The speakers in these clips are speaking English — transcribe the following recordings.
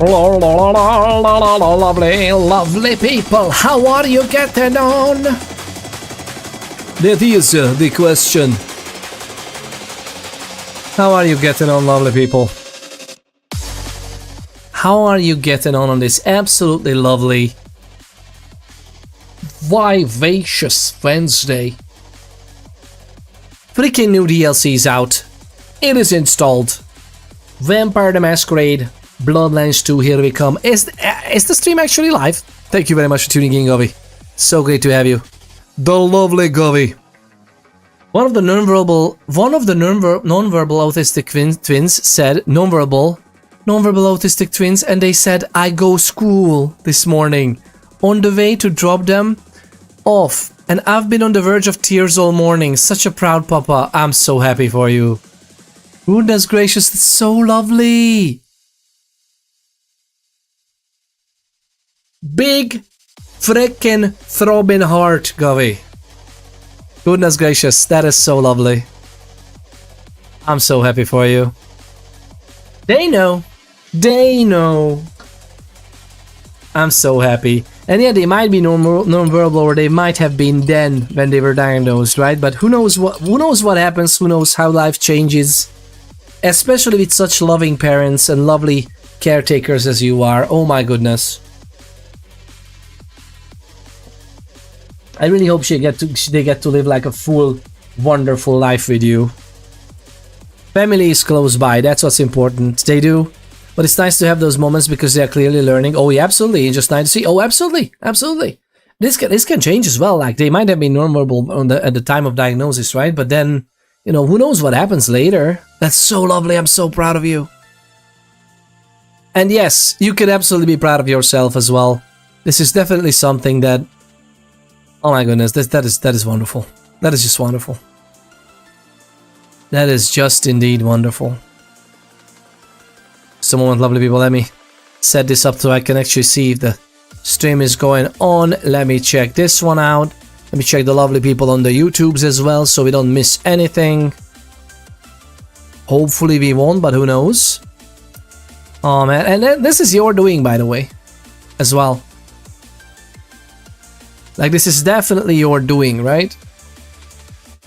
Lovely, lovely people, how are you getting on? That is the question. How are you getting on, lovely people? How are you getting on this absolutely lovely, vivacious Wednesday? Freaking new DLC is out. It is installed. Vampire the Masquerade, Bloodlines 2, here we come. Is the stream actually live? Thank you very much for tuning in, Govy. So great to have you. The lovely Govy. One of the non-verbal autistic twins said, non-verbal autistic twins, and they said, I go school this morning. On the way to drop them off. And I've been on the verge of tears all morning. Such a proud papa. I'm so happy for you. Goodness gracious, that's so lovely. Big frickin' throbbing heart, Govy. Goodness gracious, that is so lovely. I'm so happy for you. They know. They know. I'm so happy. And yeah, they might be non-verbal, or they might have been then when they were diagnosed, right? But who knows what happens, who knows how life changes. Especially with such loving parents and lovely caretakers as you are. Oh my goodness. I really hope they get to live like a full, wonderful life with you. Family is close by, that's what's important. They do. But it's nice to have those moments because they are clearly learning. Oh yeah, absolutely. It's just nice to see. Oh, absolutely. Absolutely. This can change as well. Like, they might have been non-verbal at the time of diagnosis, right? But then, you know, who knows what happens later. That's so lovely. I'm so proud of you. And yes, you can absolutely be proud of yourself as well. This is definitely something that... Oh my goodness, that is wonderful. That is just wonderful. That is just indeed wonderful. Just a moment, lovely people. Let me set this up so I can actually see if the stream is going on. Let me check this one out. Let me check the lovely people on the YouTubes as well, so we don't miss anything. Hopefully we won't, but who knows? Oh man, and this is your doing, by the way, as well. Like, this is definitely your doing, right?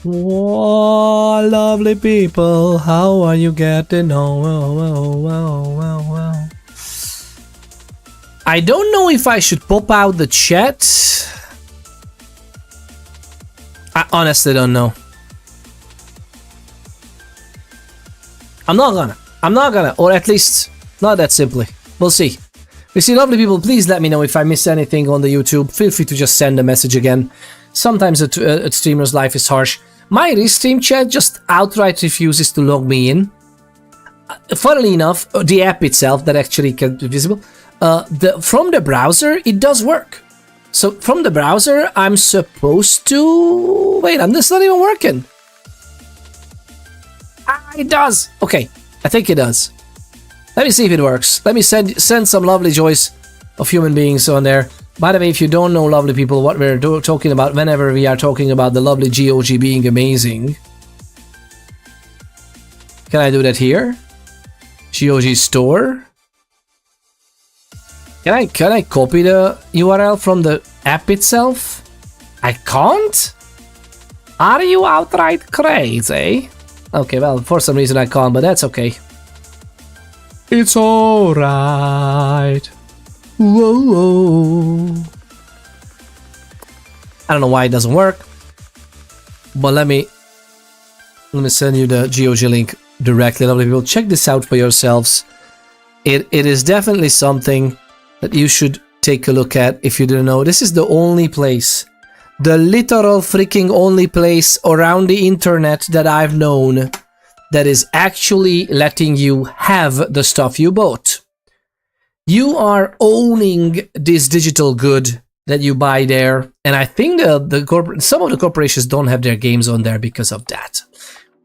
Whoa, lovely people, how are you getting on? I don't know if I should pop out the chat. I honestly don't know. I'm not gonna, or at least not that simply. We'll see. You see, lovely people, please let me know if I miss anything on the YouTube. Feel free to just send a message again. Sometimes a streamer's life is harsh. My restream chat just outright refuses to log me in. Funnily enough, the app itself that actually can be visible, from the browser, it does work. So from the browser, I'm supposed to... Wait, this not even working. It does. Okay, I think it does. Let me see if it works. Let me send some lovely joys of human beings on there. By the way, if you don't know, lovely people, what we're talking about whenever we are talking about the lovely GOG being amazing. Can I do that here? GOG store? Can I copy the URL from the app itself? I can't? Are you outright crazy? Okay, well, for some reason I can't, but that's okay. It's alright. Whoa. I don't know why it doesn't work, but let me send you the GOG link directly. Lovely people, check this out for yourselves. It is definitely something that you should take a look at if you didn't know. This is the only place, the literal freaking only place around the internet that I've known that is actually letting you have the stuff you bought. You are owning this digital good that you buy there, and I think some of the corporations don't have their games on there because of that.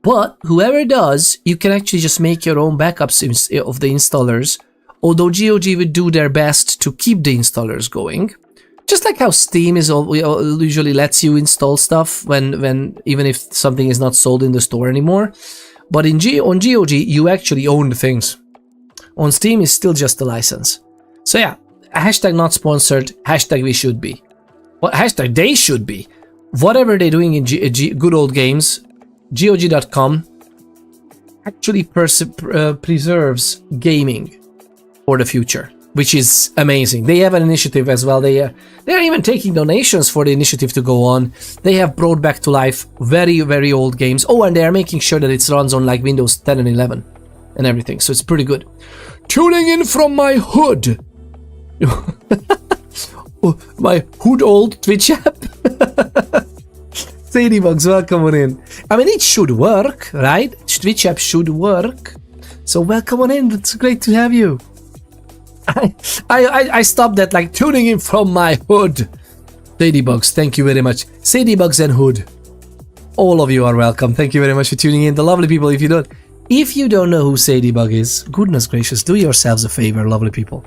But whoever does, you can actually just make your own backups of the installers, although GOG would do their best to keep the installers going. Just like how Steam usually lets you install stuff when even if something is not sold in the store anymore. But on GOG, you actually own the things. On Steam is still just a license. So yeah, hashtag not sponsored, hashtag we should be. Well, hashtag they should be. Whatever they're doing in good old games, GOG.com actually preserves gaming for the future, which is amazing. They have an initiative as well. They are even taking donations for the initiative to go on. They have brought back to life very, very old games. Oh, and they are making sure that it runs on like Windows 10 and 11 and everything. So it's pretty good. Tuning in from my hood. My hood old Twitch app. Sadybugs, welcome on in. I mean, it should work, right? Twitch app should work. So welcome on in. It's great to have you. I stopped that like tuning in from my hood. Sadybugs, thank you very much. Sadybugs and hood. All of you are welcome. Thank you very much for tuning in. The lovely people, if you don't know who Sadybug is, goodness gracious, do yourselves a favor, lovely people.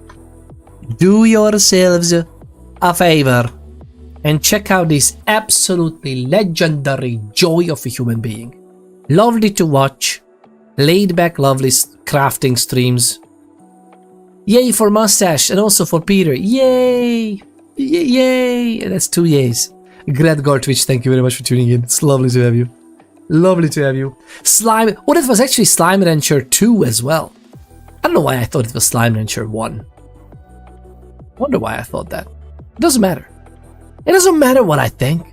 Do yourselves a favor and check out this absolutely legendary joy of a human being. Lovely to watch, laid back, lovely crafting streams. Yay for Mustache and also for Peter. Yay! Yay! That's 2 yays. Gradgar Twitch, thank you very much for tuning in. It's lovely to have you. Lovely to have you. Slime. Oh, that was actually Slime Rancher 2 as well. I don't know why I thought it was Slime Rancher 1. Wonder why I thought that. It doesn't matter. It doesn't matter what I think.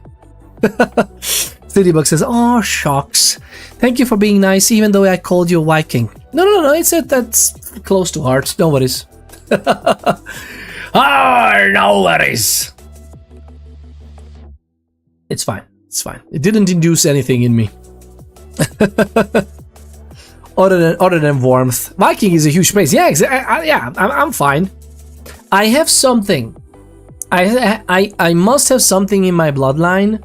Citybug says, "Oh, shucks. Thank you for being nice, even though I called you a Viking." No. That's close to heart. No worries. No worries. It's fine. It's fine. It didn't induce anything in me. other than warmth. Viking is a huge praise. Yeah, I'm fine. I have something. I must have something in my bloodline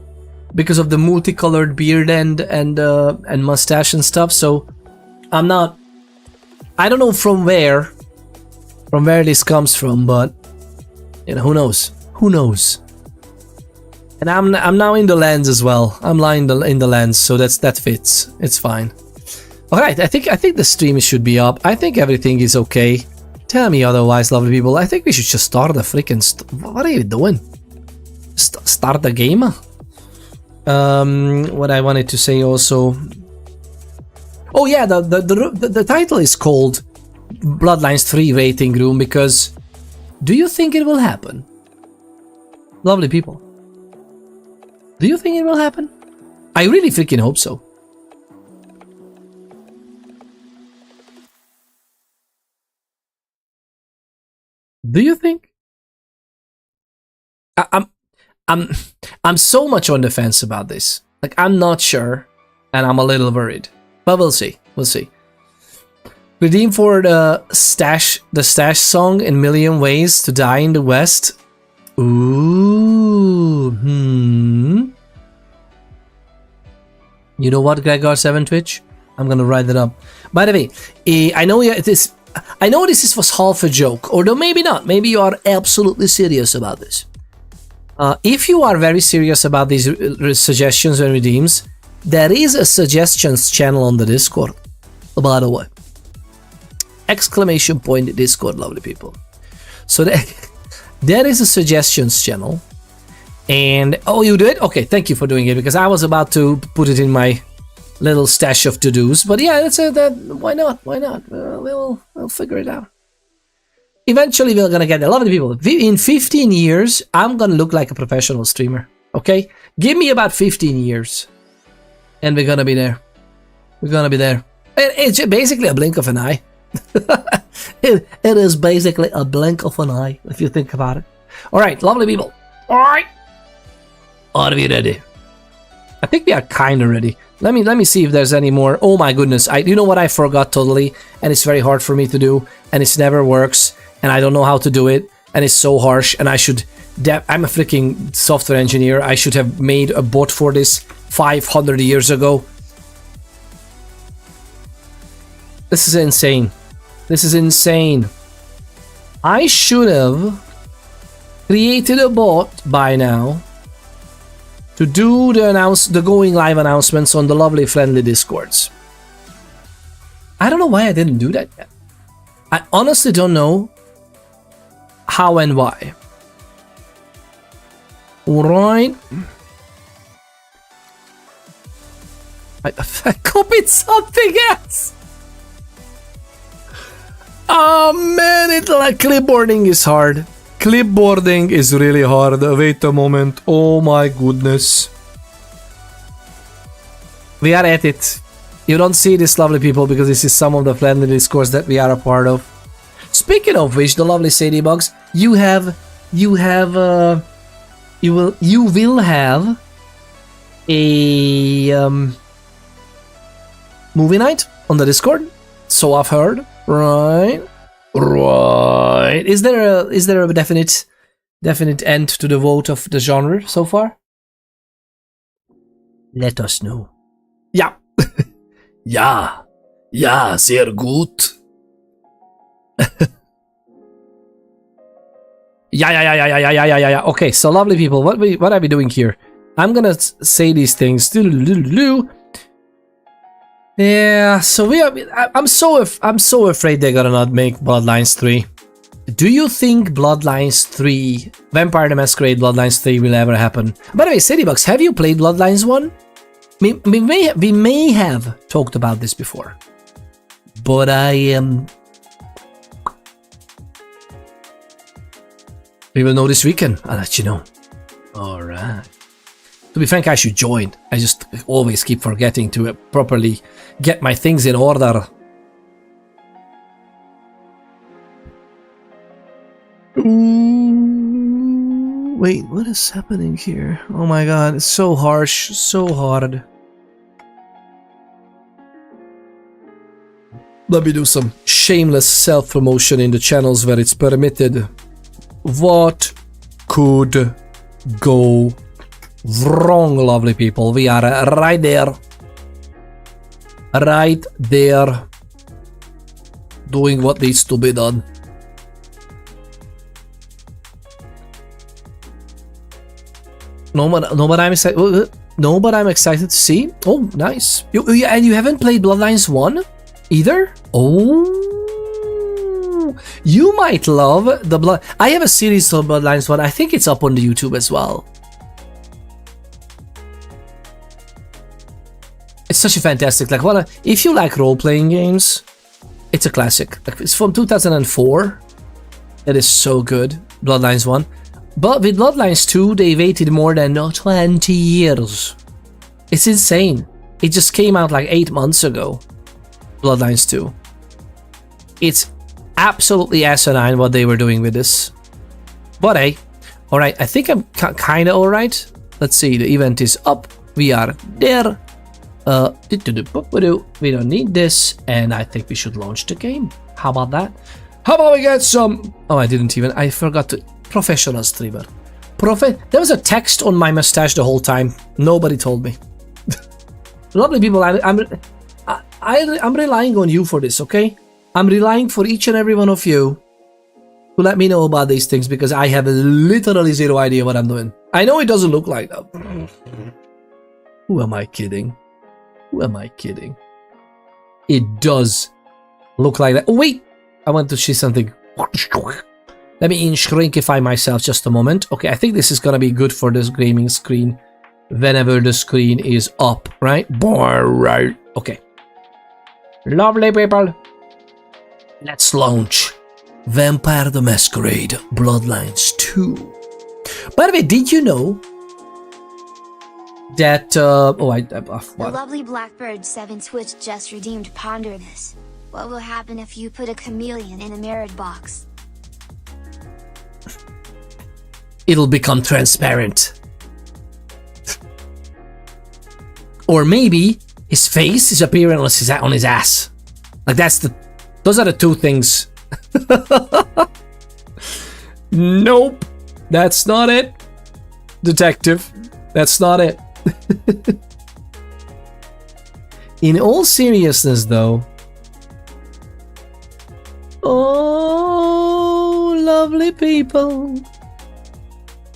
because of the multicolored beard and mustache and stuff. So I'm not. I don't know from where this comes from, but you know, who knows? Who knows? And I'm now in the lands as well. I'm lying in the lands, so that fits. It's fine. All right, I think the stream should be up. I think everything is okay. Tell me otherwise, lovely people. I think we should just start the freaking. What are you doing? Start the game. What I wanted to say also. Oh yeah, the title is called Bloodlines 3 Rating Room because. Do you think it will happen? Lovely people. Do you think it will happen? I really freaking hope so. Do you think? I'm so much on the fence about this. Like, I'm not sure, and I'm a little worried. But we'll see. We'll see. Redeem for the stash song in Million Ways to Die in the West. Ooh. You know what, Gregor7 Twitch? I'm gonna write that up. By the way, I know this was half a joke, or though maybe not. Maybe you are absolutely serious about this. If you are very serious about these suggestions and redeems, there is a suggestions channel on the Discord. By the way, exclamation point Discord, lovely people. So there is a suggestions channel, and oh, you did? Okay, thank you for doing it because I was about to put it in my little stash of to-dos. But yeah, why not? Why not? We'll figure it out. Eventually, we're gonna get there. Lovely people. In 15 years, I'm gonna look like a professional streamer. Okay, give me about 15 years, and we're gonna be there. We're gonna be there. It's basically a blink of an eye. It is basically a blink of an eye if you think about it. All right, lovely people. All right, are we ready? I think we are kind of ready. Let me see if there's any more. Oh my goodness, you know what I forgot totally, and it's very hard for me to do, and it never works, and I don't know how to do it, and it's so harsh. And I'm a freaking software engineer. I should have made a bot for this 500 years ago. This is insane. This is insane. I should have created a bot by now to do the going live announcements on the lovely friendly Discords. I don't know why I didn't do that yet. I honestly don't know how and why. Alright. I copied something else. Oh man, like clipboarding is hard. Clipboarding is really hard. Wait a moment. Oh my goodness. We are at it. You don't see this, lovely people, because this is some of the friendly discourse that we are a part of. Speaking of which, the lovely Sadiebugs, you will have a movie night on the Discord. So I've heard. Right. Is there a definite end to the vote of the genre so far? Let us know. Yeah. Ja, sehr gut. Yeah. Okay, so lovely people, what are we doing here? I'm gonna say these things. Yeah, so I'm so afraid they're gonna not make Bloodlines 3. Do you think Bloodlines 3, Vampire the Masquerade Bloodlines 3 will ever happen? By the way, Citybugs, have you played Bloodlines 1? We may have talked about this before, but we will know this weekend. I'll let you know. Alright. To be frank, I should join. I just always keep forgetting to properly get my things in order. Ooh, wait, what is happening here? Oh my god, it's so harsh, so hard. Let me do some shameless self-promotion in the channels where it's permitted. What could go wrong, lovely people? We are right there. Right there. Doing what needs to be done. No, but I'm excited. No, but I'm excited to see. Oh, nice. And you haven't played Bloodlines 1 either? Oh. You might love the Blood. I have a series of Bloodlines 1. I think it's up on the YouTube as well. It's such a fantastic, like, what if you like role-playing games, it's a classic. Like, it's from 2004. It is so good. Bloodlines 1. But with Bloodlines 2, they waited more than 20 years. It's insane. It just came out like 8 months ago. Bloodlines 2. It's absolutely asinine what they were doing with this. But hey, alright, I think I'm kinda alright. Let's see, the event is up. We are there. We don't need this, and I think we should launch the game. How about that? How about we get some... Oh, I forgot to... Professional streamer. There was a text on my mustache the whole time. Nobody told me. Lovely people, I'm relying on you for this, okay? I'm relying for each and every one of you to let me know about these things, because I have literally zero idea what I'm doing. I know it doesn't look like that. Who am I kidding? Who am I kidding? It does look like that. Oh, wait! I want to see something. Let me shrinkify myself just a moment. Okay, I think this is gonna be good for this gaming screen whenever the screen is up, right? Right. Okay. Lovely people. Let's launch Vampire the Masquerade Bloodlines 2. By the way, did you know that The lovely Blackbird 7 Twitch just redeemed Ponder This. What will happen if you put a chameleon in a mirrored box? It'll become transparent. Or maybe his face is appearing on his ass. Like those are the two things. Nope. That's not it. Detective. That's not it. In all seriousness though. Oh, lovely people.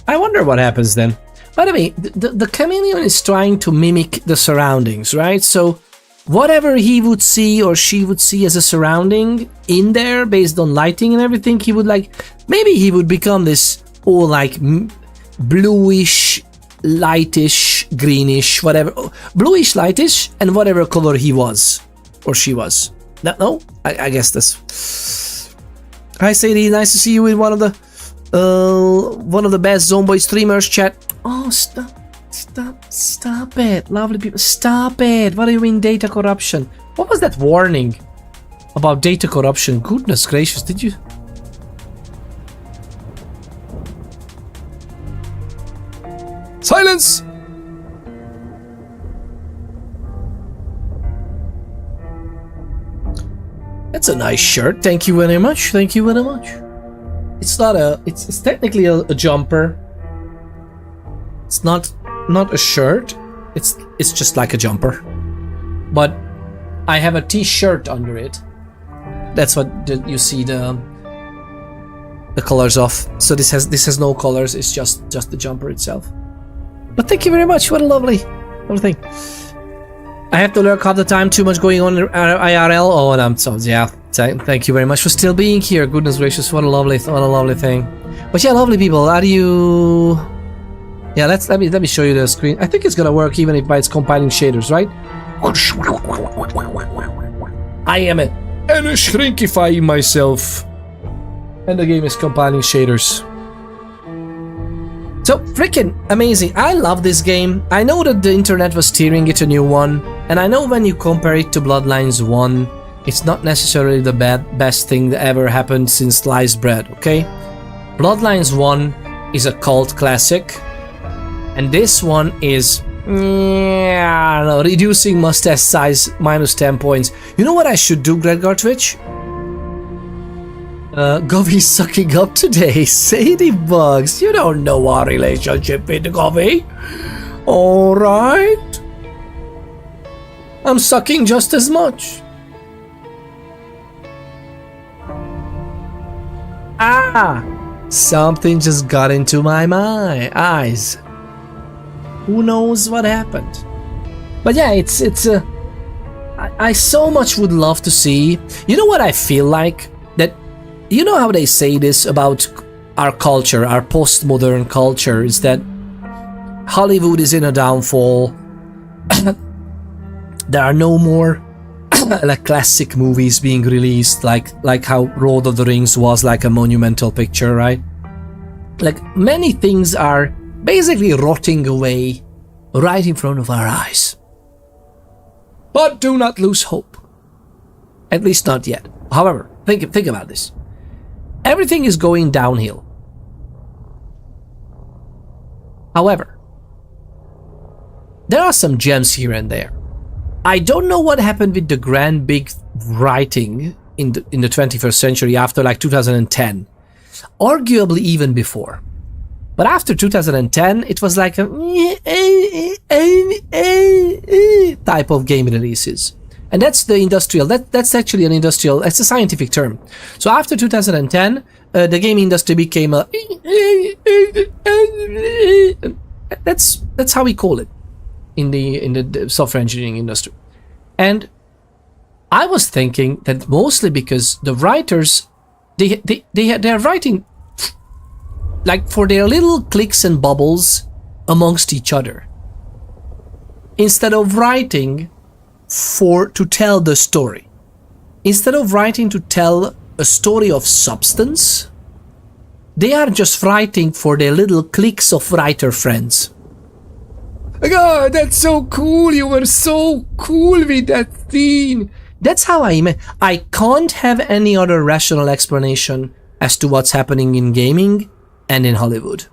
I wonder what happens then. By the way, the chameleon is trying to mimic the surroundings, right? So whatever he would see or she would see as a surrounding in there based on lighting and everything, he would like, maybe he would become this like bluish, lightish, greenish, whatever, bluish, lightish, and whatever color he was or she was. No, I guess this. Hi Sadie, nice to see you in one of the best Zomboid streamers. Chat. Oh, stop it, lovely people, stop it. What do you mean data corruption? What was that warning about data corruption? Goodness gracious, did you? Silence! That's a nice shirt, thank you very much, thank you very much. It's not a, it's technically a jumper. It's not a shirt, it's just like a jumper. But I have a t-shirt under it. That's what you see the colors of. So this has no colors, it's just the jumper itself. But thank you very much, what a lovely thing. I have to lurk half the time, too much going on in IRL. Oh, and I'm so, yeah, thank you very much for still being here. Goodness gracious, what a lovely thing. But yeah, lovely people, are you... Yeah, let me show you the screen. I think it's gonna work even if it's compiling shaders, right? I am shrinkifying myself, and the game is compiling shaders. So freaking amazing! I love this game. I know that the internet was steering it a new one, and I know when you compare it to Bloodlines 1, it's not necessarily the best thing that ever happened since sliced bread. Okay, Bloodlines 1 is a cult classic. And this one is, I don't know, reducing mustache size minus 10 points. You know what I should do, Gregor Twitch? Govey sucking up today. Sadie Bugs, you don't know our relationship with Govey. Alright. I'm sucking just as much. Ah! Something just got into my eyes. Who knows what happened? But yeah, I so much would love to see. You know what I feel like? That, you know how they say this about our culture, our postmodern culture, is that Hollywood is in a downfall. There are no more like classic movies being released, like how Lord of the Rings was like a monumental picture, right? Like many things are basically rotting away right in front of our eyes. But do not lose hope. At least not yet. However, think about this. Everything is going downhill. However, there are some gems here and there. I don't know what happened with the grand big writing in the 21st century after like 2010. Arguably even before. But after 2010, it was like a type of game releases. And that's the industrial, that's actually an industrial, it's a scientific term. So after 2010, the game industry became a... That's how we call it in the software engineering industry. And I was thinking that mostly because the writers, they're writing like for their little cliques and bubbles amongst each other, instead of writing to tell the story. Instead of writing to tell a story of substance, they are just writing for their little cliques of writer friends. God, that's so cool, you were so cool with that theme. That's how I can't have any other rational explanation as to what's happening in gaming and in Hollywood.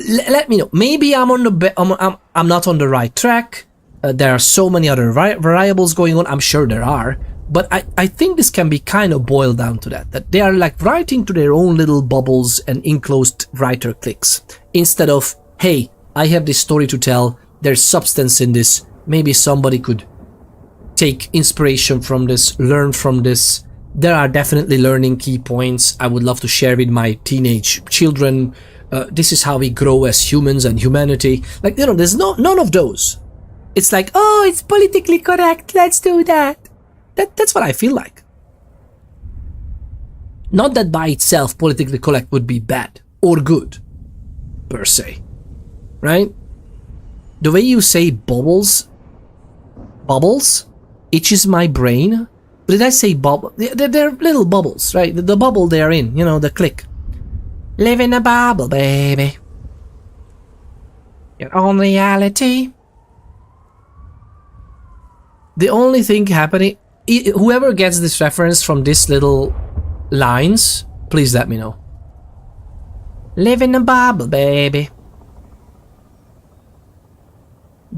Let me know. Maybe I'm not on the right track. There are so many other variables going on. I'm sure there are, but I think this can be kind of boiled down to that they are like writing to their own little bubbles and enclosed writer cliques, instead of, hey, I have this story to tell. There's substance in this. Maybe somebody could take inspiration from this, learn from this. There are definitely learning key points I would love to share with my teenage children, this is how we grow as humans and humanity. Like, you know, there's none of those. It's like, oh, it's politically correct, let's do that. That's what I feel like. Not that by itself politically correct would be bad or good, per se, right? The way you say bubbles itches my brain. Did I say bubble? They're little bubbles, right? The bubble they're in, you know, the click. Live in a bubble, baby. Your own reality. The only thing happening, whoever gets this reference from this little lines, please let me know. Live in a bubble, baby.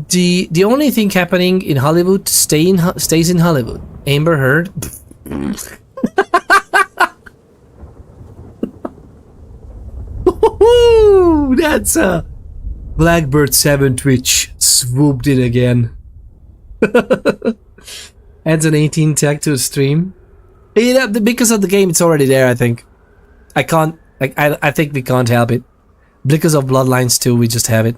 The only thing happening in Hollywood stays in Hollywood. Amber Heard. That's a Blackbird 7 Twitch swooped in again. Adds an 18 tag to the stream. Yeah, because of the game, it's already there. I think. I can't. Like, I think we can't help it. Because of Bloodlines 2, we just have it.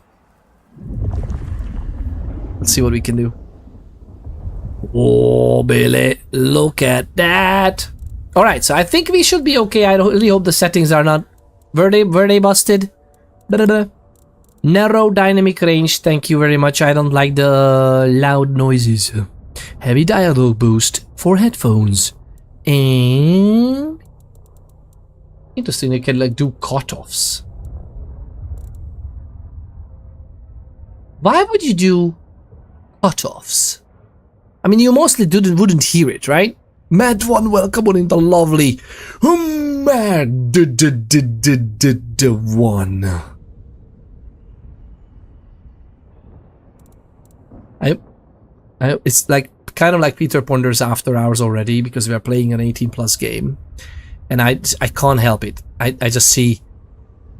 Let's see what we can do. Oh, Billy, look at that. Alright, so I think we should be okay. I really hope the settings are not... Were they busted? Narrow dynamic range, thank you very much. I don't like the loud noises. Heavy dialogue boost for headphones. And... interesting, they can like do cutoffs. Why would you do cutoffs? I mean, you mostly wouldn't hear it, right? Mad one, welcome on in the lovely Mad one. It's like kind of like Peter Ponder's After Hours already, because we are playing an 18+ game, and I can't help it. I just see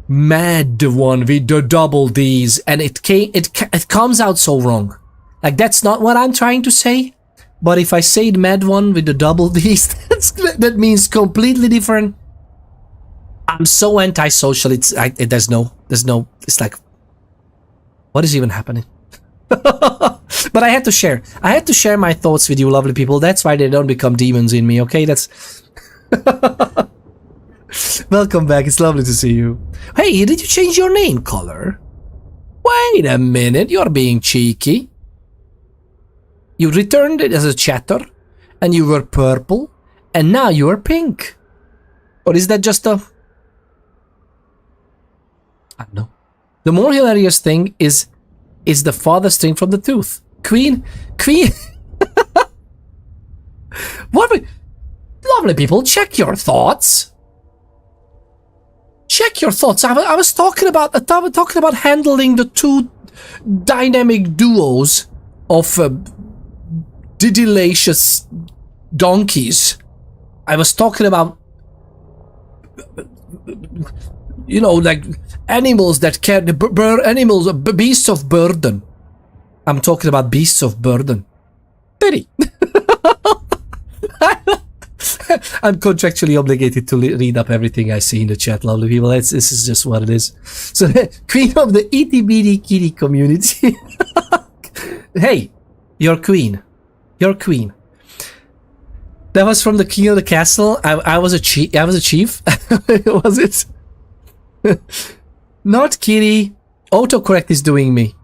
Mad one with the double D's, and it comes out so wrong. Like, that's not what I'm trying to say, but if I say the Mad one with the double D's, that means completely different. I'm so antisocial. There's no. It's like, what is even happening? But I had to share. I had to share my thoughts with you, lovely people. That's why they don't become demons in me. Okay, that's. Welcome back. It's lovely to see you. Hey, did you change your name color? Wait a minute. You're being cheeky. You returned it as a chatter, and you were purple, and now you are pink. Or is that just a... I don't know. The more hilarious thing is the farthest thing from the truth. Queen... What? Lovely people, check your thoughts. Check your thoughts. I was talking about handling the two dynamic duos of delicious donkeys. I was talking about, you know, like animals that carry animals, beasts of burden. I'm talking about beasts of burden. Pity. I'm contractually obligated to read up everything I see in the chat, lovely people. This is just what it is. So, queen of the itty-bitty kitty community. Hey, you're queen. You're queen. That was from the King of the Castle. I was a chief. Was it? Not kitty. Autocorrect is doing me.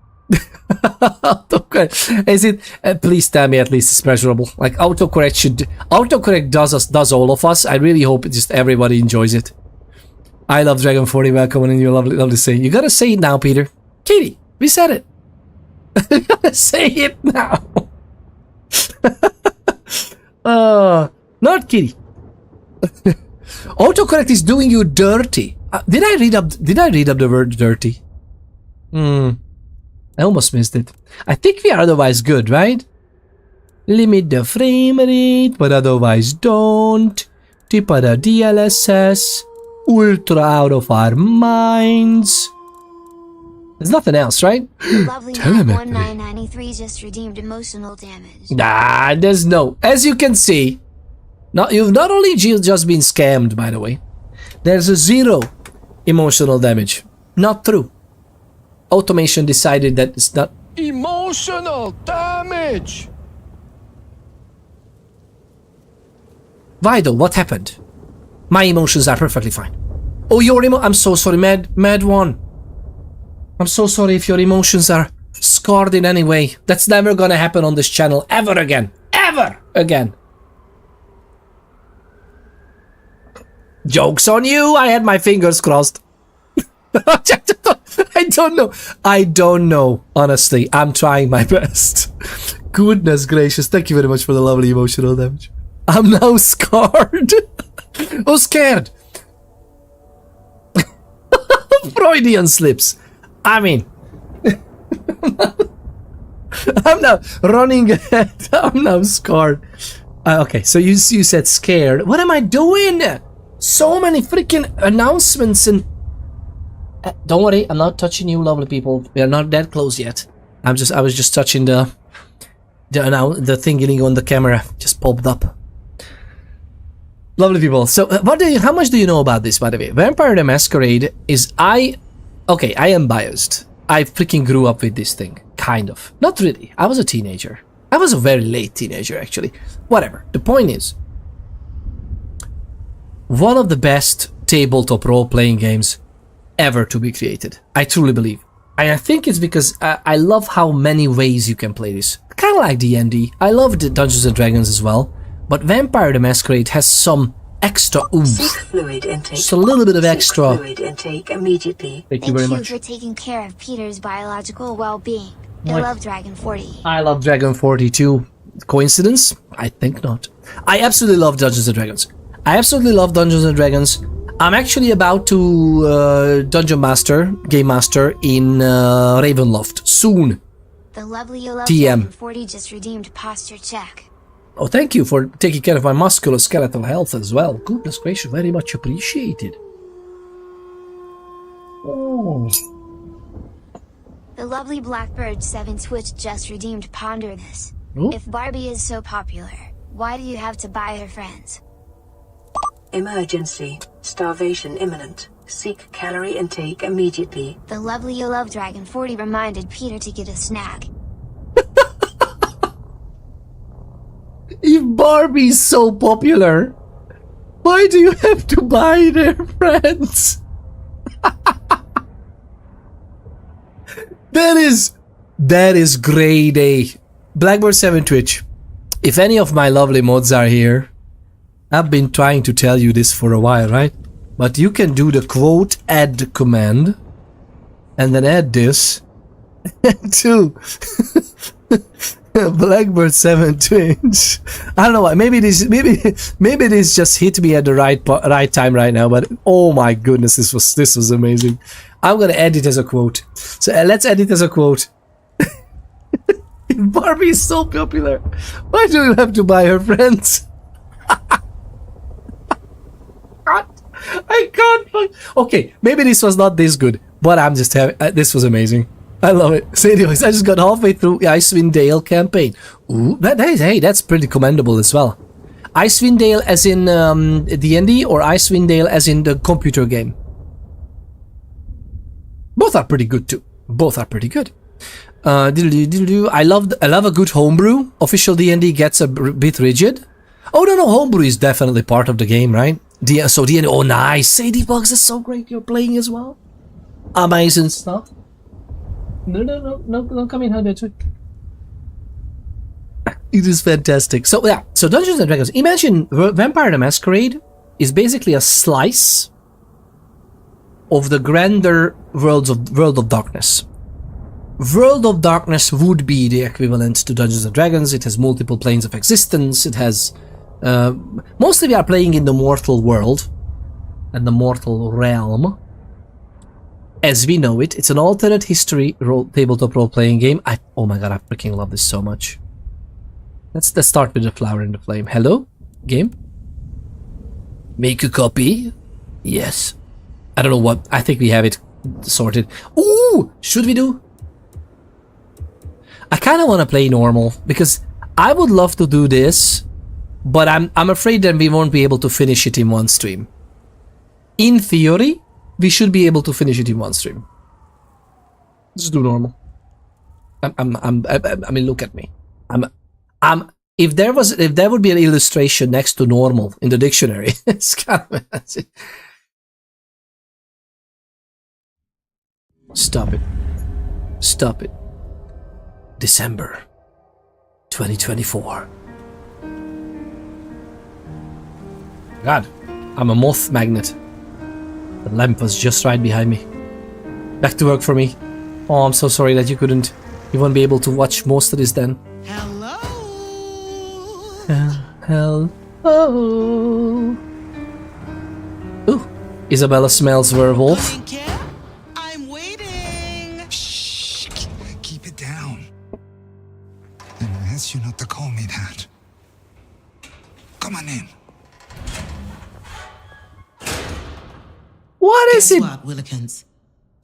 Autocorrect. Is it? Please tell me at least it's measurable. Like autocorrect does all of us. I really hope just everybody enjoys it. I love Dragon 40. Welcome in your lovely saying. You gotta say it now, Peter. Kitty, we said it. You gotta say it now. Not kitty. Autocorrect is doing you dirty. Did I read up the word dirty? I almost missed it. I think we are otherwise good, right? Limit the frame rate, but otherwise don't. Tip of the DLSS. Ultra out of our minds. There's nothing else, right? Lovely 1993 just redeemed emotional damage. Nah, there's no. As you can see, you've not only just been scammed, by the way. There's a 0 emotional damage. Not true. Automation decided that it's not. Emotional damage! Why though? What happened? My emotions are perfectly fine. Oh, I'm so sorry, Mad One. I'm so sorry if your emotions are scarred in any way. That's never gonna happen on this channel ever again. Ever again. Joke's on you, I had my fingers crossed. I don't know. Honestly, I'm trying my best. Goodness gracious, thank you very much for the lovely emotional damage. I'm now scarred. Oh, scared. Freudian slips. I mean, I'm now running ahead. I'm now scarred. Okay, so you said scared. What am I doing? So many freaking announcements and... don't worry, I'm not touching you, lovely people. We are not that close yet. I was just touching the thingy on the camera. Just popped up. Lovely people. So, how much do you know about this, by the way? Vampire the Masquerade is... Okay, I am biased. I freaking grew up with this thing. Kind of. Not really. I was a teenager. I was a very late teenager, actually. Whatever. The point is... one of the best tabletop role-playing games ever to be created. I truly believe. And I think it's because I love how many ways you can play this. Kind of like D&D. I love the Dungeons and Dragons as well. But Vampire the Masquerade has some extra oomph. Fluid intake. Just a little bit of extra. Fluid intake immediately. Thank you very much. Thank you for taking care of Peter's biological well-being. I love Dragon 40. I love Dragon 40 too. Coincidence? I think not. I absolutely love Dungeons and Dragons. I absolutely love Dungeons and Dragons. I'm actually about to Dungeon Master, Game Master in Ravenloft soon. The lovely You Love TM. Dragon 40 just redeemed posture check. Oh, thank you for taking care of my musculoskeletal health as well. Goodness gracious, very much appreciated. Oh. The lovely Blackbird 7 Twitch just redeemed ponder this. Oh. If Barbie is so popular, why do you have to buy her friends? Emergency. Starvation imminent. Seek calorie intake immediately. The lovely You Love Dragon 40 reminded Peter to get a snack. If Barbie's so popular, why do you have to buy their friends? That is grade A. Blackbird 7 Twitch. If any of my lovely mods are here, I've been trying to tell you this for a while, right? But you can do the quote add command and then add this to Blackbird 7 Twitch. I don't know why. Maybe this just hit me at the right time right now. But oh my goodness, this was amazing. I'm gonna add it as a quote. So let's add it as a quote. Barbie is so popular. Why do you have to buy her friends? I can't. Okay, maybe this was not this good, but I'm just having. This was amazing. I love it. So anyways, I just got halfway through the Icewind Dale campaign. Ooh, that's pretty commendable as well. Icewind Dale as in D&D or Icewind Dale as in the computer game? Both are pretty good too. Both are pretty good. I love a good homebrew. Official D&D gets a bit rigid. Oh no, homebrew is definitely part of the game, right? So D&D. Oh nice. Sadie Bugs is so great. You're playing as well. Amazing stuff. No, come in, how it is fantastic. So yeah, so Dungeons and Dragons. Imagine Vampire the Masquerade is basically a slice of the grander World of Darkness. World of Darkness would be the equivalent to Dungeons and Dragons. It has multiple planes of existence. It has mostly we are playing in the mortal world and the mortal realm. As we know it, it's an alternate history tabletop role-playing game. Oh my god, I freaking love this so much. Let's start with the flower and the flame. Hello, game. Make a copy. Yes. I don't know what. I think we have it sorted. Ooh, should we do? I kind of want to play normal because I would love to do this, but I'm afraid that we won't be able to finish it in one stream. In theory, We should be able to finish it in one stream. Just do normal. I mean, look at me. If there would be an illustration next to normal in the dictionary, it's kind of. Stop it. Stop it. December 2024. God, I'm a moth magnet. The lamp was just right behind me. Back to work for me. Oh, I'm so sorry that you won't be able to watch most of this then. Hello. Hello. Ooh, Isabella smells werewolf. I'm waiting. Shh, keep it down. And I asked you not to call me that. Come on in. What is it? Guess what, Willikins?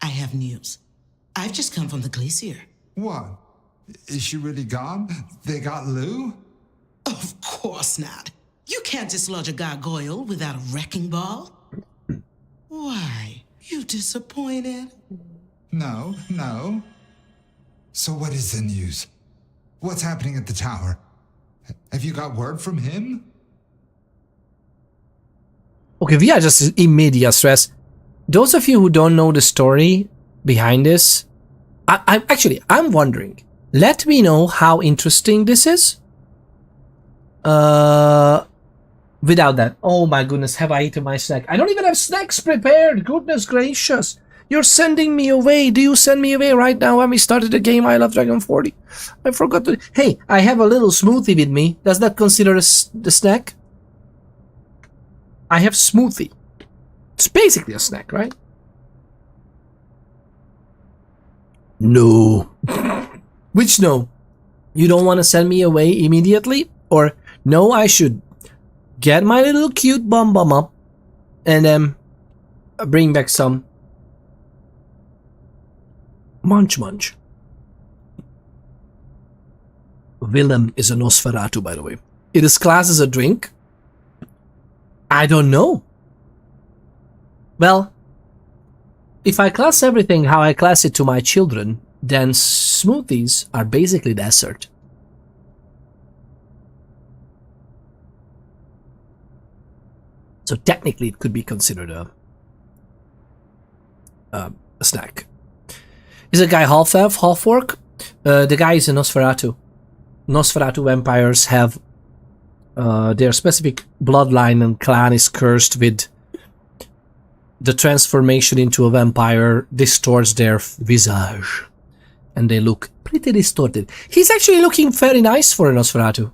I have news. I've just come from the glacier. What? Is she really gone? They got Lou? Of course not. You can't dislodge a gargoyle without a wrecking ball. Why? You disappointed? No. So what is the news? What's happening at the tower? Have you got word from him? Okay, we are just in media stress. Those of you who don't know the story behind this, I'm wondering. Let me know how interesting this is. Without that, oh my goodness, have I eaten my snack? I don't even have snacks prepared. Goodness gracious, you're sending me away. Do you send me away right now when we started the game? I Love Dragon 40. I forgot to. Hey, I have a little smoothie with me. Does that consider the snack? I have smoothie. It's basically a snack, right? No. Which no? You don't want to send me away immediately? Or no, I should get my little cute bum up and then bring back some munch. Willem is a Nosferatu, by the way. It is classed as a drink? I don't know. Well, if I class everything how I class it to my children, then smoothies are basically dessert. So technically it could be considered a snack. Is a guy half elf, half orc? The guy is a Nosferatu. Nosferatu vampires have their specific bloodline and clan is cursed with the transformation into a vampire distorts their visage. And they look pretty distorted. He's actually looking very nice for a Nosferatu.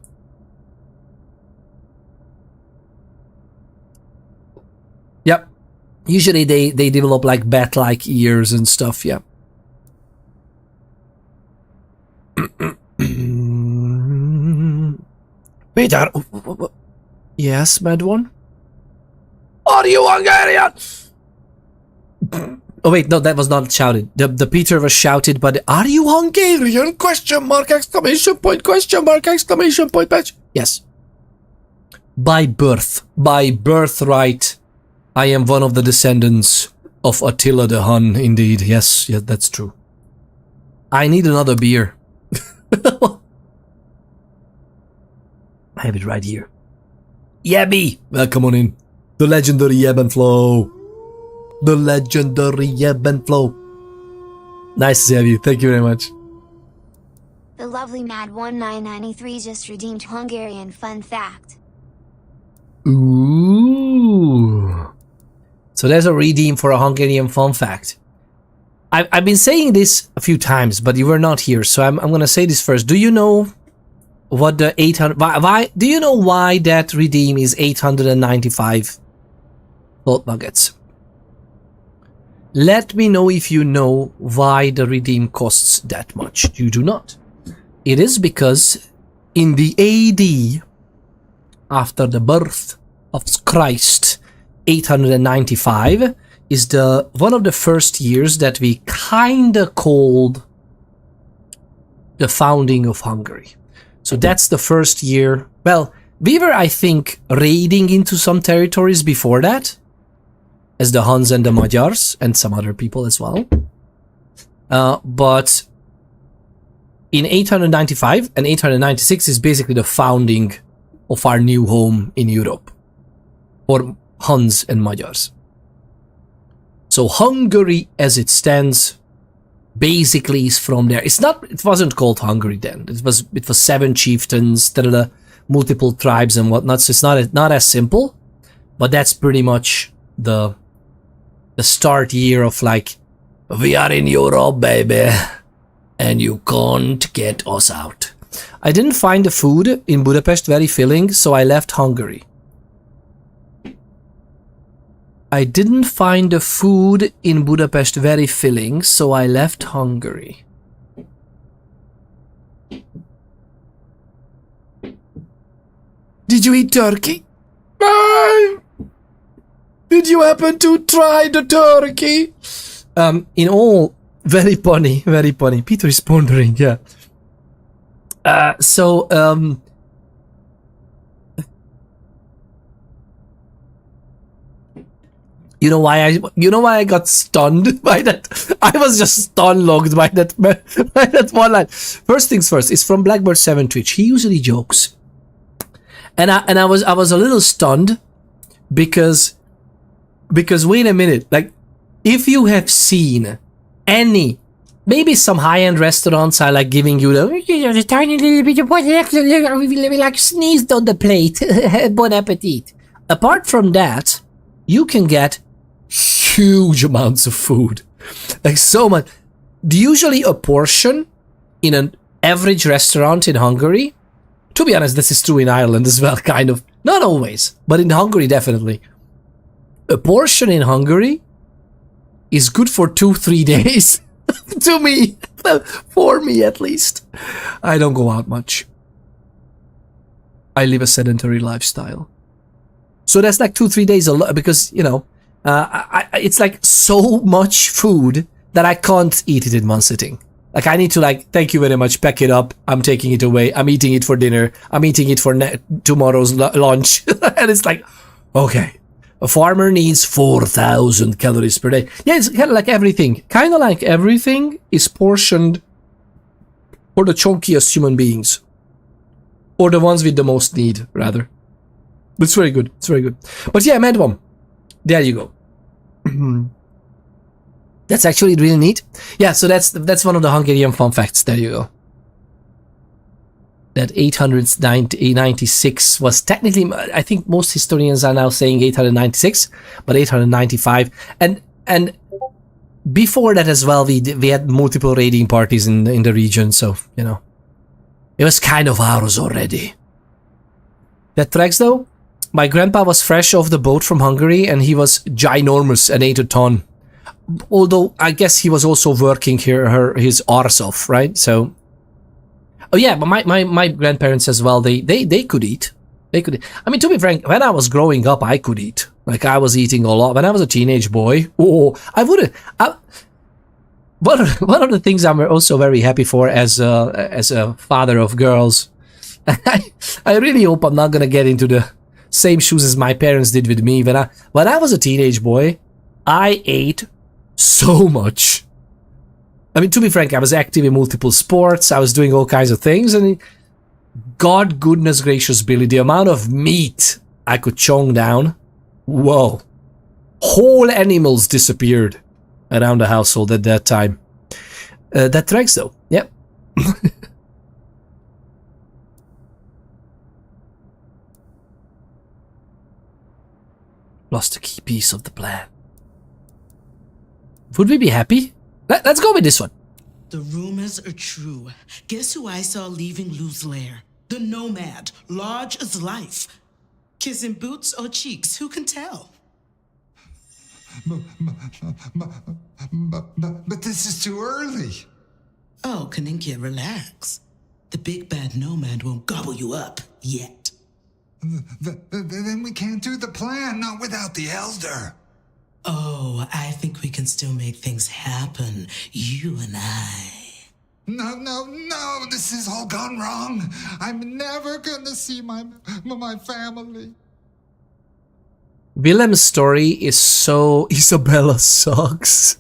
Yep. Usually they develop like bat-like ears and stuff, yeah. Peter! Yes, mad one? Are you Hungarian? Oh wait, no, that was not shouted. The Peter was shouted, but are you Hungarian? Question mark, exclamation point, question mark, exclamation point, patch. Yes. By birthright, I am one of the descendants of Attila the Hun, indeed. Yes, that's true. I need another beer. I have it right here. Yabby! Welcome on in. The legendary Yab and Flow. The legendary Yab and Flow. Nice to have you. Thank you very much. The lovely Mad1993 just redeemed Hungarian fun fact. Ooh. So there's a redeem for a Hungarian fun fact. I've been saying this a few times, but you were not here, so I'm gonna say this first. Do you know what the 800... Why do you know why that redeem is 895 gold nuggets? Let me know if you know why the redeem costs that much. You do not. It is because in the AD, after the birth of Christ, 895 is one of the first years that we kinda called the founding of Hungary. So that's the first year. Well, we were, I think, raiding into some territories before that. as the Huns and the Magyars, and some other people as well. But in 895 and 896 is basically the founding of our new home in Europe, for Huns and Magyars. So Hungary, as it stands, basically is from there. It wasn't called Hungary then. It was 7 chieftains, multiple tribes and whatnot. So it's not as simple, but that's pretty much the start year of like, we are in Europe, baby, and you can't get us out. I didn't find the food in Budapest very filling, so I left Hungary. I didn't find the food in Budapest very filling, so I left Hungary. Did you eat turkey? Did you happen to try the turkey? In all, very funny, very funny. Peter is pondering, yeah. You know why I got stunned by that? I was just stun-logged by that one line. First things first, it's from Blackbird7 Twitch. He usually jokes. And I was a little stunned because wait a minute, like, if you have seen any, maybe some high-end restaurants are like giving you the tiny little bit of like sneezed on the plate. Bon appetit. Apart from that, you can get huge amounts of food, like so much. Usually a portion in an average restaurant in Hungary, to be honest, this is true in Ireland as well, kind of, not always, but in Hungary definitely, a portion in Hungary is good for 2-3 days. To me, for me at least. I don't go out much. I live a sedentary lifestyle, so that's like 2-3 days a lot, because you know, it's like so much food that I can't eat it in one sitting. Like, I need to, like, thank you very much, pack it up, I'm taking it away, I'm eating it for dinner, I'm eating it for tomorrow's lunch. And it's like, okay, a farmer needs 4,000 calories per day. Yeah, it's kind of like everything. Kind of like everything is portioned for the chunkiest human beings. Or the ones with the most need, rather. It's very good, it's very good. But yeah, Madwom, there you go. That's actually really neat. Yeah, so that's one of the Hungarian fun facts. There you go. That 896 was technically, I think most historians are now saying 896, but 895. And before that as well, we had multiple raiding parties in the region, so you know, it was kind of ours already. That tracks though. My grandpa was fresh off the boat from Hungary, and he was ginormous and ate a ton. Although I guess he was also working his arse off, right? So, oh yeah, but my grandparents as well, they could eat. They could eat. I mean, to be frank, when I was growing up, I could eat. Like, I was eating a lot. When I was a teenage boy, I wouldn't. One of the things I'm also very happy for as a father of girls, I really hope I'm not gonna get into the same shoes as my parents did with me. When I was a teenage boy, I ate so much. I mean, to be frank, I was active in multiple sports. I was doing all kinds of things, and God goodness gracious, Billy, the amount of meat I could chong down. Whoa. Whole animals disappeared around the household at that time. That tracks though. Yep. Lost a key piece of the plan. Would we be happy? Let's go with this one. The rumors are true. Guess who I saw leaving Lou's lair? The nomad, large as life. Kissing boots or cheeks, who can tell? But this is too early. Oh, Kaninkia, relax. The big bad nomad won't gobble you up yet. Then we can't do the plan, not without the Elder. Oh, I think we can still make things happen, you and I. No, this has all gone wrong. I'm never gonna see my family. Willem's story is so... Isabella sucks.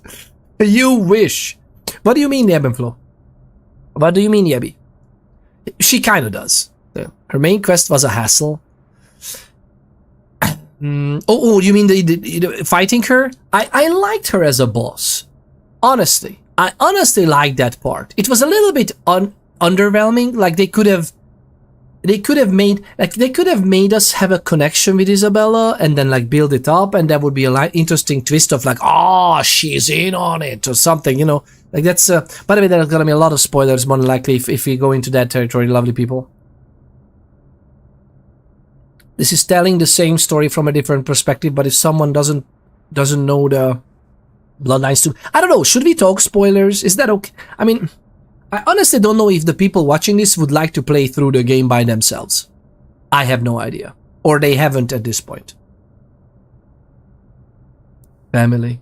You wish. What do you mean, Yebbenflo? What do you mean, Yebby? She kind of does. Her main quest was a hassle. Oh, you mean the fighting her? I liked her as a boss. Honestly. I honestly liked that part. It was a little bit underwhelming. Like they could have made us have a connection with Isabella and then like build it up, and that would be a interesting twist of like, oh, she's in on it or something, you know. Like that's by the way, there's gonna be a lot of spoilers more than likely if we go into that territory, lovely people. This is telling the same story from a different perspective, but if someone doesn't know the Bloodlines 2, I don't know, should we talk spoilers? Is that okay? I mean, I honestly don't know if the people watching this would like to play through the game by themselves. I have no idea. Or they haven't at this point. Family.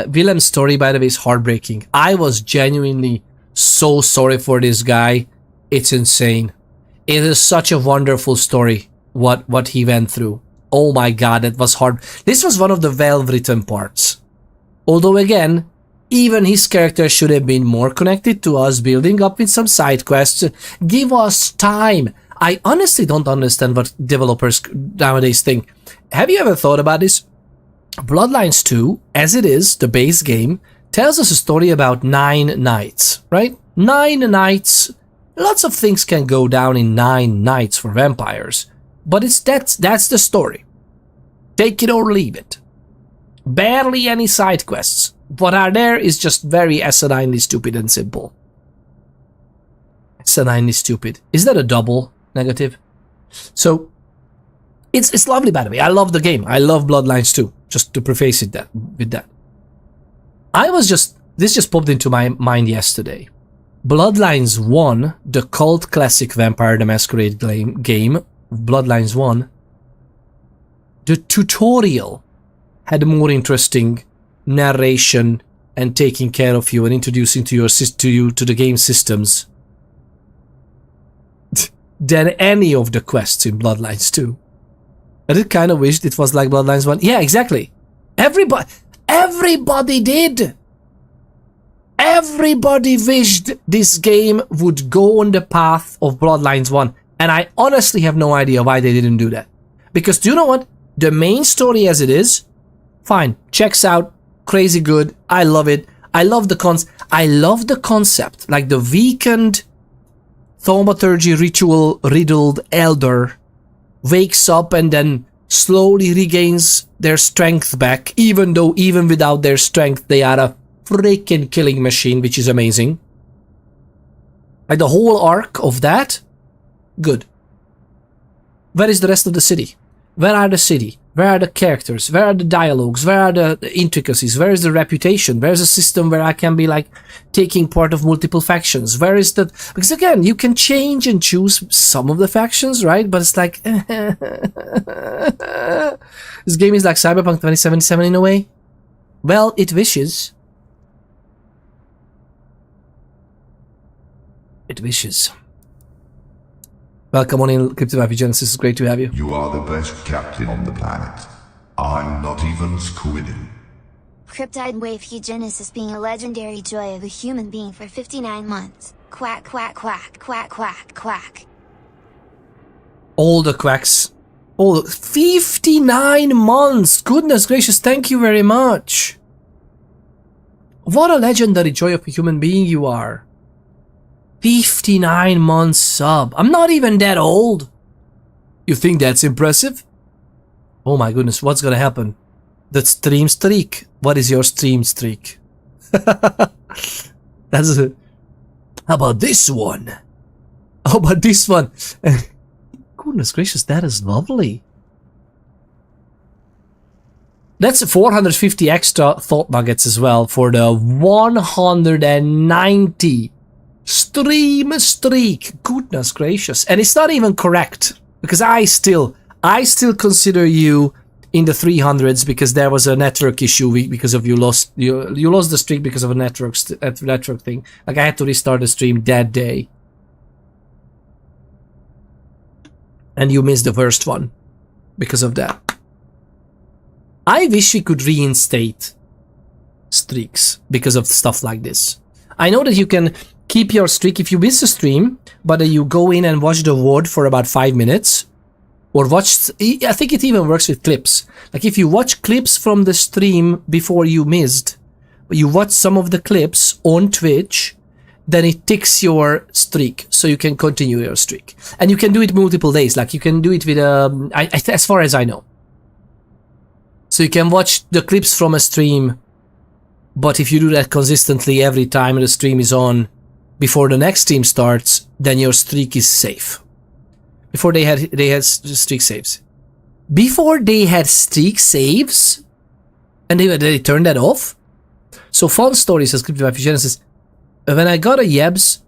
Willem's story, by the way, is heartbreaking. I was genuinely so sorry for this guy. It's insane. It is such a wonderful story. What he went through. Oh my god, that was hard. This was one of the well-written parts. Although again, even his character should have been more connected to us, building up with some side quests. Give us time. I honestly don't understand what developers nowadays think. Have you ever thought about this? Bloodlines 2, as it is, the base game, tells us a story about 9 nights, right? 9 nights. Lots of things can go down in 9 nights for vampires. But that's the story. Take it or leave it. Barely any side quests. What are there is just very asininely stupid and simple. Asininely stupid. Is that a double negative? So, it's lovely, by the way. I love the game. I love Bloodlines 2. Just to preface it with that. This just popped into my mind yesterday. Bloodlines 1, the cult classic Vampire the Masquerade game, Bloodlines 1, the tutorial had more interesting narration and taking care of you and introducing to the game systems than any of the quests in Bloodlines 2. I did kind of wish it was like Bloodlines 1. Yeah, exactly. Everybody did. Everybody wished this game would go on the path of Bloodlines 1. And I honestly have no idea why they didn't do that. Because do you know what? The main story as it is, fine. Checks out. Crazy good. I love it. I love the concept. Like the weakened thaumaturgy ritual riddled elder wakes up and then slowly regains their strength back. Even without their strength, they are a freaking killing machine, which is amazing. Like the whole arc of that, good. Where is the rest of the city? Where are the city? Where are the characters? Where are the dialogues? Where are the intricacies? Where is the reputation? Where's a system where I can be like taking part of multiple factions? Where is the... Because again, you can change and choose some of the factions, right? But it's like... This game is like Cyberpunk 2077 in a way. Well, it wishes. It wishes. Welcome on in, Cryptomafia Genesis. It's great to have you. You are the best captain on the planet. I'm not even squidding. Cryptide Wave Genesis being a legendary joy of a human being for 59 months. Quack, quack, quack, quack, quack, quack. All the quacks. All 59 months! Goodness gracious, thank you very much. What a legendary joy of a human being you are. 59 months sub. I'm not even that old. You think that's impressive? Oh my goodness, what's gonna happen? The stream streak. What is your stream streak? That's a... How about this one? How about this one? Goodness gracious, that is lovely. That's 450 extra thought nuggets as well for the 190 stream streak. Goodness gracious. And it's not even correct, because I still consider you in the 300s because there was a network issue because of you lost the streak because of a network thing. Like, I had to restart the stream that day. And you missed the first one because of that. I wish we could reinstate streaks because of stuff like this. I know that you can keep your streak if you miss a stream, but you go in and watch the VOD for about 5 minutes. Or watch, I think it even works with clips. Like, if you watch clips from the stream before you missed, you watch some of the clips on Twitch, then it ticks your streak, so you can continue your streak. And you can do it multiple days, like you can do it with, as far as I know. So you can watch the clips from a stream, but if you do that consistently every time the stream is on, before the next stream starts, then your streak is safe. Before they had streak saves. Before they had streak saves? And they turned that off? So Fun Story says, Crypto Genesis, when I got a Yebs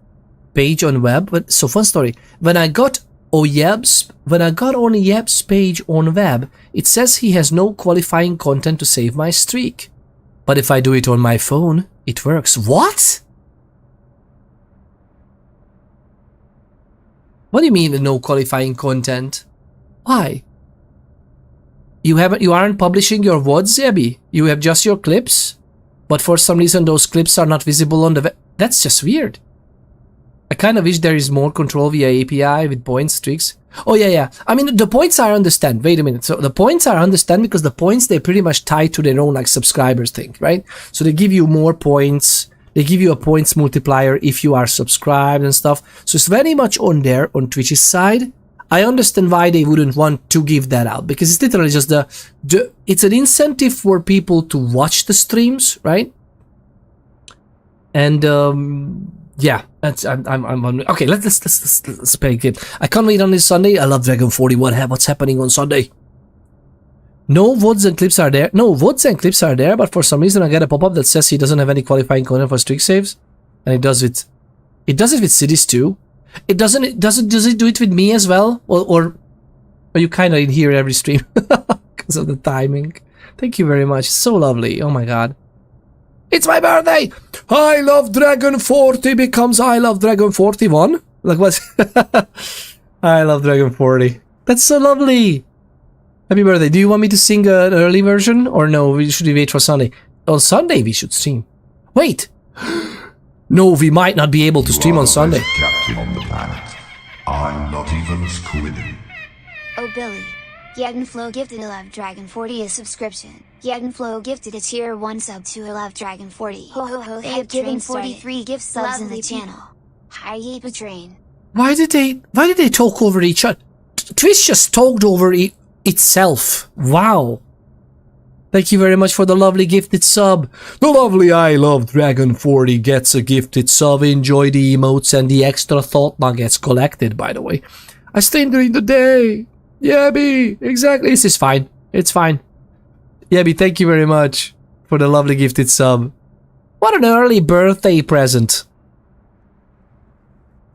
page on web, so Fun Story, when I got on Yeb's page on web, it says he has no qualifying content to save my streak. But if I do it on my phone, it works. What? What do you mean no qualifying content? Why? You aren't publishing your VODs, Abby. You have just your clips, but for some reason those clips are not visible on the web. That's just weird. I kind of wish there is more control via API with points, streaks. Oh yeah. I mean, the points I understand. Wait a minute. So the points I understand because the points, they pretty much tie to their own like subscribers thing, right? So they give you more points. They give you a points multiplier if you are subscribed and stuff. So it's very much on there, on Twitch's side. I understand why they wouldn't want to give that out because it's literally just it's an incentive for people to watch the streams, right? And yeah, I'm okay. Let's play a game. I can't wait on this Sunday. I love Dragon 40. What's happening on Sunday? No VODs and clips are there. No VODs and clips are there, but for some reason I get a pop-up that says he doesn't have any qualifying content for streak saves, and it does it. It does it with cities too. Does it do it with me as well, or are you kind of in here every stream because of the timing? Thank you very much. So lovely. Oh my god. It's my birthday! I love Dragon 40 becomes I love Dragon 41? Like what? I love Dragon 40. That's so lovely! Happy birthday. Do you want me to sing an early version? Or no, should we wait for Sunday? On Sunday we should stream. Wait! No, we might not be able to stream on Sunday. Captain on the planet. I'm not even Squiddy. Oh Billy. Yedenflow gifted 11 Dragon 40 a subscription. Yedenflow gifted a tier 1 sub to 11 Dragon 40. Ho ho ho, they have given 43 gift subs in the channel. Hi Yepa Train. Why did they talk over each other? Twitch just talked over itself. Wow. Thank you very much for the lovely gifted sub. The lovely I love Dragon 40 gets a gifted sub. Enjoy the emotes and the extra thought nuggets collected, by the way. I stream during the day. Yabby, exactly. This is fine. It's fine. Yabby, thank you very much for the lovely gifted sub. What an early birthday present.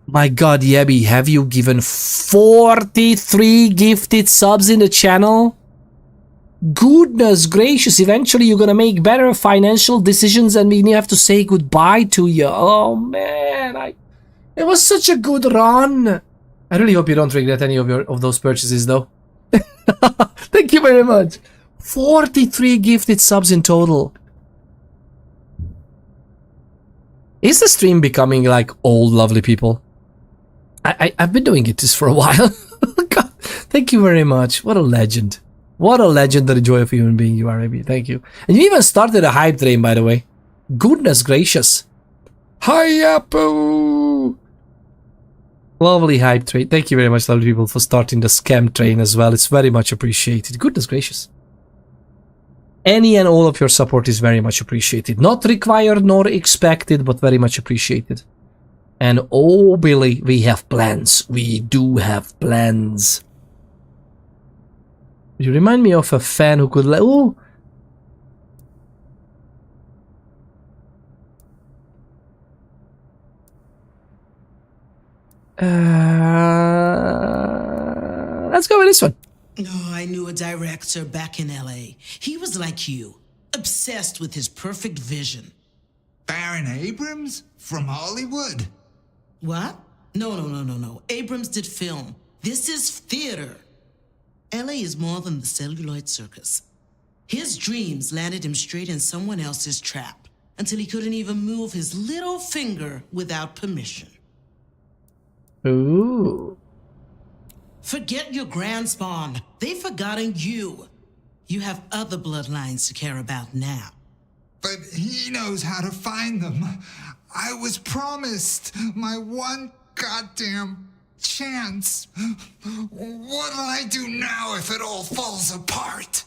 My god, Yabby, have you given 43 gifted subs in the channel? Goodness gracious, eventually you're gonna make better financial decisions and we have to say goodbye to you. Oh man, it was such a good run. I really hope you don't regret any of those purchases though. Thank you very much. 43 gifted subs in total. Is the stream becoming like old lovely people? I've been doing this for a while. God, thank you very much. What a legend. What a legendary joy of a human being you are, Abby. Thank you. And you even started a hype train, by the way. Goodness gracious. Hi-yapoo! Lovely hype train. Thank you very much, lovely people, for starting the scam train as well. It's very much appreciated. Goodness gracious. Any and all of your support is very much appreciated. Not required nor expected, but very much appreciated. And oh, Billy, we have plans. We do have plans. You remind me of a fan who could ooh. Let's go with this one. Oh, I knew a director back in LA. He was like you, obsessed with his perfect vision. Baron Abrams? From Hollywood? What? No. Abrams did film. This is theater. LA is more than the celluloid circus. His dreams landed him straight in someone else's trap until he couldn't even move his little finger without permission. Ooh. Forget your grand spawn. They've forgotten you. You have other bloodlines to care about now. But he knows how to find them. I was promised my one goddamn chance. What'll I do now if it all falls apart?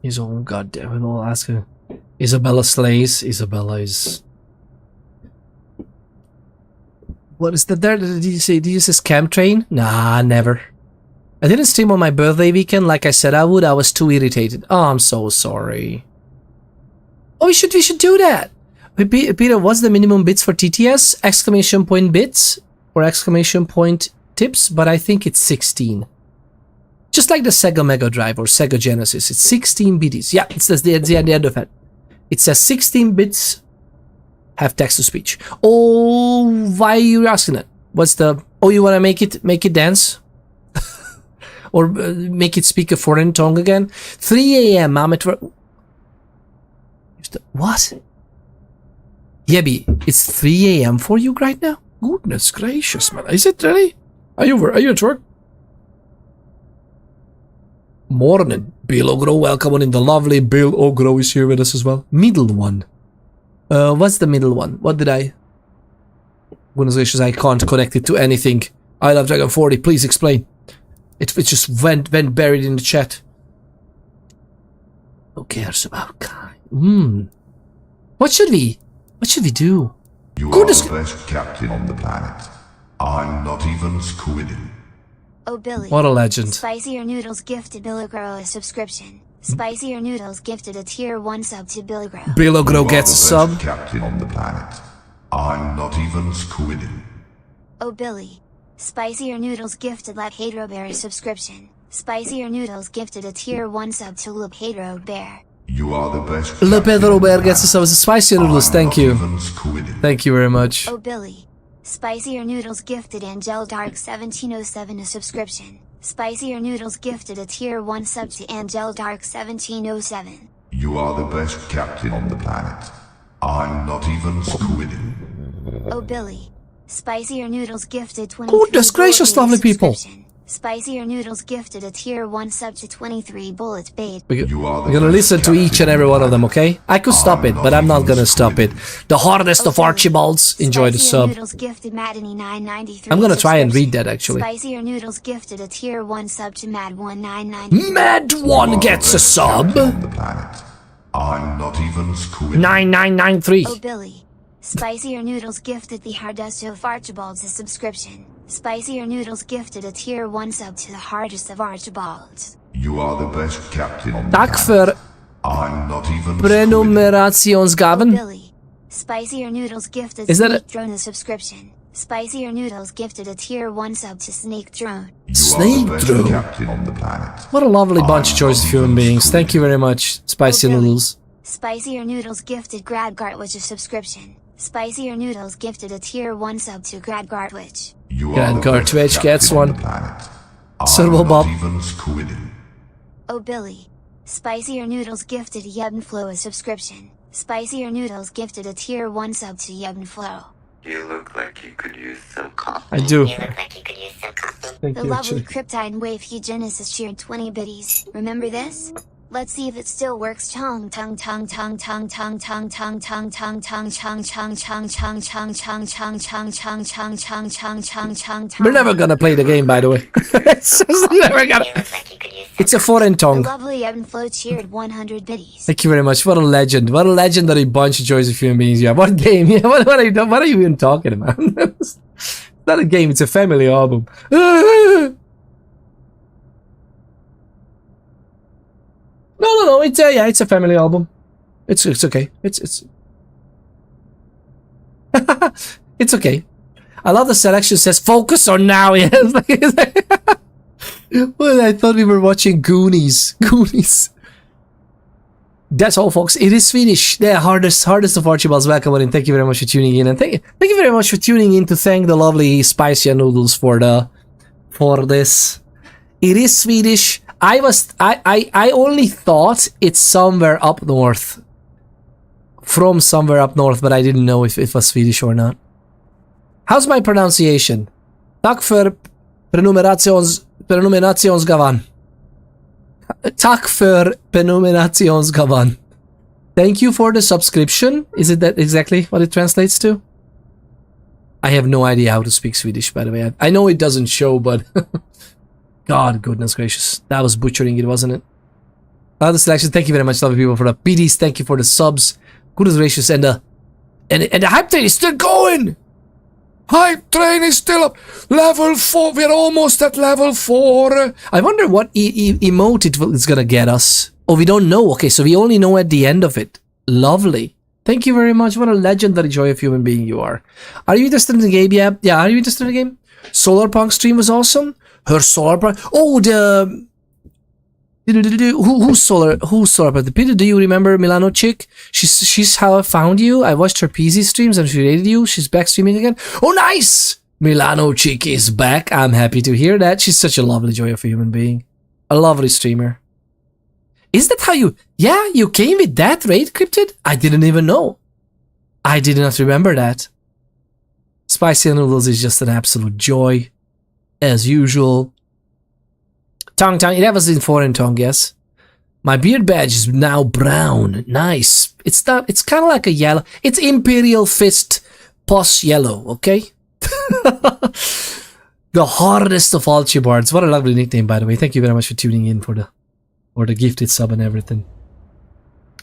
He's all goddamn it. I'll ask her. Isabella slays. Isabella is. What is that there? Did you say scam train? Nah, never. I didn't stream on my birthday weekend like I said I would. I was too irritated. Oh, I'm so sorry. Oh, we should do that. Peter, what's the minimum bits for TTS? Exclamation point bits or exclamation point tips? But I think it's 16. Just like the Sega Mega Drive or Sega Genesis, it's 16 bits. Yeah, it says the end of it. It says 16 bits. Have text to speech. Oh, why are you asking it? What's the? Oh, you want to make it dance, or make it speak a foreign tongue again? 3 a.m. I'm at work. What? Yebby, it's 3 a.m. for you right now? Goodness gracious, man! Is it really? Are you at work? Morning, Bill Ogro. Welcome on in. The lovely Bill Ogro is here with us as well. Middle one. What's the middle one? What did I? Goodness gracious, I can't connect it to anything. I love Dragon 40. Please explain. It just went buried in the chat. Who cares about Kai? What should we do? You are the best captain on the planet. I'm not even squidding. Oh, Billy. What a legend. Spicier Noodles gifted Billy Grow a subscription. Spicier Noodles gifted a tier 1 sub to Billy Grow. Bill Ogro gets a sub. You are the best captain on the planet. I'm not even squidding. Oh, Billy. Spicier Noodles gifted La Pedro Bear a subscription. Spicier Noodles gifted a tier 1 sub to La Pedro Bear. You are the best. Le Pedro Bear gets a sub. Spicy Noodles, thank you. Thank you very much. Oh, Billy. Spicier Noodles gifted Angel Dark 1707 a subscription. Spicier Noodles gifted a tier 1 sub to Angel Dark 1707. You are the best captain on the planet. I'm not even squidding. Oh, Billy. Spicier Noodles gifted 23. Goodness gracious, lovely people. Spicier Noodles gifted a tier 1 sub to 23 Bullet Bait. We're gonna listen to each and every one of them, okay? I could stop it, but I'm not gonna stop it. The hardest of Archibalds. Enjoy the sub. Noodles gifted Maddany 993. I'm gonna try and read that actually. Spicier Noodles gifted a tier 1 sub to Mad 1993. Mad1 gets a sub. I'm not even squidding. 9993. Oh, Billy. Spicier Noodles gifted the hardest of Archibalds a subscription. Spicier Noodles gifted a tier 1 sub to the hardest of Archibalds. You are the best captain on the Tak planet. för I'm not even prenumerationsgaven. Oh, Billy. Spicier Noodles gifted Is that Snake it? Drone a subscription. Spicier Noodles gifted a tier 1 sub to Snake Drone. Snake Drone. Captain on the planet. What a lovely bunch of choice of human beings. Thank you very much, Spicy Oh, Billy. Noodles. Spicier Noodles gifted Grad Gartwitch a subscription. Spicier Noodles gifted a tier 1 sub to Grad Gartwitch. Grad Gartwitch gets one. Servo Bob. Even squidding. Oh, Billy. Spicier Noodles gifted Yebnflow a subscription. Spicier Noodles gifted a tier 1 sub to Yebnflow. You look like you could use some coffee. I do. Thank The you, lovely actually. Kryptide Wave Genesis cheered 20 biddies. Remember this? Let's see if it still works. Chong tung tung tung tung tung tung tung tung tung tung chung chung chung chung chung chung chung chung chung chung chung chung chung chung. We're never gonna play the game, by the way. It's just never gonna. It's a foreign The tongue. lovely Evanflow cheered 100 biddies. Thank you very much. What a legend. What a legendary bunch of choice of human beings. Yeah. What game? Yeah. What are you even talking about? It's not a game. It's a family album. No. It's a family album. It's okay. It's it's okay. I love the selection says focus on now. Yes. Well, I thought we were watching Goonies. That's all, folks. It is Swedish. Yeah, hardest of Archibalds. Welcome in. Thank you very much for tuning in, and thank you very much for tuning in to thank the lovely spicy noodles for this. It is Swedish. I only thought it's somewhere up north. From somewhere up north, but I didn't know if it was Swedish or not. How's my pronunciation? Tack för prenumerationsgavan. Tack för prenumerationsgavan. Thank you for the subscription. Is it that exactly what it translates to? I have no idea how to speak Swedish, by the way. I know it doesn't show, but God, goodness gracious. That was butchering it, wasn't it? Other selection, thank you very much, lovely people, for the PDs. Thank you for the subs. Goodness gracious, and the hype train is still going! Hype train is still up! Level 4, we're almost at level 4! I wonder what emote it's gonna get us. Oh, we don't know. Okay, so we only know at the end of it. Lovely. Thank you very much. What a legendary joy of human being you are. Are you interested in the game? Yeah, are you interested in the game? Solarpunk stream was awesome. Her Solarpunk... Oh, the... Who's Solarpunk? Peter, do you remember Milano chick? She's how I found you. I watched her PZ streams and she rated you. She's back streaming again. Oh, nice! Milano chick is back. I'm happy to hear that. She's such a lovely joy of a human being. A lovely streamer. Is that how you... Yeah, you came with that raid, Cryptid? I didn't even know. I did not remember that. Spicy noodles is just an absolute joy. As usual. Tongue, that was in foreign tongue, yes. My beard badge is now brown. Nice. It's not, it's kind of like a yellow. It's Imperial Fist Pus Yellow, okay? The hardest of Archibalds. What a lovely nickname, by the way. Thank you very much for tuning in for the gifted sub and everything.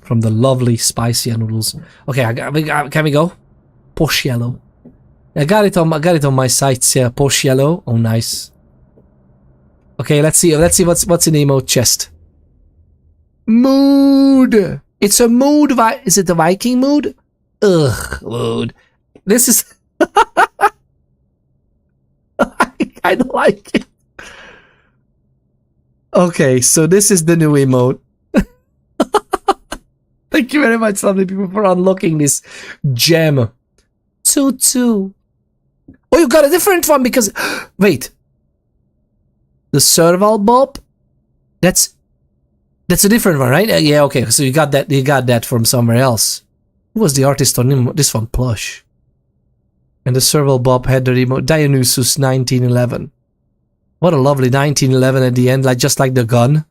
From the lovely spicy noodles. Okay, can we go? Pus Yellow. I got it on my sites, yeah. Pus Yellow. Oh, nice. Okay, let's see what's in the emote chest. Mood. It's a mood. Is it the Viking mood? Ugh, mood. This is. I don't like it. Okay, so this is the new emote. Thank you very much, lovely people, for unlocking this gem. 2-2. Oh, you got a different one because. Wait. The Serval Bob? That's a different one, right? Yeah, okay. So you got that from somewhere else. Who was the artist on this one? Plush. And the Serval Bob had the remote Dionysus 1911. What a lovely 1911 at the end, just like the gun.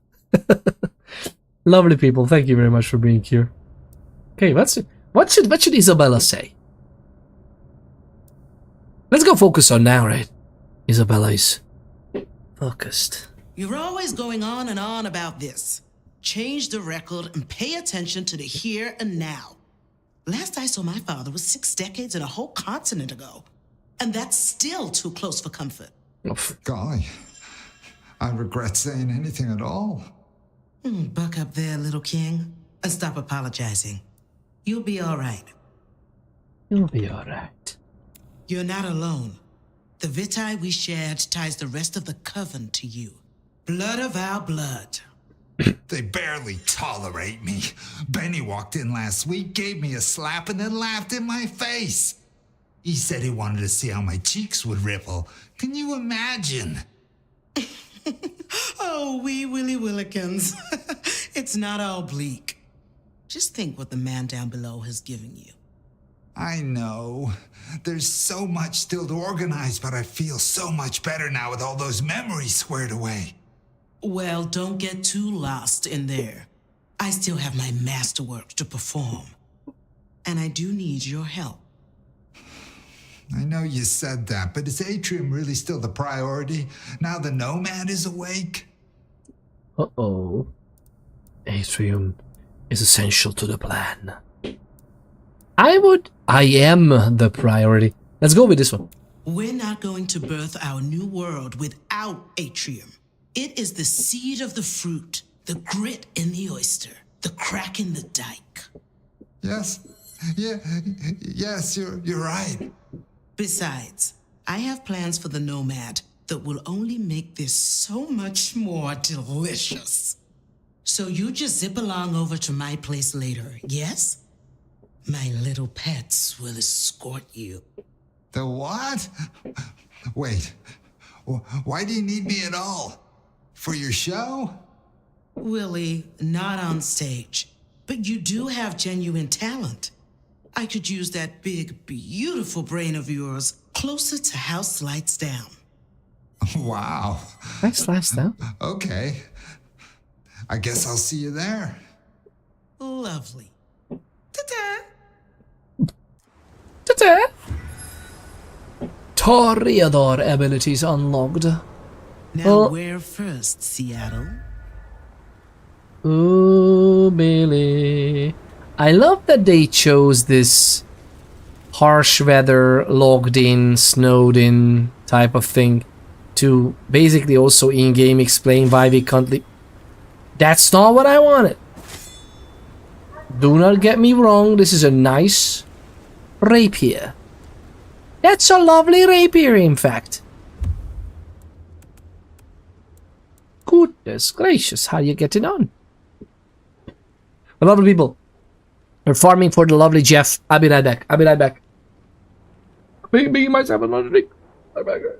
Lovely people, thank you very much for being here. Okay, what should Isabella say? Let's go focus on now, right? Isabella is focused. You're always going on and on about this. Change the record and pay attention to the here and now. Last I saw my father was 6 decades and a whole continent ago. And that's still too close for comfort. Golly, I regret saying anything at all. Buck up there, little king, and stop apologizing. You'll be all right. You'll be all right. You're not alone. The vitae we shared ties the rest of the coven to you. Blood of our blood. They barely tolerate me. Benny walked in last week, gave me a slap, and then laughed in my face. He said he wanted to see how my cheeks would ripple. Can you imagine? Oh, wee Willy Willikins. It's not all bleak. Just think what the man down below has given you. I know. There's so much still to organize, but I feel so much better now with all those memories squared away. Well, don't get too lost in there. I still have my masterwork to perform. And I do need your help. I know you said that, but is Atrium really still the priority, now the Nomad is awake? Uh-oh. Atrium is essential to the plan. I am the priority. Let's go with this one. We're not going to birth our new world without Atrium. It is the seed of the fruit, the grit in the oyster, the crack in the dike. Yes, you're right. Besides, I have plans for the Nomad that will only make this so much more delicious. So you just zip along over to my place later, yes? My little pets will escort you. The what? Wait, why do you need me at all? For your show? Willie, not on stage. But you do have genuine talent. I could use that big, beautiful brain of yours closer to House Lights Down. Wow. Nice lifestyle. Okay. I guess I'll see you there. Lovely. Ta-ta! Ta-ta! Toreador abilities unlocked. Now where first, Seattle? Ooh, Billy. I love that they chose this harsh weather, logged in, snowed in type of thing to basically also in-game explain why we can't leave. That's not what I wanted. Do not get me wrong, this is a nice rapier. That's a lovely rapier, in fact. Goodness gracious, how you getting on? A lot of people are farming for the lovely Jeff. I'll be right back. I'll be right back. Making myself another drink. I'll be right back.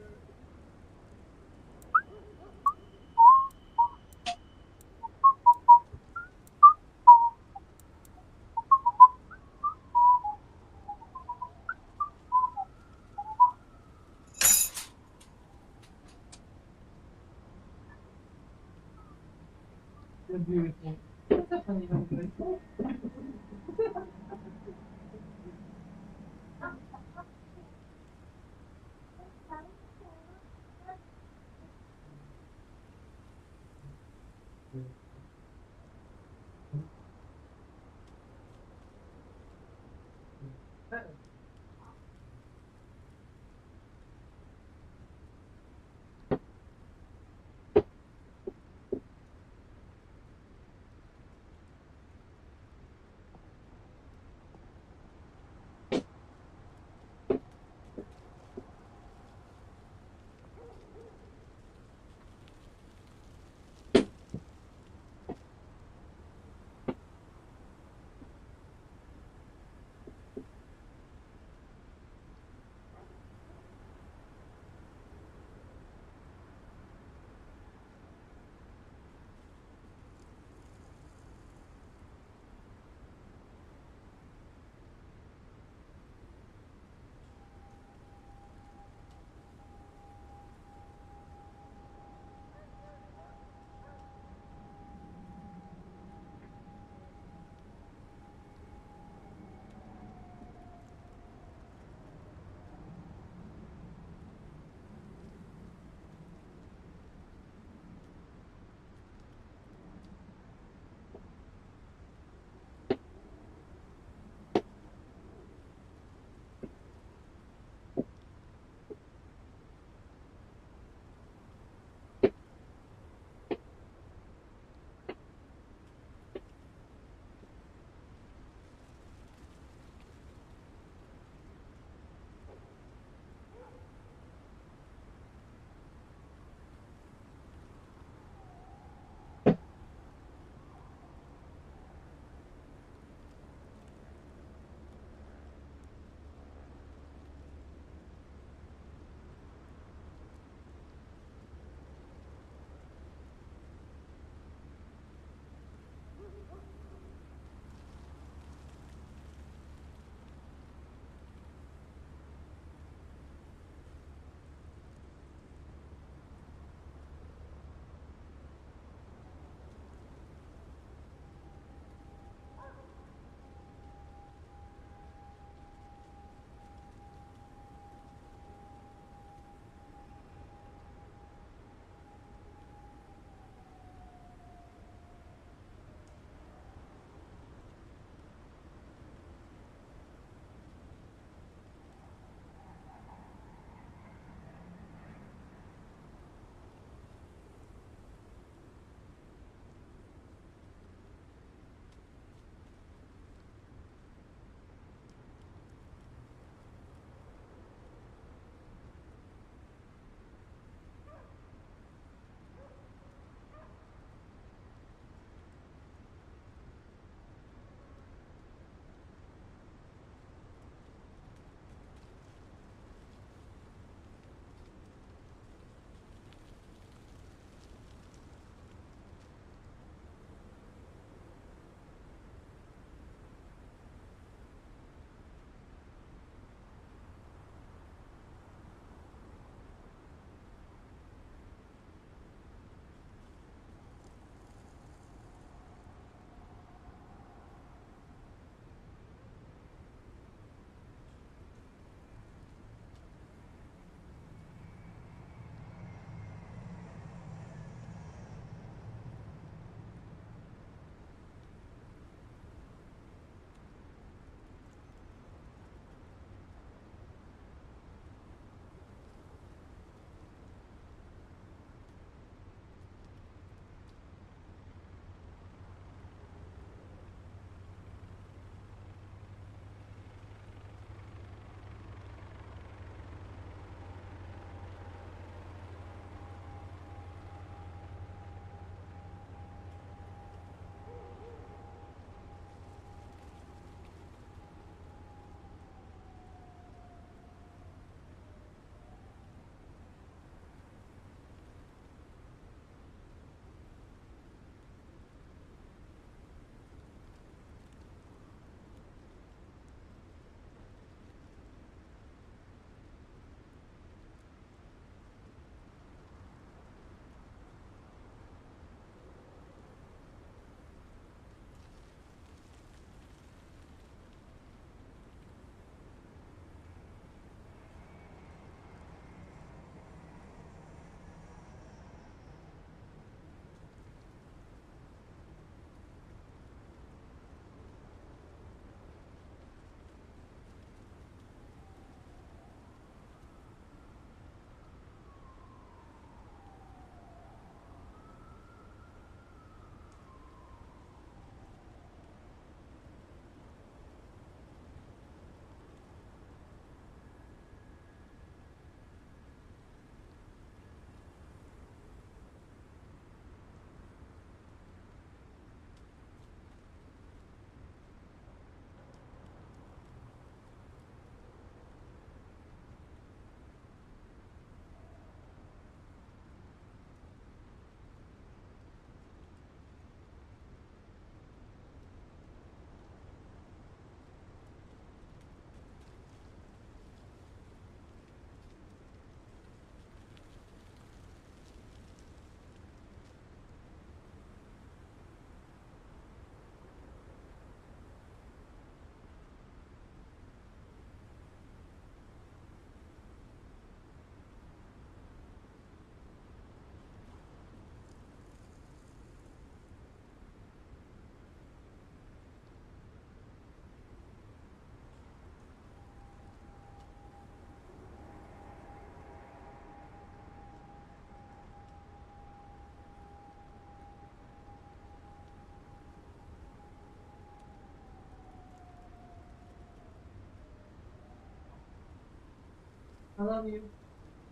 I love you.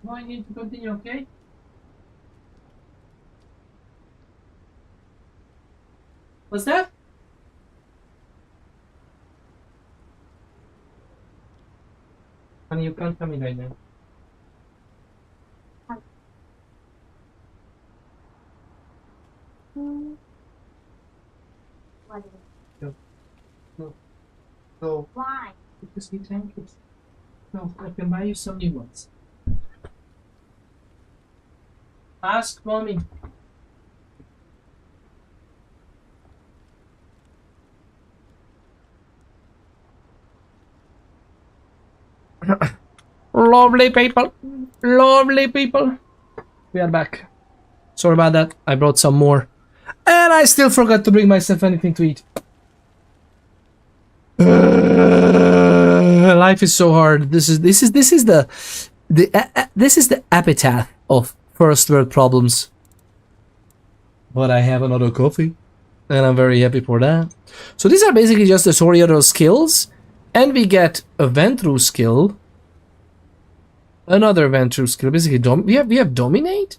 No, I need to continue, okay? What's that? Honey, you can't come in right now. What is it? No. No. Why? Because you tank it. No, I can buy you some new ones. Ask mommy. Lovely people. Lovely people. We are back. Sorry about that. I brought some more. And I still forgot to bring myself anything to eat. Life is so hard. This is the epitaph of first world problems. But I have another coffee, and I'm very happy for that. So these are basically just the tutorial skills, and we get a Ventru skill, another Ventru skill. Basically, we have dominate.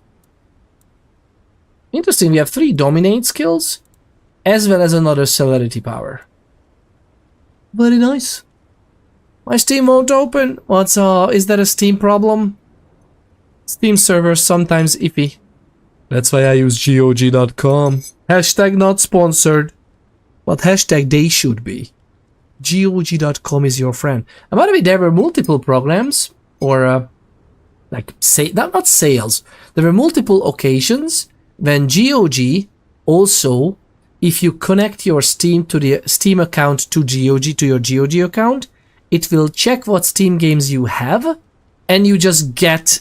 Interesting. We have 3 dominate skills, as well as another celerity power. Very nice. My Steam won't open. What's is that a Steam problem? Steam servers sometimes iffy. That's why I use GOG.com. Hashtag not sponsored. But hashtag they should be. GOG.com is your friend. And by the way, there were multiple programs, or like say not sales. There were multiple occasions when GOG also, if you connect your Steam to the Steam account to GOG, to your GOG account, it will check what Steam games you have, and you just get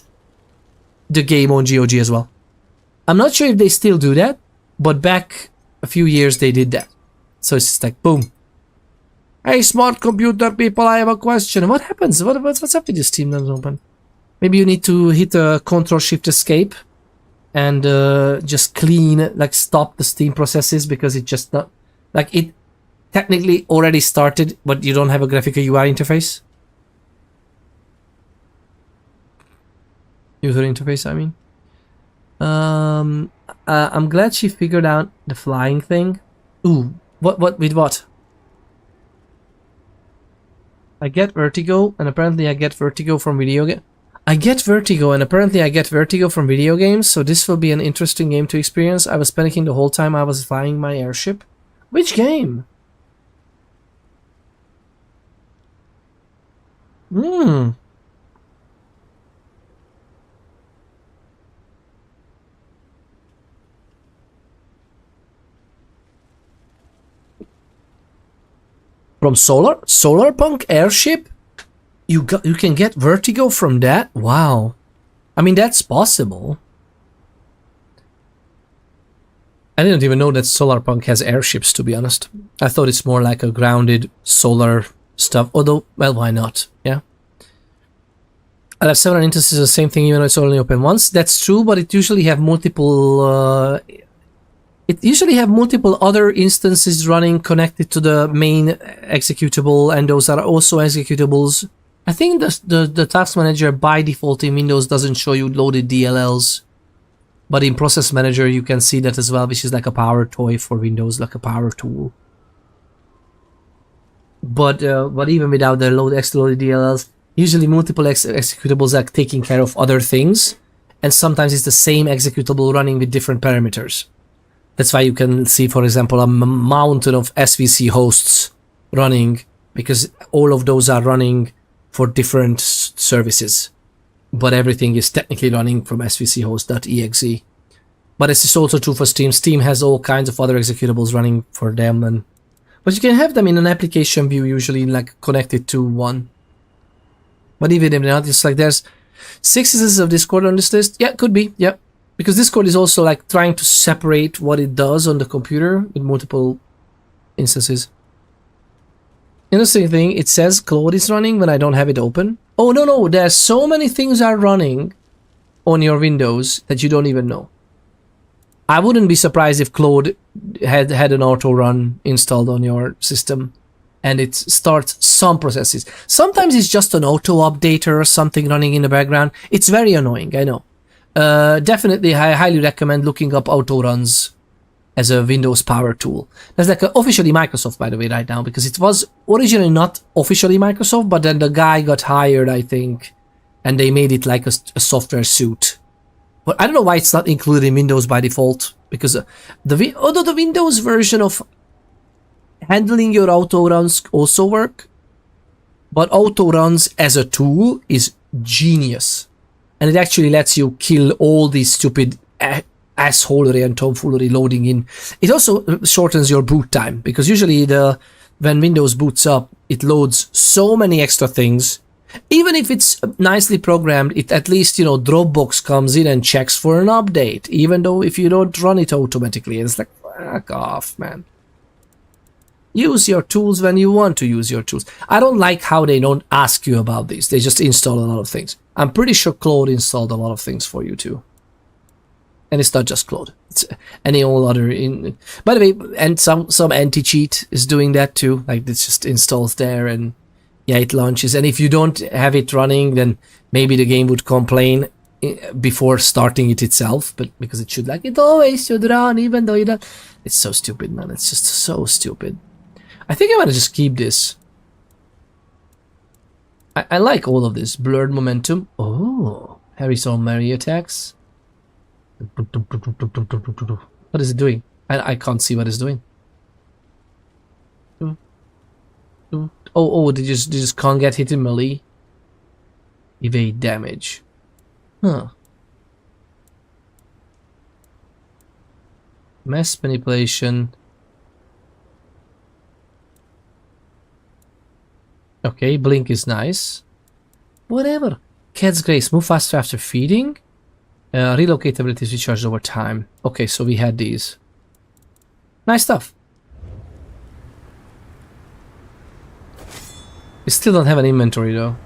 the game on GOG as well. I'm not sure if they still do that, but back a few years they did that. So it's just like, boom. Hey, smart computer people, I have a question. What happens? What's up with your Steam doesn't open? Maybe you need to hit a Ctrl-Shift-Escape and just clean, like stop the Steam processes, because it just not, like it technically already started, but you don't have a graphical UI interface. User interface, I mean. I'm glad she figured out the flying thing. Ooh, with what? I get vertigo, and apparently I get vertigo from video game. I get vertigo, and apparently I get vertigo from video games, so this will be an interesting game to experience. I was panicking the whole time I was flying my airship. Which game? From Solarpunk airship? You can get vertigo from that? Wow. I mean, that's possible. I didn't even know that Solarpunk has airships, to be honest. I thought it's more like a grounded solar stuff. Although, well, why not? Yeah. I'll have several instances of the same thing even though it's only open once. That's true, but it usually have multiple other instances running connected to the main executable, and those are also executables. I think the task manager by default in Windows doesn't show you loaded DLLs, but in process manager you can see that as well, which is like a power toy for Windows, like a power tool. But even without the extra loaded DLLs, usually multiple executables are taking care of other things, and sometimes it's the same executable running with different parameters. That's why you can see, for example, a mountain of SVC hosts running, because all of those are running for different services. But everything is technically running from svchost.exe. But this is also true for Steam. Steam has all kinds of other executables running for them, but you can have them in an application view, usually like connected to one. But even if not, it's like there's 6 instances of Discord on this list. Yeah, could be. Yeah. Because Discord is also like trying to separate what it does on the computer with multiple instances. Interesting thing, it says Claude is running when I don't have it open. Oh, no, there's so many things are running on your Windows that you don't even know. I wouldn't be surprised if Claude had an auto run installed on your system and it starts some processes. Sometimes it's just an auto updater or something running in the background. It's very annoying, I know. Definitely, I highly recommend looking up auto runs as a Windows power tool. That's like officially Microsoft, by the way, right now, because it was originally not officially Microsoft, but then the guy got hired, I think, and they made it like a software suite. But I don't know why it's not included in Windows by default, because although the Windows version of handling your auto runs also work, but auto runs as a tool is genius, and it actually lets you kill all these stupid assholery and tomfoolery loading in. It also shortens your boot time, because usually when Windows boots up, it loads so many extra things. Even if it's nicely programmed, it at least, Dropbox comes in and checks for an update, even though if you don't run it automatically. It's like, fuck off, man. Use your tools when you want to use your tools. I don't like how they don't ask you about this. They just install a lot of things. I'm pretty sure Claude installed a lot of things for you too. And it's not just Claude. It's any old other by the way, and some anti-cheat is doing that too. Like, it's just installs there and yeah, it launches. And if you don't have it running, then maybe the game would complain before starting it itself. But because it always should run, even though you don't. It's so stupid, man. It's just so stupid. I think I'm gonna just keep this. I like all of this. Blurred momentum. Oh, Harry saw Mary attacks. What is it doing? I can't see what it's doing. Oh, they just can't get hit in melee. Evade damage. Huh. Mass manipulation. Okay, blink is nice. Whatever. Cat's Grace, move faster after feeding. Relocate abilities recharged over time. Okay, so we had these. Nice stuff. We still don't have an inventory though.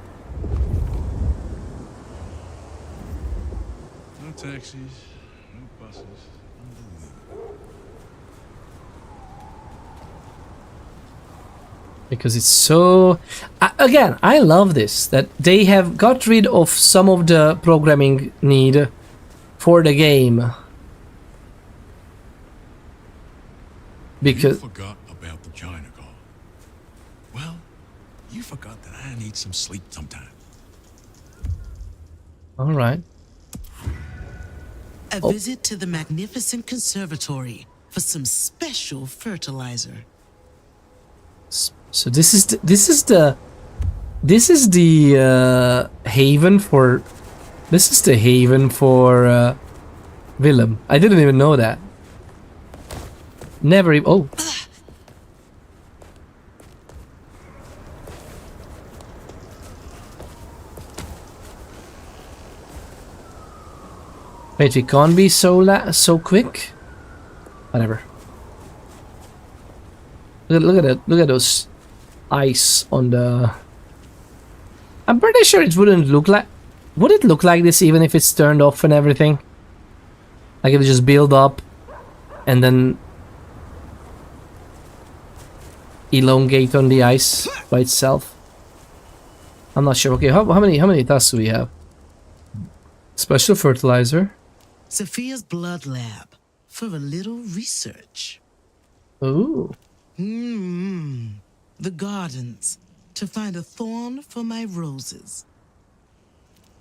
No taxis, no buses. Because it's so... again, I love this, that they have got rid of some of the programming need for the game. Because... You forgot about the China call. Well, you forgot that I need some sleep sometime. Alright. A visit to the magnificent conservatory for some special fertilizer. So this is the haven for... This is the haven for Willem. I didn't even know that. Never even... Oh. Wait, we can't be so quick? Whatever. Look at those ice on the... I'm pretty sure it wouldn't look like... Would it look like this even if it's turned off and everything? Like if it just build up and then elongate on the ice by itself? I'm not sure. Okay, how many tasks do we have? Special fertilizer. Sophia's blood lab for a little research. Ooh. The gardens to find a thorn for my roses.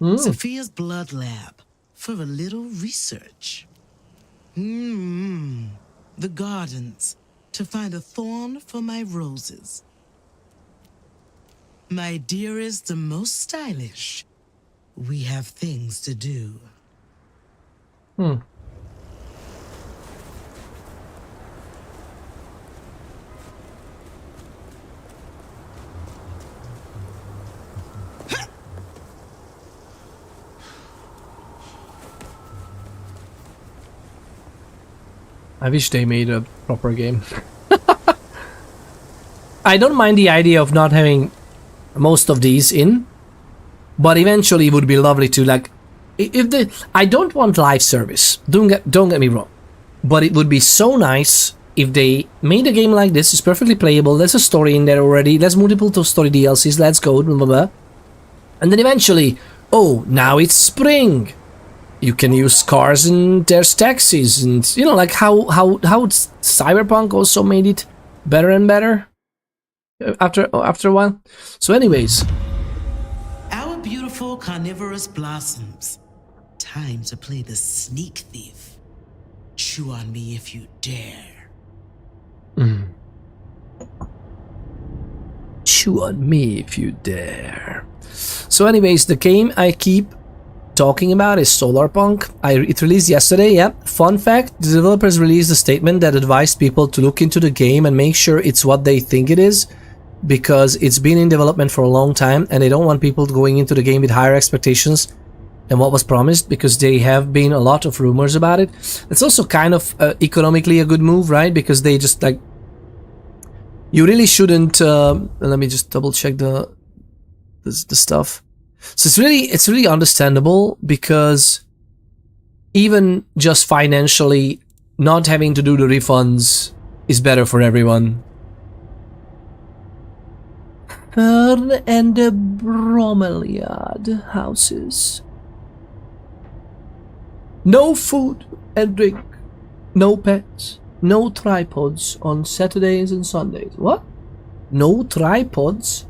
Sophia's blood lab for a little research. The gardens to find a thorn for my roses. My dearest, the most stylish. We have things to do. I wish they made a proper game. I don't mind the idea of not having most of these in, but eventually it would be lovely to, like, if I don't want live service. Don't get me wrong, but it would be so nice if they made a game like this, it's perfectly playable, there's a story in there already, there's multiple story DLCs, let's go, blah, blah, blah. And then eventually, oh, now it's spring. You can use cars and there's taxis, and you know, like how Cyberpunk also made it better and better after a while. So anyways, Our beautiful carnivorous blossoms. Time to play the sneak thief. Chew on me if you dare. chew on me if you dare. So anyways, the game I keep talking about is Solarpunk. It released yesterday, yeah. Fun fact, the developers released a statement that advised people to look into the game and make sure it's what they think it is, because it's been in development for a long time and they don't want people going into the game with higher expectations than what was promised, because there have been a lot of rumors about it. It's also kind of economically a good move, right? Because they just like, you really shouldn't let me just double check the stuff. So it's really understandable, because even just financially, not having to do the refunds is better for everyone. Fern and the Bromeliad houses. No food and drink, no pets, no tripods on Saturdays and Sundays. What? No tripods?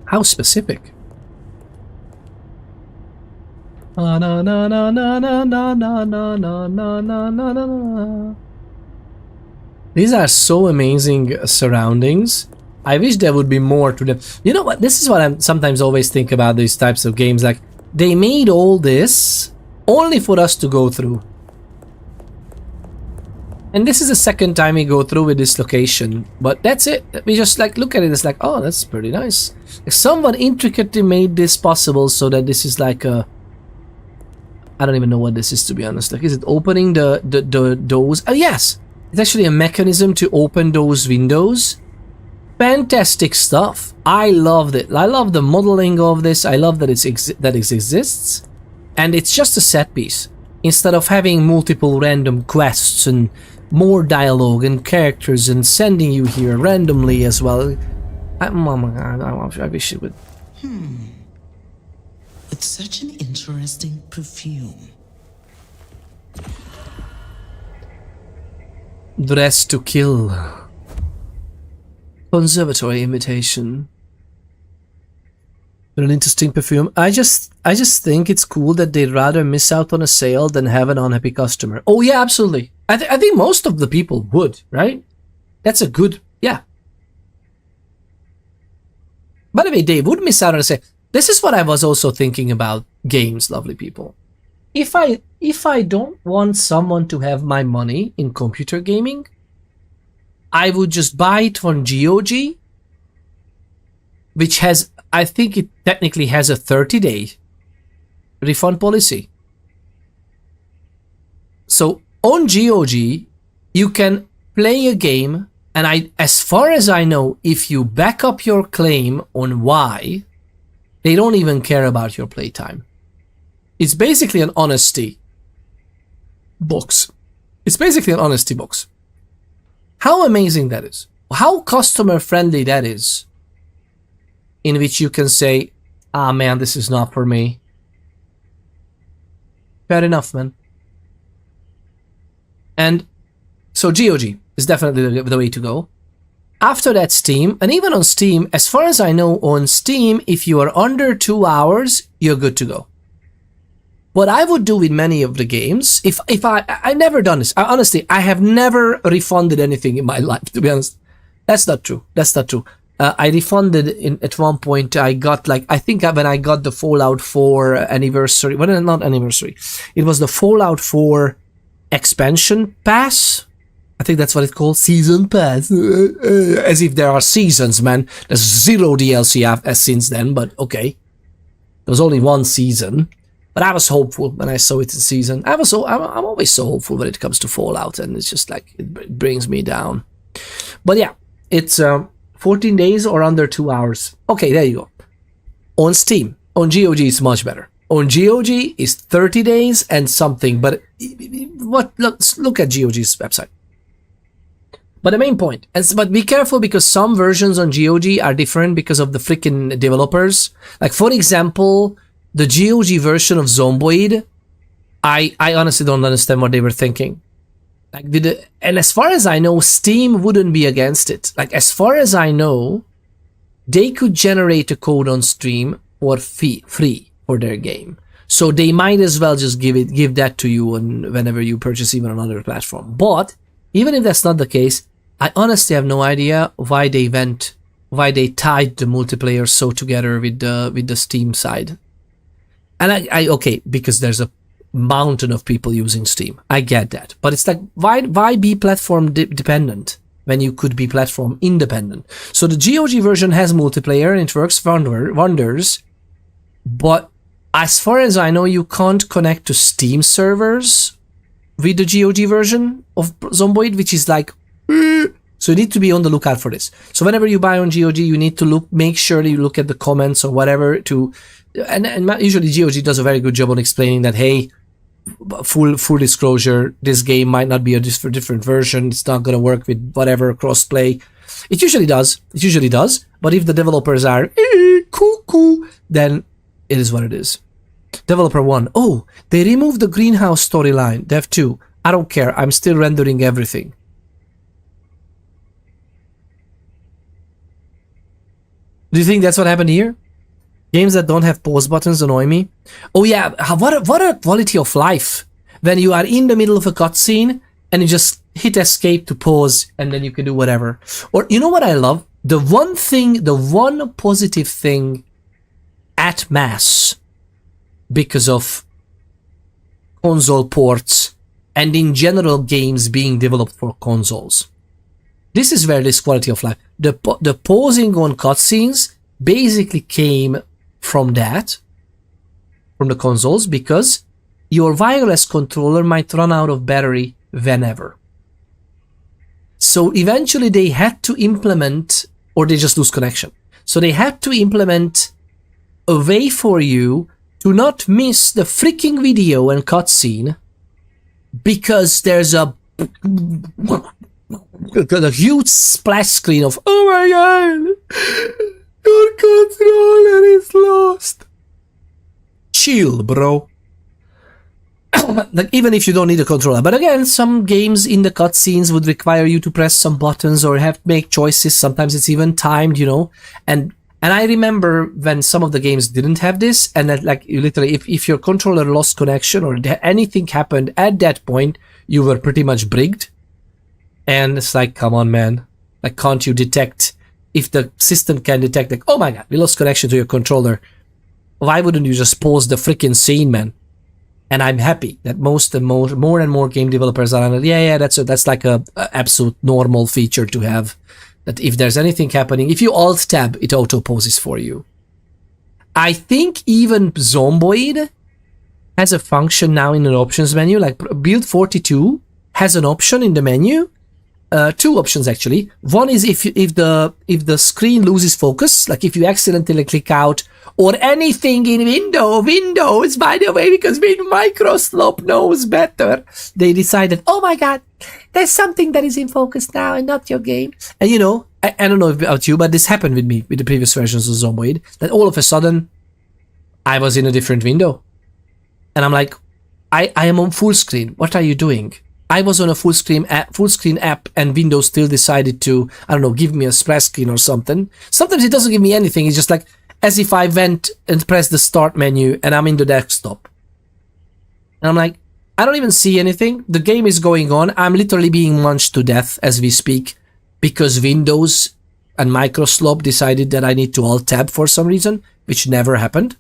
How specific? Na na na na na na na na na na na na na. These are so amazing surroundings. I wish there would be more to them. You know what? This is what I sometimes always think about these types of games. Like, they made all this only for us to go through. And this is the second time we go through with this location. But that's it. We just like look at it. It's like, oh, that's pretty nice. Like, someone intricately made this possible so that this is like a... I don't even know what this is, to be honest. Like, is it opening the doors? Oh, yes. It's actually a mechanism to open those windows. Fantastic stuff. I loved it. I love the modeling of this. I love that it exists. And it's just a set piece. Instead of having multiple random quests and more dialogue and characters and sending you here randomly as well. I wish it would. It's such an interesting perfume. Dress to Kill. Conservatory invitation. An interesting perfume. I just think it's cool that they'd rather miss out on a sale than have an unhappy customer. Oh yeah, absolutely. I think most of the people would, right? That's a good, yeah. By the way, they would miss out on a sale. This is what I was also thinking about games, lovely people. If I don't want someone to have my money in computer gaming, I would just buy it from GOG, which has, I think it technically has a 30-day refund policy. So on GOG, you can play a game, and as far as I know, if you back up your claim on why, they don't even care about your playtime. It's basically an honesty box. It's basically an honesty box. How amazing that is. How customer friendly that is. In which you can say, ah man, this is not for me. Fair enough, man. And so GOG is definitely the way to go. After that, Steam, and even on Steam, as far as I know, on Steam, if you are under 2 hours, you're good to go. What I would do with many of the games, if I've never done this. Honestly, I have never refunded anything in my life, to be honest. That's not true. That's not true. I refunded at one point. I got like, I think when I got the Fallout 4 anniversary, well, not anniversary. It was the Fallout 4 expansion pass. I think that's what it's called, season pass. As if there are seasons, man. There's zero DLC since then, but okay. There was only one season. But I was hopeful when I saw it in season. I'm always so hopeful when it comes to Fallout, and it's just like, it brings me down. But yeah, it's 14 days or under 2 hours. Okay, there you go. On Steam, on GOG, it's much better. on GOG is 30 days and something, but let's look at GOG's website. But the main point, but be careful because some versions on GOG are different because of the freaking developers. Like, for example, the GOG version of Zomboid, I honestly don't understand what they were thinking. Like, and as far as I know, Steam wouldn't be against it. Like, as far as I know, they could generate a code on Steam for free for their game. So they might as well just give that to you whenever you purchase even another platform. But even if that's not the case, I honestly have no idea why they tied the multiplayer so together with the Steam side. And okay, because there's a mountain of people using Steam. I get that. But it's like, why be platform dependent when you could be platform independent? So the GOG version has multiplayer and it works wonders. But as far as I know, you can't connect to Steam servers with the GOG version of Zomboid, which is like, so you need to be on the lookout for this. So whenever you buy on GOG, you need to make sure that you look at the comments or whatever and usually GOG does a very good job on explaining that, hey, full disclosure, this game might not be a different version. It's not going to work with whatever crossplay. It usually does. But if the developers are cool, then it is what it is. Developer 1. Oh, they removed the greenhouse storyline. Dev 2. I don't care. I'm still rendering everything. Do you think that's what happened here? Games that don't have pause buttons annoy me. Oh yeah, what a quality of life when you are in the middle of a cutscene and you just hit escape to pause and then you can do whatever. Or you know what I love? The one positive thing at mass because of console ports and in general games being developed for consoles. This is where this quality of life. The pausing on cutscenes basically came from the consoles, because your wireless controller might run out of battery whenever. So eventually they had to implement, or they just lose connection. So they had to implement a way for you to not miss the freaking video and cutscene because there's a huge splash screen of, oh my god, your controller is lost. Chill, bro. Like, even if you don't need a controller. But again, some games in the cutscenes would require you to press some buttons or have to make choices. Sometimes it's even timed, you know. And I remember when some of the games didn't have this, and that, like, you literally, if your controller lost connection or anything happened at that point, you were pretty much brigged. And it's like, come on, man. Like, can't you detect, if the system can detect, like, oh my god, we lost connection to your controller, why wouldn't you just pause the freaking scene, man? And I'm happy that more and more game developers are like, yeah, that's like a absolute normal feature to have. That if there's anything happening, if you alt tab, it auto pauses for you. I think even Zomboid has a function now in an options menu, like Build 42 has an option in the menu. Two options actually. One is if the screen loses focus, like if you accidentally click out, or anything in Windows, by the way, because Microsoft knows better. They decided, oh my god, there's something that is in focus now and not your game. And you know, I don't know about you, but this happened with me with the previous versions of Zomboid, that all of a sudden I was in a different window. And I'm like, I am on full screen. What are you doing? I was on a full screen app and Windows still decided to, I don't know, give me a splash screen or something. Sometimes it doesn't give me anything. It's just like as if I went and pressed the start menu and I'm in the desktop. And I'm like, I don't even see anything. The game is going on. I'm literally being munched to death as we speak because Windows and Microsoft decided that I need to alt tab for some reason, which never happened.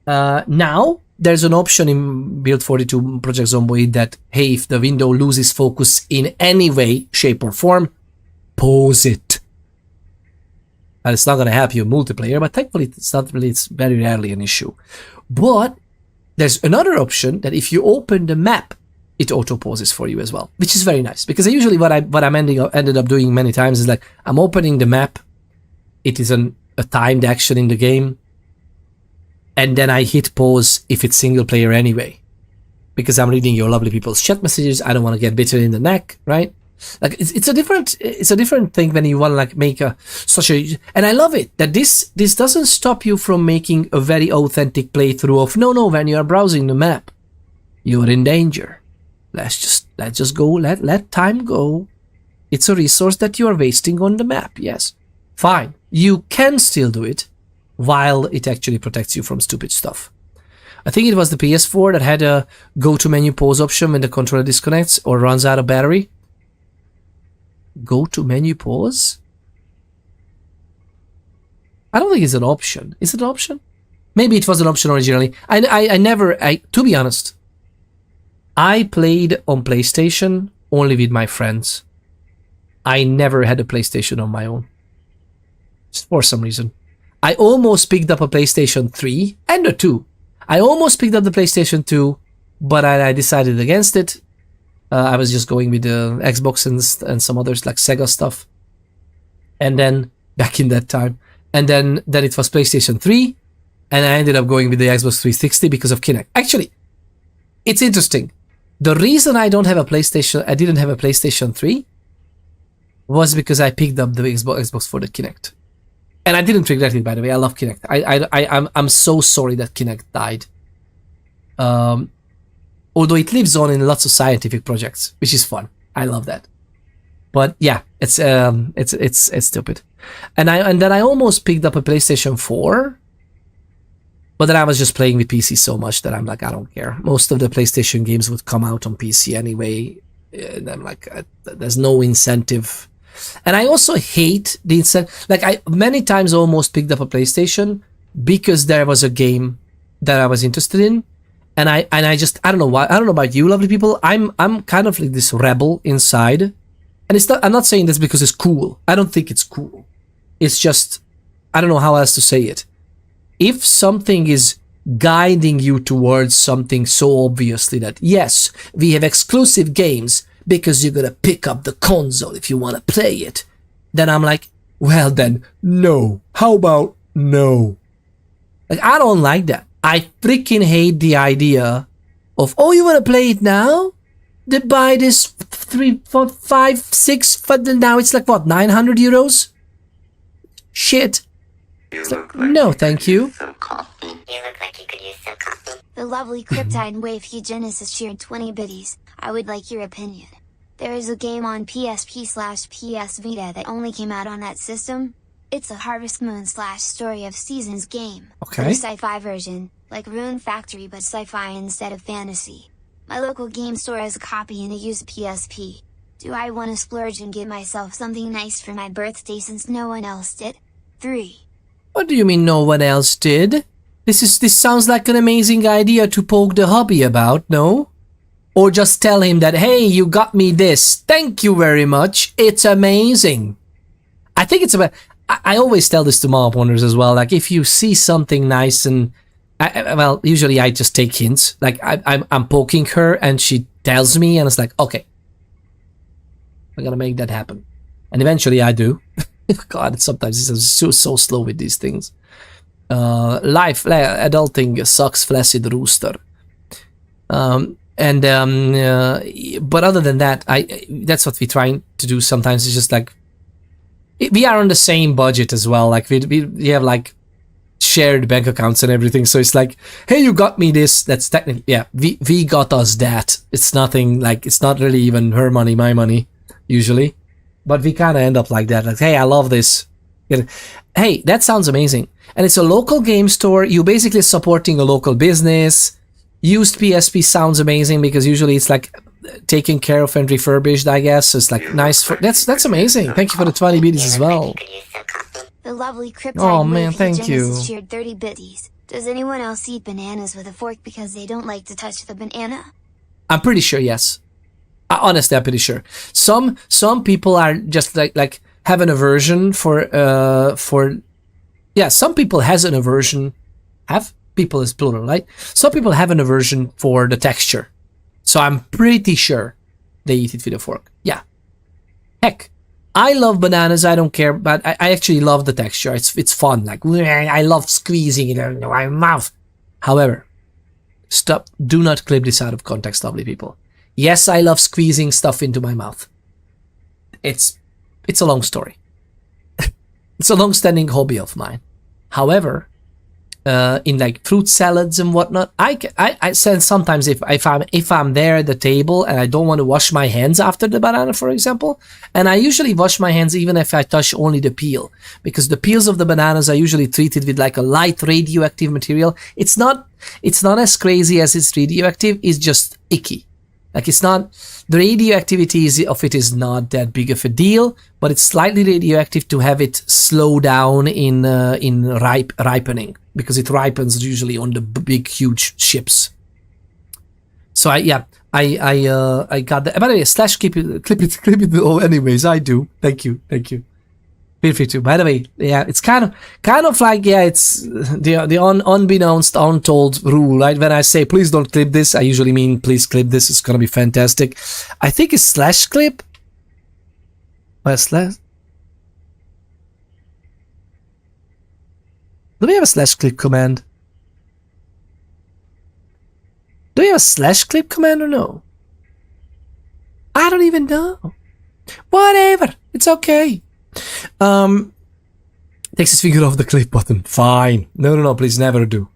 Now, there's an option in Build 42 Project Zomboid that, hey, if the window loses focus in any way, shape or form, pause it. And it's not going to help you in multiplayer, but thankfully it's very rarely an issue. But there's another option that if you open the map, it auto pauses for you as well, which is very nice. Because usually what I'm ended up doing many times is like, I'm opening the map, it is a timed action in the game, and then I hit pause if it's single player anyway, because I'm reading your lovely people's chat messages. I don't want to get bitten in the neck, right? Like it's a different thing when you want to like make and I love it that this doesn't stop you from making a very authentic playthrough of no, when you are browsing the map, you're in danger. Let's just go, let time go. It's a resource that you are wasting on the map. Yes, fine. You can still do it while it actually protects you from stupid stuff. I think it was the PS4 that had a go to menu pause option when the controller disconnects or runs out of battery. Go to menu pause? I don't think it's an option. Is it an option? Maybe it was an option originally. To be honest, I played on PlayStation only with my friends. I never had a PlayStation on my own. Just for some reason. I almost picked up a PlayStation 3 and a 2. I almost picked up the PlayStation 2, but I decided against it. I was just going with the Xbox and some others like Sega stuff. And then, back in that time. And then it was PlayStation 3. And I ended up going with the Xbox 360 because of Kinect. Actually, it's interesting. The reason I didn't have a PlayStation 3 was because I picked up the Xbox for the Kinect. And I didn't regret it, by the way. I love Kinect. I'm so sorry that Kinect died. Although it lives on in lots of scientific projects, which is fun. I love that. But yeah, it's stupid. And then I almost picked up a PlayStation 4, but then I was just playing with PC so much that I'm like, I don't care. Most of the PlayStation games would come out on PC anyway, and I'm like, there's no incentive. And I also hate the incentive. Like I many times almost picked up a PlayStation because there was a game that I was interested in. And I don't know why. I don't know about you, lovely people. I'm kind of like this rebel inside, and it's not. I'm not saying this because it's cool. I don't think it's cool. It's just I don't know how else to say it. If something is guiding you towards something so obviously that yes, we have exclusive games because you're gonna pick up the console if you want to play it, then I'm like, well then, no. How about no? Like I don't like that. I freaking hate the idea of, oh, you want to play it now? Then buy this 3, 4, 5, 6, now it's like what, 900 euros? Shit. Like, no, thank you. You look like you could use some coffee. The lovely Kryptide Wave Eugenesis shared 20 biddies. I would like your opinion. There is a game on PSP/PS Vita that only came out on that system. It's a Harvest Moon / Story of Seasons game. Okay. The sci-fi version, like Rune Factory but sci-fi instead of fantasy. My local game store has a copy and a used PSP. Do I want to splurge and get myself something nice for my birthday since no one else did? 3. What do you mean no one else did? This sounds like an amazing idea to poke the hobby about, no? Or just tell him that, hey, you got me this. Thank you very much. It's amazing. I think it's about... I always tell this to mom owners as well. Like, if you see something nice and... well, usually I just take hints. Like, I'm poking her and she tells me and it's like, okay. I'm gonna make that happen. And eventually I do. God, sometimes it's so slow with these things. Adulting sucks, flaccid rooster. But other than that, that's what we're trying to do sometimes. It's just like, we are on the same budget as well. Like we have like shared bank accounts and everything. So it's like, hey, you got me this. That's technically, yeah, we got us that. It's nothing like, it's not really even her money, my money, usually. But we kind of end up like that. Like, hey, I love this. Hey, that sounds amazing. And it's a local game store. You're basically supporting a local business. Used PSP sounds amazing because usually it's like taken care of and refurbished, I guess. So it's like nice. That's amazing. Thank you for the 20 biddies as well. The lovely Kryptide Oh man, thank you. Shared 30 biddies. Does anyone else eat bananas with a fork because they don't like to touch the banana? I'm pretty sure, yes. Honestly, I'm pretty sure. Some people are just like have an aversion for yeah. Some people has an aversion. Have people is plural, right? Some people have an aversion for the texture. So I'm pretty sure they eat it with a fork. Yeah. Heck, I love bananas. I don't care, but I actually love the texture. It's fun. Like, I love squeezing it in my mouth. However, stop. Do not clip this out of context, lovely people. Yes, I love squeezing stuff into my mouth. It's a long story. It's a long-standing hobby of mine. However, in like fruit salads and whatnot, I sense sometimes if I'm there at the table and I don't want to wash my hands after the banana, for example, and I usually wash my hands even if I touch only the peel, because the peels of the bananas are usually treated with like a light radioactive material. It's not as crazy as it's radioactive. It's just icky. Like it's not, the radioactivity of it is not that big of a deal, but it's slightly radioactive to have it slow down in ripening, because it ripens usually on the big huge ships. So I got that. By the way, slash clip it. Oh, anyways, I do. Thank you. Feel free to. By the way, yeah, it's kind of like, yeah, it's the unbeknownst, untold rule, right? When I say please don't clip this, I usually mean please clip this. It's gonna be fantastic. I think it's slash clip. Well, slash. Do we have a slash clip command? Do we have a slash clip command or no? I don't even know. Whatever. It's okay. Takes his finger off the clip button. Fine. No, please never do.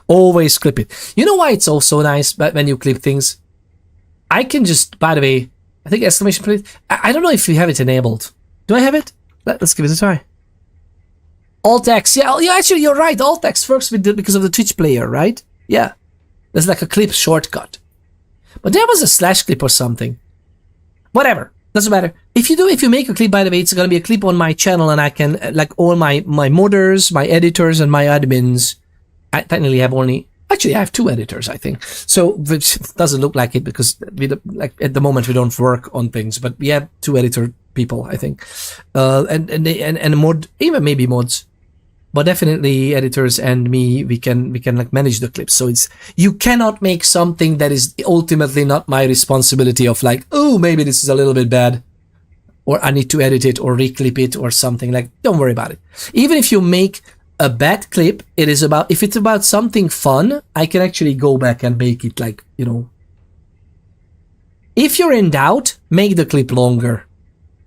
Always clip it. You know why it's also nice when you clip things? I can just, by the way, I think exclamation point. I don't know if you have it enabled. Do I have it? Let's give it a try. Alt X. Yeah, actually, you're right. Alt X works with because of the Twitch player, right? Yeah. There's like a clip shortcut. But there was a slash clip or something. Whatever. Doesn't matter. If you make a clip, by the way, it's gonna be a clip on my channel, and I can, like, all my modders, my editors, and my admins. I technically have only, actually, I have 2 editors, I think. So, which doesn't look like it because like at the moment we don't work on things, but we have 2 editor people, I think, and mod, even maybe mods, but definitely editors and me. We can like manage the clips. So you cannot make something that is ultimately not my responsibility of like, oh, maybe this is a little bit bad, or I need to edit it or reclip it or something. Like, don't worry about it. Even if you make a bad clip, if it's about something fun, I can actually go back and make it like, you know. If you're in doubt, make the clip longer,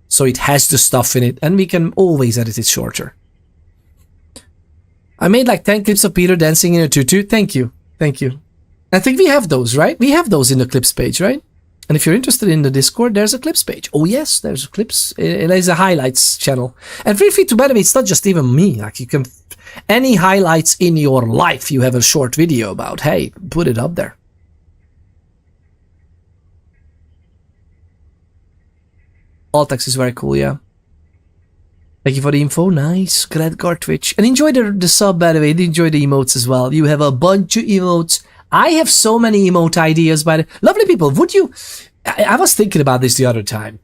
so it has the stuff in it, and we can always edit it shorter. I made like 10 clips of Peter dancing in a tutu. Thank you. I think we have those, right? We have those in the clips page, right? And if you're interested in the Discord, there's a clips page. Oh yes, there's clips. There's a highlights channel. And feel free to, by the way, it's not just even me. Like, you can, any highlights in your life you have a short video about, hey, put it up there. Altex is very cool, yeah. Thank you for the info. Nice. Glad Twitch. And enjoy the sub, by the way. Enjoy the emotes as well. You have a bunch of emotes. I have so many emote ideas, by the lovely people. Would you? I was thinking about this the other time.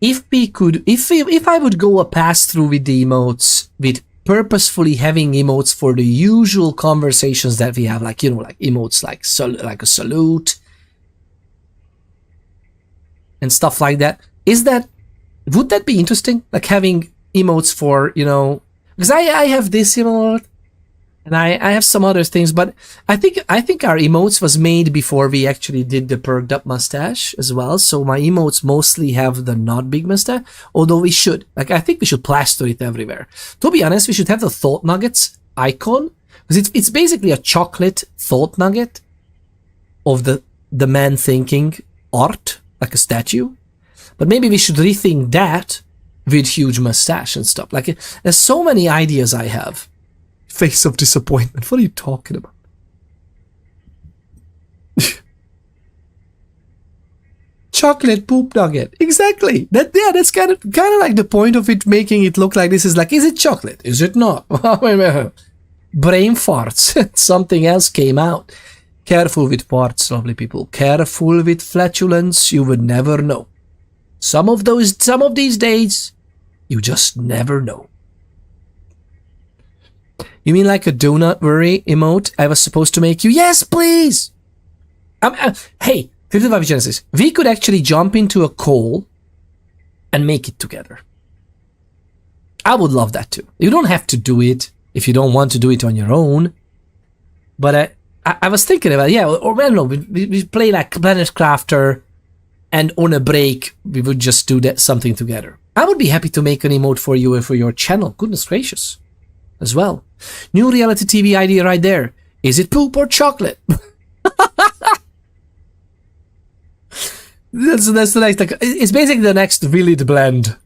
If we could, if I would go a pass through with the emotes, with purposefully having emotes for the usual conversations that we have, like, you know, like emotes like a salute and stuff like that. Would that be interesting? Like having emotes for, you know, because I have this emote and I have some other things, but I think our emotes was made before we actually did the perked up mustache as well. So my emotes mostly have the not big mustache, although we should, like, I think we should plaster it everywhere. To be honest, we should have the thought nuggets icon, because it's basically a chocolate thought nugget of the man thinking art, like a statue. But maybe we should rethink that with huge mustache and stuff. Like, there's so many ideas I have. Face of disappointment. What are you talking about? Chocolate poop nugget. Exactly. That's kind of like the point of it, making it look like this is like, is it chocolate? Is it not? Brain farts. Something else came out. Careful with farts, lovely people. Careful with flatulence. You would never know. Some of these days, you just never know. You mean like a donut worry emote I was supposed to make you? Yes, please! Hey, 55 Genesis, we could actually jump into a call and make it together. I would love that too. You don't have to do it if you don't want to do it on your own. But I was thinking about, yeah, or I don't know, we play like Planet Crafter, and on a break we would just do that something together. I would be happy to make an emote for you and for your channel. Goodness gracious, as well. New reality TV idea right there. Is it poop or chocolate? That's the next. Like, it's basically the next Villid blend.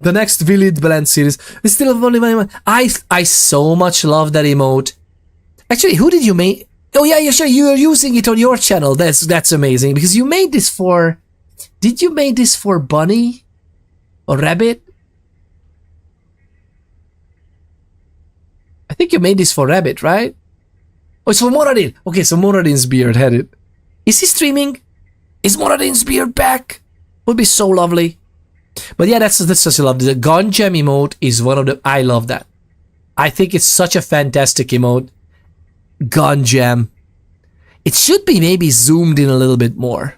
The next Villid blend series. It's still only one. I so much love that emote. Actually, who did you make? Oh yeah, yeah, sure. You are using it on your channel. That's amazing because you made this for. Did you make this for Bunny or Rabbit? I think you made this for Rabbit, right? Oh, it's for Moradin. Okay, so Moradin's beard had it. Is he streaming? Is Moradin's beard back? Would be so lovely. But yeah, that's such a lovely. The Gun Gem emote is one of the. I love that. I think it's such a fantastic emote. Gun Gem. It should be maybe zoomed in a little bit more.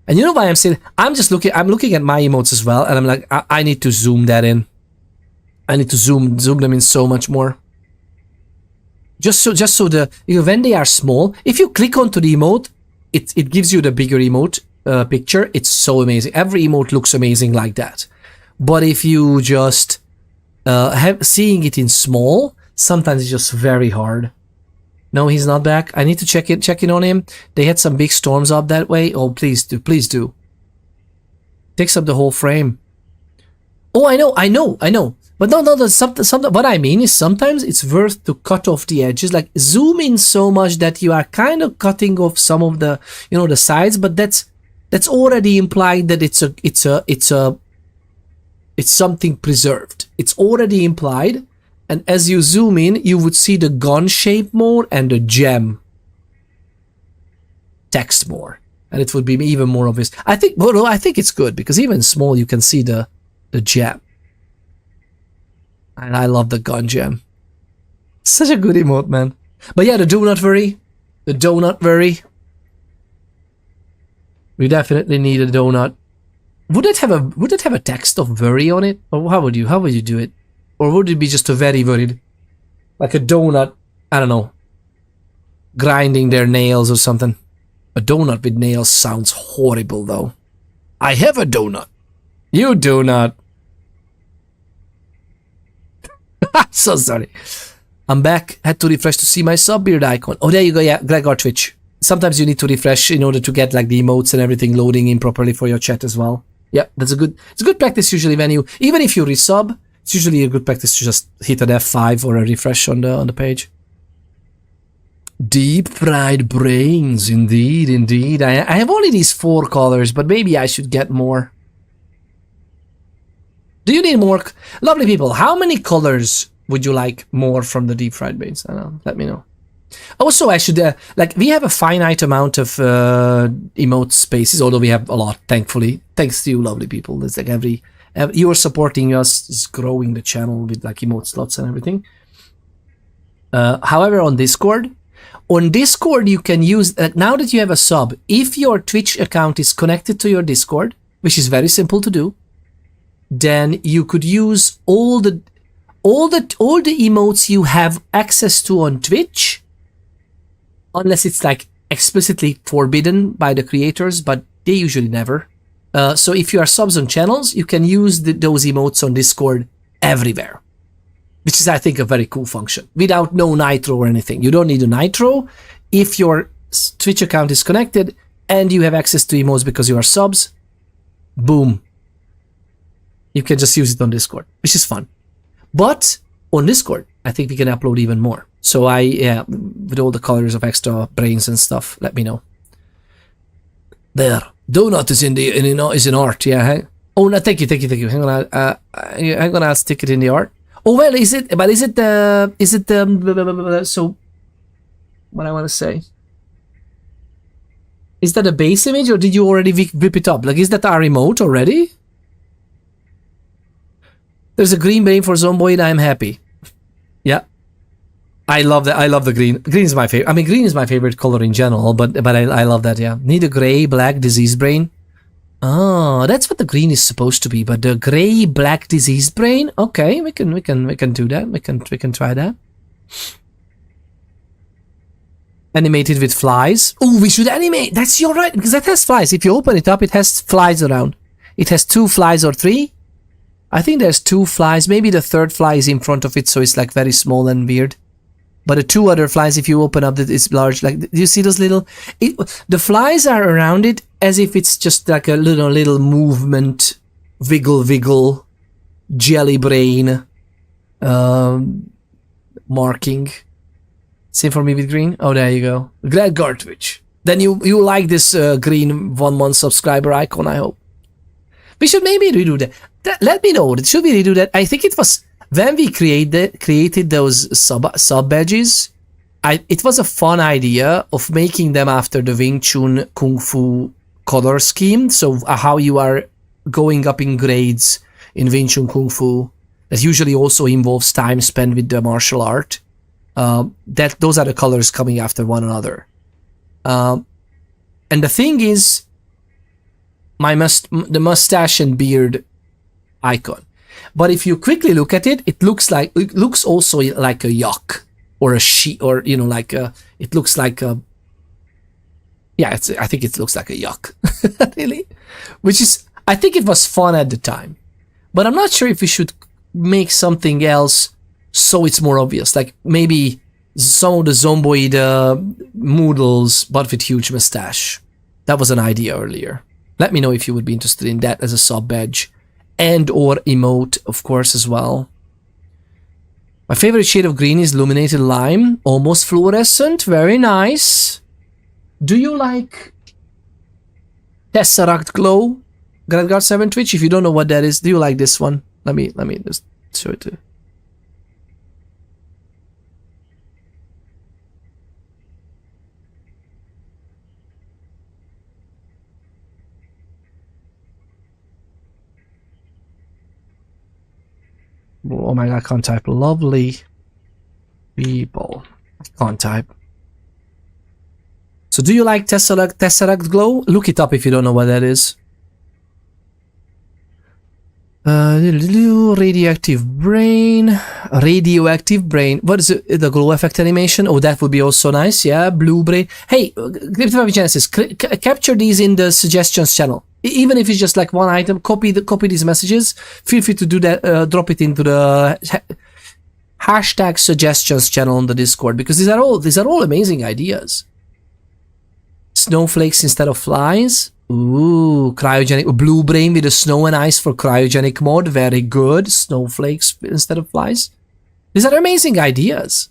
And you know why I'm saying? I'm looking at my emotes as well, and I'm like, I need to zoom that in. I need to zoom them in so much more. Just so the when they are small, if you click onto the emote, it gives you the bigger emote picture. It's so amazing. Every emote looks amazing like that. But if you just seeing it in small, sometimes it's just very hard. No, he's not back. I need to check in on him. They had some big storms up that way. Oh, please do. Takes up the whole frame. Oh, I know. But no, something. What I mean is sometimes it's worth to cut off the edges, like zoom in so much that you are kind of cutting off some of the, the sides. But that's already implied that it's something preserved. It's already implied. And as you zoom in, you would see the gun shape more and the gem text more, and it would be even more obvious. I think it's good because even small you can see the gem. And I love the gun gem. Such a good emote, man. But yeah, the do not worry. The donut worry. We definitely need a donut. Would it have a text of worry on it? Or how would you do it? Or would it be just a very worried? Like a donut, I don't know, grinding their nails or something. A donut with nails sounds horrible though. I have a donut. You do not. So sorry. I'm back. Had to refresh to see my sub-beard icon. Oh, there you go. Yeah, Gregor Twitch. Sometimes you need to refresh in order to get like the emotes and everything loading in properly for your chat as well. Yeah, it's a good practice usually when even if you resub, it's usually a good practice to just hit an F5 or a refresh on the page. Deep fried brains, indeed. I have only these 4 colors, but maybe I should get more. Do you need more? Lovely people, how many colors would you like more from the deep fried brains? I don't know, let me know. Also, I should, we have a finite amount of emote spaces, although we have a lot, thankfully. Thanks to you, lovely people. It's like every you are supporting us, is growing the channel with like emote slots and everything. However, on Discord you can use, now that you have a sub, if your Twitch account is connected to your Discord, which is very simple to do, then you could use all the emotes you have access to on Twitch, unless it's like explicitly forbidden by the creators, but they usually never. So if you are subs on channels, you can use those emotes on Discord everywhere, which is, I think, a very cool function without no nitro or anything. You don't need a nitro if your Twitch account is connected and you have access to emotes because you are subs. Boom. You can just use it on Discord, which is fun. But on Discord, I think we can upload even more. So with all the colors of extra brains and stuff, let me know. There. Donut is in art, yeah. Oh no, thank you. Hang on, I'll stick it in the art. Oh well, so what I want to say, is that a base image or did you already whip it up? Like, is that our remote already? There's a green brain for Zomboid and I'm happy. Yeah. I love that. I love the green. Green is my favorite. I mean, green is my favorite color in general, but I love that. Yeah. Need a gray, black, diseased brain. Oh, that's what the green is supposed to be. But the gray, black, diseased brain. Okay, we can do that. We can try that. Animated with flies. Oh, we should animate. That's you're right, because that has flies. If you open it up, it has flies around. It has 2 flies or 3. I think there's 2 flies. Maybe the 3rd fly is in front of it, so it's like very small and weird. But the 2 other flies, if you open up, that it's large. Like, do you see those little? The flies are around it as if it's just like a little movement, wiggle, jelly brain, marking. Same for me with green. Oh, there you go. Glad Gartwich. Then you like this green 1 month subscriber icon, I hope. We should maybe redo that. Let me know. Should we redo that? I think it was when we created those sub badges. It was a fun idea of making them after the Wing Chun Kung Fu color scheme. So how you are going up in grades in Wing Chun Kung Fu. That usually also involves time spent with the martial art. Those are the colors coming after one another. And the thing is, the mustache and beard icon. But if you quickly look at it, it looks also like a yak or a she, or like a. It looks like a. Yeah, I think it looks like a yak, really. Which is, I think it was fun at the time, but I'm not sure if we should make something else so it's more obvious. Like maybe some of the zomboid moodles, but with huge mustache. That was an idea earlier. Let me know if you would be interested in that as a sub badge. And or emote, of course, as well. My favorite shade of green is illuminated lime. Almost fluorescent. Very nice. Do you like Tesseract Glow? Gradguard7 Twitch, if you don't know what that is, do you like this one? Let me just show it to you. Oh my god, I can't type. Lovely people. I can't type. So do you like Tesseract Glow? Look it up if you don't know what that is. Radioactive brain. What is it? The glow effect animation? Oh, that would be also nice. Yeah, blue brain. Hey, Genesis, capture these in the suggestions channel. Even if it's just like one item, copy these messages. Feel free to do that. Drop it into the hashtag suggestions channel on the Discord, because these are all amazing ideas. Snowflakes instead of flies. Ooh, cryogenic blue brain with the snow and ice for cryogenic mode. Very good. Snowflakes instead of flies. These are amazing ideas.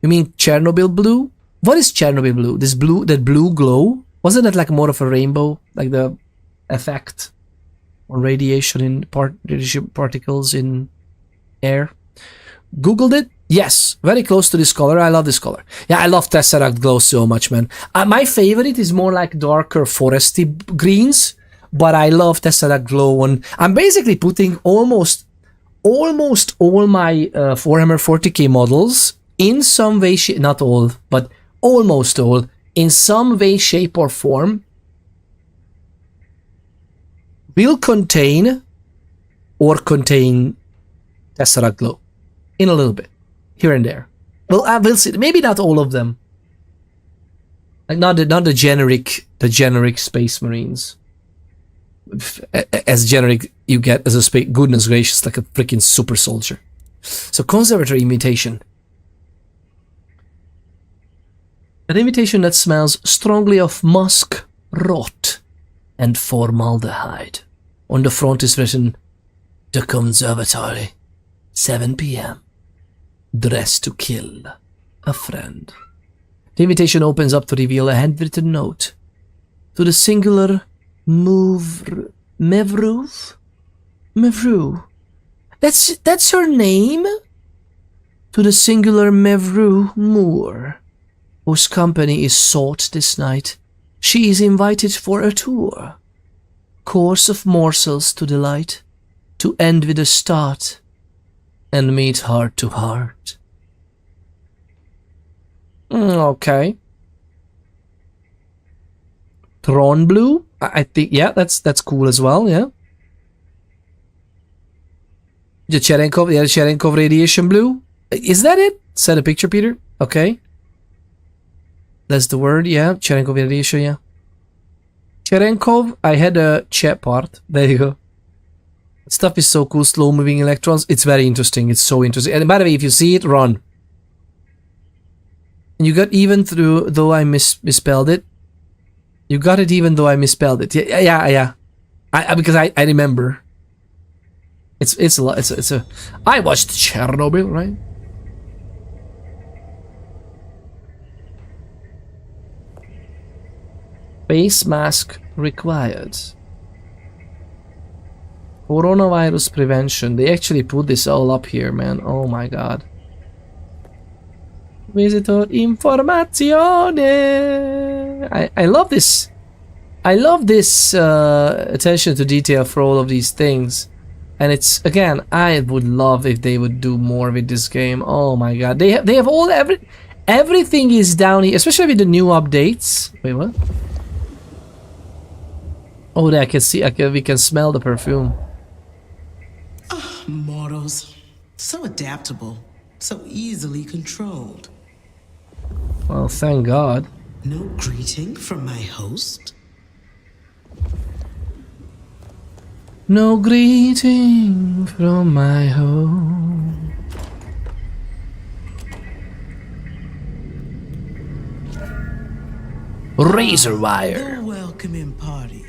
You mean Chernobyl blue? What is Chernobyl blue? That blue glow? Wasn't that like more of a rainbow, like the effect on radiation in particles in air? Googled it. Yes, very close to this color. I love this color. Yeah, I love Tesseract Glow so much, man. My favorite is more like darker foresty greens, but I love Tesseract Glow on. I'm basically putting almost all my Warhammer 40k models in some way, not all, but almost all, in some way, shape, or form, will contain Tesseract Glow in a little bit. Here and there. Well, we'll see. Maybe not all of them. Like not the generic Space Marines. As generic you get as a space. Goodness gracious, like a freaking super soldier. So conservatory imitation. An imitation that smells strongly of musk, rot, and formaldehyde. On the front is written, "The Conservatory, 7 p.m. Dressed to kill a friend." The invitation opens up to reveal a handwritten note to the singular Mevru. That's her name? To the singular Mevru Moore, whose company is sought this night. She is invited for a tour. Course of morsels to delight, to end with a start, and meet heart to heart. Okay. Tron blue? I think, yeah, that's cool as well, yeah. The Cherenkov radiation blue? Is that it? Send a picture, Peter. Okay. That's the word, yeah. Cherenkov radiation, yeah. Cherenkov, I had a chat part. There you go. Stuff is so cool, slow moving electrons. It's very interesting. It's so interesting. And by the way, if you see it, run. And you got even through, though I misspelled it. You got it even though I misspelled it. Yeah. Because I remember. It's a lot. It's a. I watched Chernobyl, right? Face mask required. Coronavirus prevention. They actually put this all up here, man. Oh my god. Visitor informazione. I love this. I love this attention to detail for all of these things. And it's, again, I would love if they would do more with this game. Oh my god. They have all everything is down here, especially with the new updates. Wait, what? Oh, there I can see. We can smell the perfume. Mortals. So adaptable. So easily controlled. Well, thank God. No greeting from my host? No greeting from my home. Razor wire. The welcoming party.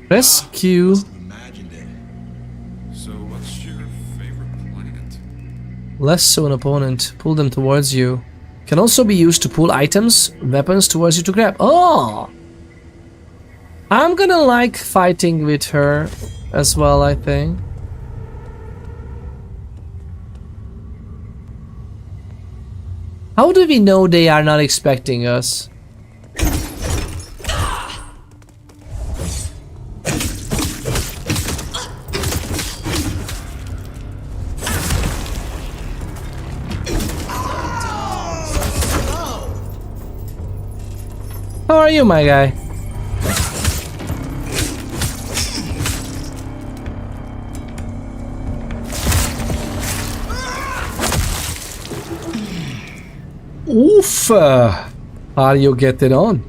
Press Q. Imagined it. So, what's your favorite plant? Lasso an opponent. Pull them towards you. Can also be used to pull items, weapons towards you to grab. Oh! I'm gonna like fighting with her as well, I think. How do we know they are not expecting us? How are you, my guy? Oof! How are you getting on?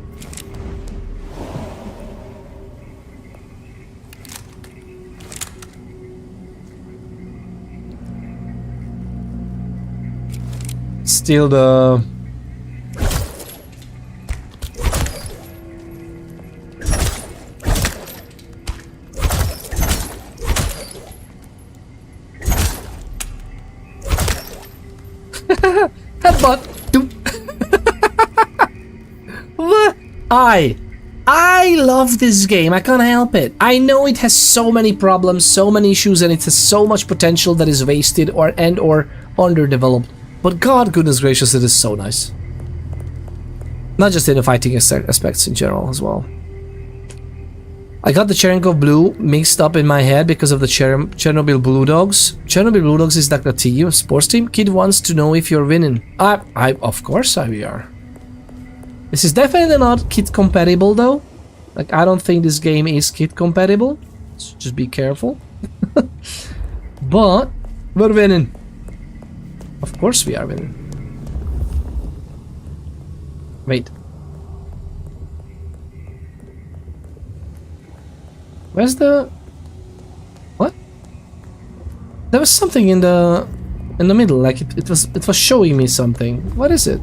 Still the... Headbutt! What? I love this game. I can't help it. I know it has so many problems, so many issues, and it has so much potential that is wasted or underdeveloped. But god goodness gracious, it is so nice. Not just in the fighting aspects in general as well. I got the Cherenkov Blue mixed up in my head because of the Chernobyl Blue Dogs. Chernobyl Blue Dogs is like a team, sports team. Kid wants to know if you're winning. Of course we are. This is definitely not kid compatible though. Like, I don't think this game is kid compatible. So just be careful. But we're winning. Of course we are winning. Wait. Where's the... What? There was something in the middle, like it was showing me something. What is it?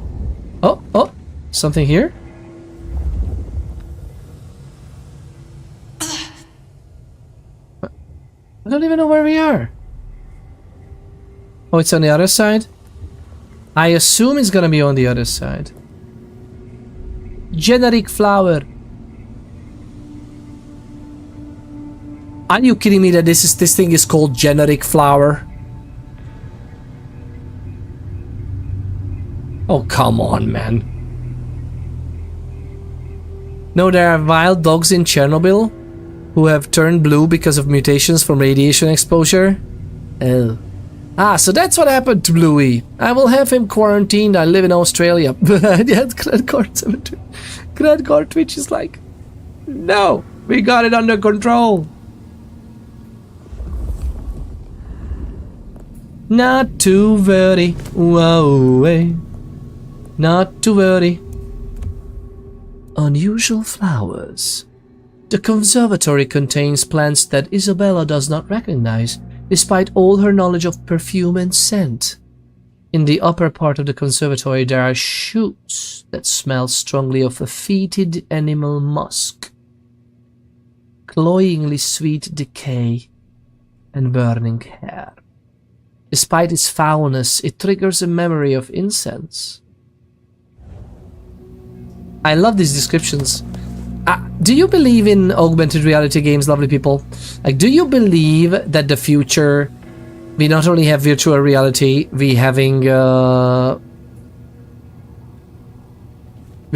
Oh, something here? I don't even know where we are. Oh, it's on the other side? I assume it's gonna be on the other side. Generic flower. Are you kidding me that this thing is called generic flower? Oh, come on, man. No, there are wild dogs in Chernobyl who have turned blue because of mutations from radiation exposure. Oh. Ah, so that's what happened to Bluey. I will have him quarantined. I live in Australia. Yeah, Grandgore Twitch is like, no, we got it under control. Not to worry, whoa, eh. Not to worry. Unusual flowers. The conservatory contains plants that Isabella does not recognize, despite all her knowledge of perfume and scent. In the upper part of the conservatory there are shoots that smell strongly of a fetid animal musk, cloyingly sweet decay, and burning hair. Despite its foulness, it triggers a memory of incense. I love these descriptions. Do you believe in augmented reality games, lovely people? Like, do you believe that the future, we not only have virtual reality, we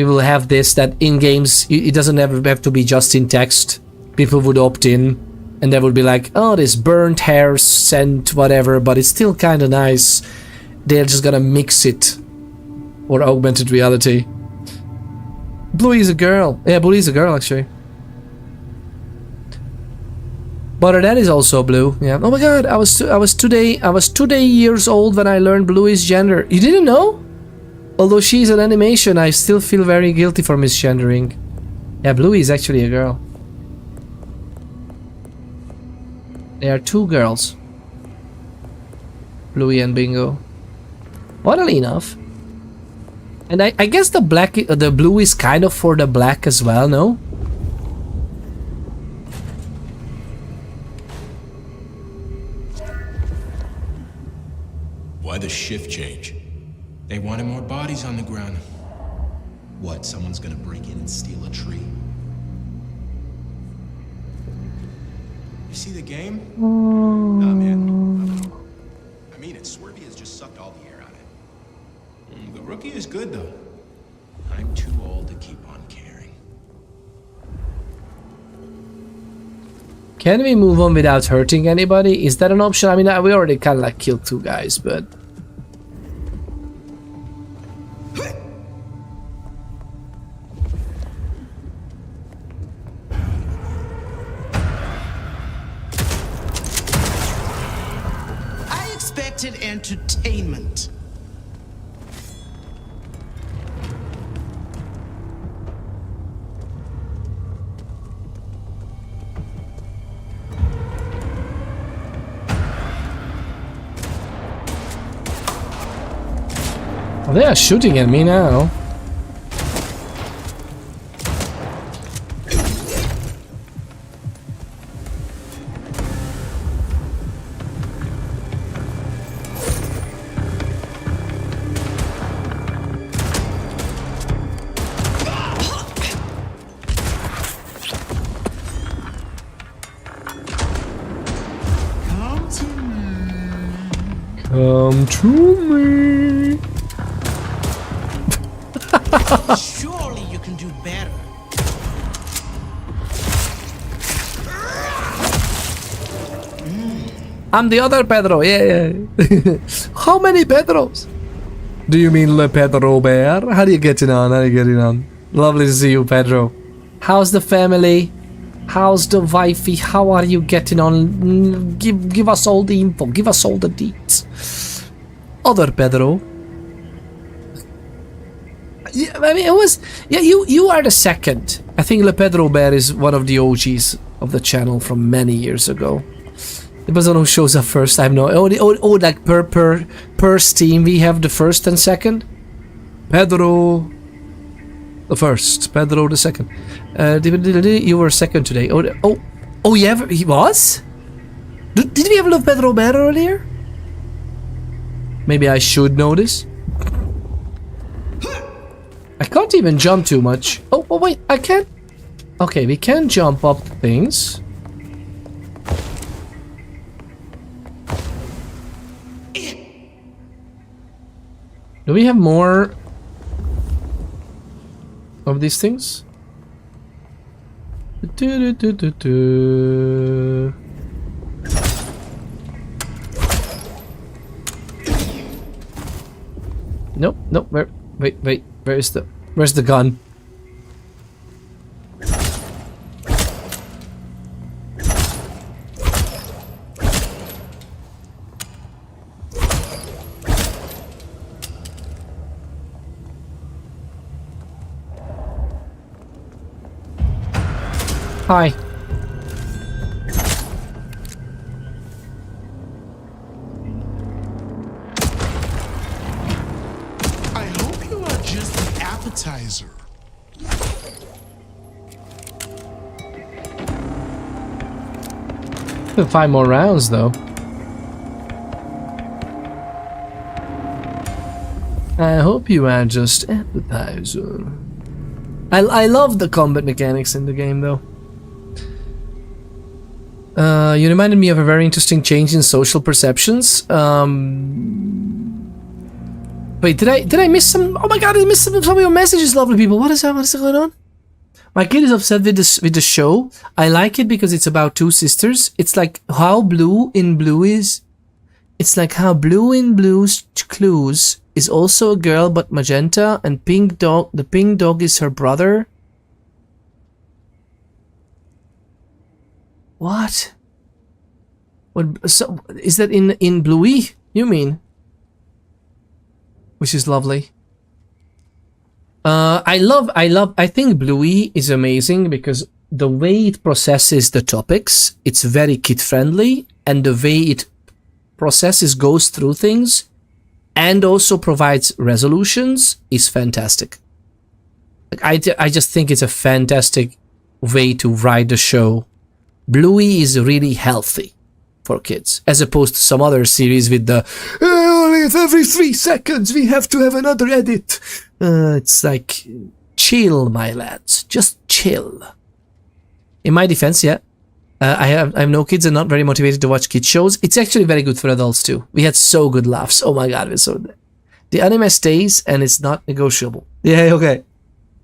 will have this, that in games, it doesn't have to be just in text. People would opt in. And they would be like, oh, this burnt hair scent, whatever, but it's still kind of nice. They're just gonna mix it for augmented reality. Bluey is a girl. Yeah, Bluey is a girl, actually. But her dad is also blue. Yeah. Oh my god, I was 2 years old when I learned Bluey's gender. You didn't know? Although she's an animation, I still feel very guilty for misgendering. Yeah, Bluey is actually a girl. There are 2 girls. Bluey and Bingo. Oddly enough. And I guess the blue is kind of for the black as well, no? Why the shift change? They wanted more bodies on the ground. What, someone's gonna break in and steal a tree? See the game? Nah, man. I mean it. Swervy has just sucked all the air out of it. The rookie is good, though. I'm too old to keep on caring. Can we move on without hurting anybody? Is that an option? I mean, we already kind of like killed 2 guys, but... Entertainment. Well, they are shooting at me now. Come to me. Surely you can do better. I'm the other Pedro, yeah. How many Pedros? Do you mean Le Pedro Bear? How are you getting on? Lovely to see you, Pedro. How's the family? How's the wifey? How are you getting on? Give us all the info. Give us all the deets. Other Pedro. Yeah, I mean, it was... Yeah, you are the second. I think Le Pedro Bear is one of the OGs of the channel from many years ago. The person who shows up first, I have no... Oh, like per Steam, we have the first and second. Pedro... the first. Pedro the second. You were second today. Oh, yeah, he was? Did we have Le Pedro Bear earlier? Maybe I should know this. I can't even jump too much. Oh, wait, I can't. Okay, we can jump up things. Do we have more of these things? Nope, wait, where's the gun? Hi. I hope you are just an appetizer. 5 more rounds, though. I hope you are just appetizer. I love the combat mechanics in the game, though. You reminded me of a very interesting change in social perceptions. Wait, did I miss some? Oh my god, I missed some of your messages, lovely people. What is that? What is going on? My kid is upset with the show. I like it because it's about 2 sisters. It's like how Blue in Blue is. It's like how Blue in Blue's Clues is also a girl but magenta, and Pink Dog. The pink dog is her brother. What? What? So is that in Bluey? You mean? Which is lovely. I think Bluey is amazing because the way it processes the topics, it's very kid friendly, and the way it goes through things and also provides resolutions is fantastic. Like, I just think it's a fantastic way to write the show. Bluey is really healthy for kids, as opposed to some other series with the only every 3 seconds we have to have another edit. It's like, chill, my lads, just chill. In my defense, yeah, I have no kids and not very motivated to watch kids shows. It's actually very good for adults too. We had so good laughs. Oh my god, the anime stays and it's not negotiable. Yeah, okay.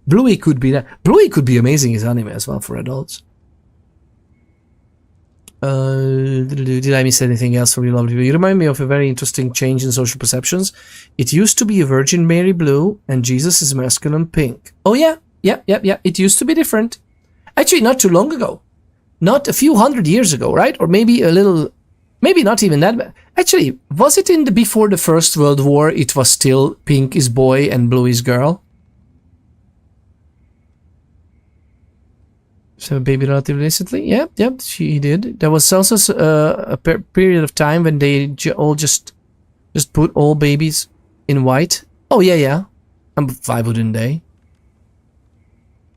Bluey could be that. Bluey could be amazing as anime as well for adults. Did I miss anything else from you, lovely people? You remind me of a very interesting change in social perceptions. It used to be a Virgin Mary blue and Jesus is masculine pink. Oh yeah. It used to be different. Actually, not too long ago. Not a few 100 years ago, right? Or maybe a little, maybe not even that bad. Actually, was it in before the First World War, it was still pink is boy and blue is girl? So baby relatively recently? Yep, she did. There was also a period of time when they all just put all babies in white. Oh yeah. Why wouldn't they?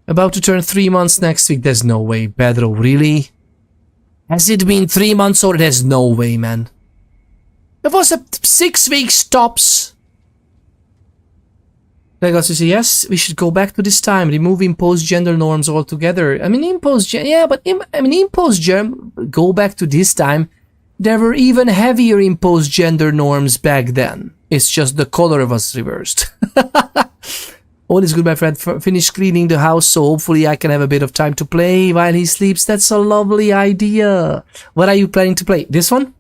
About to turn 3 months next week. There's no way. Pedro, really? Has it been 3 months or there's no way, man? It was a 6 weeks tops. I got to say, yes, we should go back to this time, remove imposed gender norms altogether. I mean, imposed go back to this time. There were even heavier imposed gender norms back then. It's just the color was reversed. All is good, my friend. Finish cleaning the house, so hopefully I can have a bit of time to play while he sleeps. That's a lovely idea. What are you planning to play? This one?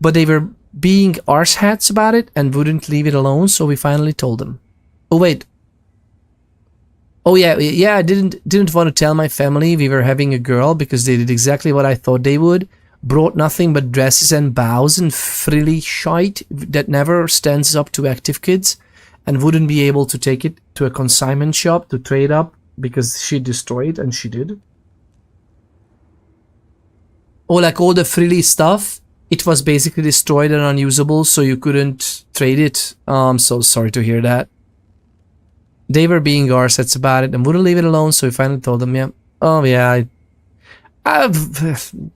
But they were being arsehats about it and wouldn't leave it alone, so we finally told them. Oh wait. Oh yeah, I didn't want to tell my family we were having a girl because they did exactly what I thought they would. Brought nothing but dresses and bows and frilly shite that never stands up to active kids, and wouldn't be able to take it to a consignment shop to trade up because she destroyed, and she did. Oh, like all the frilly stuff, it was basically destroyed and unusable, so you couldn't trade it. I'm so sorry to hear that. They were being arsehats about it and wouldn't leave it alone, so we finally told them, yeah. Oh yeah, I've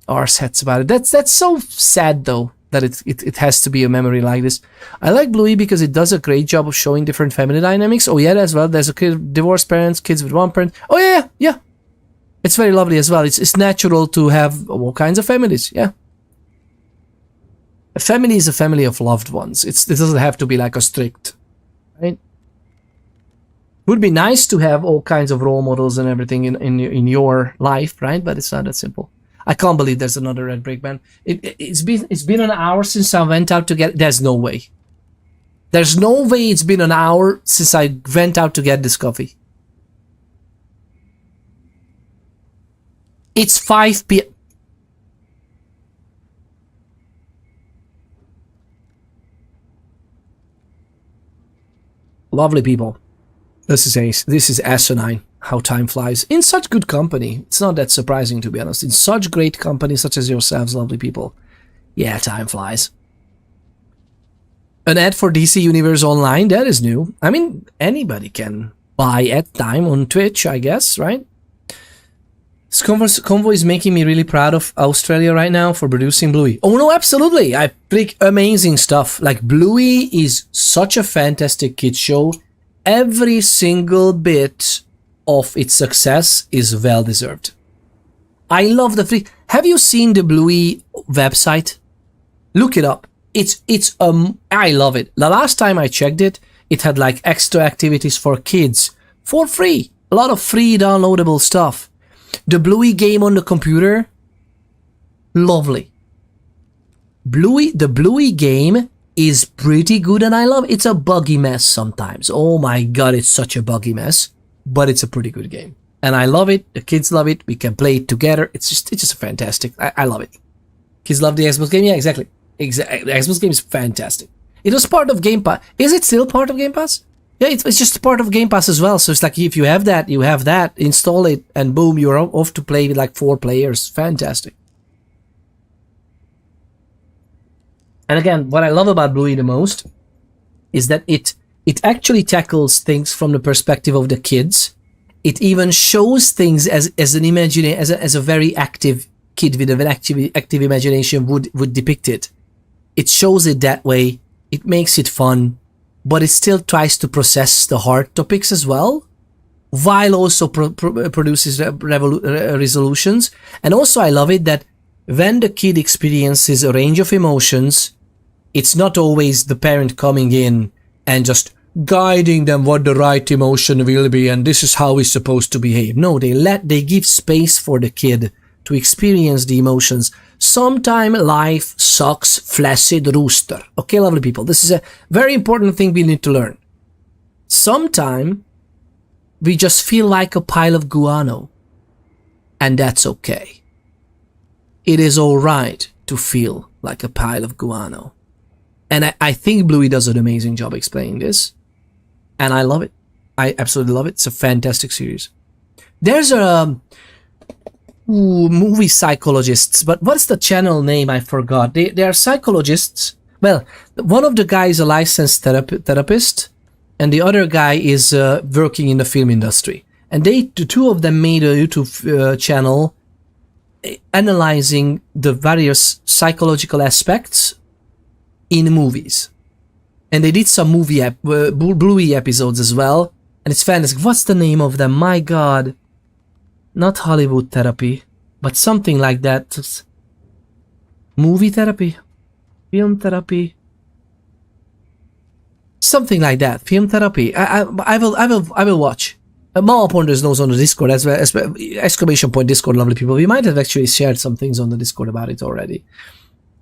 arsehats about it. That's so sad though, that it has to be a memory like this. I like Bluey because it does a great job of showing different family dynamics. Oh yeah, as well. There's a kid, divorced parents, kids with one parent. Oh yeah. It's very lovely as well. It's natural to have all kinds of families. Yeah. A family is a family of loved ones. It doesn't have to be like a strict, right? It would be nice to have all kinds of role models and everything in your life, right? But it's not that simple. I can't believe there's another Red Brick, man. It's been an hour since I went out to get. There's no way. There's no way it's been an hour since I went out to get this coffee. It's 5 p.m. Lovely people. This is asinine. how time flies in such good company. It's not that surprising, to be honest. In such great company such as yourselves, lovely people. Yeah, time flies. An ad for DC Universe Online, that is new. I mean, anybody can buy ad time on Twitch, I guess, right? This convo is making me really proud of Australia right now for producing Bluey. Oh no, absolutely! I think amazing stuff. Like, Bluey is such a fantastic kids show. Every single bit of its success is well deserved. I love the free. Have you seen the Bluey website? Look it up. I love it. The last time I checked it, it had like extra activities for kids for free. A lot of free downloadable stuff. The Bluey game on the computer, lovely. The Bluey game is pretty good and I love it. It's a buggy mess sometimes. Oh my god, it's such a buggy mess, but it's a pretty good game. And I love it. The kids love it. We can play it together. It's just fantastic. I love it. Kids love the Xbox game. Yeah, exactly. The Xbox game is fantastic. It was part of Game Pass. Is it still part of Game Pass? Yeah, it's just part of Game Pass as well. So it's like, if you have that, you have that. Install it, and boom, you're off to play with like 4 players. Fantastic. And again, what I love about Bluey the most is that it actually tackles things from the perspective of the kids. It even shows things as a very active kid with an active imagination would depict it. It shows it that way. It makes it fun, but it still tries to process the hard topics as well, while also produces resolutions. And also I love it that when the kid experiences a range of emotions, it's not always the parent coming in and just guiding them what the right emotion will be and this is how he's supposed to behave. No, they give space for the kid to experience the emotions. Sometime life sucks, flaccid rooster. Okay, lovely people, this is a very important thing we need to learn. Sometime we just feel like a pile of guano, and that's okay. It is alright to feel like a pile of guano. And I think Bluey does an amazing job explaining this, and I love it. I absolutely love it. It's a fantastic series. There's a movie psychologists, but what's the channel name? I forgot. They are psychologists. Well, one of the guys is a licensed therapist, and the other guy is working in the film industry. And the two of them made a YouTube channel analyzing the various psychological aspects in movies. And they did some Bluey episodes as well, and it's fantastic. What's the name of them? My god. Not Hollywood therapy, but something like that. Movie therapy? Film therapy? Something like that. Film therapy. I will watch. Mama Ponders knows on the Discord as well. Exclamation point Discord, lovely people. We might have actually shared some things on the Discord about it already.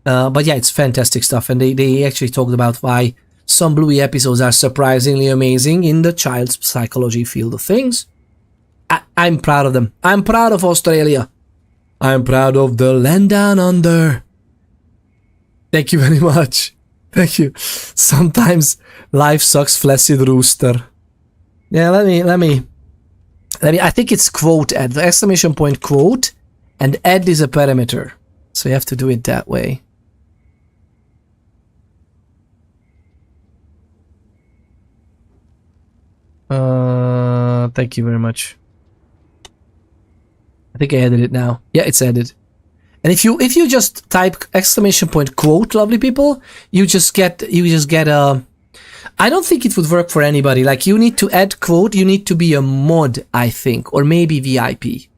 But yeah, it's fantastic stuff. And they actually talked about why some Bluey episodes are surprisingly amazing in the child's psychology field of things. I'm proud of them. I'm proud of Australia. I'm proud of the land down under. Thank you very much. Thank you. Sometimes life sucks, flaccid rooster. Yeah, let me. I think it's quote ad, the exclamation point quote, and ad is a parameter. So you have to do it that way. Thank you very much. I think I added it now. Yeah, it's added. And if you just type exclamation point quote, lovely people, you just get a. I don't think it would work for anybody. Like, you need to add quote. You need to be a mod, I think, or maybe VIP.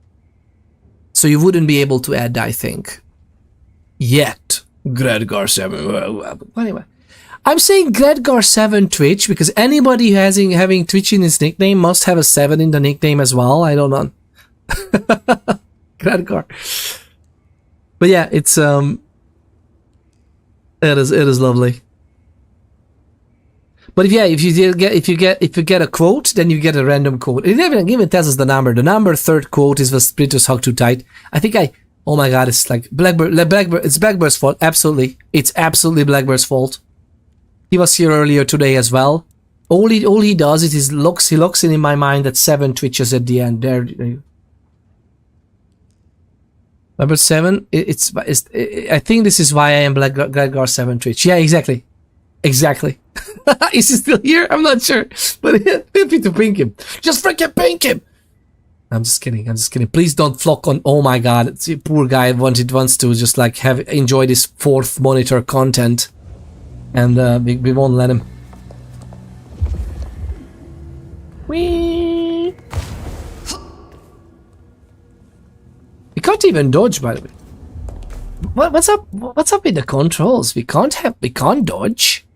So you wouldn't be able to add, I think. Yet, Gredgar7. Anyway, I'm saying Gredgar7 Twitch because anybody having Twitch in his nickname must have a 7 in the nickname as well. I don't know. Gredgar. But yeah, it's it is lovely. But if you get a quote, then you get a random quote. It even tells us the number. The number third quote is the Splitters hug too tight. I think oh my god, it's like Blackbird. It's Blackbird's fault. Absolutely, it's absolutely Blackbird's fault. He was here earlier today as well. All he does is he locks in my mind that 7 twitches at the end. There. Number 7. I think this is why I am Gregor 7 twitch. Yeah, exactly. Exactly. Is he still here? I'm not sure. But feel free to ping him. Just freaking ping him. I'm just kidding. Please don't flock on. Oh my god, poor guy wants to just like enjoy this 4th monitor content, and we won't let him. Whee! We can't even dodge, by the way. What's up? What's up with the controls? We can't dodge.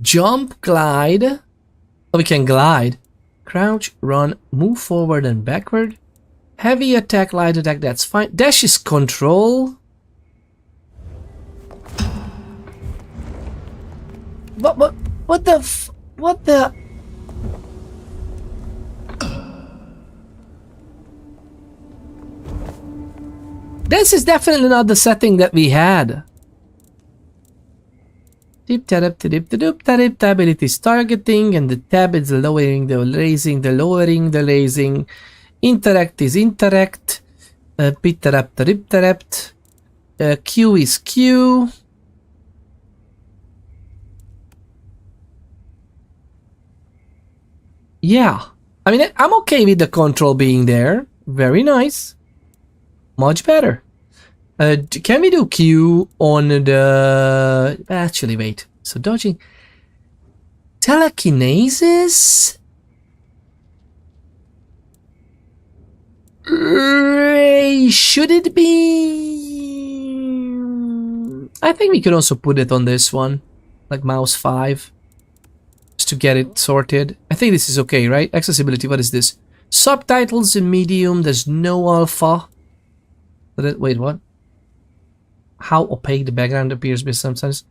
Jump, glide. Oh, we can glide. Crouch, run, move forward and backward. Heavy attack, light attack, that's fine. Dash is control. What the? This is definitely not the setting that we had. Dip tab ability is targeting, and the tab is lowering, the raising, the lowering, the raising. Interact is interact. Bitarapt. Q is Q. Yeah, I mean, I'm okay with the control being there. Very nice. Much better. Can we do Q on the... Actually, wait. So dodging... Telekinesis? Should it be... I think we could also put it on this one. Like mouse 5. Just to get it sorted. I think this is okay, right? Accessibility, what is this? Subtitles in medium. There's no alpha. Wait, what? How opaque the background appears with sometimes.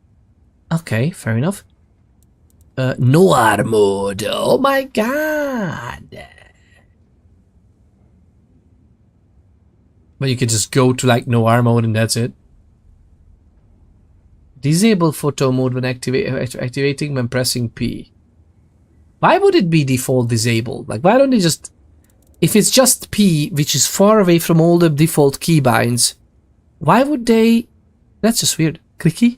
Okay, fair enough. Noir mode. Oh my god. But you can just go to like noir mode and that's it. Disable photo mode when activating when pressing P. Why would it be default disabled? Like, why don't they just... If it's just P, which is far away from all the default keybinds, why would they... That's just weird. Clicky.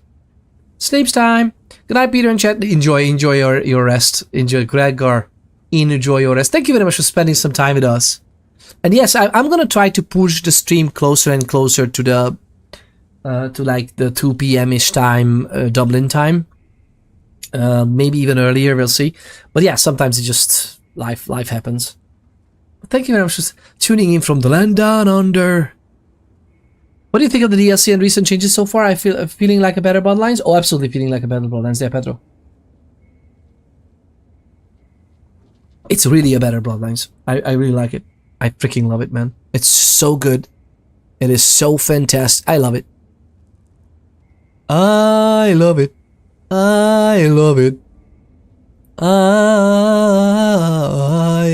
Sleeps time. Good night, Peter and chat. Enjoy your rest. Enjoy, Gregor. Enjoy your rest. Thank you very much for spending some time with us. And yes, I'm gonna try to push the stream closer and closer to the to like the 2 p.m.-ish time, Dublin time. Maybe even earlier. We'll see. But yeah, sometimes it just life happens. But thank you very much for tuning in from the land down under. What do you think of the DLC and recent changes so far? Feeling like a better Bloodlines? Oh, absolutely feeling like a better Bloodlines. Yeah, Pedro. It's really a better Bloodlines. I really like it. I freaking love it, man. It's so good. It is so fantastic. I love it. I love it. I love it. I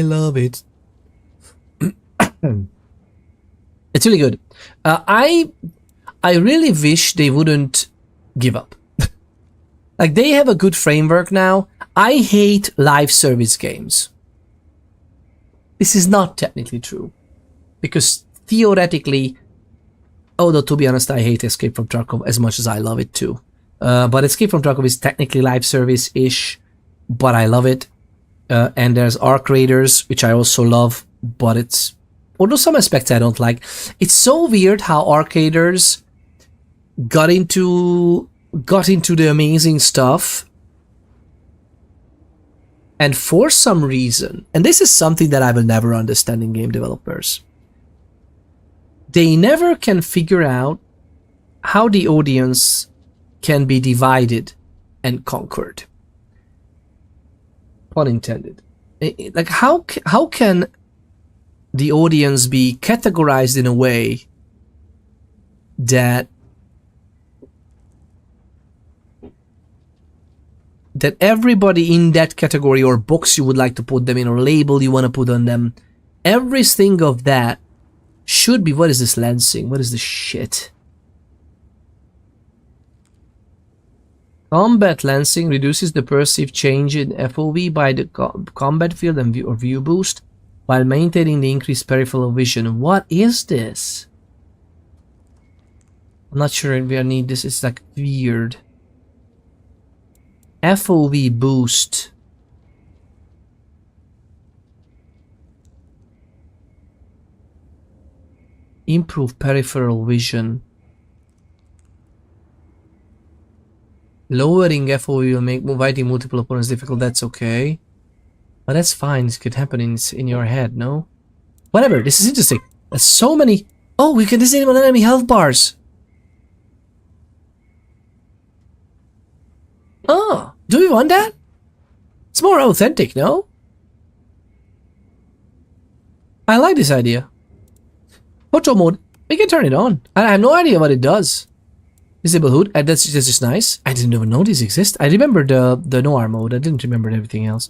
love it. It's really good. I really wish they wouldn't give up. Like, they have a good framework now. I hate live service games. This is not technically true. Because theoretically, although to be honest, I hate Escape from Tarkov as much as I love it too. But Escape from Tarkov is technically live service-ish, but I love it. And there's Arc Raiders, which I also love, but it's... Although some aspects I don't like. It's so weird how Arc Raiders got into the amazing stuff, and for some reason, and this is something that I will never understand in game developers, they never can figure out how the audience can be divided and conquered. Pun intended. Like, how can the audience be categorized in a way that everybody in that category or box you would like to put them in or label you want to put on them, everything of that should be... What is this lancing? What is this shit? Combat lancing reduces the perceived change in FOV by the combat field and view boost, while maintaining the increased peripheral vision. What is this? I'm not sure if we need this. It's like weird. FOV boost. Improve peripheral vision. Lowering FOV will make fighting multiple opponents difficult. That's okay. But that's fine. This could happen in your head, no? Whatever. This is interesting. There's so many. Oh, we can disable enemy health bars. Oh, do we want that? It's more authentic, no? I like this idea. Photo mode. We can turn it on. I have no idea what it does. Disable HUD. That's just nice. I didn't even know this exists. I remember the noir mode. I didn't remember everything else.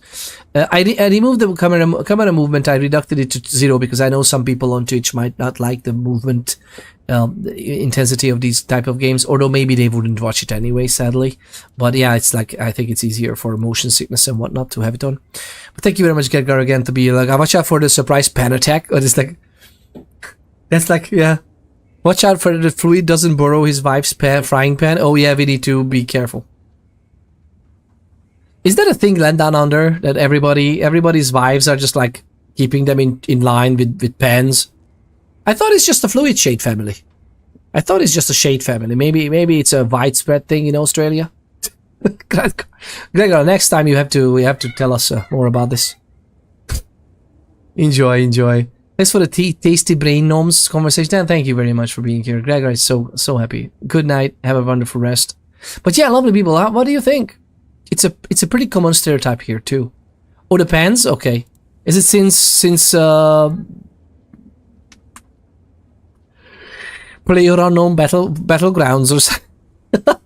I removed the camera movement. I reducted it to 0 because I know some people on Twitch might not like the movement intensity of these type of games, although maybe they wouldn't watch it anyway, sadly. But yeah, it's like, I think it's easier for motion sickness and whatnot to have it on. But thank you very much, Gedgar, again, to be like, watch out for the surprise pan attack. Or just like, that's like, yeah. Watch out for the fluid doesn't borrow his wife's frying pan. Oh yeah, we need to be careful. Is that a thing land down under that everybody's wives are just like keeping them in line with pans? I thought it's just a fluid shade family. I thought it's just a shade family. Maybe it's a widespread thing in Australia. Gregor, next time you have to tell us more about this. Enjoy. Thanks for the tasty brain gnomes conversation, and thank you very much for being here. Gregor is so happy. Good night. Have a wonderful rest. But yeah, lovely people. What do you think? It's a pretty common stereotype here too. Oh, the pans? Okay. Is it since PlayerUnknown Battlegrounds or something?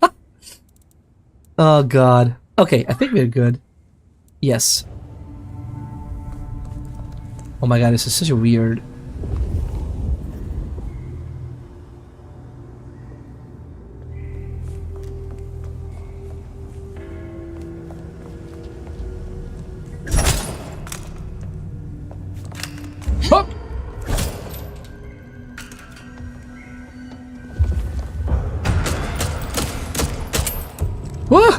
Oh god. Okay, I think we're good. Yes. Oh my god, this is such a weird... Hop! Whoa!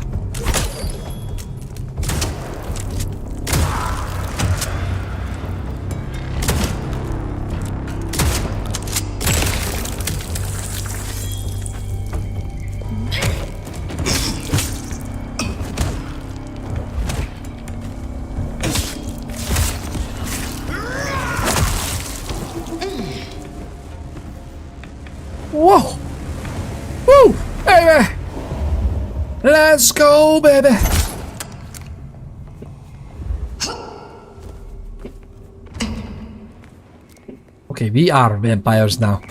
Whoa! Woo! Baby! Let's go, baby! Okay, we are vampires now.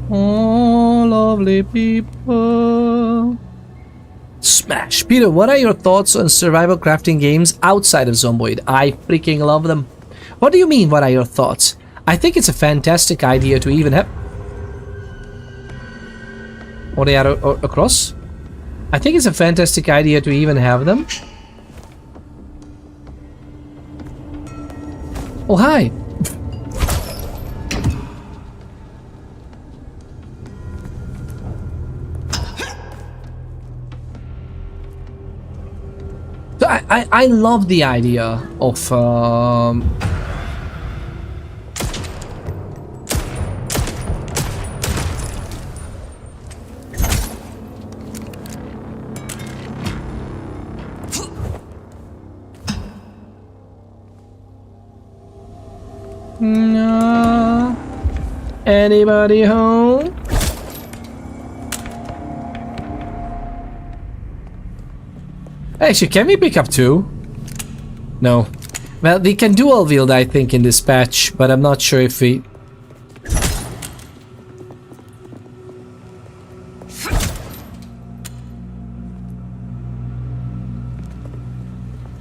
Oh, lovely people. Smash. Peter, what are your thoughts on survival crafting games outside of Zomboid? I freaking love them. What do you mean, what are your thoughts? I think it's a fantastic idea to even have... Or they are across? I think it's a fantastic idea to even have them. Oh, hi! So I love the idea of... No. Anybody home? Actually, can we pick up two? No. Well, we can dual wield, I think, in this patch, but I'm not sure if we...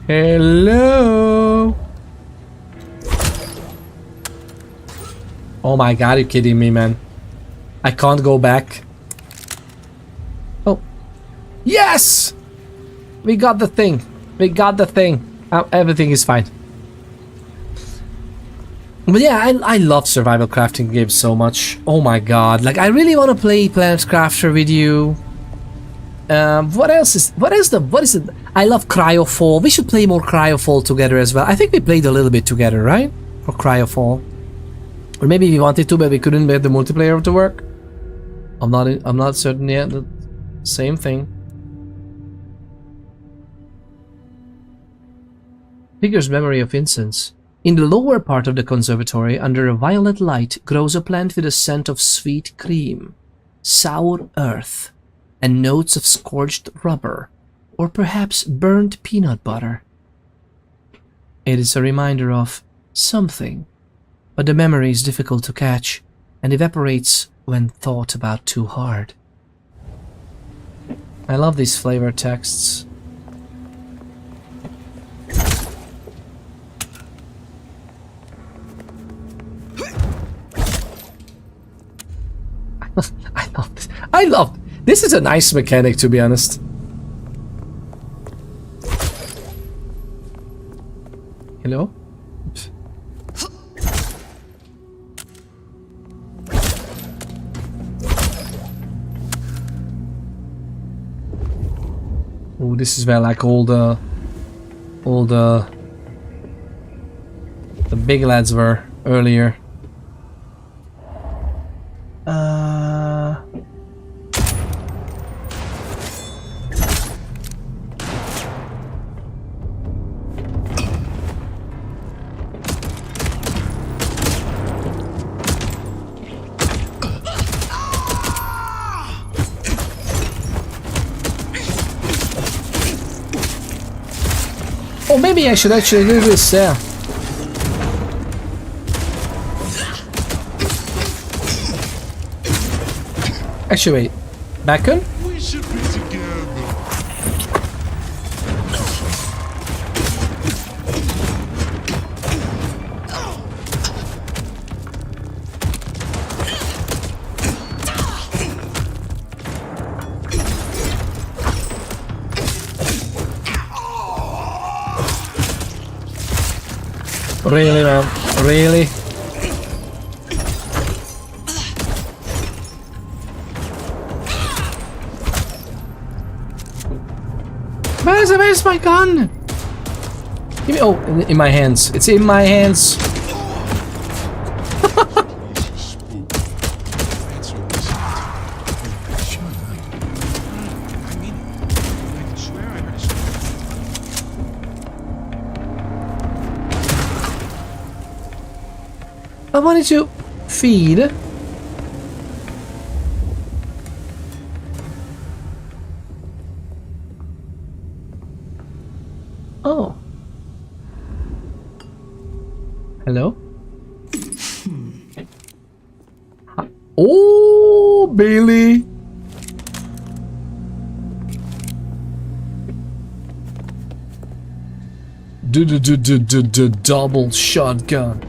Hello? Oh my god, are you kidding me, man? I can't go back. Oh. Yes! We got the thing. We got the thing. Everything is fine. But yeah, I love survival crafting games so much. Oh my god. Like, I really want to play Planet Crafter with you. What is it? I love Cryofall. We should play more Cryofall together as well. I think we played a little bit together, right? For Cryofall. Or maybe we wanted to, but we couldn't get the multiplayer to work. I'm not certain yet. The same thing. Figure's memory of incense. In the lower part of the conservatory, under a violet light, grows a plant with a scent of sweet cream, sour earth, and notes of scorched rubber, or perhaps burnt peanut butter. It is a reminder of something, but the memory is difficult to catch and evaporates when thought about too hard. I love these flavor texts. I love this. I love this. Is a nice mechanic, to be honest. Hello? Oh, this is where like all the big lads were earlier. Oh, maybe I should actually do this, yeah. Actually, wait. Back on? We should be together. Really, man? Really? Where's my gun? Give me, oh, in my hands. It's in my hands. I wanted to feed. Oh. Hello? Oh, Bailey. Double shotgun.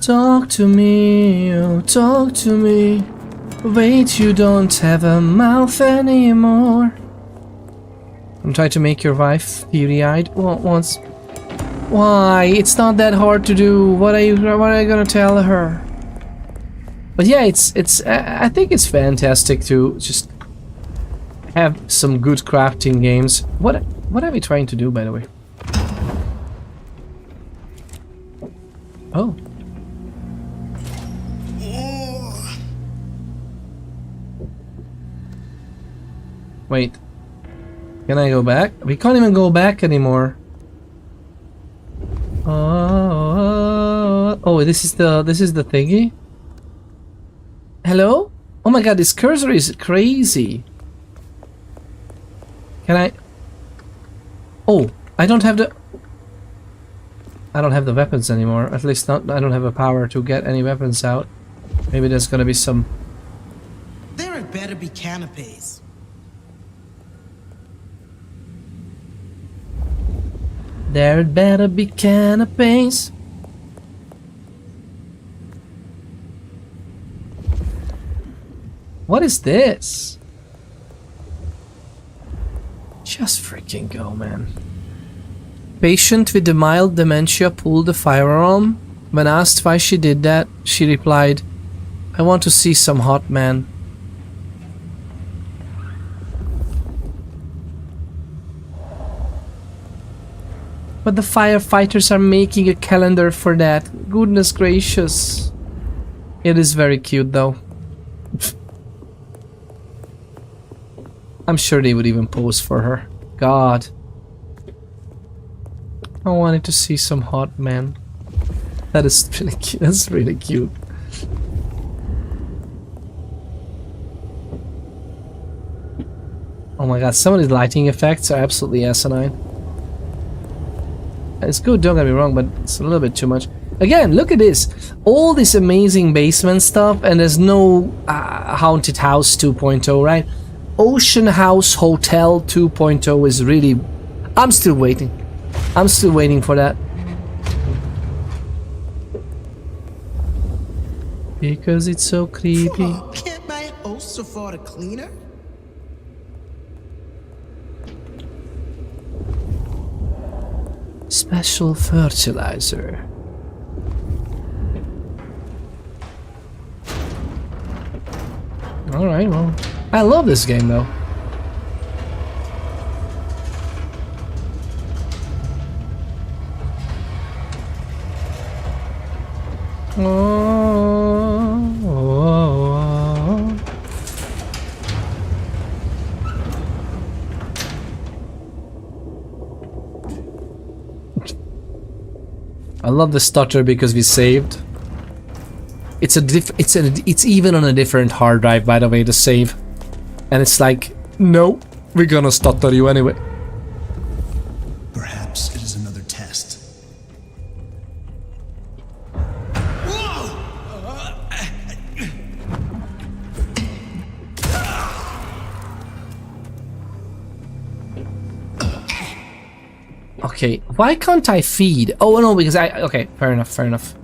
Talk to me, oh, talk to me. Wait, you don't have a mouth anymore. I'm trying to make your wife teary-eyed. Once. Why? It's not that hard to do. What are you gonna tell her? But yeah, I think it's fantastic to just have some good crafting games. What are we trying to do, by the way? Oh. Wait, can I go back? We can't even go back anymore. Oh, this is the thingy. Hello? Oh my god, this cursor is crazy. Can I? Oh, I don't have the weapons anymore. At least not. I don't have a power to get any weapons out. Maybe there's gonna be some. There had better be canopies. There'd better be canapes. What is this? Just freaking go, man. Patient with the mild dementia pulled the firearm. When asked why she did that, she replied, "I want to see some hot man." But the firefighters are making a calendar for that. Goodness gracious. It is very cute though. I'm sure they would even pose for her. God. I wanted to see some hot man. That is really cute. That's really cute. Oh my god, some of these lighting effects are absolutely asinine. It's good, don't get me wrong, but it's a little bit too much. Again, look at this. All this amazing basement stuff, and there's no Haunted House 2.0, right? Ocean House Hotel 2.0 is really... I'm still waiting. I'm still waiting for that. Because it's so creepy. Oh, can't my host afford a cleaner? Special fertilizer. Alright, well, I love this game though. I love the stutter because we saved. It's even on a different hard drive, by the way, the save. And it's like, no, we're gonna stutter you anyway. Perhaps it is another test. Okay, why can't I feed? Oh no, because okay, fair enough, fair enough.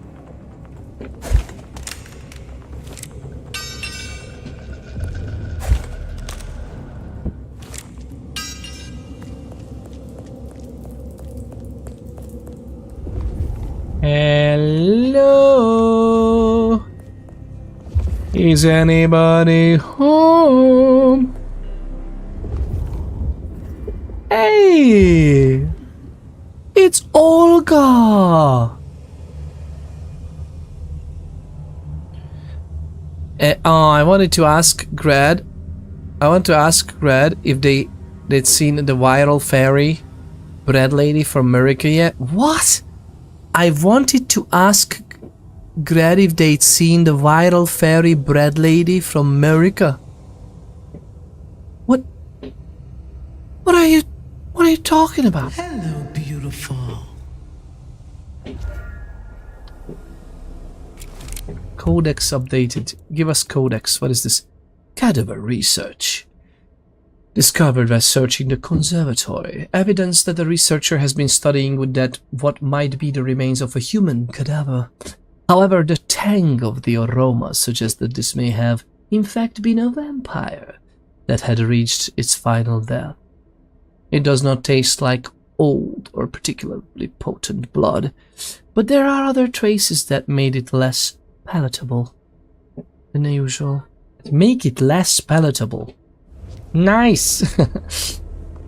Hello? Is anybody home? Hey! It's Olga! I wanted to ask Grad. I want to ask Grad if they'd seen the viral fairy bread lady from America yet. What? I wanted to ask Grad if they'd seen the viral fairy bread lady from America. What? What are you talking about? Hello, beautiful. Codex updated. Give us codex. What is this? Cadaver research. Discovered by searching the conservatory. Evidence that the researcher has been studying with that what might be the remains of a human cadaver. However, the tang of the aroma suggests that this may have, in fact, been a vampire that had reached its final death. It does not taste like old or particularly potent blood, but there are other traces that made it less palatable than usual. Make it less palatable. Nice!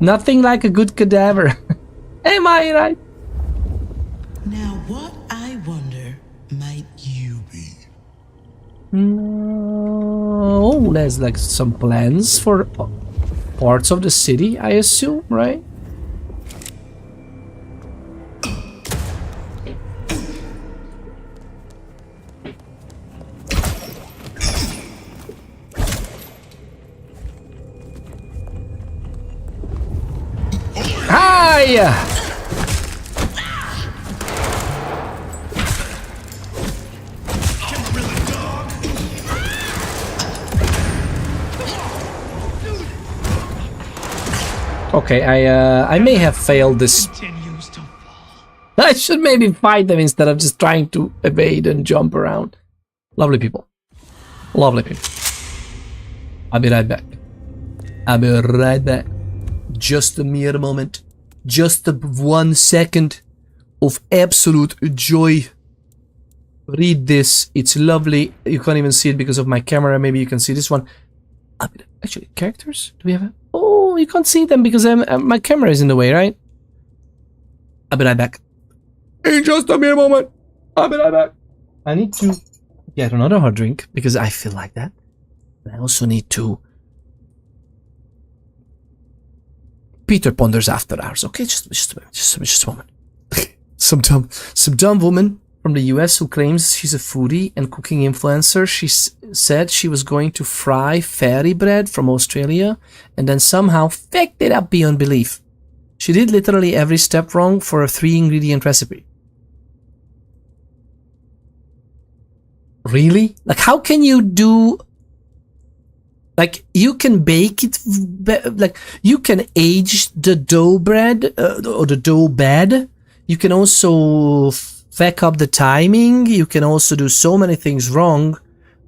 Nothing like a good cadaver. Am I right? Now, what I wonder might you be? No, there's like some plans for parts of the city, I assume, right? Hi! Okay, I may have failed this. I should maybe fight them instead of just trying to evade and jump around. Lovely people. Lovely people. I'll be right back. I'll be right back. Just a mere moment. Just 1 second of absolute joy. Read this. It's lovely. You can't even see it because of my camera. Maybe you can see this one. Actually, characters? Do we have a... Oh, you can't see them because my camera is in the way, right? I'll be right back. In just a mere moment. I'll be right back. I need to get another hot drink because I feel like that. I also need to... Peter ponders after hours. Okay, just a moment. Some dumb woman from the US who claims she's a foodie and cooking influencer. She said she was going to fry fairy bread from Australia and then somehow faked it up beyond belief. She did literally every step wrong for a 3-ingredient recipe. Really? Like, how can you do... Like, you can bake it... Like, you can age the dough bread, or the dough bed. You can also fuck up the timing. You can also do so many things wrong.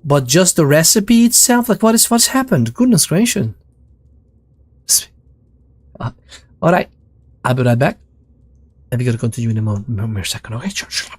But just the recipe itself, like, what's happened? Goodness gracious. Alright. I'll be right back. And we're gonna continue in a mere second. Okay, sure.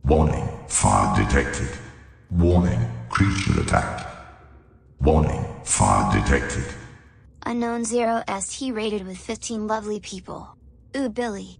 Warning, fire detected. Warning, creature attack. Warning, fire detected. Unknown 0ST rated with 15 lovely people. Ooh, Billy.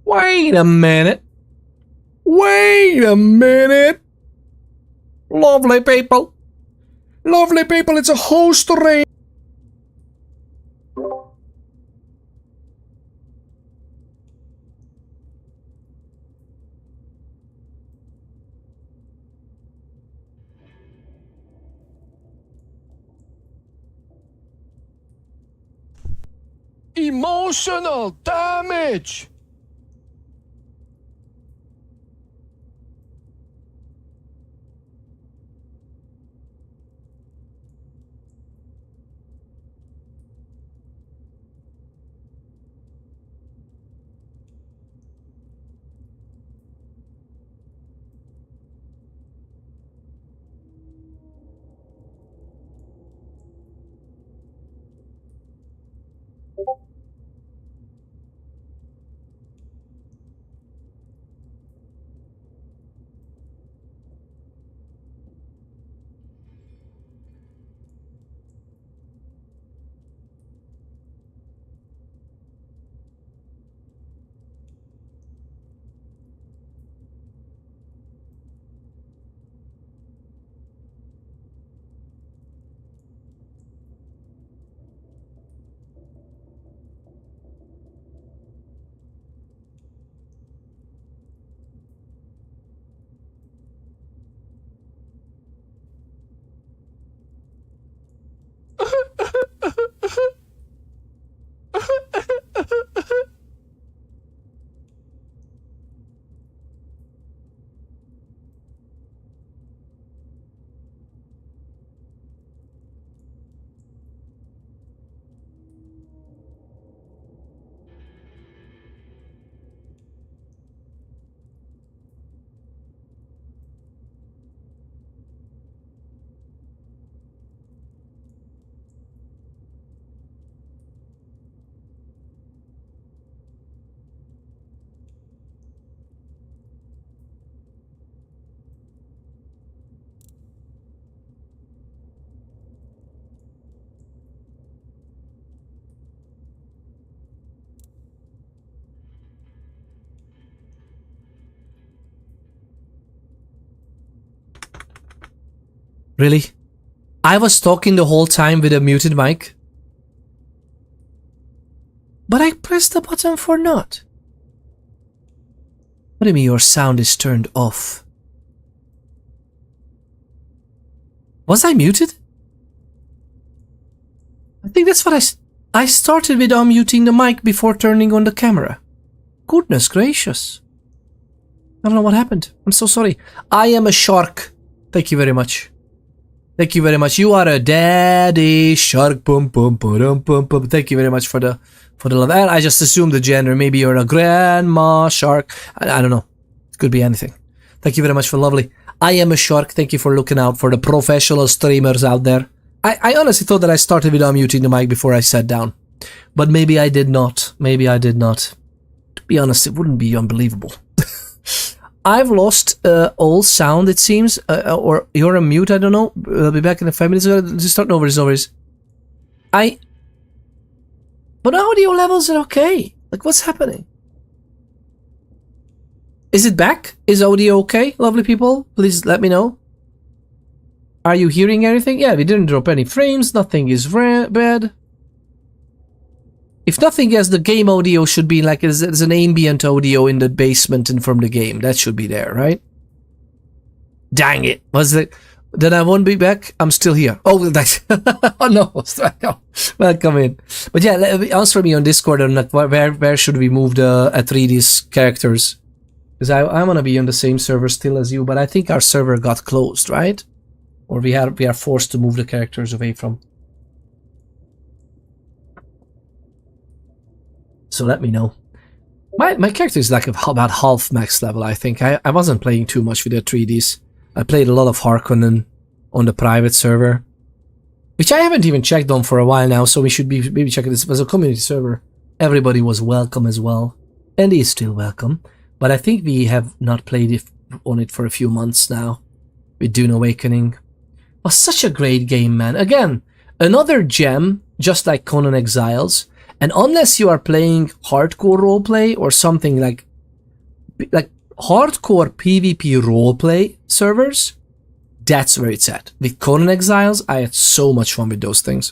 Wait a minute. Wait a minute. Lovely people. Lovely people, it's a host raid. Emotional damage. Really? I was talking the whole time with a muted mic? But I pressed the button for not. What do you mean your sound is turned off? Was I muted? I think that's what I started with unmuting the mic before turning on the camera. Goodness gracious. I don't know what happened. I'm so sorry. I am a shark. Thank you very much. Thank you very much. You are a daddy shark. Boom, boom, boom, boom, boom. Thank you very much for the love. And I just assumed the gender. Maybe you're a grandma shark. I don't know. It could be anything. Thank you very much for lovely. I am a shark. Thank you for looking out for the professional streamers out there. I honestly thought that I started with unmuting the mic before I sat down. But maybe I did not. Maybe I did not. To be honest, it wouldn't be unbelievable. I've lost all sound, it seems. Or you're on mute, I don't know. I'll be back in 5 minutes. Just starting over, But audio levels are okay. Like, what's happening? Is it back? Is audio okay, lovely people? Please let me know. Are you hearing anything? Yeah, we didn't drop any frames. Nothing is bad. If nothing else, the game audio should be like there's an ambient audio in the basement and from the game. That should be there, right? Dang it! Then I won't be back. I'm still here. Oh, that's oh no! Welcome in. But yeah, answer me on Discord on like where should we move the Atreides characters? Because I want to be on the same server still as you, but I think our server got closed, right? Or we are forced to move the characters away from. So let me know. My character is like about half max level, I think. I wasn't playing too much with the 3Ds. I played a lot of Harkonnen on the private server, which I haven't even checked on for a while now, so we should be maybe checking this. It was a community server. Everybody was welcome as well, and is still welcome. But I think we have not played on it for a few months now with Dune Awakening. Was such a great game, man. Again, another gem, just like Conan Exiles. And unless you are playing hardcore roleplay or something like hardcore PvP roleplay servers, that's where it's at. With Conan Exiles, I had so much fun with those things.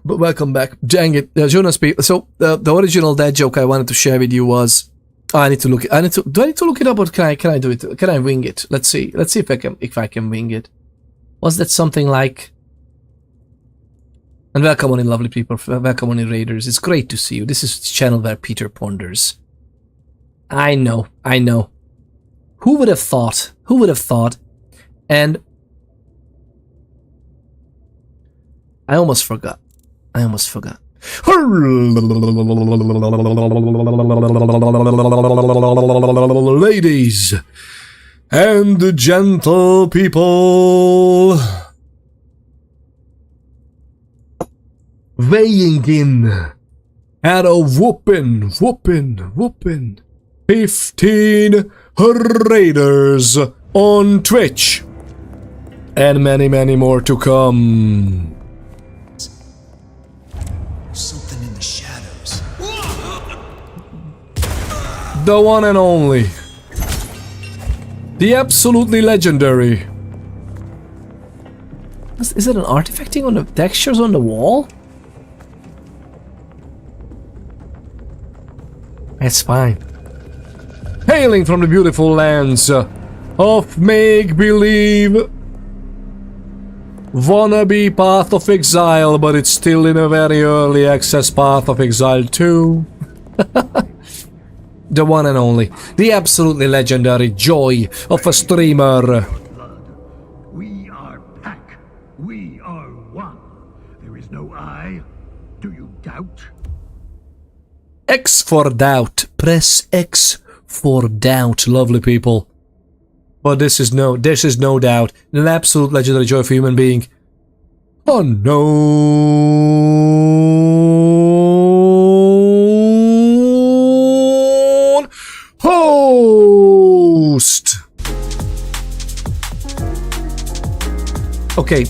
But welcome back. Dang it, Jonas. So the original dad joke I wanted to share with you was, do I need to look it up, or can I do it? Can I wing it? Let's see if I can wing it. Was that something like? And welcome on in, lovely people. Welcome on in, Raiders. It's great to see you. This is the channel where Peter ponders. I know. Who would have thought? And I almost forgot. Ladies and gentle people, weighing in at a whooping 15 Raiders on Twitch, and many more to come. Something in the shadows. The one and only, the absolutely legendary. Is it an artifacting on the textures on the wall? It's fine. Hailing from the beautiful lands of make-believe, wannabe Path of Exile, but it's still in a very early access Path of Exile 2. The one and only, the absolutely legendary joy of a streamer. We are pack. We are one. There is no I. Do you doubt? X for doubt. Press X for doubt, lovely people. But this is no doubt. An absolute legendary joy for human being. Unknown host. Okay.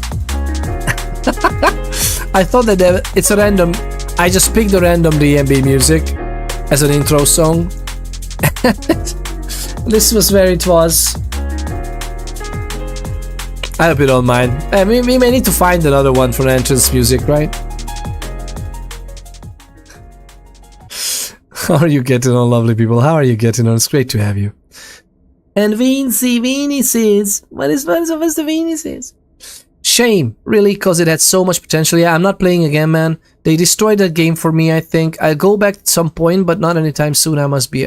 I thought that it's a random. I just picked the random DMB music as an intro song. This was where it was. I hope you don't mind. We may need to find another one for entrance music, right? How are you getting on, lovely people? How are you getting on? It's great to have you. And Veenie says, what is the Veenie says? Shame, really, because it had so much potential. Yeah, I'm not playing again, man. They destroyed that game for me, I think. I'll go back at some point, but not anytime soon. I must be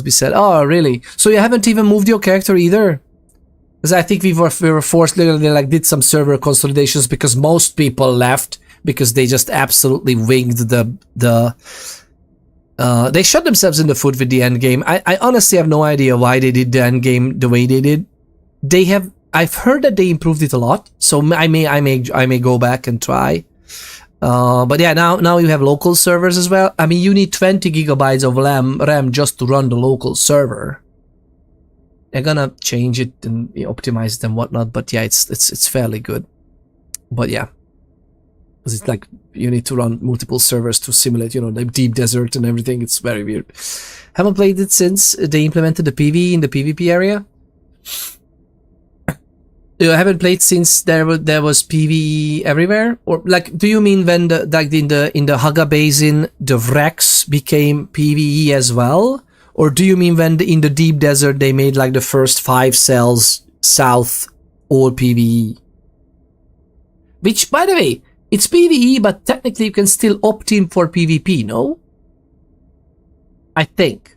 said. Oh, really? So you haven't even moved your character either? Because I think we were forced, literally, like, did some server consolidations because most people left because they just absolutely winged they shot themselves in the foot with the end game. I honestly have no idea why they did the end game the way they did. I've heard that they improved it a lot, so I may go back and try. But yeah, now you have local servers as well. I mean, you need 20 gigabytes of RAM just to run the local server. They're gonna change it and optimize it and whatnot, but yeah, it's fairly good. But yeah, because it's like you need to run multiple servers to simulate, the deep desert and everything. It's very weird. Haven't played it since they implemented the PvE in the PvP area. 'Cause it's like you need to run multiple servers to simulate, the deep desert and everything. It's very weird. Haven't played it since they implemented the PvE in the PvP area. 'Cause it's like you need to run multiple servers to simulate, the deep desert and everything. It's very weird. Haven't played it since they implemented the PvE in the PvP area. You haven't played since there was PvE everywhere, or like, do you mean when in the Haga Basin the wrecks became PvE as well, or do you mean when in the deep desert they made like the first 5 cells south all PvE? Which, by the way, it's PvE, but technically you can still opt in for PvP, no? I think.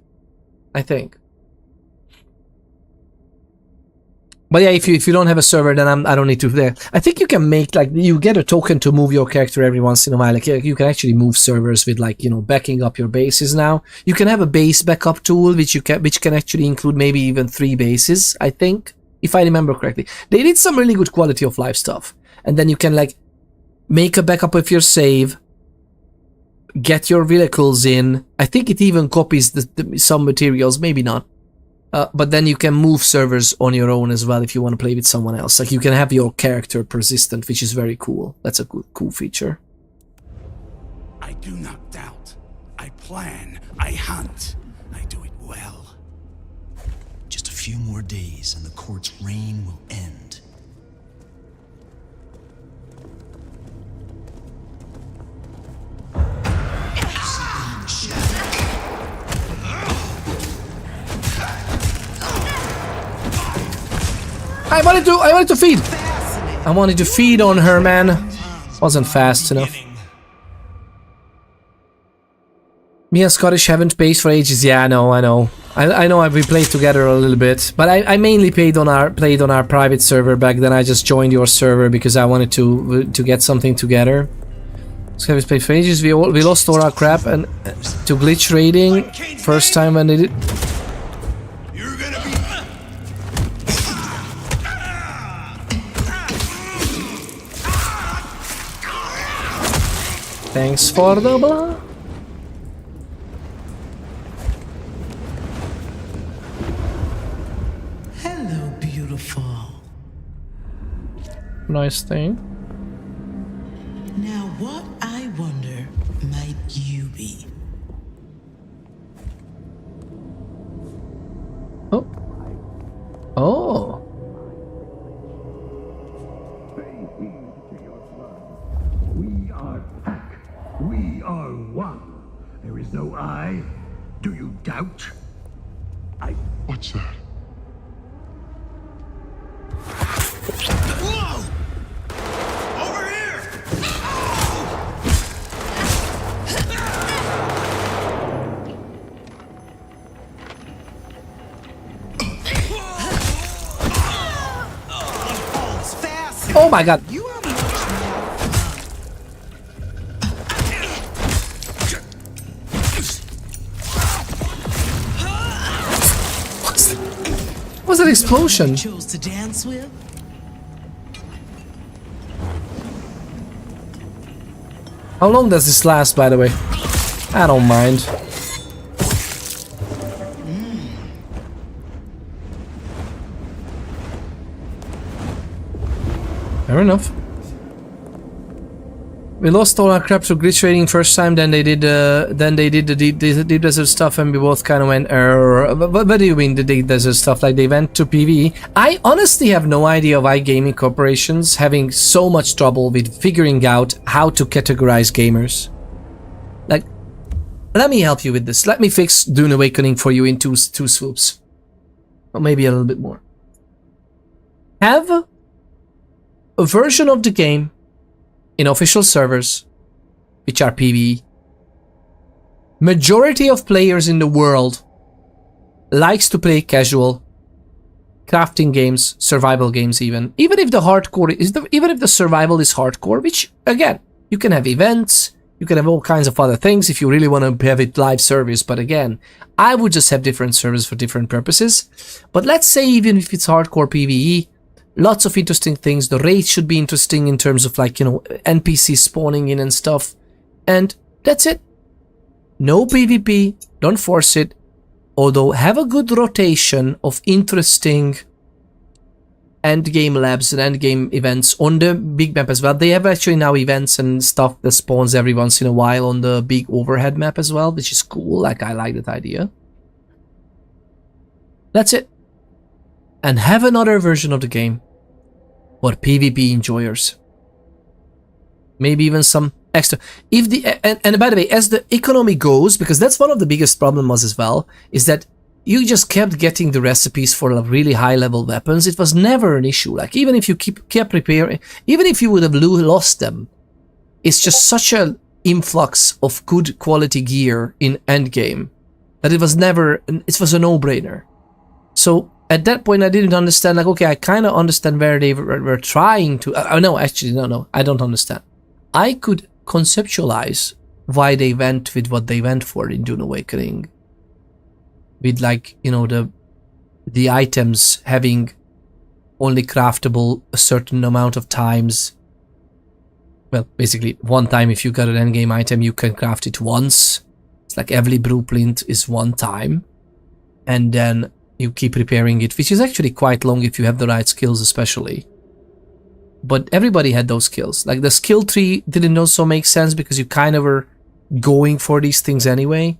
But yeah, if you don't have a server, then I don't need to there. I think you can make, like, you get a token to move your character every once in a while. Like, you can actually move servers with, like, you know, backing up your bases now. You can have a base backup tool which can actually include maybe even 3 bases, I think, if I remember correctly. They did some really good quality of life stuff. And then you can, like, make a backup of your save, get your vehicles in. I think it even copies some materials, maybe not. But then you can move servers on your own as well if you want to play with someone else. Like, you can have your character persistent, which is very cool. That's a cool feature. I do not doubt. I plan. I hunt. I do it well. Just a few more days and the court's reign will end. I wanted to feed. I wanted to feed on her, man. Wasn't fast enough. Me and Scottish haven't played for ages. Yeah, I know. I know we played together a little bit, but I mainly played on our private server back then. I just joined your server because I wanted to get something together. So we played for ages. We lost all our crap and to glitch raiding first time when they did. Thanks for the blood. Hello, beautiful. Nice thing. Now, what I wonder might you be? Oh. Oh. We are pack. We are one. There is no I. Do you doubt? What's that? Whoa! Over here! Oh my god. What was that explosion? Chose to dance with? How long does this last, by the way? I don't mind. Fair enough. We lost all our crap to glitch raiding first time, then they did the deep desert stuff, and we both kind of went, what do you mean the deep desert stuff? Like, they went to PvE? I honestly have no idea why gaming corporations having so much trouble with figuring out how to categorize gamers. Like, let me help you with this. Let me fix Dune Awakening for you in two swoops. Or maybe a little bit more. Have a version of the game in official servers, which are PvE. Majority of players in the world likes to play casual, crafting games, survival games even. Even if the hardcore is even if the survival is hardcore, which again, you can have events, you can have all kinds of other things if you really want to have it live service, but again, I would just have different servers for different purposes. But let's say even if it's hardcore PvE, lots of interesting things. The raids should be interesting in terms of, like, you know, NPCs spawning in and stuff. And that's it. No PvP. Don't force it. Although, have a good rotation of interesting endgame labs and endgame events on the big map as well. They have actually now events and stuff that spawns every once in a while on the big overhead map as well, which is cool. Like, I like that idea. That's it. And have another version of the game or PvP enjoyers. Maybe even some extra. If the and by the way, as the economy goes, because that's one of the biggest problems as well, is that you just kept getting the recipes for really high level weapons. It was never an issue. Like even if you kept preparing, even if you would have lost them, it's just such an influx of good quality gear in endgame that it was never. It was a no-brainer. So at that point, I didn't understand. Like, okay, I kind of understand where they were trying to. No, actually, no, I don't understand. I could conceptualize why they went with what they went for in Dune Awakening. With like, you know, the items having only craftable a certain amount of times. Well, basically, one time if you got an endgame item, you can craft it once. It's like every blueprint is one time. And then you keep repairing it, which is actually quite long if you have the right skills especially. But everybody had those skills. Like the skill tree didn't also make sense because you kind of were going for these things anyway.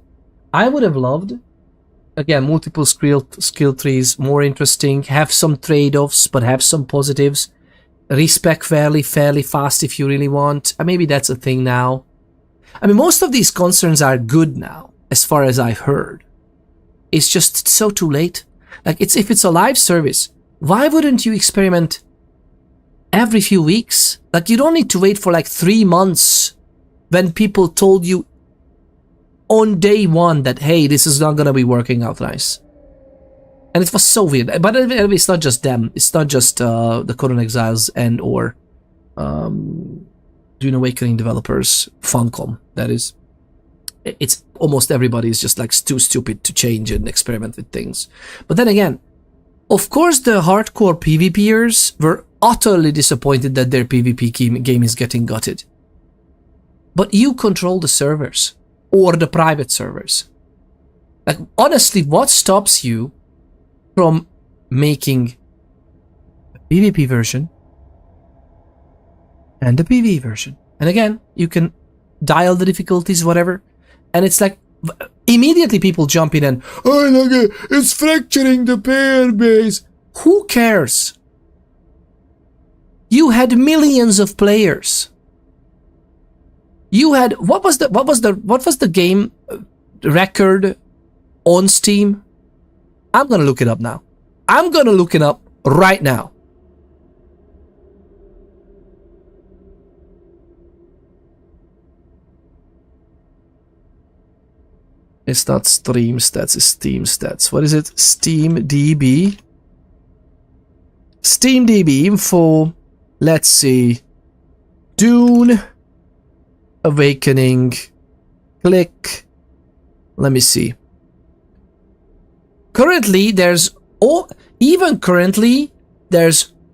I would have loved, again, multiple skill trees, more interesting, have some trade-offs, but have some positives. Respec fairly fast if you really want. And maybe that's a thing now. I mean, most of these concerns are good now, as far as I've heard. It's just so too late. Like, if it's a live service, why wouldn't you experiment every few weeks? Like, you don't need to wait for like 3 months when people told you on day one that, hey, this is not gonna be working out nice. And it was so weird. But it's not just them. It's not just the Conan Exiles and or Dune Awakening developers, Funcom, that is. It's almost everybody is just like too stupid to change and experiment with things. But then again, of course the hardcore PvPers were utterly disappointed that their PvP game is getting gutted. But you control the servers or the private servers. Like honestly, what stops you from making a PvP version and a PvE version? And again, you can dial the difficulties, whatever. And it's like, immediately people jump in and, oh, look, it's fracturing the player base. Who cares? You had millions of players. You had, what was the game record on Steam? I'm gonna look it up now. I'm gonna look it up right now. It's not stream stats, it's Steam stats. What is it? SteamDB. SteamDB info. Let's see. Dune Awakening. Click. Let me see. Currently, there's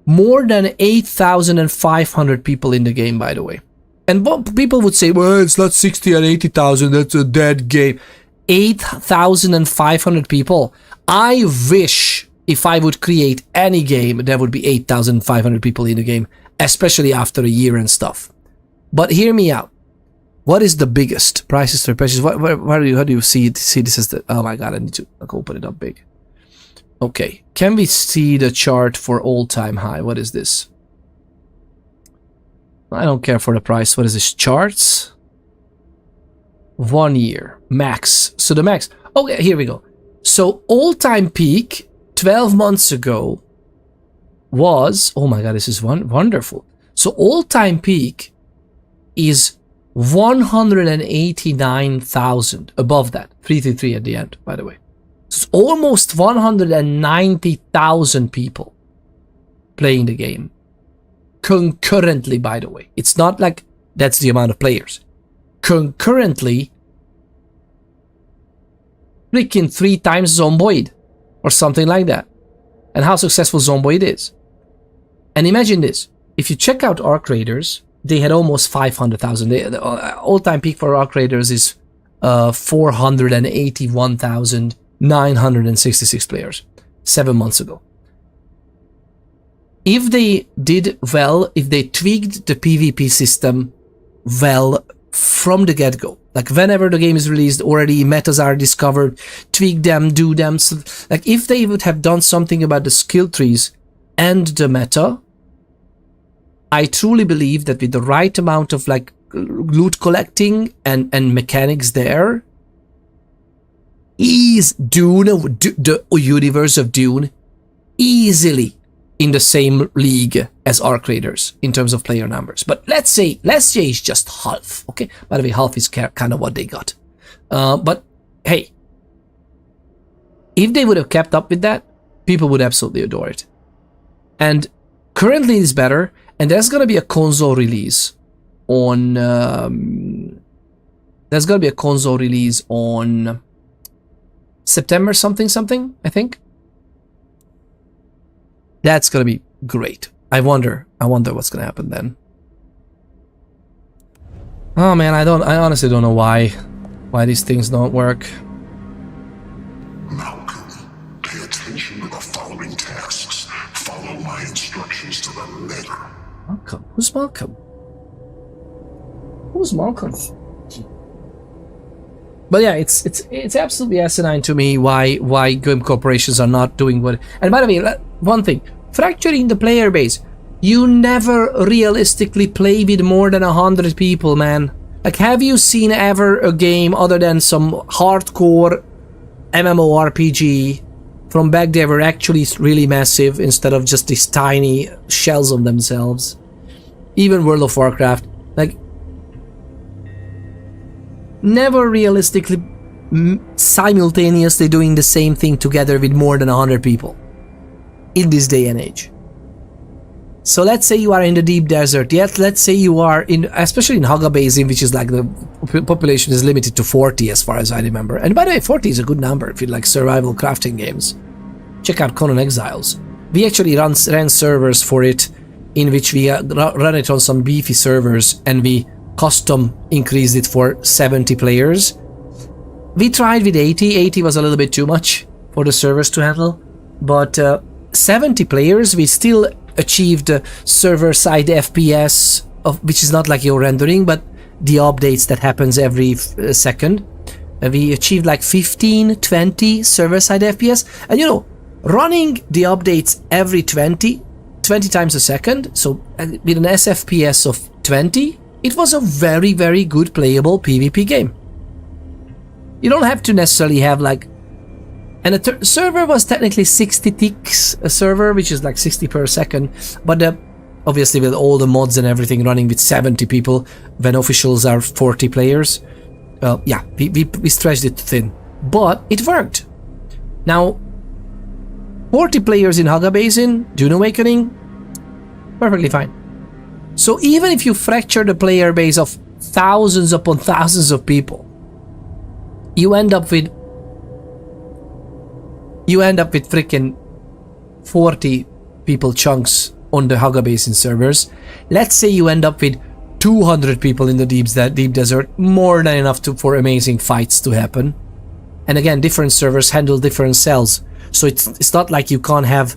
more than 8,500 people in the game, by the way. And people would say, well, it's not 60 and 80,000, that's a dead game. 8,500 people. I wish if I would create any game, there would be 8,500 people in the game, especially after a year and stuff. But hear me out. What is the biggest prices to purchase? How do you see this as the? Oh my god, I need to open it up big. Okay, can we see the chart for all-time high? What is this? I don't care for the price. What is this? Charts? 1 year max. So the max. Okay, here we go. So all-time peak 12 months ago was, oh my god, this is wonderful. So all-time peak is 189,000. Above that, 333 at the end, by the way. So it's almost 190,000 people playing the game concurrently, by the way. It's not like that's the amount of players. Concurrently, freaking 3 times Zomboid or something like that. And how successful Zomboid is. And imagine this. If you check out Arc Raiders, they had almost 500,000. The all-time peak for Arc Raiders is 481,966 players 7 months ago. If they did well, if they tweaked the PvP system well from the get-go, like whenever the game is released, already metas are discovered, tweak them, do them. So, like if they would have done something about the skill trees and the meta, I truly believe that with the right amount of like loot collecting and mechanics there, is Dune, the universe of Dune, easily in the same league as Arc Raiders in terms of player numbers. But let's say it's just half, okay? By the way, half is kind of what they got. But hey, if they would have kept up with that, people would absolutely adore it. And currently it's better, and there's gonna be a console release on September something, I think. That's gonna be great. I wonder what's gonna happen then. Oh man, I honestly don't know why these things don't work. Malcolm, pay attention to the following tasks. Follow my instructions to the letter. Malcolm? Who's Malcolm? Who's Malcolm? But yeah, it's absolutely asinine to me why game corporations are not doing what. And by the way, one thing, fracturing the player base. You never realistically play with more than 100 people, man. Like, have you seen ever a game other than some hardcore MMORPG from back there were actually really massive instead of just these tiny shells of themselves? Even World of Warcraft, like, never realistically simultaneously doing the same thing together with more than 100 people in this day and age. So let's say you are in the deep desert. Yet let's say you are in, especially in Haga Basin, which is like the population is limited to 40 as far as I remember. And by the way, 40 is a good number if you like survival crafting games. Check out Conan Exiles. We actually ran servers for it, in which we run it on some beefy servers, and we custom increased it for 70 players. We tried with 80. 80 was a little bit too much for the servers to handle, but 70 players, we still achieved server-side FPS, which is not like your rendering, but the updates that happens every second. We achieved like 15, 20 server-side FPS, and you know, running the updates every 20 times a second, so with an SFPS of 20, it was a very, very good playable PvP game. You don't have to necessarily have like, and the server was technically 60 ticks a server, which is like 60 per second, but obviously with all the mods and everything running with 70 people when officials are 40 players, yeah, we stretched it thin, but it worked. Now, 40 players in Haga Basin, Dune Awakening, perfectly fine. So even if you fracture the player base of thousands upon thousands of people, you end up with freaking 40 people chunks on the Haga Basin servers. Let's say you end up with 200 people in the deep desert, more than enough for amazing fights to happen. And again, different servers handle different cells, so it's not like you can't have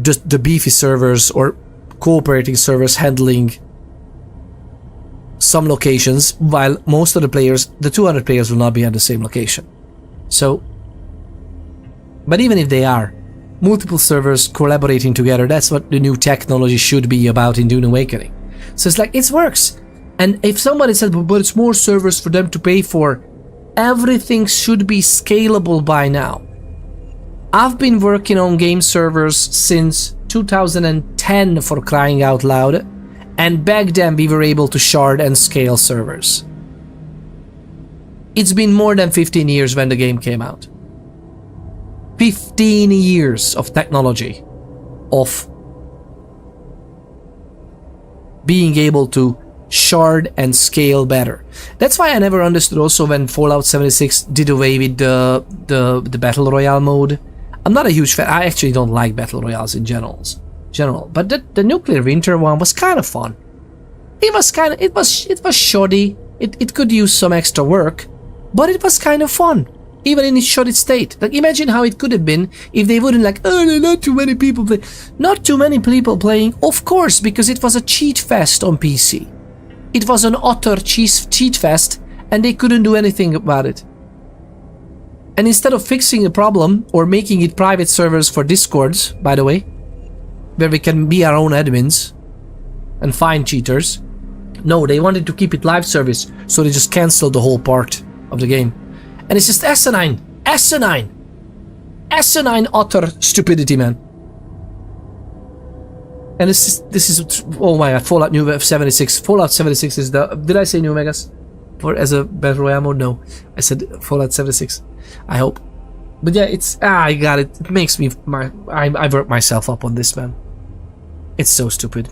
just the beefy servers or cooperating servers handling some locations, while most of the players, the 200 players, will not be at the same location. So, but even if they are, multiple servers collaborating together, that's what the new technology should be about in Dune Awakening. So it's like, it works. And if somebody said, but it's more servers for them to pay for, everything should be scalable by now. I've been working on game servers since 2010, for crying out loud, and back then we were able to shard and scale servers. It's been more than 15 years when the game came out. 15 years of technology, of being able to shard and scale better. That's why I never understood also when Fallout 76 did away with the Battle Royale mode. I'm not a huge fan. I actually don't like Battle Royales in general. But the Nuclear Winter one was kind of fun. It was shoddy. It could use some extra work, but it was kind of fun, even in its shoddy state. Like, imagine how it could have been if they wouldn't like, oh, there are not too many people playing. Not too many people playing, of course, because it was a cheat fest on PC. It was an utter cheat fest, and they couldn't do anything about it. And instead of fixing the problem or making it private servers for Discords, by the way, where we can be our own admins, and find cheaters. No, they wanted to keep it live service, so they just canceled the whole part of the game. And it's just asinine, utter stupidity, man. And this is oh my god, Fallout New 76. Fallout 76 is the, did I say New Vegas for as a battle royale mode? No, I said Fallout 76. I hope, but yeah, it's I got it. It makes me I work myself up on this, man. It's so stupid.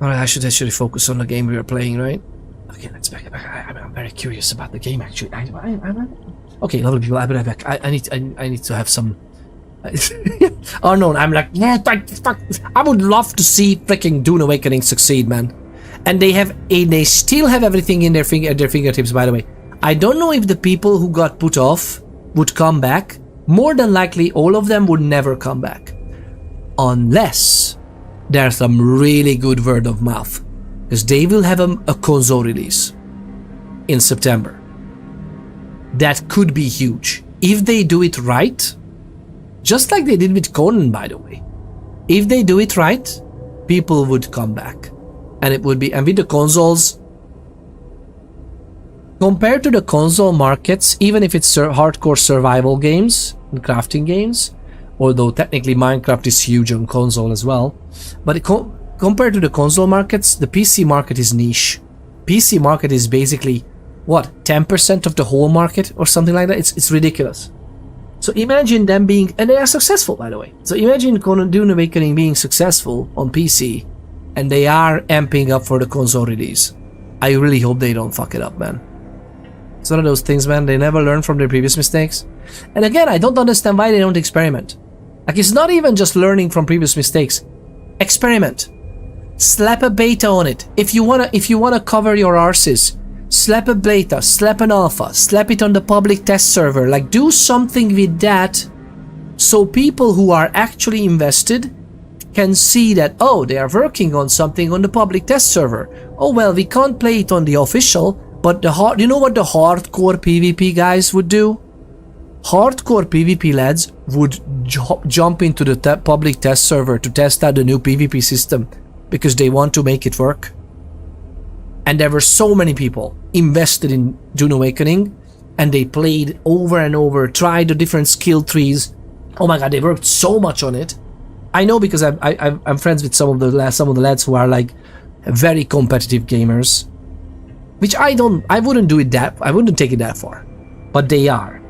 All right, I should actually focus on the game we are playing, right? Okay, let's back. I'm very curious about the game actually. Okay, lovely people. I'll be right back. I need to have some. Oh no, I'm like, yeah, fuck. I would love to see freaking Dune Awakening succeed, man. And they still have everything in their fingertips, by the way. I don't know if the people who got put off would come back. More than likely, all of them would never come back. Unless there's some really good word of mouth. Because they will have a console release in September. That could be huge. If they do it right, just like they did with Conan, by the way. If they do it right, people would come back. And it would be, and with the consoles, compared to the console markets, even if it's hardcore survival games and crafting games, although technically Minecraft is huge on console as well, but compared to the console markets, the PC market is niche. PC market is basically, what, 10% of the whole market or something like that? It's ridiculous. So imagine them being, and they are successful, by the way. So imagine Conan Dune Awakening being successful on PC, and they are amping up for the console release. I really hope they don't fuck it up, man. It's one of those things, man, they never learn from their previous mistakes. And again, I don't understand why they don't experiment. Like, it's not even just learning from previous mistakes. Experiment. Slap a beta on it. If you wanna cover your arses, slap a beta, slap an alpha, slap it on the public test server. Like, do something with that so people who are actually invested can see that, oh, they are working on something on the public test server. Oh, well, we can't play it on the official, but you know what the hardcore PvP guys would do? Hardcore PvP lads would jump into the public test server to test out the new PvP system because they want to make it work. And there were so many people invested in Dune Awakening, and they played over and over, tried the different skill trees. Oh my god, they worked so much on it. I know because I'm friends with some of the lads who are like very competitive gamers, which I wouldn't take it that far, but they are.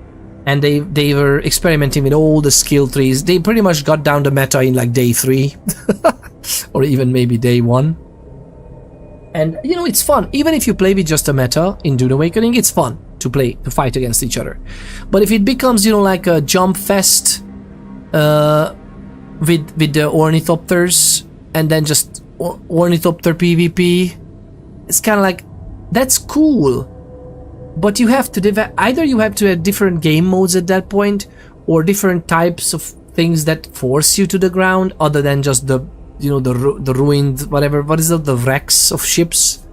And they were experimenting with all the skill trees. They pretty much got down the meta in like day 3 or even maybe day 1. And you know, it's fun. Even if you play with just a meta in Dune Awakening, it's fun to fight against each other. But if it becomes, you know, like a jump fest with the ornithopters and then just ornithopter PvP, it's kind of like, that's cool. But you have to either you have to have different game modes at that point, or different types of things that force you to the ground, other than just the, you know, the ruined whatever. What is it? The wrecks of ships,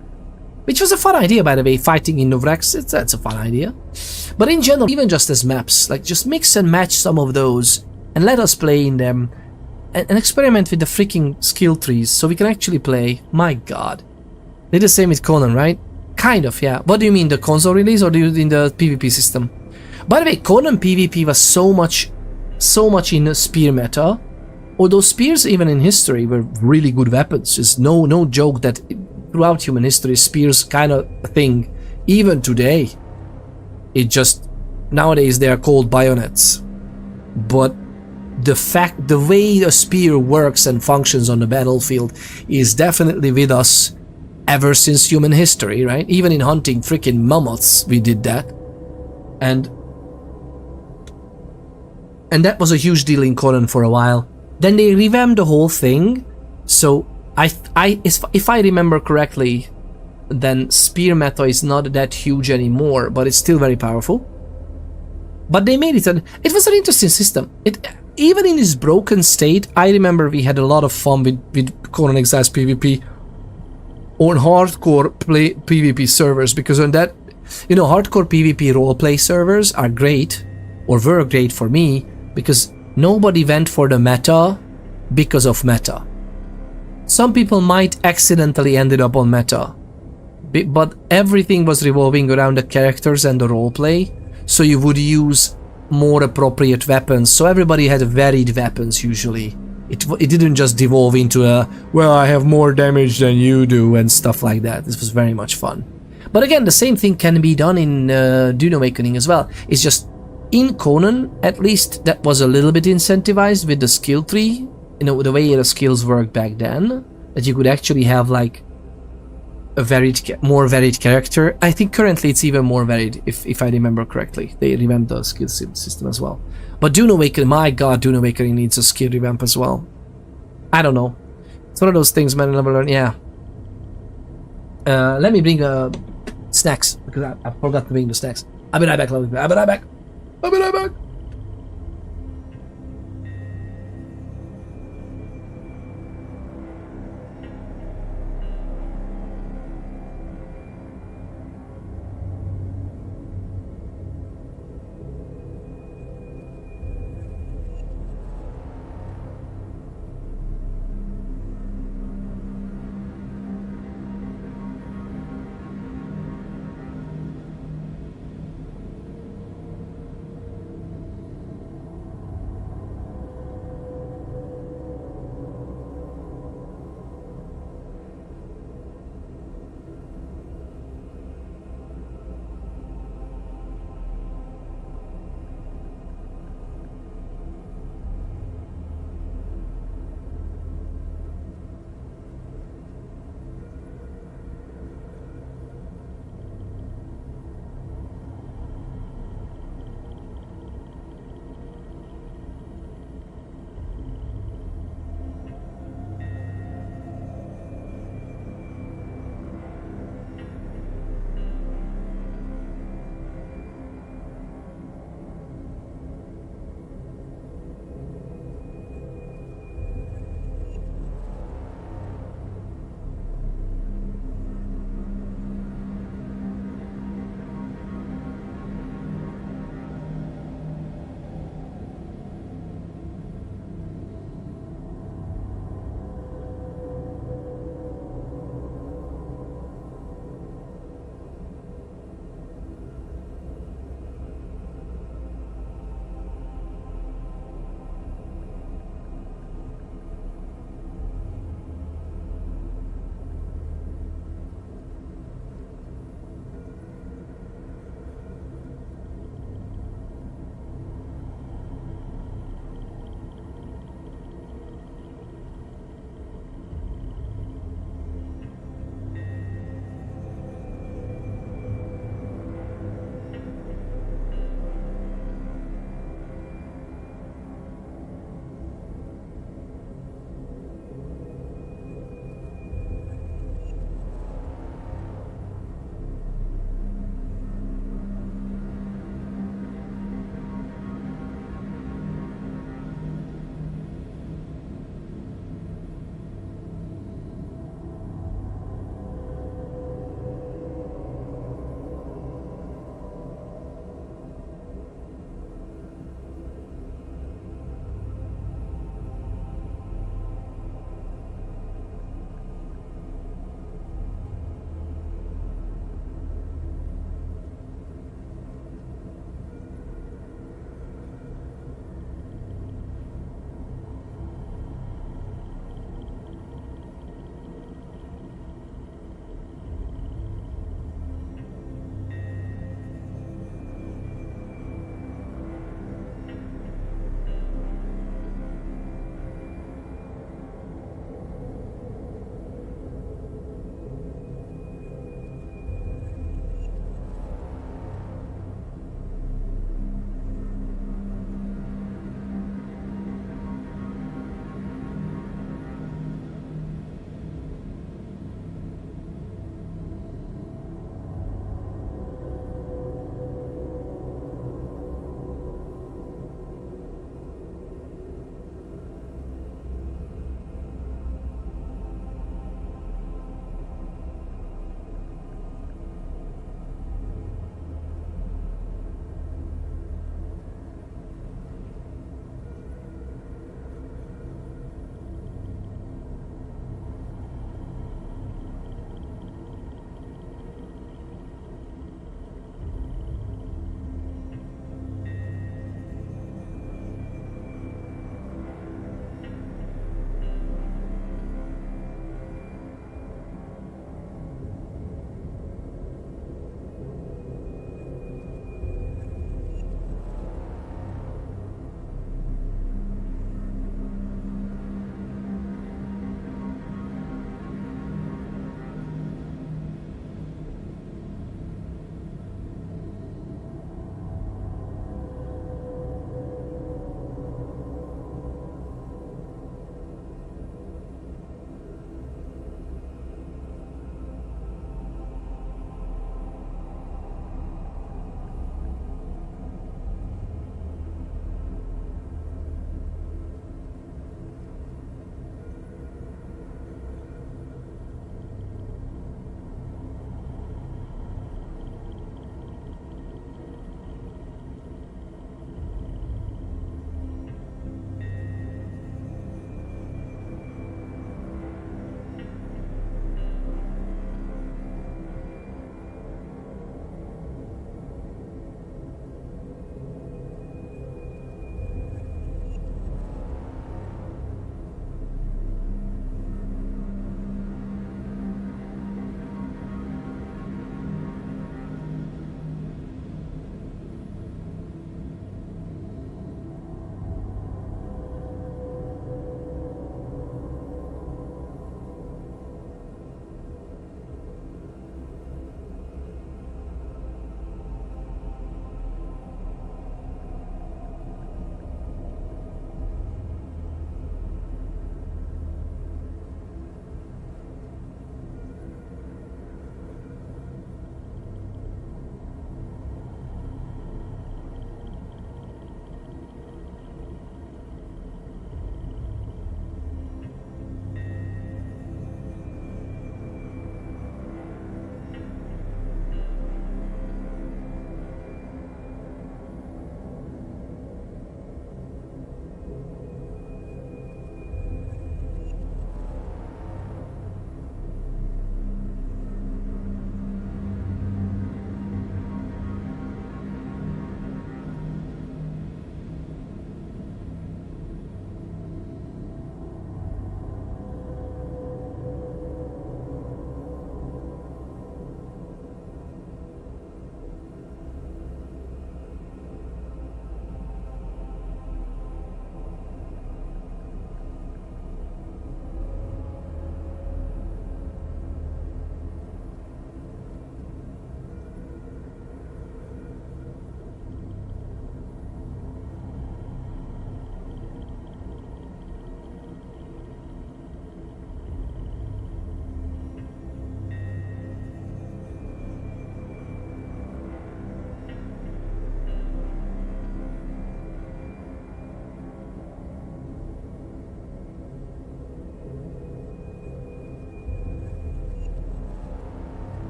which was a fun idea, by the way. Fighting in the wrecks, that's a fun idea. But in general, even just as maps, like, just mix and match some of those and let us play in them and experiment with the freaking skill trees so we can actually play. My god, they did the same with Conan, right? Kind of, yeah. What do you mean, the console release, or do you mean the PvP system? By the way, Conan PvP was so much in the spear meta. Although spears, even in history, were really good weapons. It's no joke that throughout human history, spears kind of a thing. Even today, it just, nowadays they are called bayonets. But the way a spear works and functions on the battlefield is definitely with us ever since human history, right? Even in hunting freaking mammoths, we did that. And that was a huge deal in Conan for a while. Then they revamped the whole thing. So if I remember correctly, then spear meta is not that huge anymore, but it's still very powerful. But they made it, and it was an interesting system. Even in its broken state, I remember we had a lot of fun with Conan Exiles PvP on hardcore PvP servers, because on that, you know, hardcore PvP roleplay servers are great, or were great for me, because nobody went for the meta because of meta. Some people might accidentally ended up on meta, but everything was revolving around the characters and the roleplay, so you would use more appropriate weapons. So everybody had varied weapons usually. It didn't just devolve into a, well, I have more damage than you do and stuff like that. This was very much fun. But again, the same thing can be done in Dune Awakening as well. It's just, in Conan, at least, that was a little bit incentivized with the skill tree. You know, the way the skills worked back then, that you could actually have like a more varied character. I think currently it's even more varied, if I remember correctly. They revamped the skill system as well. But Dune Awakening, my god, Dune Awakening needs a skill revamp as well. I don't know. It's one of those things, man, I never learn. Yeah. Let me bring snacks, because I forgot to bring the snacks. I'll be right back, love. I'll be right back. I'll be right back.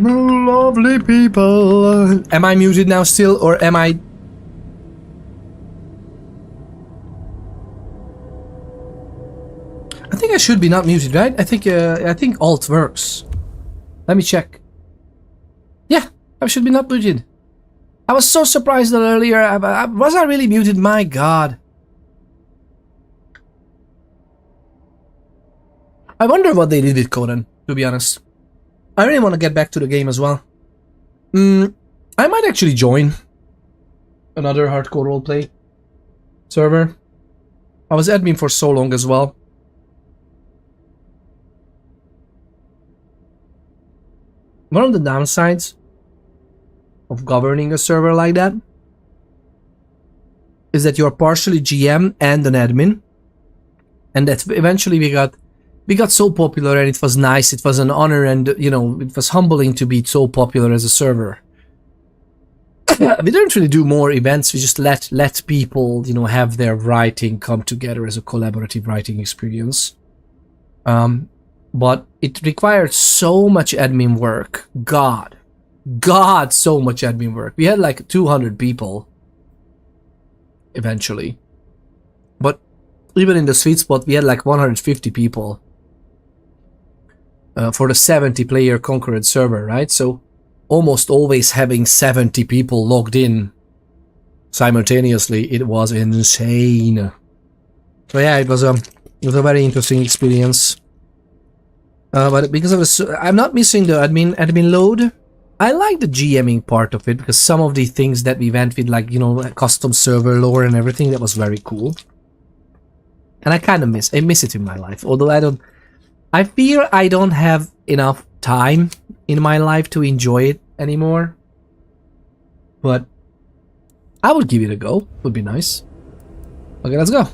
Lovely people. Am I muted now still, or am I? I think I should be not muted, right? I think Alt works. Let me check. Yeah, I should be not muted. I was so surprised that earlier. Was I really muted? My God. I wonder what they did with Conan, to be honest. I really want to get back to the game as well. I might actually join another hardcore roleplay server. I was admin for so long as well. One of the downsides of governing a server like that is that you're partially GM and an admin, and that eventually we got so popular, and it was nice, it was an honor, and you know, it was humbling to be so popular as a server. We don't really do more events, we just let people, you know, have their writing come together as a collaborative writing experience. But it required so much admin work. God, so much admin work. We had like 200 people eventually, but even in the sweet spot we had like 150 people for the 70 player concurrent server, right? So almost always having 70 people logged in simultaneously, it was insane. So yeah, it was a very interesting experience. But because of I'm not missing the admin load. I like the GMing part of it, because some of the things that we went with, like, you know, custom server lore and everything, that was very cool. And I kind of miss it in my life. Although I feel I don't have enough time in my life to enjoy it anymore. But I would give it a go. Would be nice. Okay, let's go.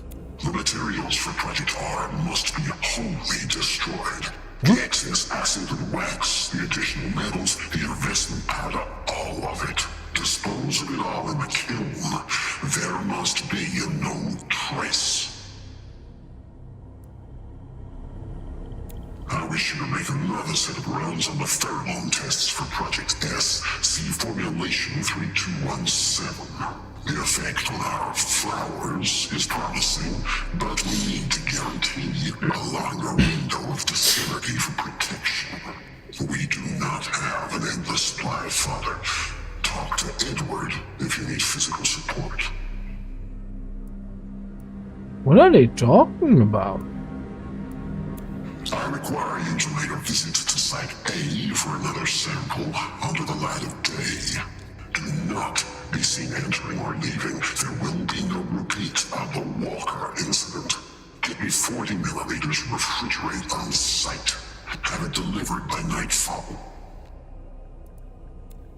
The materials for Project R must be wholly destroyed. The excess acid and wax, the additional metals, the investment powder, all of it. Dispose of it all in the kiln. There must be no trace. I wish you to make another set of rounds on the pheromone tests for Project S. See formulation 3217. The effect on our flowers is promising, but we need to guarantee a longer window of docility for protection. We do not have an endless supply of fodder. Talk to Edward if you need physical support. What are they talking about? I require you to make a visit to Site A for another sample under the light of day. Do not be seen entering or leaving. There will be no repeat of the Walker incident. Get me 40 milliliters refrigerate on site. Have it delivered by nightfall.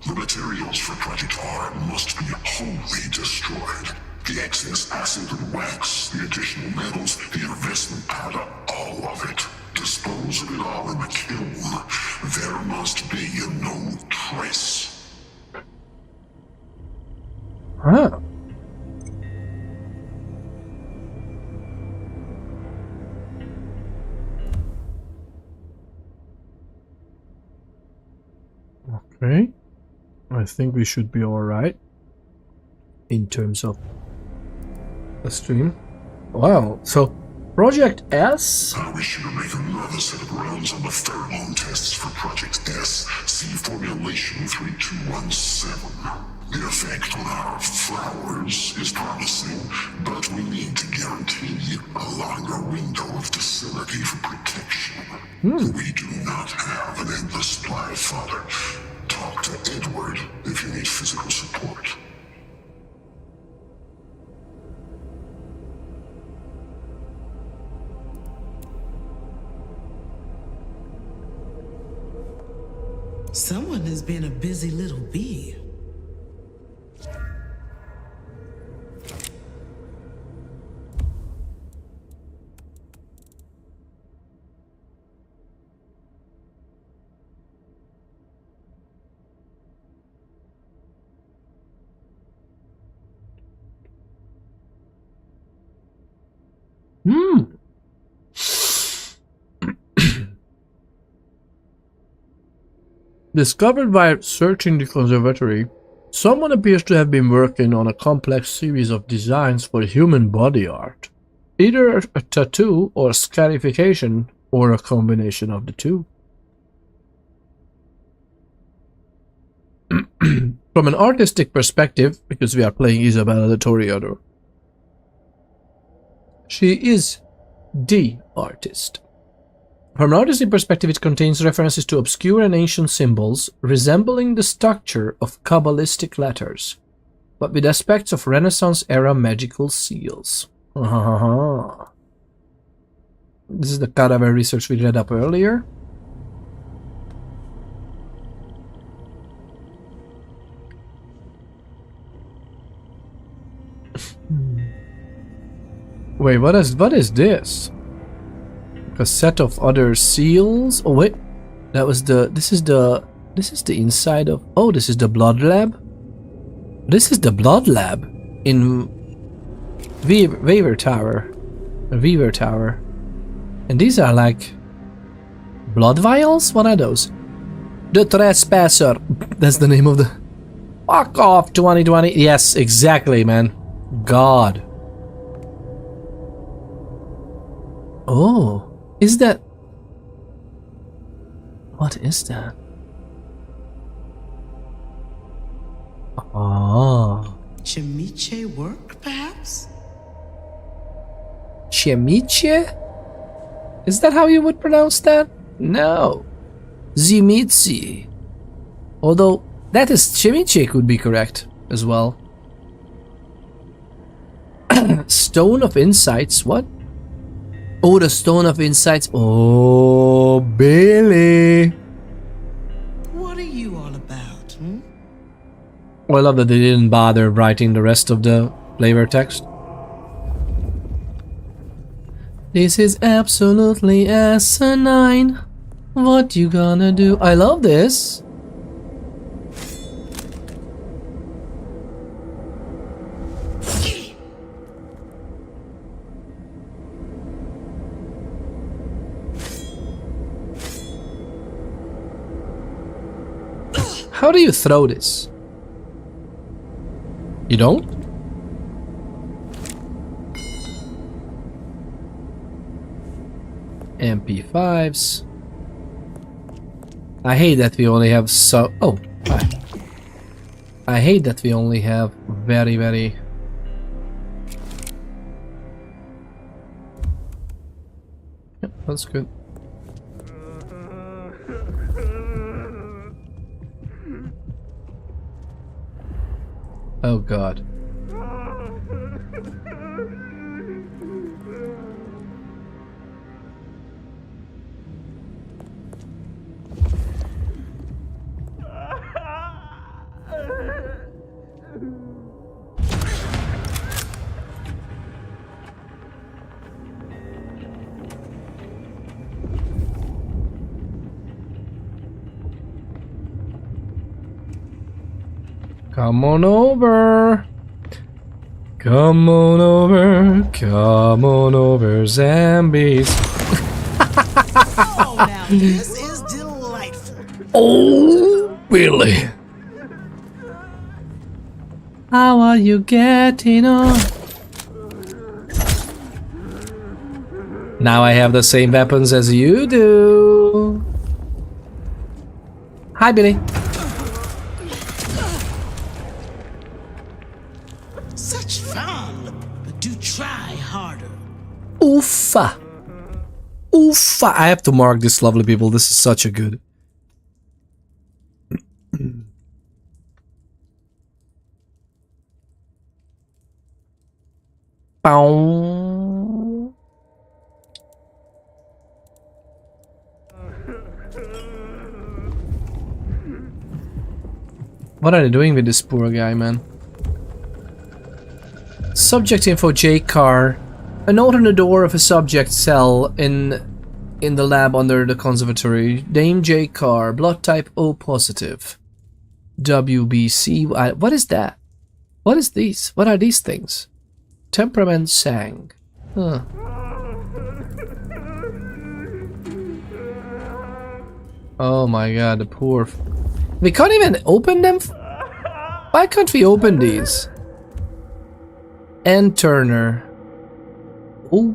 The materials for Project R must be wholly destroyed. The excess acid and wax, the additional metals, the investment powder, all of it. Dispose of it all in the kiln. There must be no trace. Huh. Okay. I think we should be alright in terms of the stream. Wow, so Project S? I wish you to make another set of rounds on the pheromone tests for Project S. See formulation 3217. The effect on our flowers is promising, but we need to guarantee a longer window of docility for protection. We do not have an endless supply of fodder. Talk to Edward if you need physical support. Someone has been a busy little bee. Discovered by searching the conservatory, someone appears to have been working on a complex series of designs for human body art. Either a tattoo or scarification, or a combination of the two. From an artistic perspective, because we are playing Isabella the Toreador, she is the artist. From an artistic perspective, it contains references to obscure and ancient symbols resembling the structure of Kabbalistic letters, but with aspects of Renaissance-era magical seals. This is the cadaver research we read up earlier. Wait, what is this? A set of other seals? Oh wait, that was the. This is the inside of. Oh, this is the blood lab. This is the blood lab in Weaver Tower, and these are like blood vials. What are those? The Trespasser. That's the name of the. Fuck off, 2020. Yes, exactly, man. God. Oh. Is that... What is that? Oh. Chimiche work, perhaps? Chimiche? Is that how you would pronounce that? No. Zimitsi. Although, that is... Chimiche could be correct as well. Stone of Insights, what? Oh, the Stone of Insights. Oh, Billy. What are you all about, hmm? Well, I love that they didn't bother writing the rest of the flavor text. This is absolutely asinine. What you gonna do? I love this. How do you throw this? You don't? MP5s. I hate that we only have so... Oh, hi. I hate that we only have very... Yep, that's good. Oh God. Come on over. Come on over. Come on over, zombies. Oh, now this is delightful. Oh, Billy. How are you getting on? Now I have the same weapons as you do. Hi, Billy. Such fun, but do try harder. Oofa. Oofa. I have to mark this, lovely people. This is such a good. Bow. What are they doing with this poor guy, man? Subject info J car. A note on the door of a subject cell in the lab under the conservatory. Name J car. Blood type O positive. WBC. What is that? What is these? What are these things? Temperament Sang. Huh. Oh my god, the poor... We can't even open them? Why can't we open these? And Turner. O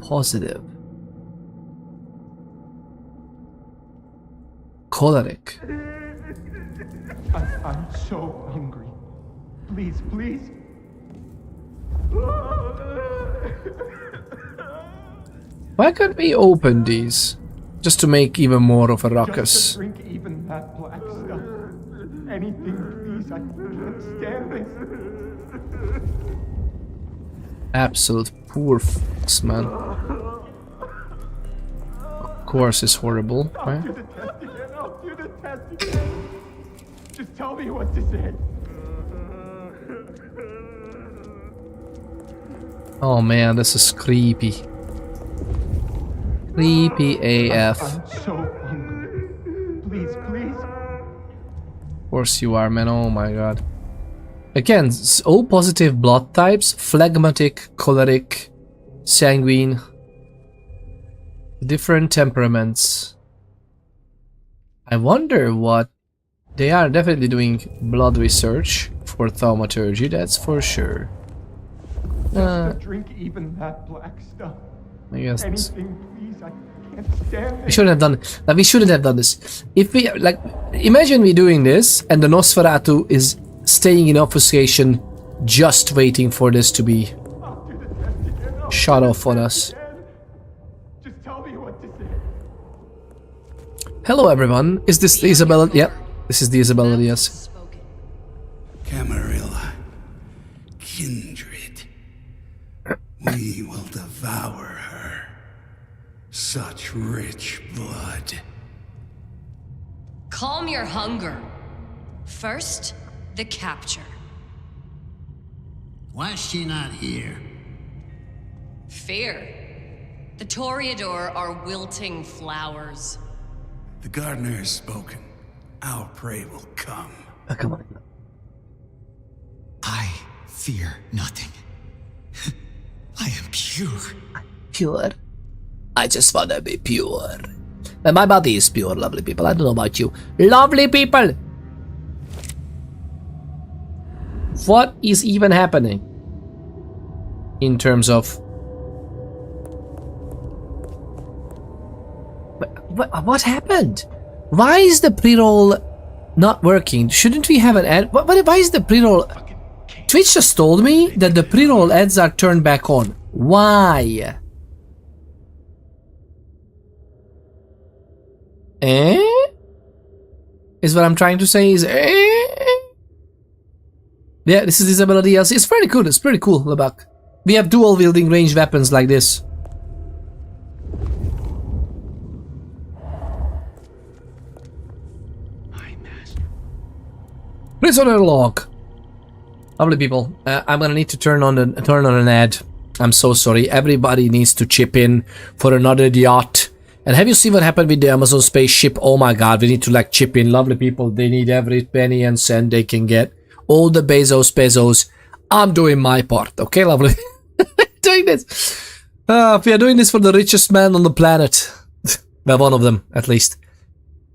positive. Choleric. I'm so hungry. Please, please. Why can't we open these? Just to make even more of a ruckus. Just to drink even that black stuff. Anything, please. I can't stand this. Absolute poor f***s, man. Of course it's horrible, right? I'll do the test again. I'll do the test again. Just tell me what to say. Oh man, this is creepy. Creepy AF. I'm so hungry. Please, please. Of course you are, man. Oh my god. Again, O positive blood types, phlegmatic, choleric, sanguine. Different temperaments. I wonder what... They are definitely doing blood research for thaumaturgy, that's for sure. Just to drink even that black stuff. I guess. Anything, please. I can't stand it. We shouldn't have done it. Like, we shouldn't have done this. If we like, imagine we doing this and the Nosferatu is staying in obfuscation, just waiting for this to be shut off on us. Just tell me what to say. Hello, everyone. Is this the Isabella? Yep, this is the Isabella Diaz. Camarilla, kindred, we will devour her. Such rich blood. Calm your hunger. First, the capture. Why is she not here? Fear. The Toreador are wilting flowers. The gardener has spoken. Our prey will come. Oh, come on. I fear nothing. I am pure. Pure. I just wanna be pure. And my body is pure, lovely people. I don't know about you. Lovely people! What is even happening? In terms of... What happened? Why is the pre-roll not working? Shouldn't we have an ad? Why is the pre-roll... Twitch just told me that the pre-roll ads are turned back on. Why? Is what I'm trying to say is Yeah, this is Isabella DLC. It's pretty cool. It's pretty cool, Lebak. We have dual wielding ranged weapons like this. Prisoner log. Lovely people. I'm gonna need to turn on an ad. I'm so sorry. Everybody needs to chip in for another yacht. And have you seen what happened with the Amazon spaceship? Oh my god, we need to like chip in. Lovely people, they need every penny and cent they can get. All the pesos. I'm doing my part, okay, lovely? Doing this. We are doing this for the richest man on the planet. Well, one of them, at least.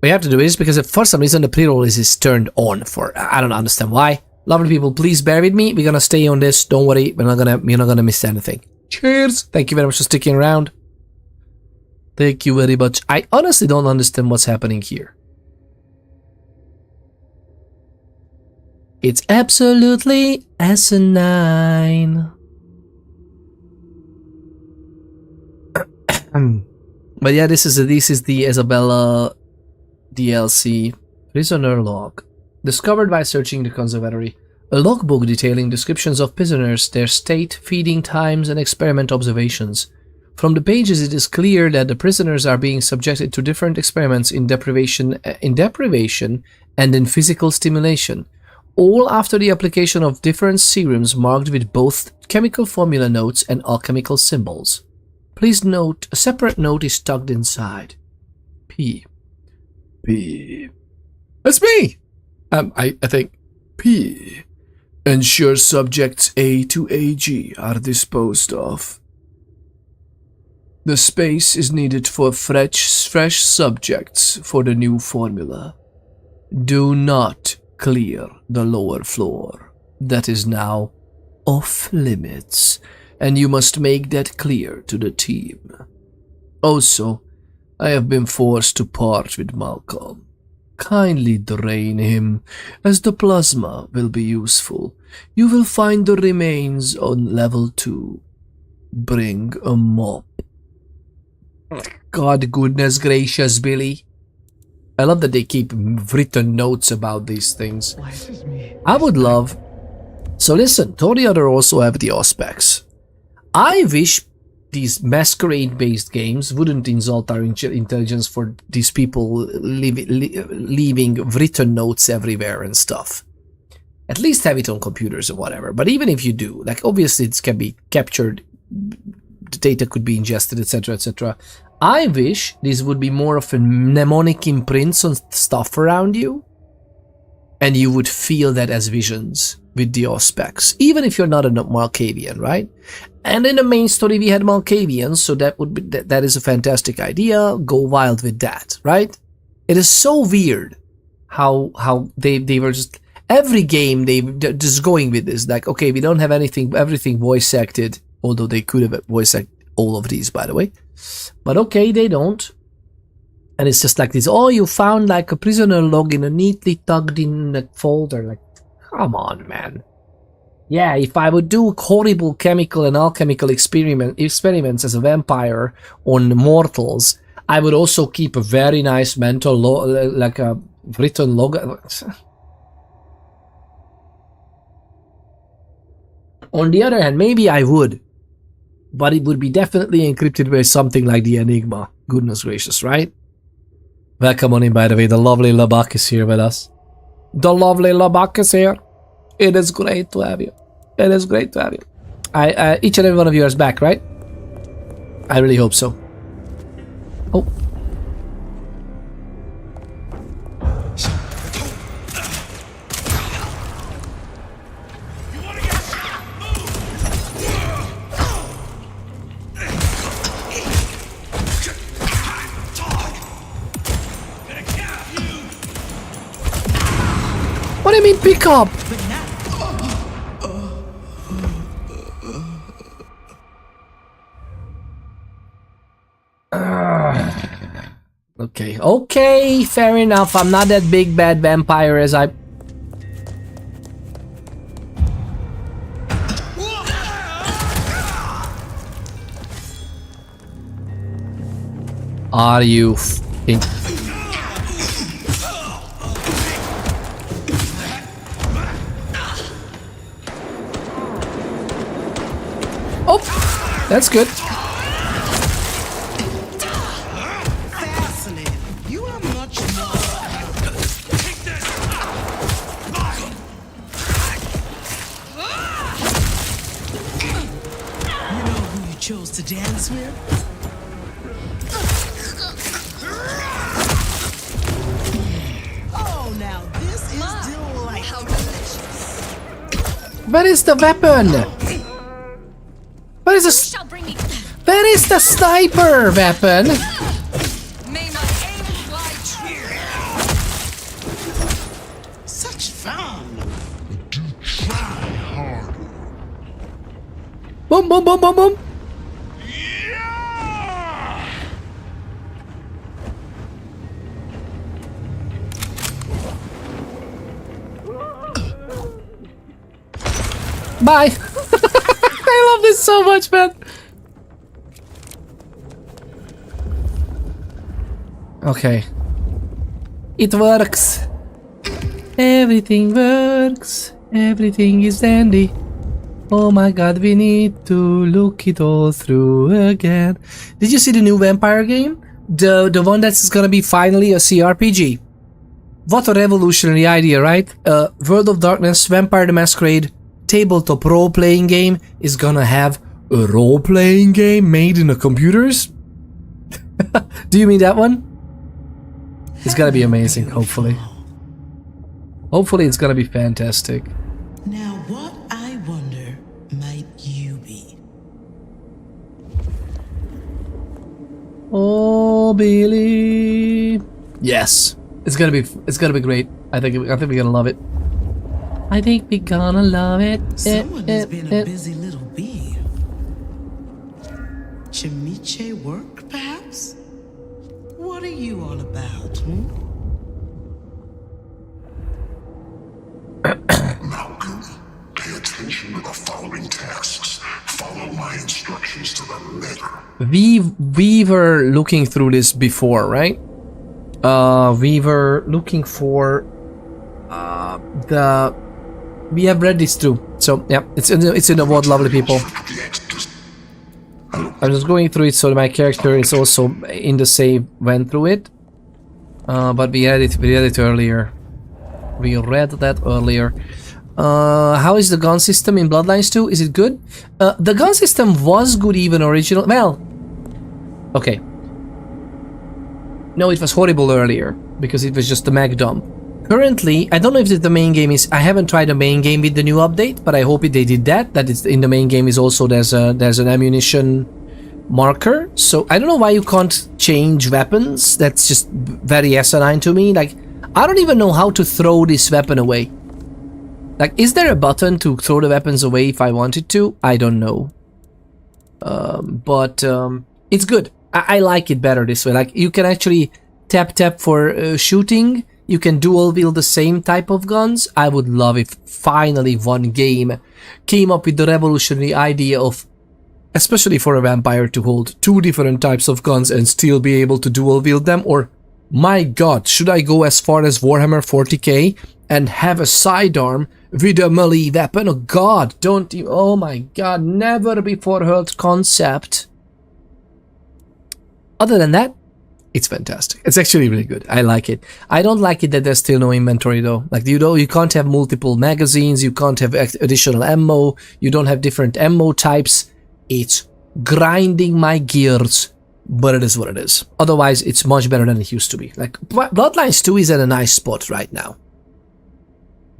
We have to do this because for some reason the pre-roll is turned on for... I don't understand why. Lovely people, please bear with me. We're gonna stay on this. Don't worry, you're not gonna miss anything. Cheers! Thank you very much for sticking around. Thank you very much. I honestly don't understand what's happening here. It's absolutely asinine. But yeah, this is the Isabella DLC prisoner log. Discovered by searching the conservatory. A logbook detailing descriptions of prisoners, their state, feeding times, and experiment observations. From the pages it is clear that the prisoners are being subjected to different experiments in deprivation and in physical stimulation, all after the application of different serums marked with both chemical formula notes and alchemical symbols. Please note, a separate note is tucked inside. P. That's me! I think. P. Ensure subjects A to AG are disposed of. The space is needed for fresh subjects for the new formula. Do not clear the lower floor. That is now off limits, and you must make that clear to the team. Also, I have been forced to part with Malcolm. Kindly drain him, as the plasma will be useful. You will find the remains on level 2. Bring a mop. God goodness gracious, Billy. I love that they keep written notes about these things. I would love... So listen, Toreador also have the Auspex. I wish these Masquerade-based games wouldn't insult our intelligence for these people leaving written notes everywhere and stuff. At least have it on computers or whatever. But even if you do, like obviously it can be captured, the data could be ingested, etc., etc. I wish this would be more of a mnemonic imprints on stuff around you, and you would feel that as visions with the Auspex, even if you're not a Malkavian, right? And in the main story we had Malkavians, so that would be that is a fantastic idea. Go wild with that, right? It is so weird how they were just every game they're just going with this, like, okay, we don't have everything voice acted, although they could have voice acted all of these, by the way. But okay, they don't. And it's just like this, oh, you found like a prisoner log in a neatly tucked in a folder. Like, come on, man. Yeah, if I would do horrible chemical and alchemical experiments as a vampire on mortals, I would also keep a very nice mental like a written log. On the other hand, maybe I would, but it would be definitely encrypted with something like the Enigma. Goodness gracious, right? Welcome on in, by the way. The lovely Labak is here with us. The lovely Labak is here. It is great to have you. It is great to have you. Each and every one of you is back, right? I really hope so. Oh. What do you mean pick up? Okay, fair enough. I'm not that big bad vampire as I... Are you f***ing... Oh, that's good. Chose to dance with? Oh, now this is delightful. How delicious. Where is the weapon? Where is the... Where is the sniper weapon? May my aim fly true. Such fun. Do try harder. Boom, boom, boom, boom, boom. Bye. I love this so much, man. Okay. It works. Everything works. Everything is dandy. Oh my god, we need to look it all through again. Did you see the new vampire game? The one that's gonna be finally a CRPG. What a revolutionary idea, right? World of Darkness, Vampire the Masquerade, tabletop role-playing game is gonna have a role-playing game made in the computers? Do you mean that one? It's gonna be amazing, hopefully. Hopefully it's gonna be fantastic. Now what, I wonder, might you be? Oh, Billy. Yes. It's gonna be great. I think we're gonna love it. I think we're gonna love it. Someone has been a busy little bee. Chimiche work, perhaps? What are you all about, Malcolm, pay attention to the following tasks. Follow my instructions to the letter. We were looking through this before, right? We were looking for we have read this through, so yeah, it's in the world, lovely people. I'm just going through it, so my character is also in the save, went through it, but we read it earlier. We read that earlier. How is the gun system in Bloodlines 2? Is it good? The gun system was good even original. Well, okay. No, it was horrible earlier because it was just the mag dump. Currently, I don't know if the main game is. I haven't tried the main game with the new update, but I hope they did that. That is in the main game is also there's an ammunition marker. So I don't know why you can't change weapons. That's just very asinine to me. Like, I don't even know how to throw this weapon away. Like, is there a button to throw the weapons away if I wanted to? I don't know. But it's good. I like it better this way. Like, you can actually tap for shooting. You can dual wield the same type of guns. I would love if finally one game came up with the revolutionary idea of, especially for a vampire, to hold two different types of guns and still be able to dual wield them. Or, my god, should I go as far as Warhammer 40k and have a sidearm with a melee weapon? Oh god, don't you, oh my god, never before heard concept. Other than that, it's fantastic. It's actually really good. I like it. I don't like it that there's still no inventory though. Like, you know, you can't have multiple magazines, you can't have additional ammo, you don't have different ammo types. It's grinding my gears, but it is what it is. Otherwise, it's much better than it used to be. Like, Bloodlines 2 is at a nice spot right now.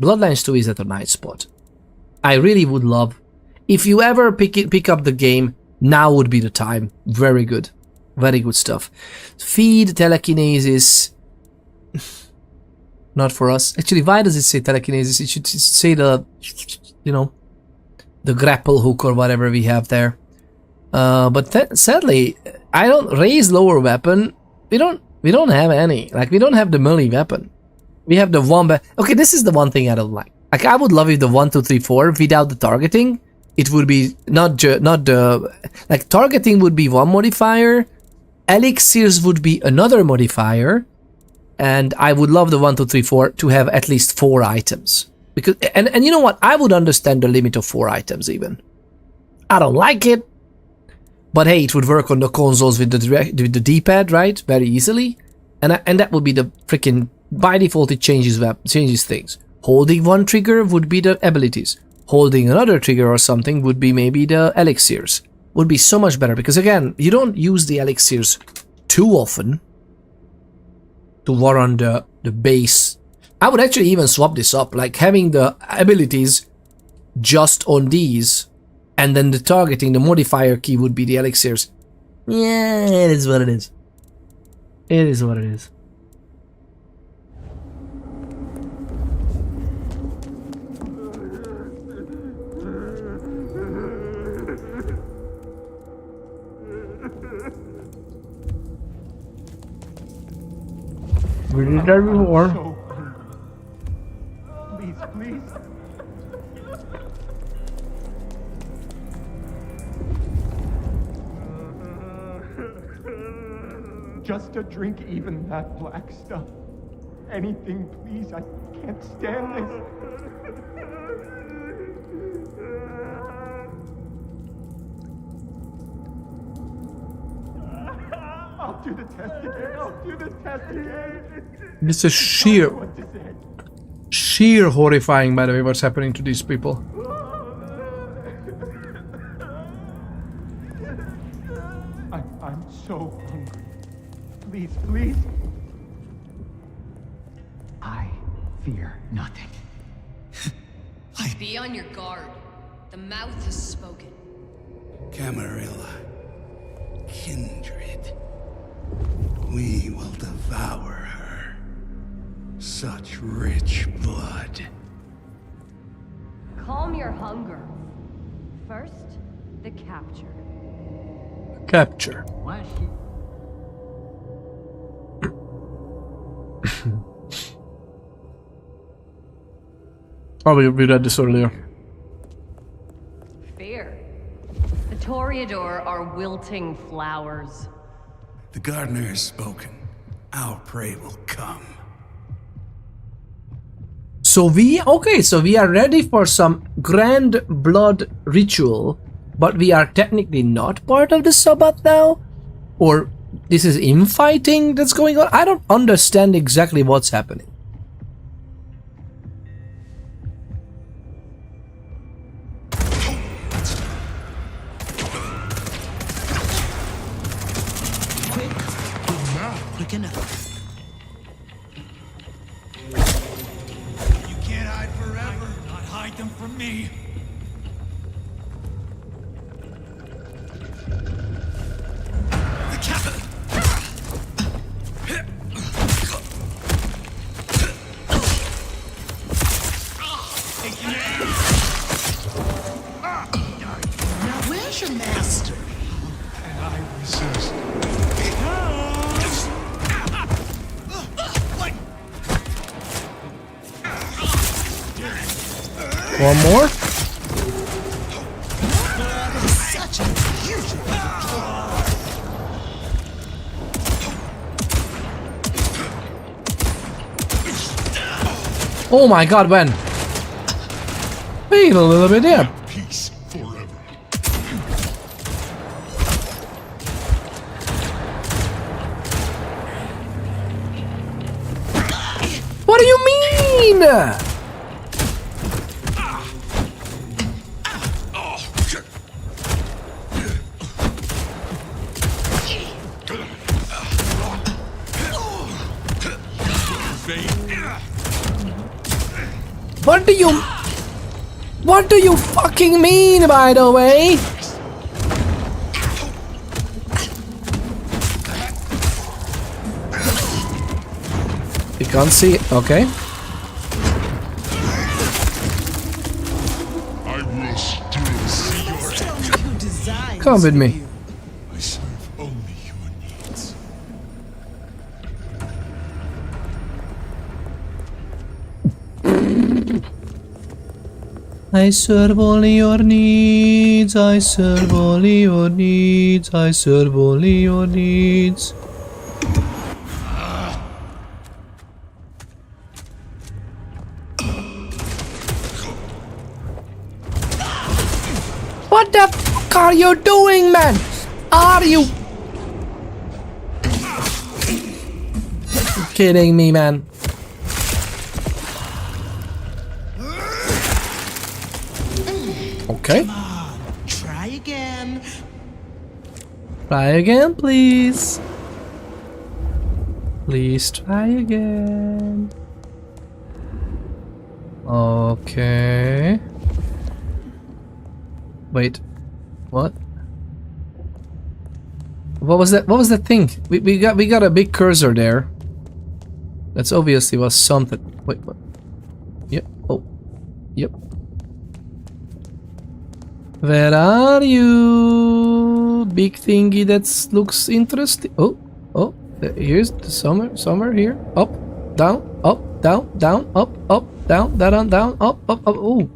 Bloodlines 2 is at a nice spot. I really would love, if you ever pick up the game, now would be the time. Very good. Very good stuff. Feed, telekinesis. Not for us. Actually, why does it say telekinesis? It should say the, you know, the grapple hook or whatever we have there. But sadly, I don't raise lower weapon. We don't have any. Like, we don't have the melee weapon. We have the one. Okay, this is the one thing I don't like. Like, I would love if the 1, 2, 3, 4 without the targeting. It would be not the, like, targeting would be one modifier. Elixirs would be another modifier, and I would love the 1, 2, 3, 4 to have at least 4 items. Because and you know what? I would understand the limit of 4 items even. I don't like it, but hey, it would work on the consoles with the D-pad, right? Very easily, and that would be the freaking, by default it changes things. Holding one trigger would be the abilities. Holding another trigger or something would be maybe the elixirs. Would be so much better, because again, you don't use the elixirs too often to warrant the base. I would actually even swap this up, like having the abilities just on these, and then the targeting, the modifier key would be the elixirs. Yeah, it is what it is. It is what it is. We did that before. Please, please. Just a drink, even that black stuff. Anything, please. I can't stand this. I'll do the test again. I'll do the test again. This is sheer horrifying, by the way, what's happening to these people. I'm so hungry. Please, please. I fear nothing. Be on your guard. The mouth has spoken. Camarilla, kindred, we will devour her. Such rich blood. Calm your hunger. First, the capture. Capture. Oh, we read this earlier. Fear. The Toreador are wilting flowers. The gardener has spoken. Our prey will come. So we are ready for some grand blood ritual, but we are technically not part of the Sabbath now? Or this is infighting that's going on? I don't understand exactly what's happening. Quick enough. You can't hide forever. Not hide them from me. Now where's your master? And I resist. One more? Such a huge. Oh my god, when? Wait a little bit, yeah. Peace forever. What do you mean? What do you fucking mean, by the way? You can't see it, okay. I will still see your end. Come with me. I serve only your needs. I serve only your needs, I serve only your needs, I serve only your needs. What the fuck are you doing, man? Are you kidding me, man? Okay. Come on, try again. Try again, please. Please try again. Okay. Wait. What? What was that? What was that thing? We got a big cursor there. That's obviously was something. Wait, what? Yep. Oh. Yep. Where are you? Big thingy that looks interesting. Oh, oh, here's the somewhere here. Up, down, up, down, down, up, down, down, up, up. Oh,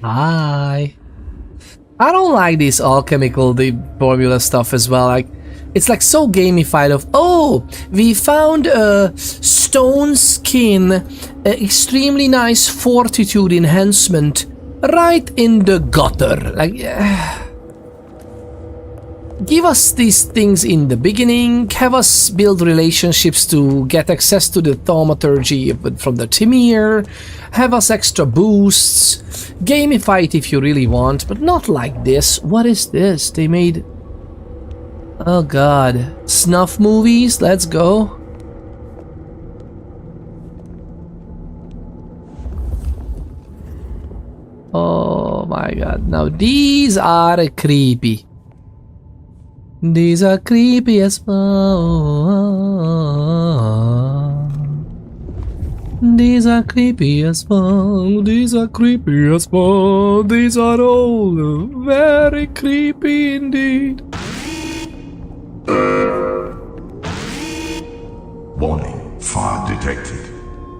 hi. I don't like this alchemical, the formula stuff as well. Like, it's like so gamified. Of oh, we found a stone skin, extremely nice fortitude enhancement. Right in the gutter. Like, give us these things in the beginning, have us build relationships to get access to the thaumaturgy from the Timir, have us extra boosts, gamify it if you really want, but not like this. What is this? They made... Oh god. Snuff movies? Let's go. Oh my god, now these are creepy. These are creepy as well. These are creepy as fuck. These are creepy as fuck. These are all very creepy indeed. Warning, fire detected.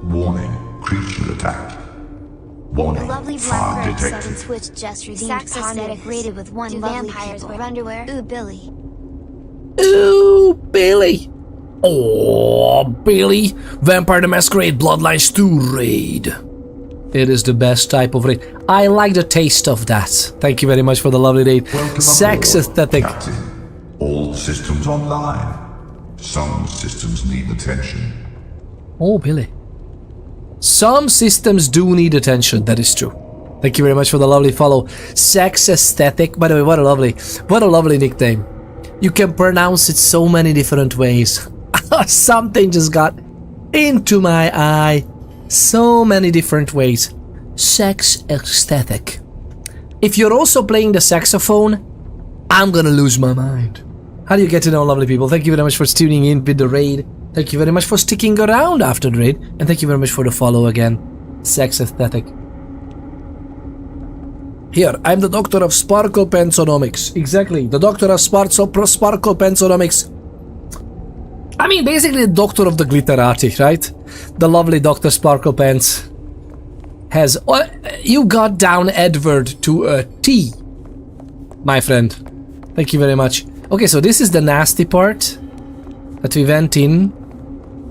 Warning, creature attack. Warning, Lovely fire Black Sub detected. and Twitch just redeemed Aesthetic rated with one Do lovely vampires wear underwear? Ooh, Billy. Ooh, Billy. Oh, Billy. Vampire the Masquerade Bloodlines 2 raid. It is the best type of raid. I like the taste of that. Thank you very much for the lovely raid. Sex aesthetic. Captain, all systems online. Some systems need attention. Oh, Billy. Some systems do need attention, that is true. Thank you very much for the lovely follow. Sex aesthetic. By the way, what a lovely nickname. You can pronounce it so many different ways. Something just got into my eye. So many different ways. Sex aesthetic. If you're also playing the saxophone, I'm gonna lose my mind. How do you get to know, lovely people? Thank you very much for tuning in with the raid. Thank you very much for sticking around after the raid. And thank you very much for the follow again. Sex aesthetic. Here, I'm the doctor of sparkle pensonomics. Exactly, the doctor of sparkle pensonomics. I mean, basically the doctor of the glitterati, right? The lovely Dr. Sparkle Pants has... you got down Edward to a T, my friend. Thank you very much. Okay, so this is the nasty part that we went in.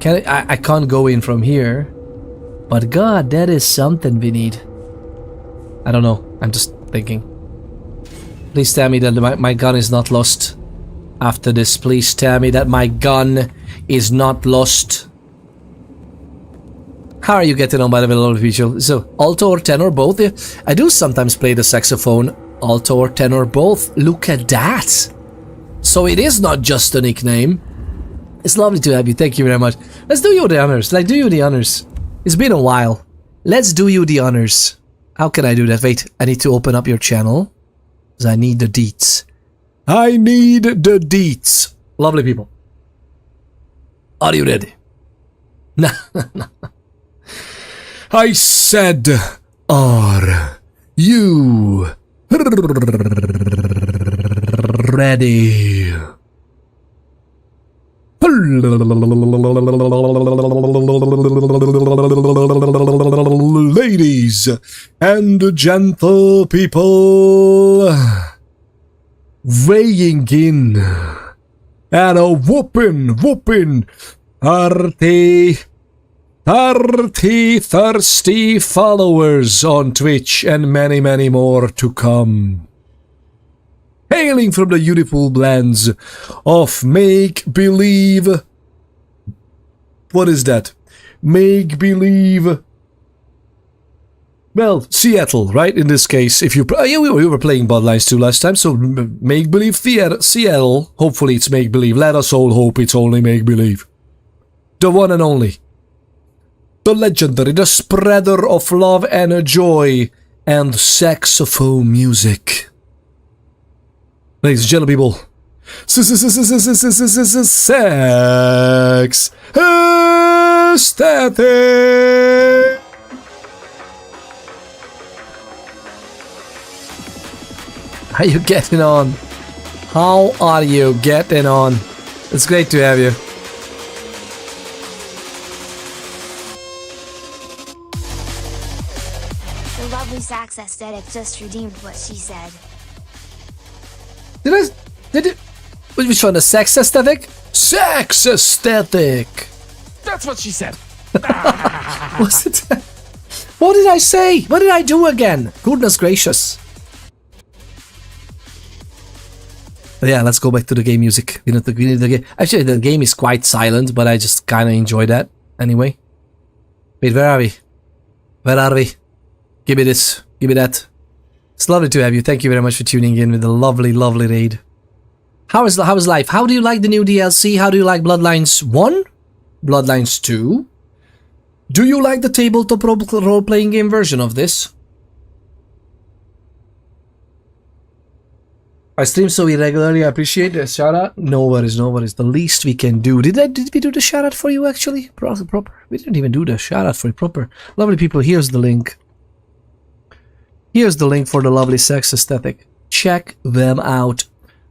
I can't go in from here. But God, that is something we need. I don't know. I'm just thinking. Please tell me that my gun is not lost. After this, please tell me that my gun is not lost. How are you getting on, by the way, lovely people? So, alto or tenor, both? Yeah. I do sometimes play the saxophone. Alto or tenor, both. Look at that. So it is not just a nickname. It's lovely to have you. Thank you very much. Let's do you the honors. Like, do you the honors. It's been a while. Let's do you the honors. How can I do that? Wait, I need to open up your channel. Because I need the deets. I need the deets. Lovely people. Are you ready? No. I said, are you ready? Ladies and gentle people, weighing in and a whooping 30 thirsty followers on Twitch and many, many more to come. Hailing from the beautiful lands of make-believe... What is that? Make-believe... Well, Seattle, right? In this case, if you... yeah, we were playing Bloodlines 2 last time, so make-believe Seattle. Hopefully it's make-believe. Let us all hope it's only make-believe. The one and only. The legendary, the spreader of love and joy and saxophone music. Ladies and gentlemen, people, sex aesthetic. How are you getting on? How are you getting on? It's great to have you. The lovely Sax Aesthetic just redeemed what she said. Did it? Which one? The sex aesthetic? Sex aesthetic! That's what she said. Was it? What did I say? What did I do again? Goodness gracious. But yeah, let's go back to the game music. We need the game. Actually, the game is quite silent, but I just kind of enjoy that anyway. Wait, where are we? Where are we? Give me this. Give me that. It's lovely to have you. Thank you very much for tuning in with the lovely, lovely raid. How is life? How do you like the new DLC? How do you like Bloodlines 1? Bloodlines 2? Do you like the tabletop role-playing game version of this? I stream so irregularly. I appreciate the shout out. No worries, no worries. The least we can do. Did we do the shout out for you actually? Proper. We didn't even do the shout out for you proper. Lovely people, here's the link. Here's the link for the lovely sex aesthetic. Check them out.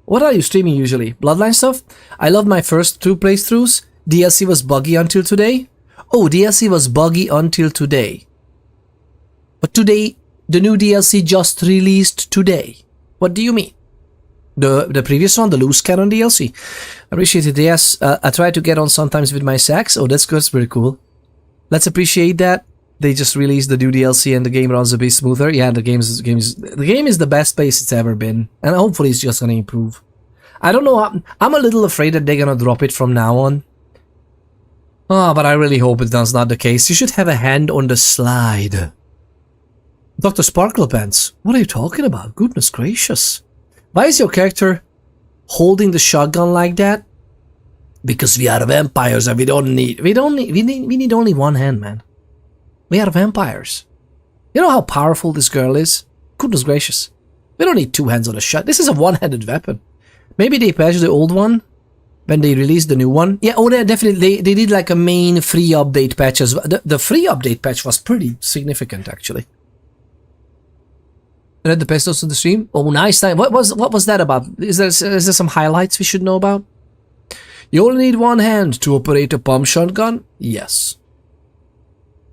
What are you streaming usually? Bloodline stuff? I loved my first 2 playthroughs. DLC was buggy until today. Oh, DLC was buggy until today. But today, the new DLC just released today. What do you mean? The previous one, the loose cannon DLC. Appreciate it, yes. I try to get on sometimes with my sax. Oh, that's good. That's pretty cool. Let's appreciate that. They just released the new DLC and the game runs a bit smoother. Yeah, the game is the best place it's ever been. And hopefully it's just gonna improve. I don't know, I'm a little afraid that they're gonna drop it from now on. Oh, but I really hope that's not the case. You should have a hand on the slide. Dr. Sparkle Pants, what are you talking about? Goodness gracious. Why is your character holding the shotgun like that? Because we are vampires and we need only one hand, man. We are vampires. You know how powerful this girl is? Goodness gracious. We don't need 2 hands on a shot. This is a one-handed weapon. Maybe they patched the old one when they released the new one. Yeah, oh, they definitely they did like a main free update patch as well. The free update patch was pretty significant actually. Read the pesos on the stream. Oh, nice time. What was that about? Is there some highlights we should know about? You only need one hand to operate a pump shotgun? Yes.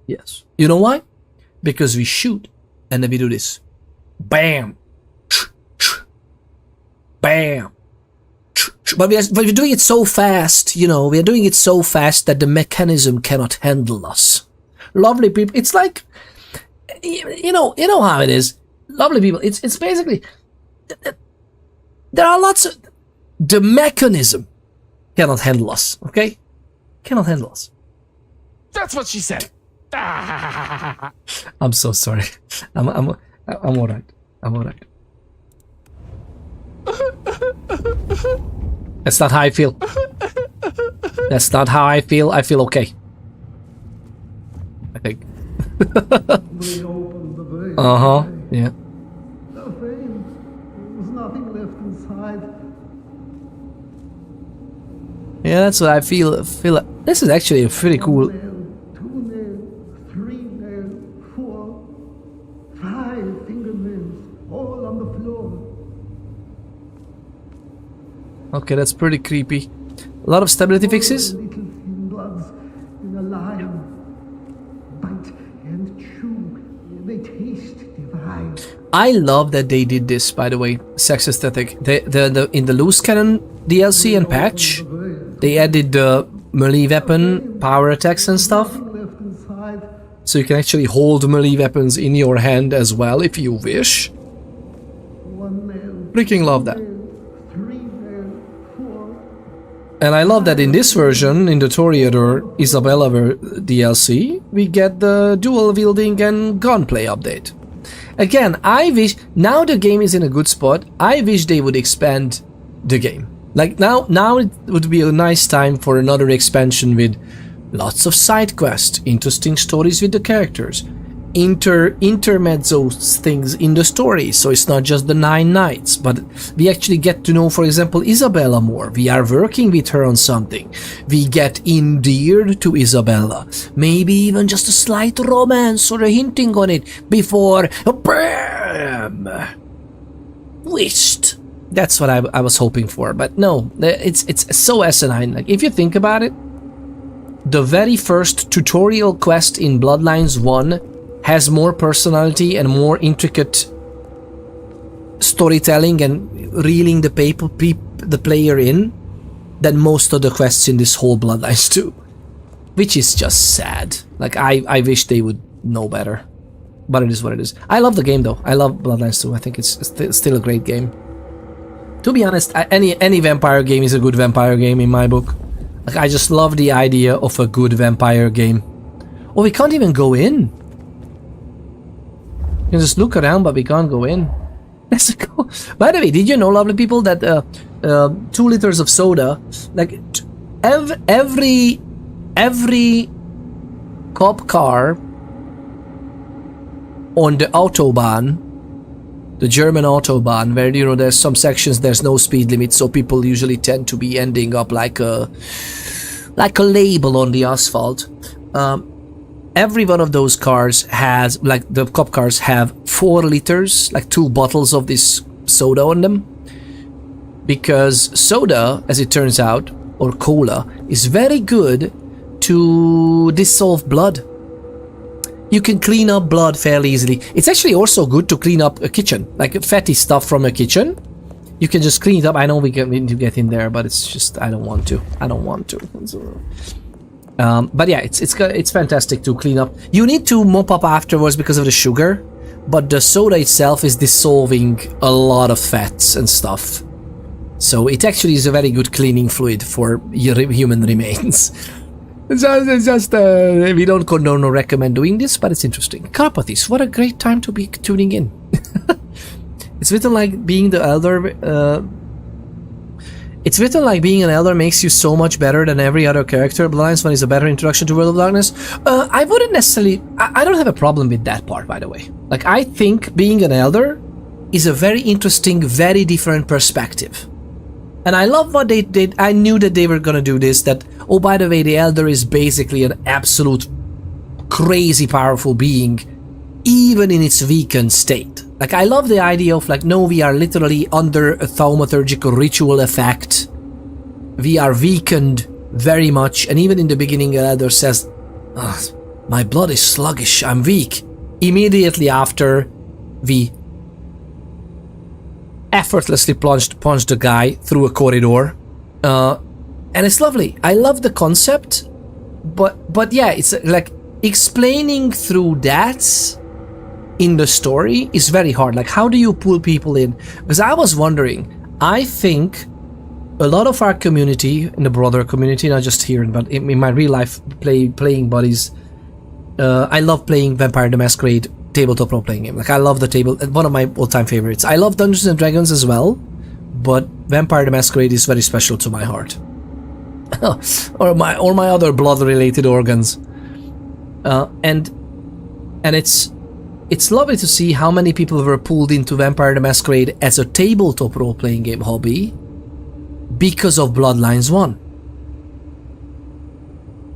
Yes. You know why? Because we shoot and then we do this. Bam. Bam. But we're doing it so fast, you know, we're doing it so fast that the mechanism cannot handle us. Lovely people. It's like, you know how it is. Lovely people. It's basically, there are lots of, the mechanism cannot handle us, okay? Cannot handle us. That's what she said. I'm so sorry. I'm alright. I'm alright. That's not how I feel. That's not how I feel. I feel okay. I think. Uh-huh. Yeah. There's nothing left inside. Yeah, that's what I feel. This is actually a pretty cool. 2 nails, 3 nails, 4, 5 fingernails, all on the floor. Okay, that's pretty creepy. A lot of stability fixes. Little thin bloods in a line. Bite and chew. They taste divine. I love that they did this, by the way. Sex aesthetic. In the loose cannon DLC and patch, they added the melee weapon power attacks and stuff. So you can actually hold melee weapons in your hand as well if you wish. Freaking love that. And I love that in this version, in the Toreador Isabella DLC, we get the dual wielding and gunplay update. Again, I wish, now the game is in a good spot, I wish they would expand the game. Like now it would be a nice time for another expansion with lots of side quests, interesting stories with the characters, intermezzo things in the story, so it's not just the 9 nights, but we actually get to know, for example, Isabella more. We are working with her on something. We get endeared to Isabella. Maybe even just a slight romance or a hinting on it before BAM! Wished. That's what I was hoping for, but no, it's so asinine. Like, if you think about it, the very first tutorial quest in Bloodlines 1 has more personality and more intricate storytelling and reeling the player in than most of the quests in this whole Bloodlines 2. Which is just sad. Like, I wish they would know better. But it is what it is. I love the game though. I love Bloodlines 2. I think it's still a great game. To be honest, any vampire game is a good vampire game in my book. Like, I just love the idea of a good vampire game. Oh, we can't even go in. We can just look around, but we can't go in. Let's go. By the way, did you know, lovely people, that 2 liters of soda, like every cop car on the Autobahn, the German autobahn, where there's some sections there's no speed limit, so people usually tend to be ending up like a label on the asphalt. Every one of those cars has, like the cop cars have 4 liters, like 2 bottles of this soda on them, because soda, as it turns out, or cola, is very good to dissolve blood. You can clean up blood fairly easily. It's actually also good to clean up a kitchen, like fatty stuff from a kitchen. You can just clean it up. I know we need to get in there, but it's just I don't want to. But yeah, it's fantastic to clean up. You need to mop up afterwards because of the sugar, but the soda itself is dissolving a lot of fats and stuff. So it actually is a very good cleaning fluid for your human remains. It's just we don't condone or recommend doing this, but it's interesting. Carpathies, what a great time to be tuning in. It's written like being the elder. It's written like being an elder makes you so much better than every other character. Bloodlines 1 is a better introduction to World of Darkness. I wouldn't necessarily. I don't have a problem with that part, by the way. Like, I think being an elder is a very interesting, very different perspective. And I love what they did. I knew that they were gonna do this, that, oh, by the way, the Elder is basically an absolute crazy powerful being, even in its weakened state. Like, I love the idea of, like, no, we are literally under a thaumaturgical ritual effect. We are weakened very much, and even in the beginning, the Elder says, my blood is sluggish, I'm weak. Immediately after, we effortlessly punched the guy through a corridor, and it's lovely. I love the concept, but yeah, it's like explaining through that in the story is very hard. Like, how do you pull people in? Because I was wondering, I think a lot of our community, in the broader community, not just here, but in my real life playing buddies, I love playing Vampire the Masquerade tabletop role-playing game. Like, I love the table, one of my all-time favorites. I love Dungeons and Dragons as well, but Vampire the Masquerade is very special to my heart. or my other blood-related organs. And it's lovely to see how many people were pulled into Vampire the Masquerade as a tabletop role-playing game hobby because of Bloodlines 1.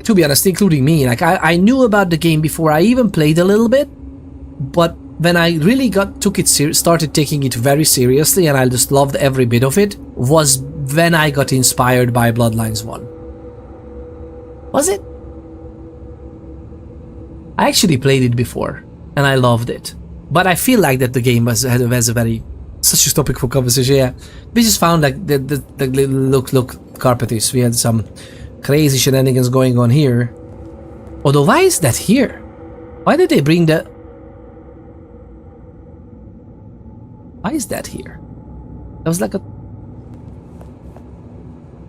To be honest, including me. Like, I knew about the game before I even played a little bit, but when I really started taking it very seriously, and I just loved every bit of it, was when I got inspired by Bloodlines 1. Was it? I actually played it before, and I loved it. But I feel like that the game has a very such a topic for conversation. Yeah, we just found like the look carpeters. We had some crazy shenanigans going on here. Although, why is that here? Why did they bring that? Why is that here? That was like a...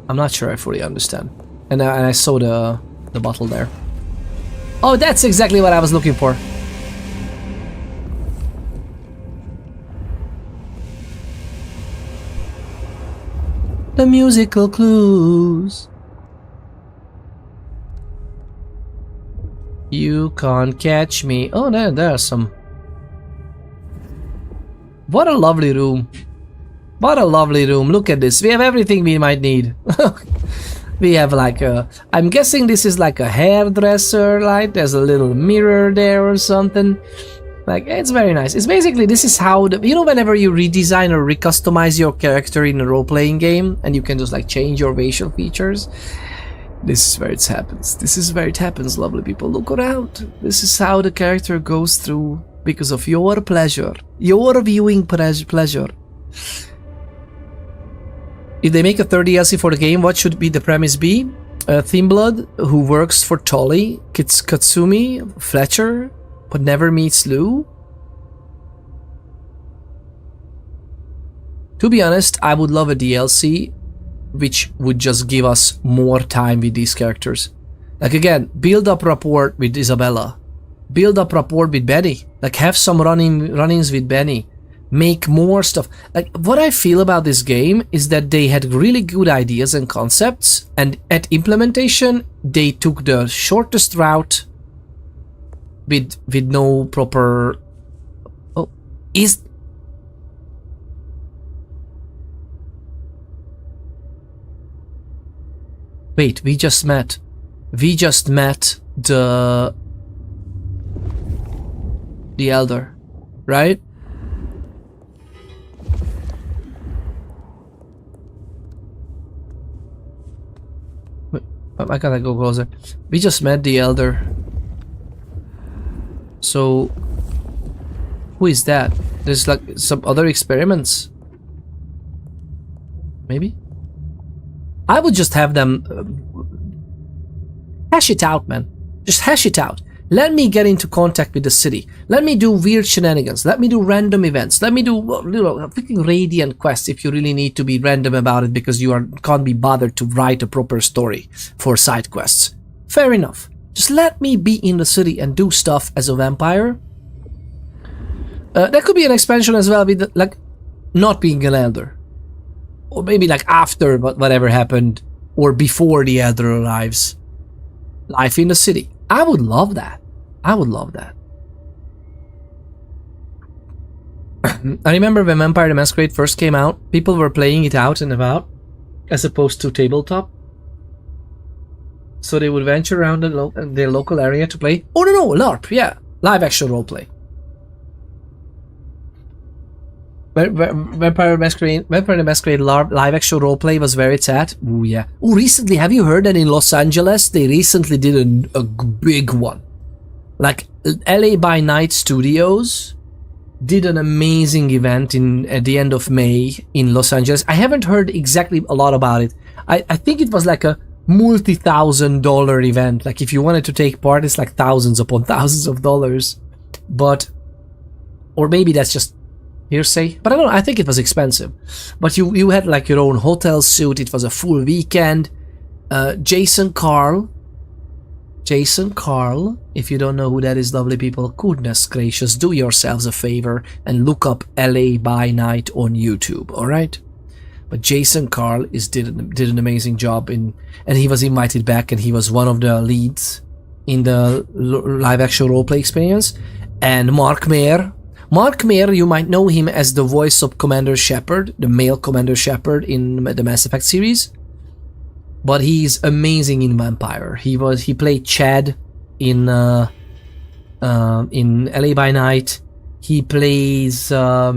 I'm not sure I fully understand. And I saw the bottle there. Oh, that's exactly what I was looking for. The musical clues. You can't catch me. Oh, there are some. What a lovely room. What a lovely room. Look at this. We have everything we might need. We have like a... I'm guessing this is like a hairdresser light. There's a little mirror there or something. Like, it's very nice. It's basically, this is how... you know, whenever you redesign or recustomize your character in a role-playing game, and you can just like change your facial features. This is where it happens. This is where it happens, lovely people. Look around. This is how the character goes through because of your pleasure. Your viewing pleasure. If they make a third DLC for the game, what should be the premise be? Thimblood, who works for Tolly, Katsumi, Fletcher, but never meets Lou? To be honest, I would love a DLC which would just give us more time with these characters. Like, again, build up rapport with Isabella. Build up rapport with Benny. Like, have some run-ins with Benny. Make more stuff. Like, what I feel about this game is that they had really good ideas and concepts, and at implementation they took the shortest route with no proper... Oh, is... Wait, we just met the Elder, right? Wait, I gotta go closer. We just met the Elder. So, who is that? There's like some other experiments. Maybe? I would just have them hash it out, man. Just hash it out. Let me get into contact with the city. Let me do weird shenanigans. Let me do random events. Let me do, you know, a freaking radiant quest if you really need to be random about it because you can't be bothered to write a proper story for side quests. Fair enough. Just let me be in the city and do stuff as a vampire. That could be an expansion as well with, like, not being an elder. Or maybe, like, after whatever happened or before the elder arrives. Life in the city. I would love that. I would love that. I remember when Vampire the Masquerade first came out, people were playing it out and about as opposed to tabletop. So they would venture around their local area to play. Oh no, LARP, yeah. Live action roleplay. Vampire the Masquerade live action roleplay was where it's at. Ooh, yeah. Oh, recently, have you heard that in Los Angeles, they recently did a big one? Like, LA by Night Studios did an amazing event at the end of May in Los Angeles. I haven't heard exactly a lot about it. I think it was like a multi-$1,000 event. Like, if you wanted to take part, it's like thousands upon thousands of dollars. But, or maybe that's just hearsay, but I don't know, I think it was expensive. But you had like your own hotel suite, it was a full weekend. Jason Carl, if you don't know who that is, lovely people, goodness gracious, do yourselves a favor and look up LA by Night on YouTube, alright? But Jason Carl did an amazing job and he was invited back and he was one of the leads in the live action roleplay experience. And Mark Mayer, you might know him as the voice of Commander Shepard, the male Commander Shepard in the Mass Effect series. But he's amazing in Vampire. He played Chad in LA by Night. He plays I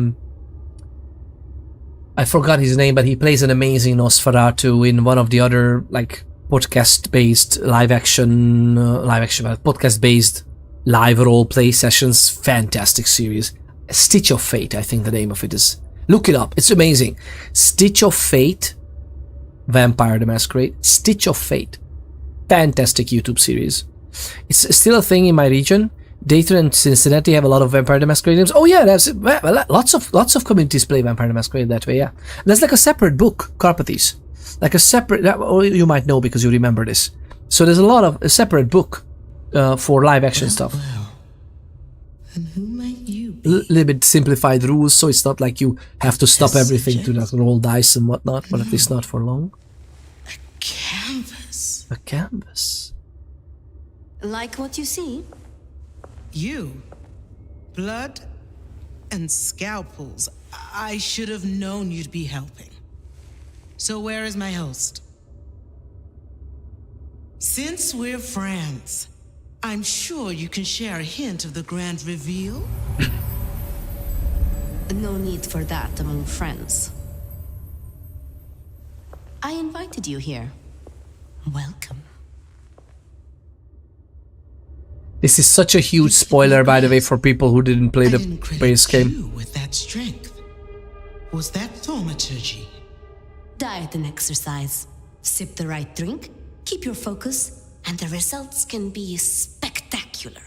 forgot his name, but he plays an amazing Nosferatu in one of the other like podcast-based podcast-based live role-play sessions. Fantastic series. Stitch of Fate, I think the name of it is. Look it up, it's amazing. Stitch of Fate, Vampire the Masquerade, Stitch of Fate. Fantastic YouTube series. It's still a thing in my region. Dayton and Cincinnati have a lot of Vampire the Masquerade games. Oh yeah, there's lots of communities play Vampire the Masquerade that way, yeah. There's like a separate book, Carpathes. Like a separate, you might know because you remember this. So there's a separate book for live action stuff. And who might you be? Little bit simplified rules, so it's not like you have to stop everything to like roll dice and whatnot, but at least not for long. A canvas. A canvas. Like what you see? You. Blood and scalpels. I should have known you'd be helping. So where is my host? Since we're friends, I'm sure you can share a hint of the grand reveal? No need for that among friends. I invited you here. Welcome. This is such a huge spoiler, by the way, for people who didn't play the base game. You with that strength. Was that thaumaturgy? Diet and exercise. Sip the right drink, keep your focus, and the results can be spectacular.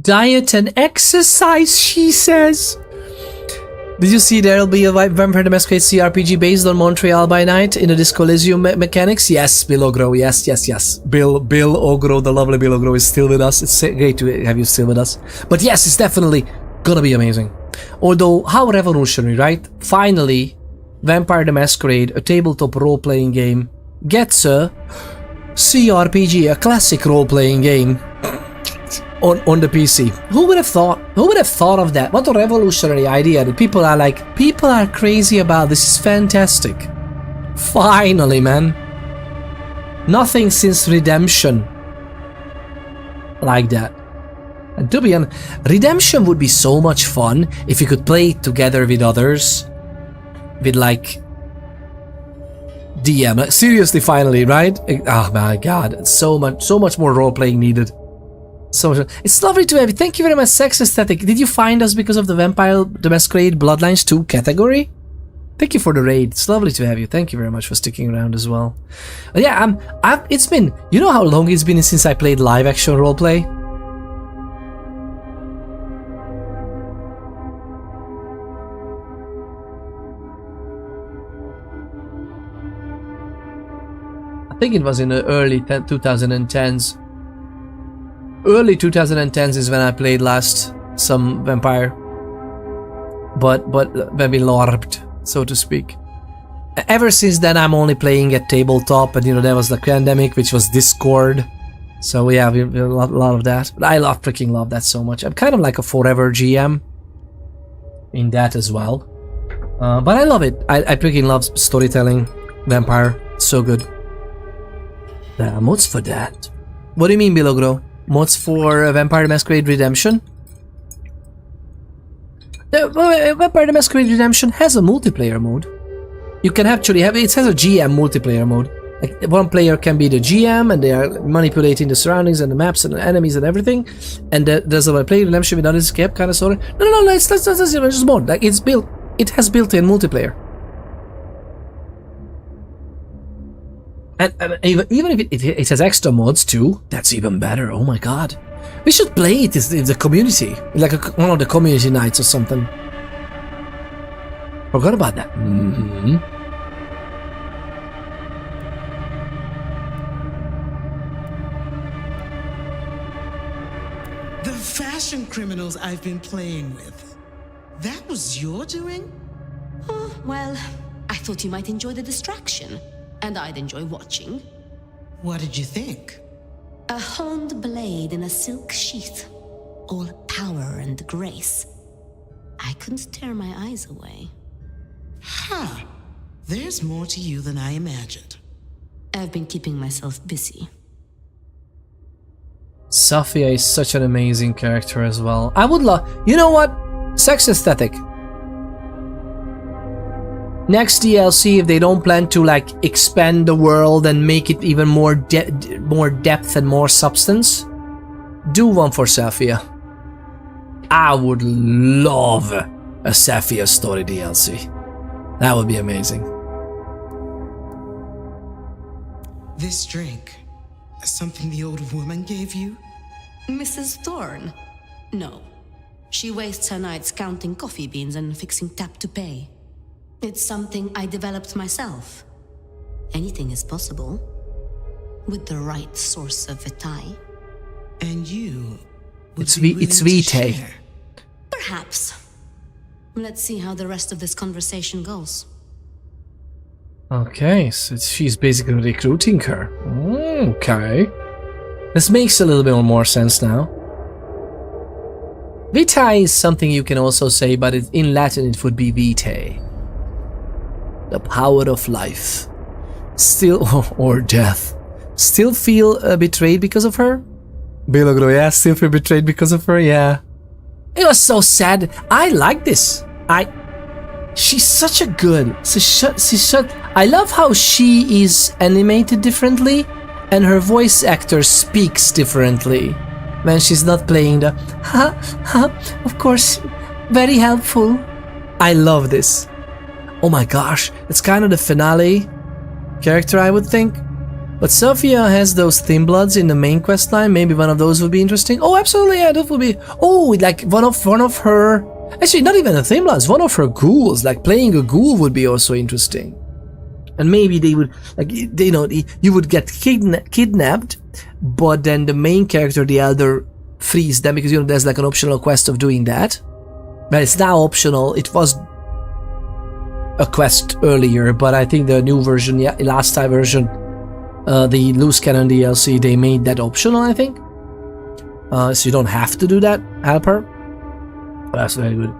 Diet and exercise, she says. Did you see there'll be a Vampire the Masquerade CRPG based on Montreal by Night in the Disco Elysium mechanics? Yes, Bill Ogro, yes. Bill Ogro, the lovely Bill Ogro is still with us. It's great to have you still with us. But yes, it's definitely gonna be amazing. Although, how revolutionary, right? Finally, Vampire the Masquerade, a tabletop role-playing game, gets a CRPG, a classic role-playing game on the PC. Who would have thought? Who would have thought of that? What a revolutionary idea that people are crazy about. This is fantastic. Finally, man. Nothing since Redemption like that. And to be honest, Redemption would be so much fun if you could play it together with others. With like DM. Like, seriously, finally, right? Oh my god, so much more role-playing needed. So much. It's lovely to have you. Thank you very much, Sex Aesthetic. Did you find us because of the Vampire the Masquerade Bloodlines 2 category? Thank you for the raid. It's lovely to have you. Thank you very much for sticking around as well. But yeah, it's been, you know how long it's been since I played live action roleplay? I think it was in the early 2010s. Early 2010s is when I played last some vampire. But maybe LARPed, so to speak. Ever since then, I'm only playing at tabletop, and you know, there was the pandemic, which was Discord. So yeah, we a lot of that. But I freaking love that so much. I'm kind of like a forever GM in that as well. But I love it. I freaking love storytelling, vampire. So good. There are mods for that. What do you mean, Bilogro? Mods for Vampire the Masquerade Redemption? Vampire the Masquerade Redemption has a multiplayer mode. You can actually have it has a GM multiplayer mode. Like one player can be the GM and they are manipulating the surroundings and the maps and the enemies and everything. And there's a player redemption without escape kind of sort of. No, it's just mod. Like it's built. It has built-in multiplayer. And even if it has extra mods too, that's even better. Oh my god. We should play it in the community. Like one of the community nights or something. Forgot about that. The fashion criminals I've been playing with. That was your doing? Oh, well, I thought you might enjoy the distraction. And I'd enjoy watching. What did you think? A honed blade in a silk sheath. All power and grace. I couldn't tear my eyes away. Ha! There's more to you than I imagined. I've been keeping myself busy. Sophia is such an amazing character as well. I would love... You know what? Sex Aesthetic. Next DLC, if they don't plan to like expand the world and make it even more depth and more substance, do one for Sophia. I would love a Sophia story DLC. That would be amazing. This drink, something the old woman gave you? Mrs. Thorne? No. She wastes her nights counting coffee beans and fixing tap to pay. It's something I developed myself. Anything is possible. With the right source of vitae. And you... It's vitae. Perhaps. Let's see how the rest of this conversation goes. Okay, so she's basically recruiting her. Okay. This makes a little bit more sense now. Vitae is something you can also say, but in Latin it would be vitae. The power of life. Still, or death. Still feel betrayed because of her? Bilogro, yeah, still feel betrayed because of her, yeah. It was so sad. I like this. She's such a good... I love how she is animated differently and her voice actor speaks differently when she's not playing the of course, very helpful. I love this. Oh my gosh, it's kind of the finale character, I would think. But Sophia has those Thin Bloods in the main quest line. Maybe one of those would be interesting. Oh, absolutely, yeah, that would be... Oh, like one of her... Actually, not even a Thin Bloods, one of her ghouls. Like playing a ghoul would be also interesting. And maybe they would, like, you know, you would get kidnapped, but then the main character, the Elder, frees them because, you know, there's like an optional quest of doing that. But it's now optional. It was a quest earlier, but I think the new version, yeah, last time version, the Loose Cannon DLC, they made that optional, I think. So you don't have to do that, help her. But that's very good.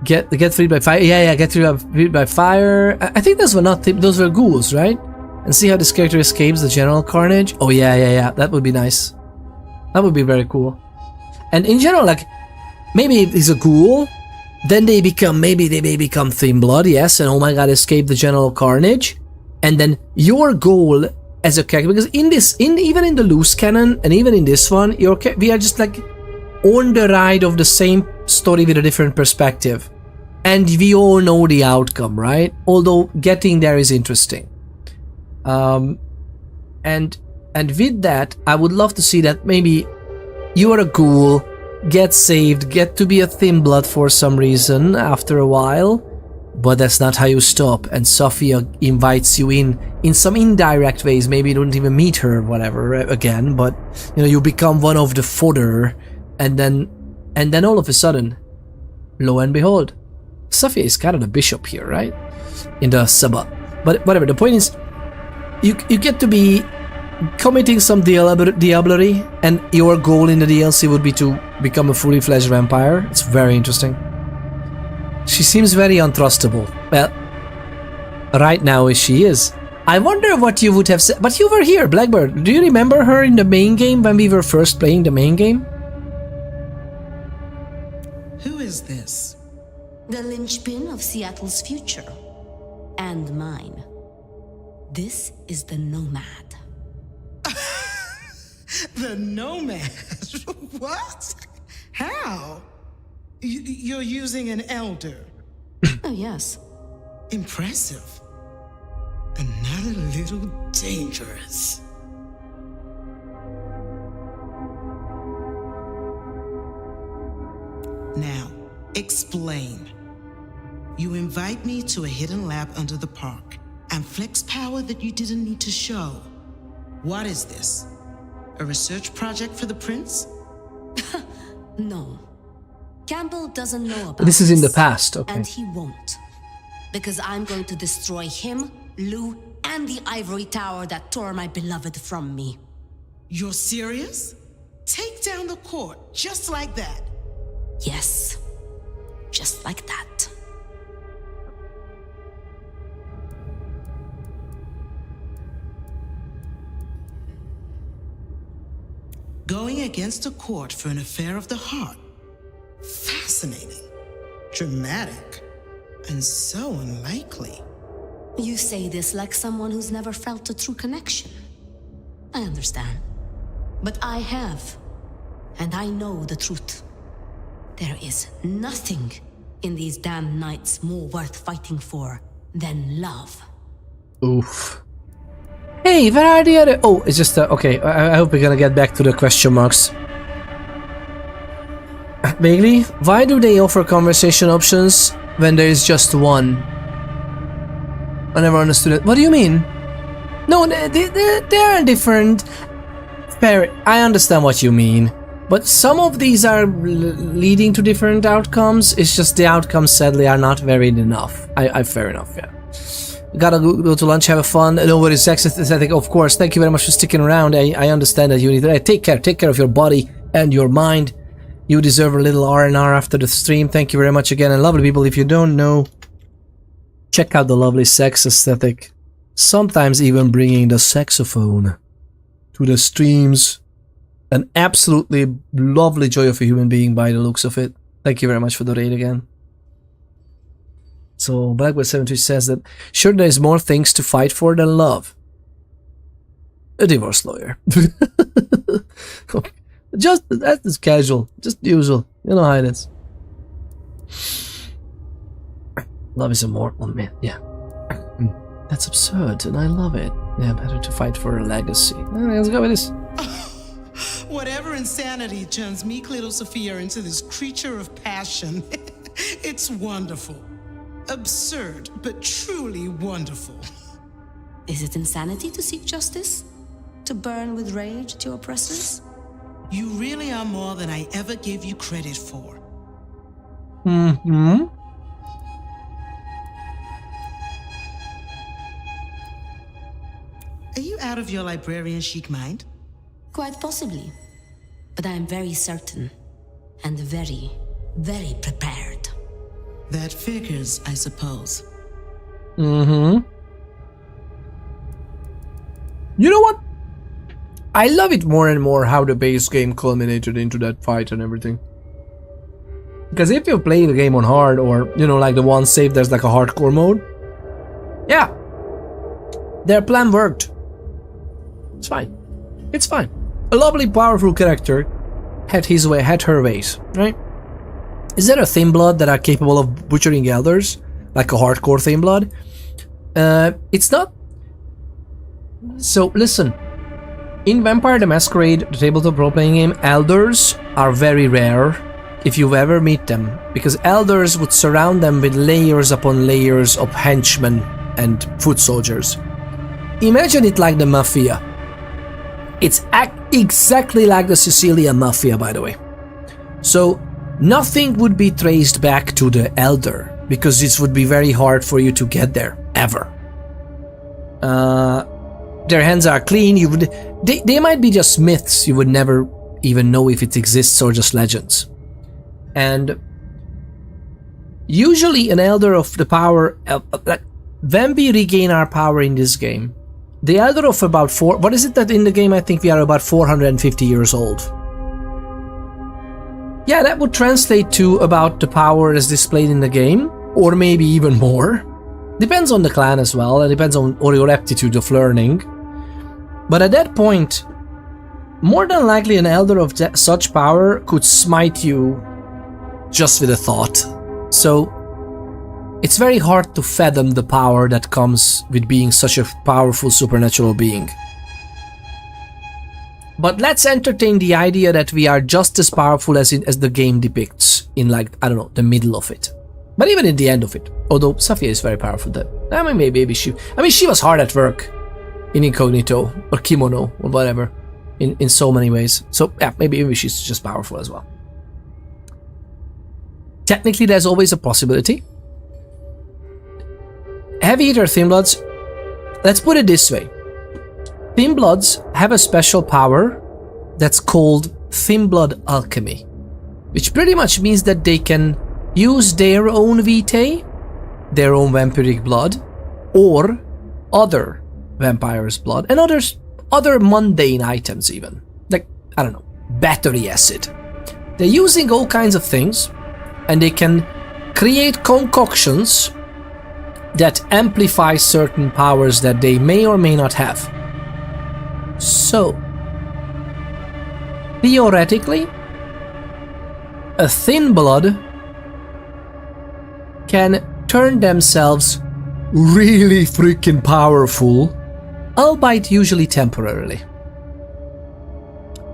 Get freed by fire. Yeah, get freed by fire. I think those were not those were ghouls, right? and see how this character escapes the general carnage. Oh yeah. That would be nice. That would be very cool. And in general, like, maybe he's a ghoul, then they may become Thin Blood, yes, and oh my god, escape the general carnage. And then your goal as a character, because even in the loose canon, and even in this one, we are just like on the ride of the same story with a different perspective. And we all know the outcome, right? Although getting there is interesting. And with that, I would love to see that maybe you are a ghoul, get saved, get to be a Thin Blood for some reason after a while, but that's not how you stop. And Sophia invites you in some indirect ways. Maybe you don't even meet her, whatever, again, but you know, you become one of the fodder, and then all of a sudden, lo and behold, Sophia is kind of the bishop here, right? In the Sabbath. But whatever, the point is, you get to be committing some diablerie, and your goal in the DLC would be to become a fully fledged vampire. It's very interesting. She seems very untrustable. Well, right now she is. I wonder what you would have said. But you were here, Blackbird. Do you remember her in the main game when we were first playing the main game? Who is this? The linchpin of Seattle's future. And mine. This is the Nomad. The Nomad? What? How? You're using an elder? Oh, yes. Impressive. And not a little dangerous. Now, explain. You invite me to a hidden lab under the park and flex power that you didn't need to show. What is this? A research project for the prince? No. Campbell doesn't know about this. Is in the past, okay. And he won't. Because I'm going to destroy him, Lou, and the ivory tower that tore my beloved from me. You're serious? Take down the court, just like that? Yes. Just like that. Going against a court for an affair of the heart. Fascinating. Dramatic. And so unlikely. You say this like someone who's never felt a true connection. I understand. But I have. And I know the truth. There is nothing in these damn nights more worth fighting for than love. Oof. Hey, where are the other... Oh, it's just... okay, I hope we're gonna get back to the question marks. Bailey, why do they offer conversation options when there is just one? I never understood it. What do you mean? No, they are different. Fair, I understand what you mean. But some of these are leading to different outcomes. It's just the outcomes, sadly, are not varied enough. Fair enough, yeah. Gotta go to lunch, have fun. No worries, aesthetic, of course. Thank you very much for sticking around. I understand that you need that. Take care of your body and your mind. You deserve a little R&R after the stream. Thank you very much again. And lovely people, if you don't know, check out the lovely sex aesthetic. Sometimes even bringing the saxophone to the streams. An absolutely lovely joy of a human being by the looks of it. Thank you very much for the raid again. So Blackbird73 says that sure, there's more things to fight for than love. A divorce lawyer. Just that's casual, just usual. You know how it is. Love is immortal, man. Yeah, that's absurd, and I love it. Yeah, better to fight for a legacy. Let's go with this. Whatever insanity turns meek little Sophia into this creature of passion. It's wonderful. Absurd, but truly wonderful. Is it insanity to seek justice? To burn with rage at your oppressors? You really are more than I ever gave you credit for. Mm-hmm. Are you out of your librarian chic mind? Quite possibly. But I am very certain. And very, very prepared. That figures, I suppose. Mm-hmm. You know what? I love it more and more how the base game culminated into that fight and everything. Because if you play the game on hard, or, you know, like the one save, there's like a hardcore mode. Yeah. Their plan worked. It's fine. It's fine. A lovely, powerful character had his way, had her ways, right? Is there a Thin Blood that are capable of butchering elders? Like a hardcore Thin Blood? It's not. So, listen. In Vampire the Masquerade, the tabletop role-playing game, elders are very rare if you ever meet them, because elders would surround them with layers upon layers of henchmen and foot soldiers. Imagine it like the Mafia. It's exactly like the Sicilian Mafia, by the way. So, nothing would be traced back to the elder, because it would be very hard for you to get there, ever. Their hands are clean. They might be just myths. You would never even know if it exists or just legends. And usually an elder of the power, when we regain our power in this game, the elder of about what is it that in the game I think we are about 450 years old. Yeah, that would translate to about the power as displayed in the game, or maybe even more. Depends on the clan as well, and depends on your aptitude of learning. But at that point, more than likely an elder of such power could smite you just with a thought. So it's very hard to fathom the power that comes with being such a powerful supernatural being. But let's entertain the idea that we are just as powerful as the game depicts in, like, I don't know, the middle of it. But even in the end of it, although Safia is very powerful then. I mean, maybe she was hard at work in Incognito or Kimono or whatever in so many ways. So yeah, maybe she's just powerful as well. Technically, there's always a possibility. Heavy Eater Thin Bloods, let's put it this way. Thin Bloods have a special power that's called Thin Blood Alchemy, which pretty much means that they can use their own vitae, their own vampiric blood, or other vampires' blood, and other mundane items even. Like, I don't know, battery acid. They're using all kinds of things, and they can create concoctions that amplify certain powers that they may or may not have. So, theoretically, a Thin Blood can turn themselves really freaking powerful, albeit usually temporarily.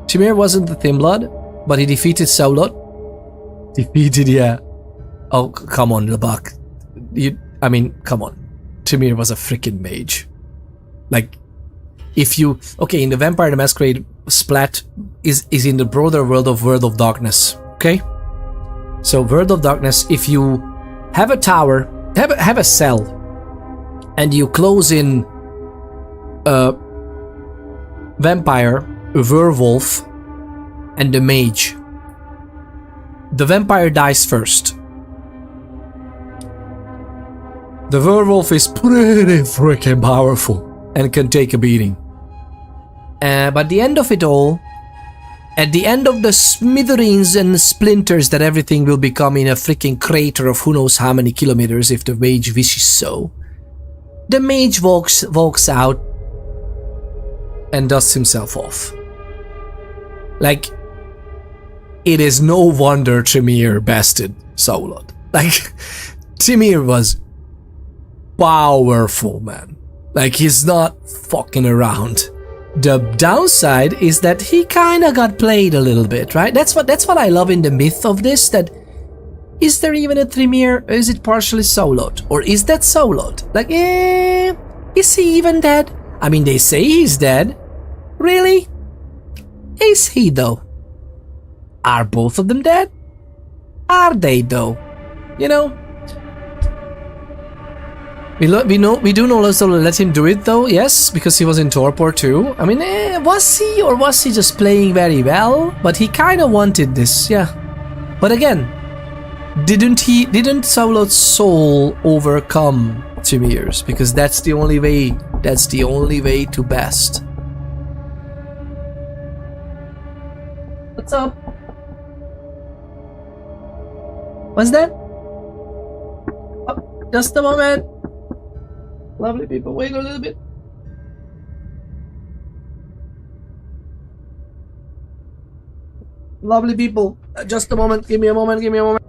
Timir wasn't the Thin Blood, but he defeated Saulot. Yeah. Oh, come on, Lebak. Come on. Timir was a freaking mage. Like, if you... Okay, in the Vampire the Masquerade, Splat is in the broader world of Darkness, okay? So, World of Darkness, if you have a tower, have a cell, and you close in a vampire, a werewolf, and a mage, the vampire dies first. The werewolf is pretty freaking powerful and can take a beating. But the end of it all, at the end of the smithereens and splinters that everything will become in a freaking crater of who knows how many kilometers if the mage wishes so, the mage walks out and dusts himself off. Like, it is no wonder Tremere bested Saulot. Like, Tremere was powerful, man. Like, he's not fucking around. The downside is that he kinda got played a little bit, right? That's what I love in the myth of this, that is there even a Tremere, or is it partially Saulot? Or is that Saulot? Like, is he even dead? I mean, they say he's dead. Really? Is he though? Are both of them dead? Are they though? You know? We do know Lozolo let him do it though, yes, because he was in Torpor too. I mean, was he, or was he just playing very well? But he kind of wanted this, yeah. But again, didn't Saulot's soul overcome Tremire's? Because that's the only way to best. What's up? What's that? Oh, just a moment. Lovely people, wait a little bit. Lovely people, just a moment. Give me a moment. Give me a moment.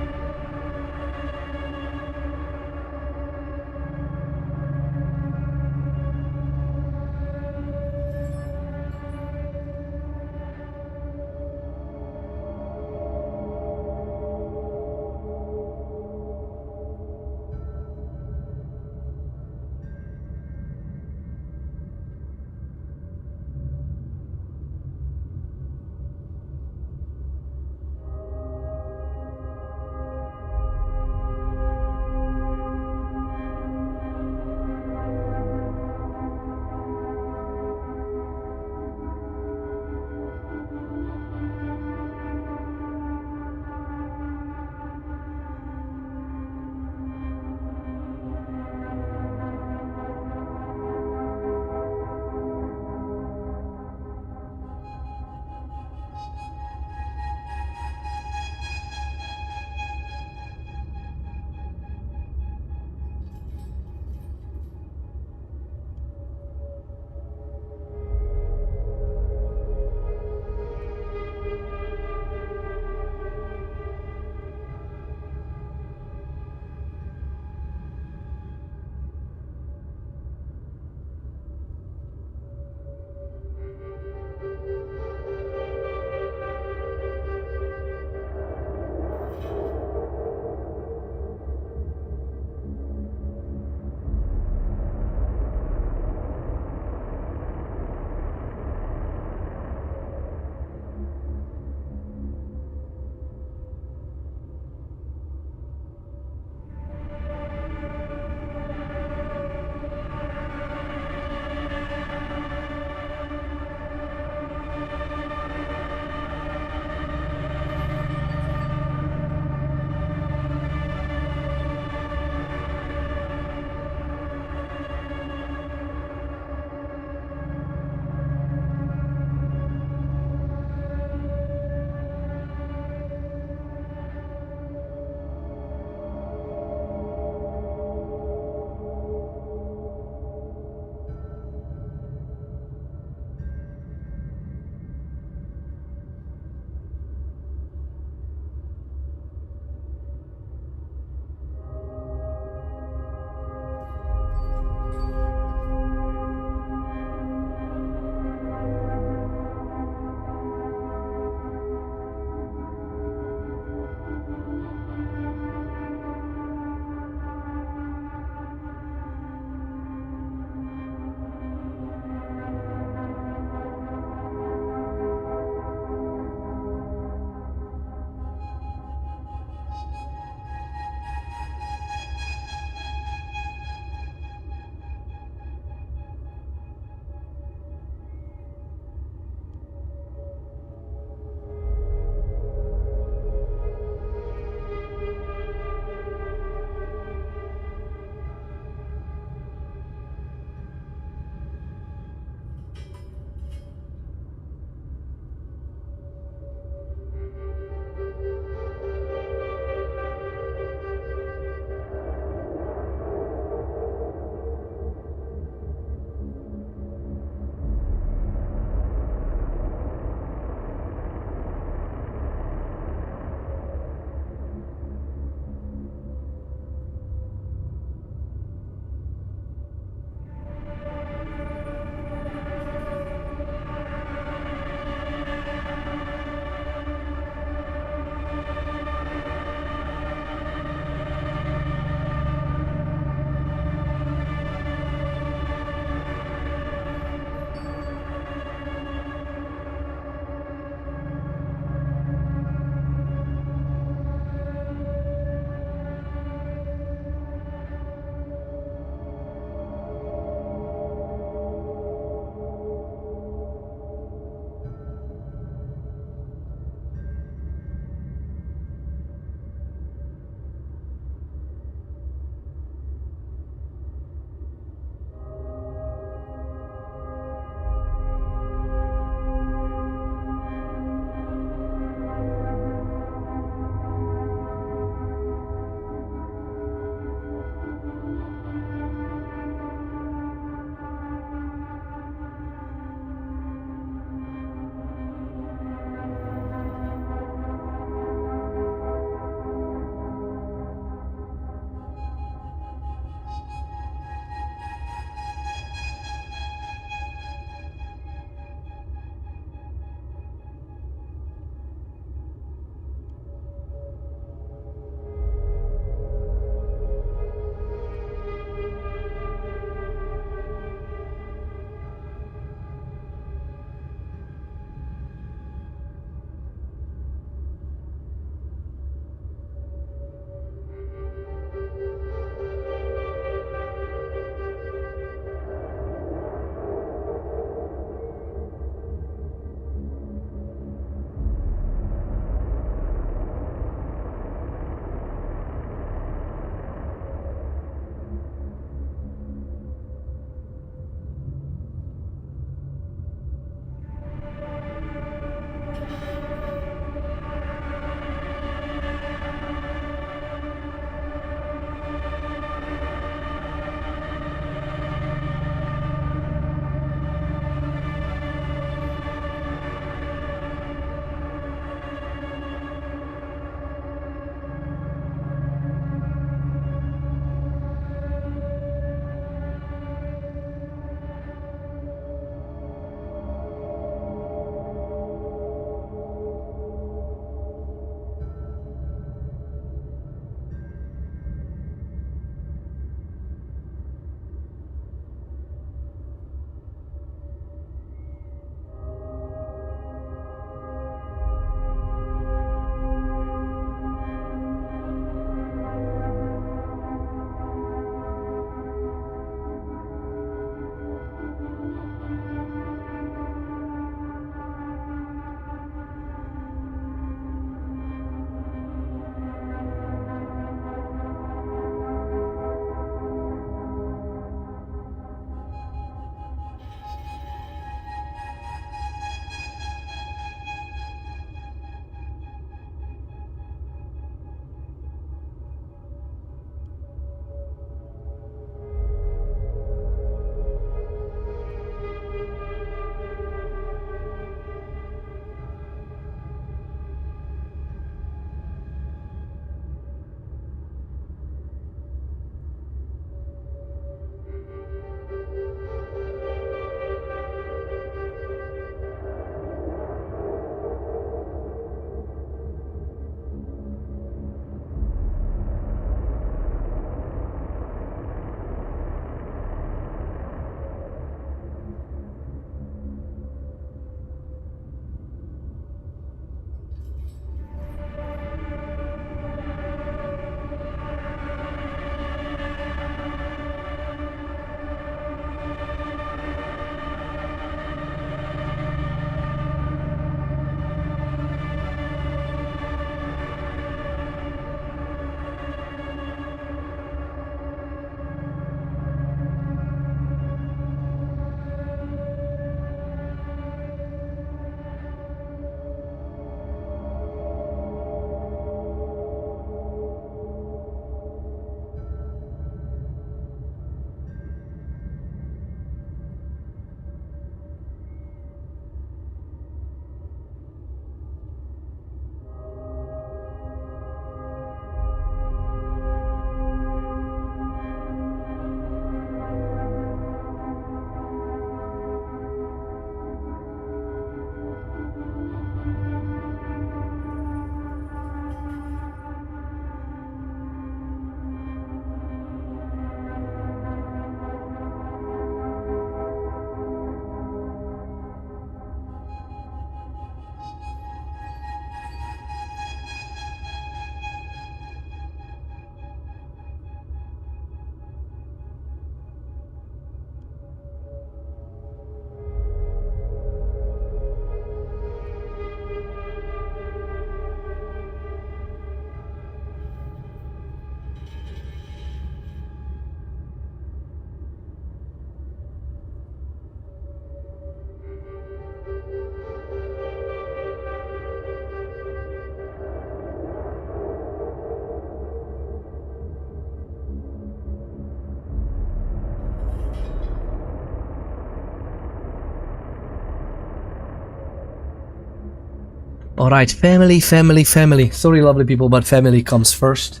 Alright, family, family, family. Sorry, lovely people, but family comes first.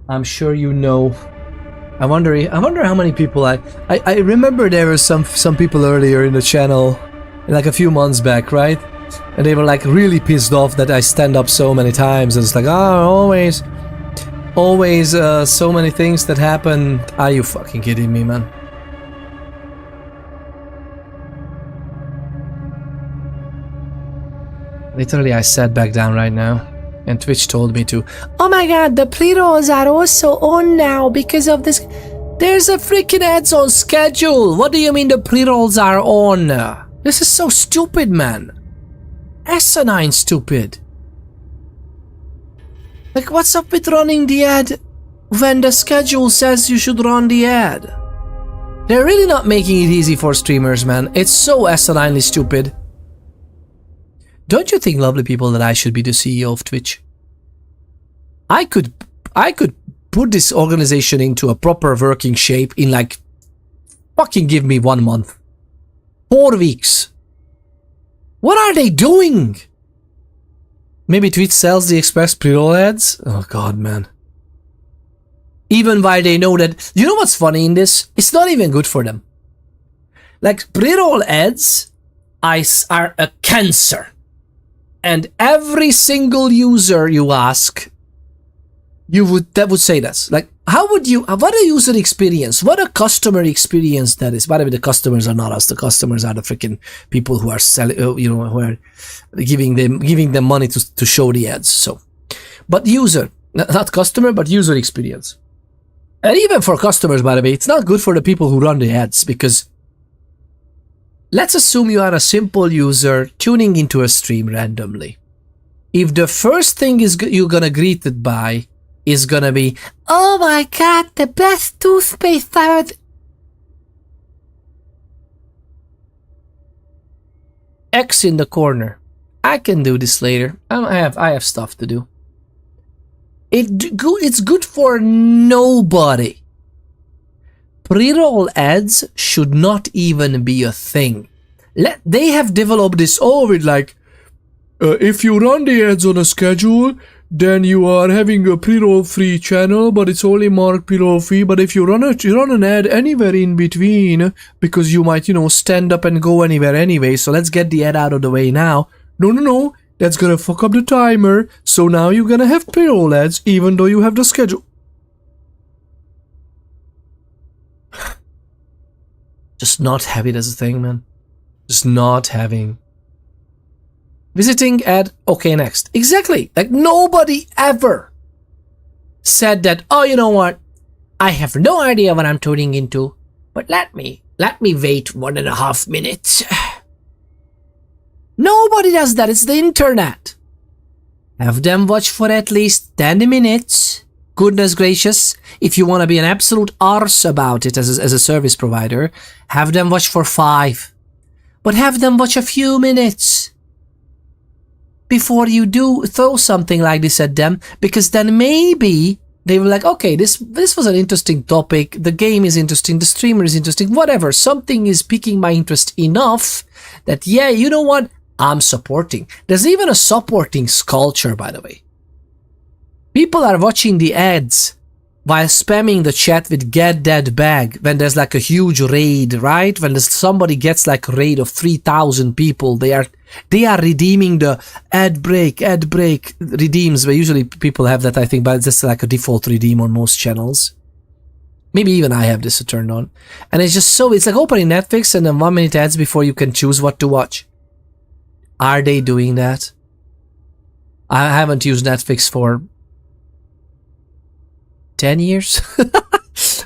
I'm sure you know. I wonder how many people I remember there were some people earlier in the channel, like a few months back, right? And they were like really pissed off that I stand up so many times, and it's like, always so many things that happen. Are you fucking kidding me, man? Literally, I sat back down right now, and Twitch told me to. Oh my god, the pre-rolls are also on now because of this. There's a freaking ads on schedule. What do you mean the pre-rolls are on? This is so stupid, man. Asinine stupid. Like, what's up with running the ad when the schedule says you should run the ad? They're really not making it easy for streamers, man. It's so asininely stupid. Don't you think, lovely people, that I should be the CEO of Twitch? I could put this organization into a proper working shape in like, fucking give me 1 month. 4 weeks. What are they doing? Maybe Twitch sells the express pre-roll ads? Oh god, man. Even while they know that... You know what's funny in this? It's not even good for them. Like, pre-roll ads are a cancer. And every single user you ask, that would say this. Like, what a user experience, what a customer experience that is. By the way, the customers are not us. The customers are the freaking people who are selling, who are giving them money to show the ads. So, but user, not customer, but user experience. And even for customers, by the way, it's not good for the people who run the ads, because let's assume you are a simple user tuning into a stream randomly. If the first thing you're gonna greet it by is gonna be, oh my god, the best toothpaste I ever... X in the corner. I can do this later. I have stuff to do. It's good for nobody. Pre-roll ads should not even be a thing. They have developed this with like, if you run the ads on a schedule, then you are having a pre-roll free channel, but it's only marked pre-roll free. But if you run an ad anywhere in between, because you might, stand up and go anywhere anyway, so let's get the ad out of the way now. No, that's gonna fuck up the timer, so now you're gonna have pre-roll ads even though you have the schedule. Just not have it as a thing, man. Just not having... Visiting ad, okay, next. Exactly. Like, nobody ever said that, oh, you know what? I have no idea what I'm tuning into, but let me wait 1.5 minutes. Nobody does that. It's the internet. Have them watch for at least 10 minutes. Goodness gracious. If you want to be an absolute arse about it as a service provider, have them watch for 5. But have them watch a few minutes before you do throw something like this at them, because then maybe they were like, okay, this was an interesting topic, the game is interesting, the streamer is interesting, whatever, something is piquing my interest enough that, yeah, you know what, I'm supporting. There's even a supporting culture, by the way. People are watching the ads while spamming the chat with get that bag when there's like a huge raid, right? When somebody gets like a raid of 3,000 people, they are redeeming the ad break redeems, where usually people have that, I think, but it's just like a default redeem on most channels. Maybe even I have this turned on. And it's just so, it's like opening Netflix and then 1 minute ads before you can choose what to watch. Are they doing that? I haven't used Netflix for 10 years.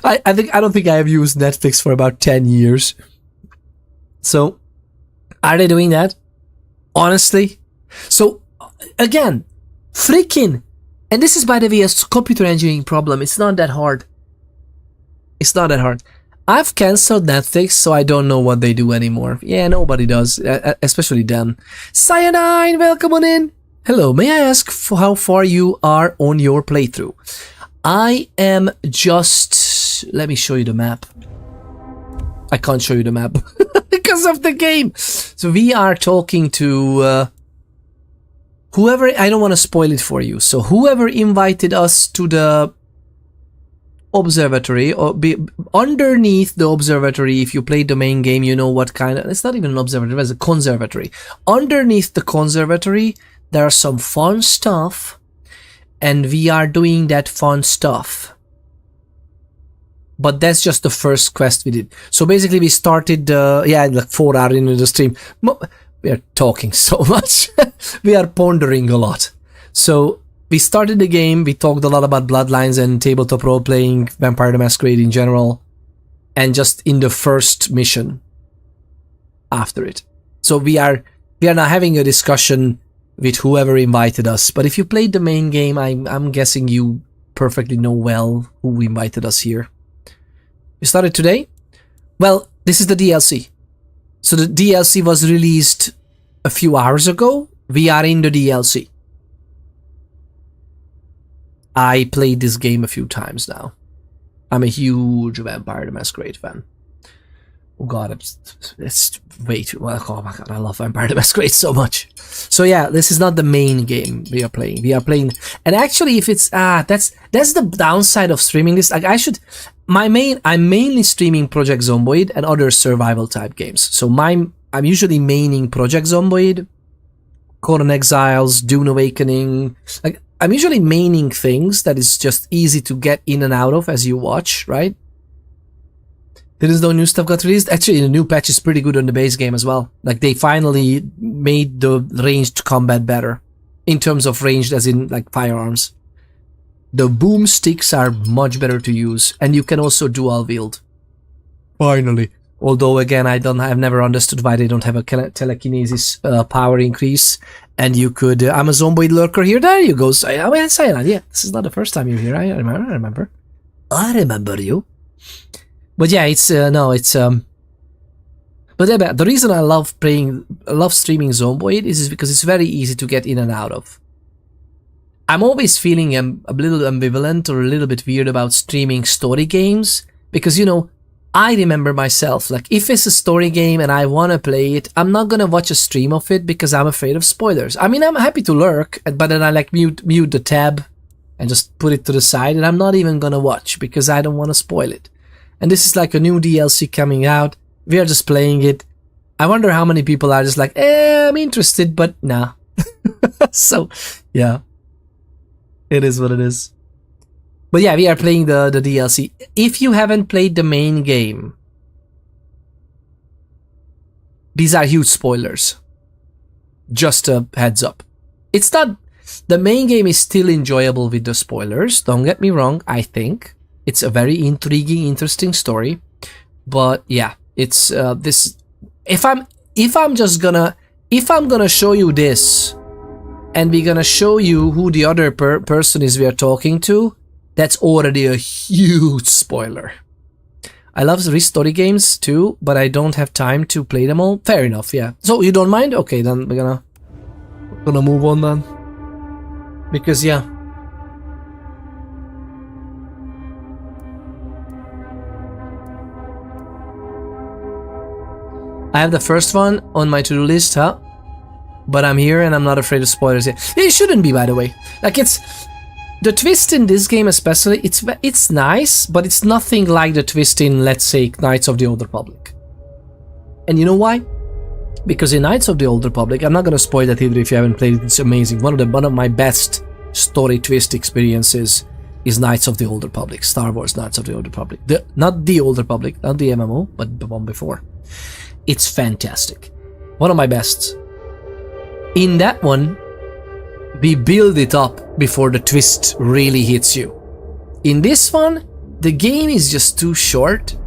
I don't think I have used Netflix for about 10 years. So, are they doing that? Honestly? So, again, freaking, and this is, by the way, a computer engineering problem. It's not that hard. It's not that hard. I've cancelled Netflix, so I don't know what they do anymore. Yeah, nobody does, especially them. Cyanide, welcome on in. Hello, may I ask how far you are on your playthrough? I am just... Let me show you the map. I can't show you the map because of the game. So we are talking to whoever, I don't want to spoil it for you, so whoever invited us to the observatory, or underneath the observatory, if you played the main game, you know what kind of, it's not even an observatory, it's a conservatory. Underneath the conservatory, there are some fun stuff, and we are doing that fun stuff. But that's just the first quest we did. So basically we started, like 4 hours into the stream. We are talking so much. We are pondering a lot. So we started the game, we talked a lot about Bloodlines and tabletop role-playing, Vampire the Masquerade in general, and just in the first mission after it. So we are now having a discussion with whoever invited us. But if you played the main game, I'm guessing you perfectly know well who invited us here. We started today? Well, this is the DLC. So the DLC was released a few hours ago. We are in the DLC. I played this game a few times now. I'm a huge Vampire the Masquerade fan. Oh god, it's way too well. Oh my god, I love Vampire the Masquerade so much. So yeah, this is not the main game we are playing. We are playing, and actually, if it's that's the downside of streaming this. Like I'm mainly streaming Project Zomboid and other survival type games. So I'm usually maining Project Zomboid, Conan Exiles, Dune Awakening. Like I'm usually maining things that is just easy to get in and out of as you watch, right? There is no new stuff got released. Actually, the new patch is pretty good on the base game as well. Like they finally made the ranged combat better in terms of ranged, as in like firearms. The boomsticks are much better to use, and you can also dual wield. Finally. Although again, I've never understood why they don't have a telekinesis power increase. And you could, I'm a zomboid lurker here. There you go. Silent. Yeah, this is not the first time you're here. I remember you. But yeah, it's but yeah, the reason I love streaming Zomboid is because it's very easy to get in and out of. I'm always feeling a little ambivalent or a little bit weird about streaming story games because, you know, I remember myself, like if it's a story game and I want to play it, I'm not gonna watch a stream of it because I'm afraid of spoilers. I mean, I'm happy to lurk, but then I like mute the tab and just put it to the side, and I'm not even gonna watch because I don't want to spoil it. And this is like a new DLC coming out. We are just playing it. I wonder how many people are just like, I'm interested, but nah. So, yeah. It is what it is. But yeah, we are playing the DLC. If you haven't played the main game, these are huge spoilers. Just a heads up. It's not... The main game is still enjoyable with the spoilers. Don't get me wrong, I think. It's a very intriguing, interesting story, but yeah, it's this. If I'm gonna show you this, and we're gonna show you who the other person is we are talking to, that's already a huge spoiler. I love the story games too, but I don't have time to play them all. Fair enough, yeah. So you don't mind? Okay, then we're gonna move on then, because yeah. I have the first one on my to-do list, huh? But I'm here and I'm not afraid of spoilers yet. It shouldn't be, by the way. Like, it's... The twist in this game especially, it's nice, but it's nothing like the twist in, let's say, Knights of the Old Republic. And you know why? Because in Knights of the Old Republic, I'm not gonna spoil that either if you haven't played it, it's amazing. One of my best story twist experiences is Knights of the Old Republic. Star Wars Knights of the Old Republic. Not the Old Republic, not the MMO, but the one before. It's fantastic. One of my best. In that one, we build it up before the twist really hits you. In this one, the game is just too short,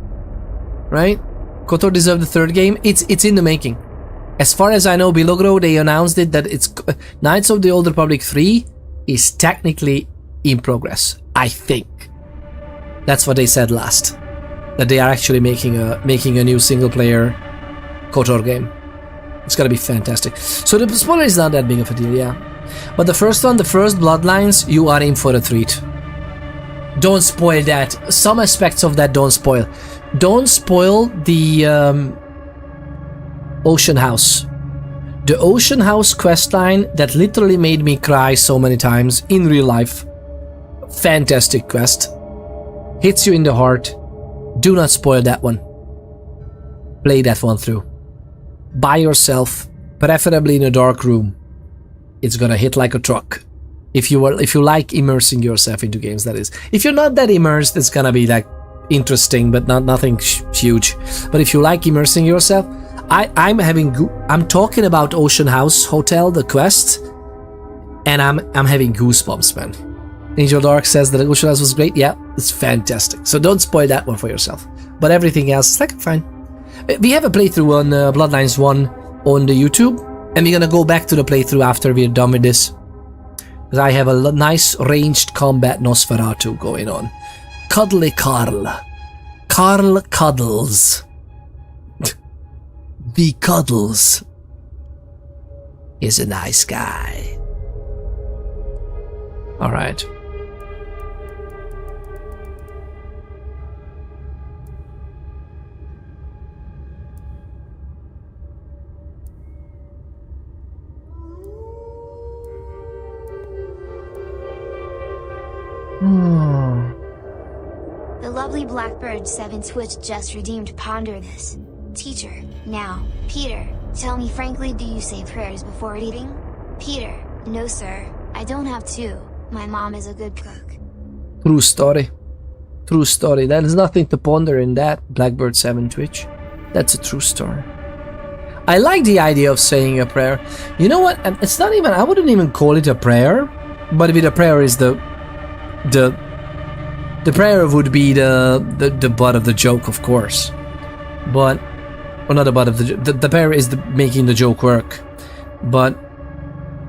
right? KOTOR deserved the third game. It's in the making. As far as I know, Bilogro, they announced it that it's Knights of the Old Republic 3 is technically in progress. I think. That's what they said last. That they are actually making a new single player KOTOR game. It's gonna be fantastic. So the spoiler is not that big of a deal, yeah. But the first one, the first Bloodlines, you are in for a treat. Don't spoil that. Some aspects of that don't spoil. Don't spoil the Ocean House. The Ocean House questline that literally made me cry so many times in real life. Fantastic quest. Hits you in the heart. Do not spoil that one. Play that one through. By yourself, preferably in a dark room. It's gonna hit like a truck. If you like immersing yourself into games, that is. If you're not that immersed, it's gonna be like interesting, but nothing huge. But if you like immersing yourself, I'm talking about Ocean House Hotel, the quest, and I'm having goosebumps, man. Angel Dark says that Ocean House was great. Yeah, it's fantastic. So don't spoil that one for yourself. But everything else is like fine. We have a playthrough on Bloodlines 1 on the YouTube, and we're gonna go back to the playthrough after we're done with this. Because I have a nice ranged combat Nosferatu going on. Cuddly Carl. Carl cuddles. The Cuddles is a nice guy. Alright. The lovely Blackbird 7 Twitch just redeemed Ponder This. Teacher, now, Peter, tell me frankly, do you say prayers before eating? Peter, no sir, I don't have to. My mom is a good cook. True story. True story. There's nothing to ponder in that, Blackbird 7 Twitch. That's a true story. I like the idea of saying a prayer. You know what? It's not even, I wouldn't even call it a prayer, but with a prayer is the prayer would be the butt of the joke, of course. But, well, not the butt of the prayer is making the joke work. But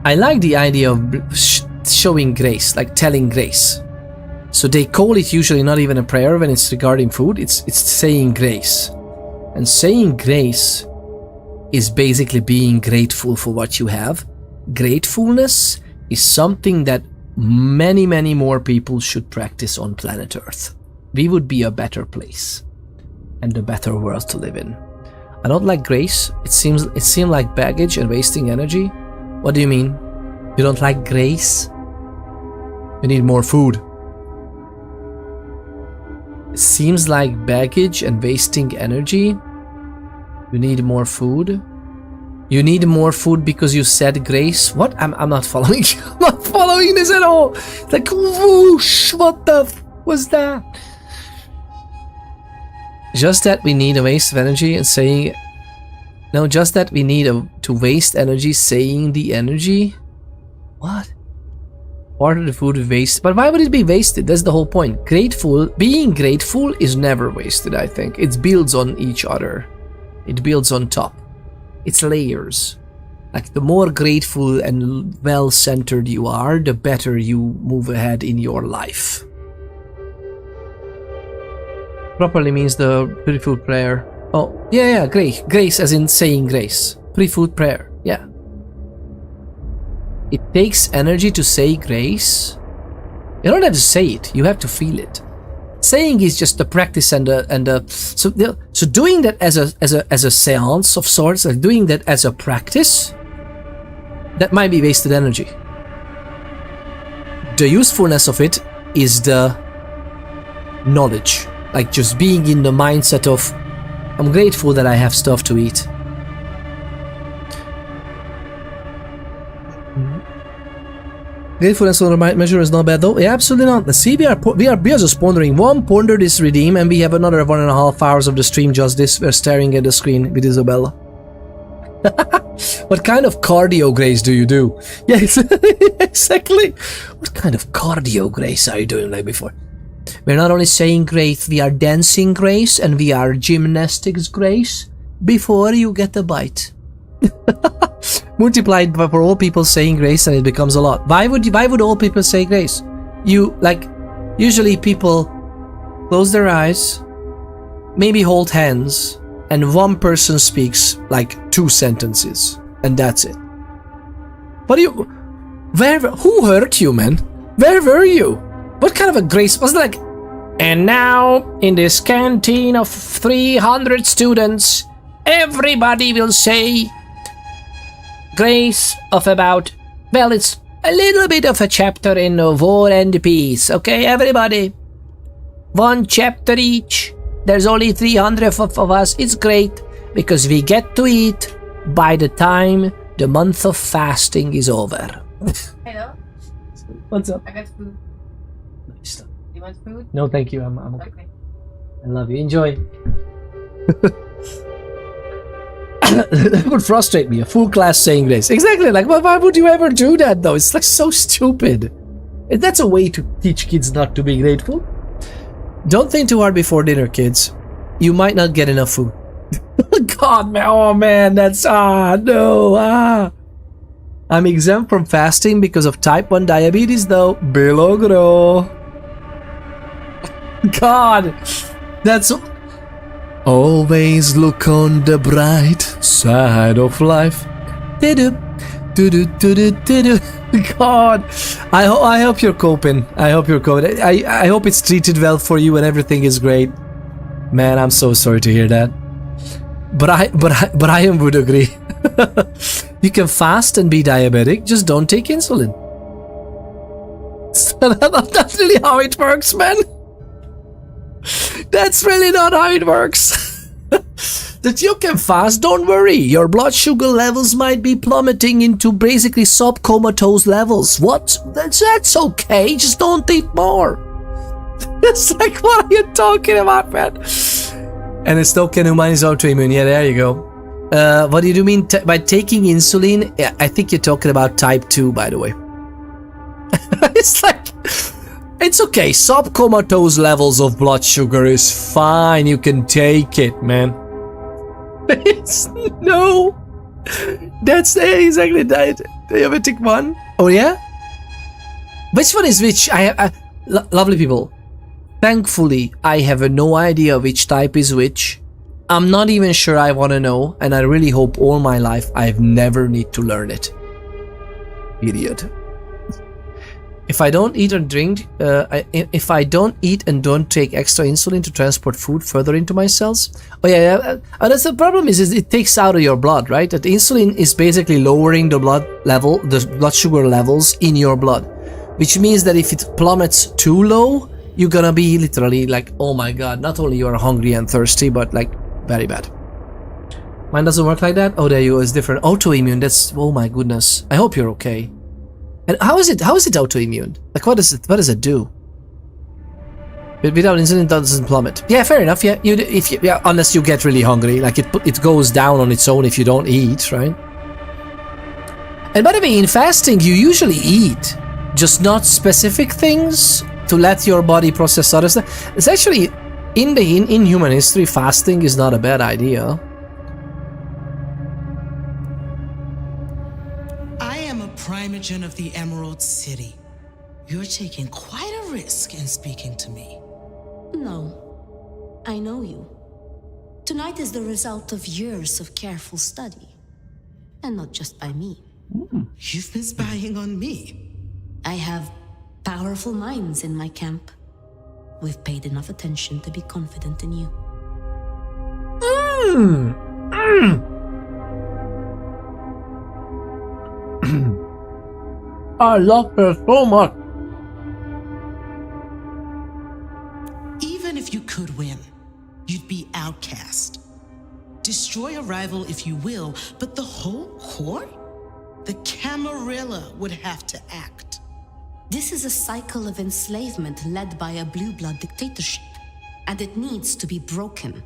I like the idea of showing grace, like telling grace. So they call it usually not even a prayer when it's regarding food, it's saying grace. And saying grace is basically being grateful for what you have. Gratefulness is something that many more people should practice on planet Earth. We would be a better place and a better world to live in. I don't like grace. It seems like baggage and wasting energy. What do you mean? You don't like grace? You need more food. It seems like baggage and wasting energy. You need more food. You need more food because you said grace. What? I'm not following. I'm not following this at all. It's like whoosh. What the was that? Just that we need a waste of energy and saying. No, just that we need to waste energy saying the energy. What? Part of the food is wasted. But why would it be wasted? That's the whole point. Being grateful is never wasted, I think. It builds on each other. It builds on top. It's layers. Like the more grateful and well-centered you are, the better you move ahead in your life. Properly means the pre-food prayer. Oh, yeah, grace. Grace as in saying grace. Pre-food prayer, yeah. It takes energy to say grace. You don't have to say it, you have to feel it. Saying is just the practice so doing that as a seance of sorts, like doing that as a practice, that might be wasted energy. The usefulness of it is the knowledge, like just being in the mindset of I'm grateful that I have stuff to eat. Gratefulness on the right measure is not bad though. Yeah, absolutely not. See, we are just pondering. One ponder this redeem, and we have another 1.5 hours of the stream just this. We're staring at the screen with Isabella. What kind of cardio grace do you do? Yeah, exactly. What kind of cardio grace are you doing like before? We're not only saying grace, we are dancing grace, and we are gymnastics grace before you get the bite. Multiplied for all people saying grace, and it becomes a lot. Why would all people say grace? Usually people close their eyes, maybe hold hands, and one person speaks like 2 sentences, and that's it. But who hurt you, man? Where were you? What kind of a grace was it like? And now, in this canteen of 300 students, everybody will say grace of about, well, it's a little bit of a chapter in War and Peace, okay, everybody? 1 chapter each. There's only 300 of us. It's great because we get to eat by the time the month of fasting is over. Hello? What's up? I got food. Nice stuff. You want food? No, thank you. I'm okay. Okay. I love you. Enjoy. That would frustrate me. A full class saying this. Exactly. Like, why would you ever do that, though? It's like so stupid. And that's a way to teach kids not to be grateful. Don't think too hard before dinner, kids. You might not get enough food. God, man. Oh, man. That's... no. I'm exempt from fasting because of type 1 diabetes, though. Bilogro. God. That's... Always look on the bright side of life. God, I hope you're coping. I hope you're coping. I hope it's treated well for you and everything is great. Man, I'm so sorry to hear that. But I would agree. You can fast and be diabetic. Just don't take insulin. That's really how it works, man. That's really not how it works. That you can fast, don't worry. Your blood sugar levels might be plummeting into basically subcomatose levels. What? That's okay. Just don't eat more. It's like, what are you talking about, man? And it's still Conan is autoimmune. Yeah, there you go. What do you mean by taking insulin? Yeah, I think you're talking about type 2, by the way. It's like... It's okay, subcomatose levels of blood sugar is fine, you can take it, man. No! That's exactly that. Diabetic 1. Oh yeah? Which one is which? Lovely people. Thankfully, I have no idea which type is which. I'm not even sure I want to know, and I really hope all my life I've never need to learn it. Period. If I don't eat or drink, if I don't eat and don't take extra insulin to transport food further into my cells, oh yeah, that's the problem is it takes out of your blood, right? That insulin is basically lowering the blood sugar levels in your blood, which means that if it plummets too low, you're gonna be literally like, oh my god, not only you're hungry and thirsty, but like very bad. Mine doesn't work like that. Oh, there you go. It's different. Autoimmune. That's, oh my goodness. I hope you're okay. And how is it autoimmune? Like, what does it do? Without insulin, it doesn't plummet. Yeah, fair enough. Yeah, unless you get really hungry, like it goes down on its own if you don't eat, right? And by the way, in fasting, you usually eat, just not specific things to let your body process other stuff. It's actually in human history, fasting is not a bad idea. Primogen of the Emerald City. You're taking quite a risk in speaking to me. No, I know you. Tonight is the result of years of careful study. And not just by me. You've been spying on me. I have powerful minds in my camp. We've paid enough attention to be confident in you. I love her so much. Even if you could win, you'd be outcast. Destroy a rival if you will, but the whole court? The Camarilla would have to act. This is a cycle of enslavement led by a blue blood dictatorship, and it needs to be broken.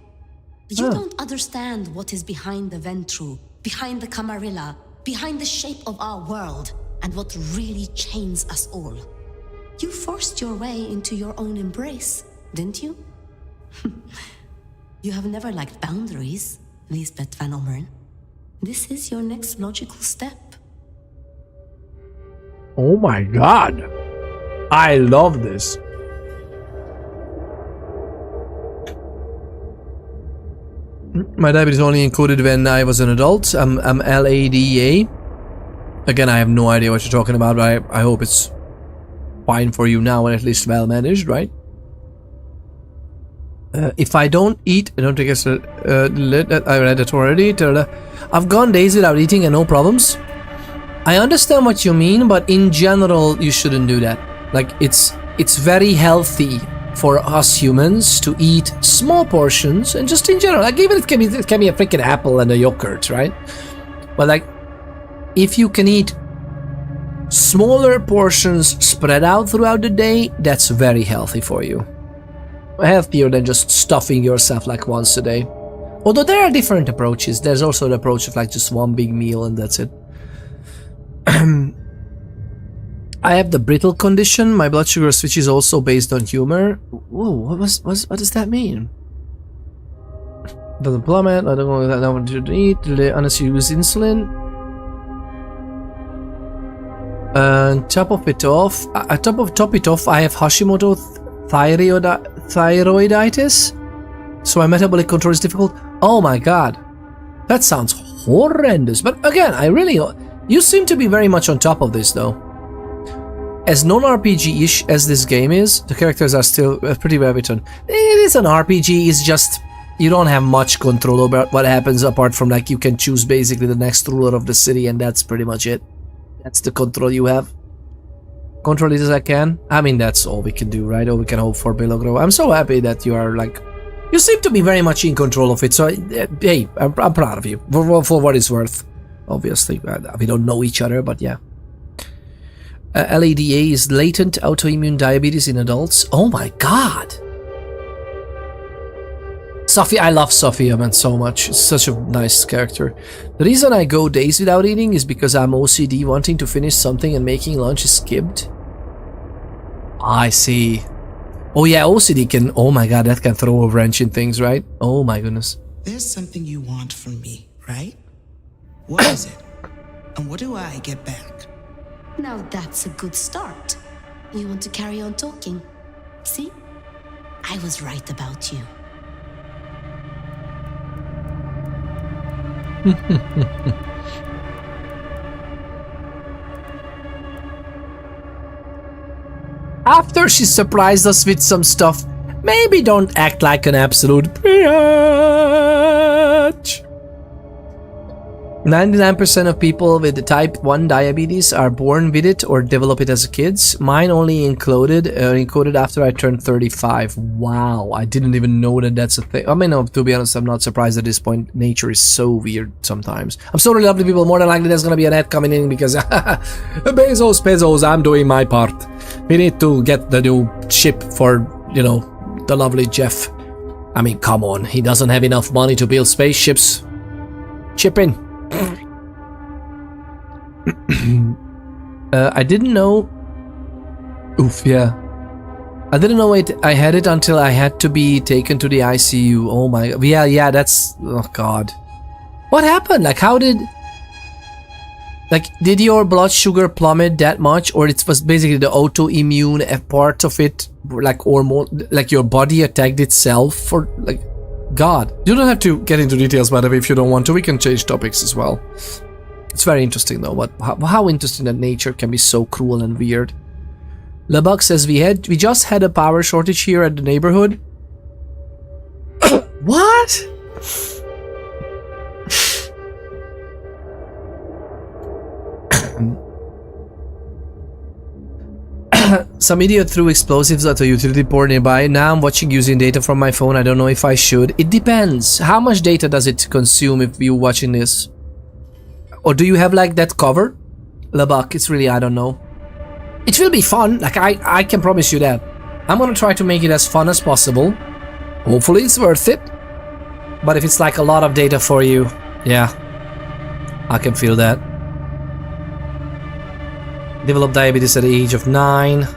You don't understand what is behind the Ventru, behind the Camarilla, behind the shape of our world, and what really chains us all. You forced your way into your own embrace, didn't you? You have never liked boundaries, Lisbeth van Ommeren. This is your next logical step. Oh my god. I love this. My diabetes only encoded when I was an adult. I'm LADA. Again, I have no idea what you're talking about, but I hope it's fine for you now and at least well managed, right? If I don't eat, I don't take I read it already. I've gone days without eating and no problems. I understand what you mean, but in general, you shouldn't do that. Like, it's very healthy for us humans to eat small portions, and just in general, like even it can be a freaking apple and a yogurt, right? But like, if you can eat smaller portions spread out throughout the day, that's very healthy for you. Healthier than just stuffing yourself like once a day. Although there are different approaches. There's also the approach of like just one big meal and that's it. I have the brittle condition. My blood sugar switch is also based on humor. Whoa, what does that mean? Doesn't plummet. I don't know that I want to eat unless you use insulin. Top it off. Top it off. I have Hashimoto thyroiditis, so my metabolic control is difficult. Oh my god, that sounds horrendous. But again, you seem to be very much on top of this though. As non-RPG-ish as this game is, the characters are still pretty well written. It is an RPG, it's just you don't have much control over what happens apart from like you can choose basically the next ruler of the city and that's pretty much it. That's the control you have. Control it as I can. I mean, that's all we can do, right? All we can hope for, Bilogro. I'm so happy that you are like... You seem to be very much in control of it, so hey, I'm proud of you. For what it's worth. Obviously, we don't know each other, but yeah. LADA is latent autoimmune diabetes in adults. Oh my god! Sophia, I love Sophia, man, so much. It's such a nice character. The reason I go days without eating is because I'm OCD, wanting to finish something and making lunch is skipped. I see. Oh yeah, OCD can... Oh my god, that can throw a wrench in things, right? Oh my goodness. There's something you want from me, right? What is it? And what do I get back? Now that's a good start. You want to carry on talking? See? I was right about you. After she surprised us with some stuff, maybe don't act like an absolute bitch. 99% of people with the type 1 diabetes are born with it or develop it as kids. Mine only encoded after I turned 35. Wow, I didn't even know that that's a thing. I mean, no, to be honest, I'm not surprised at this point. Nature is so weird sometimes. I'm sorry, lovely people. More than likely there's gonna be an ad coming in because Bezos, I'm doing my part. We need to get the new ship for, you know, the lovely Jeff. I mean, come on. He doesn't have enough money to build spaceships. Chip in. I didn't know. Oof, yeah. I didn't know I had it until I had to be taken to the ICU. Oh my god. Yeah, that's... Oh god. What happened? Like, how did... Like, did your blood sugar plummet that much? Or it was basically the autoimmune part of it? Like, or more... Like, your body attacked itself for... Like... God. You don't have to get into details, by the way, if you don't want to. We can change topics as well. It's very interesting, though. How interesting that nature can be so cruel and weird. Lebuck says, we just had a power shortage here at the neighborhood. What? Some idiot threw explosives at a utility port nearby. Now I'm watching using data from my phone. I don't know if I should. It depends. How much data does it consume if you're watching this? Or do you have like that covered? Lebuck, it's really, I don't know. It will be fun. Like, I can promise you that. I'm gonna try to make it as fun as possible. Hopefully it's worth it. But if it's like a lot of data for you, yeah, I can feel that. Developed diabetes at the age of 9.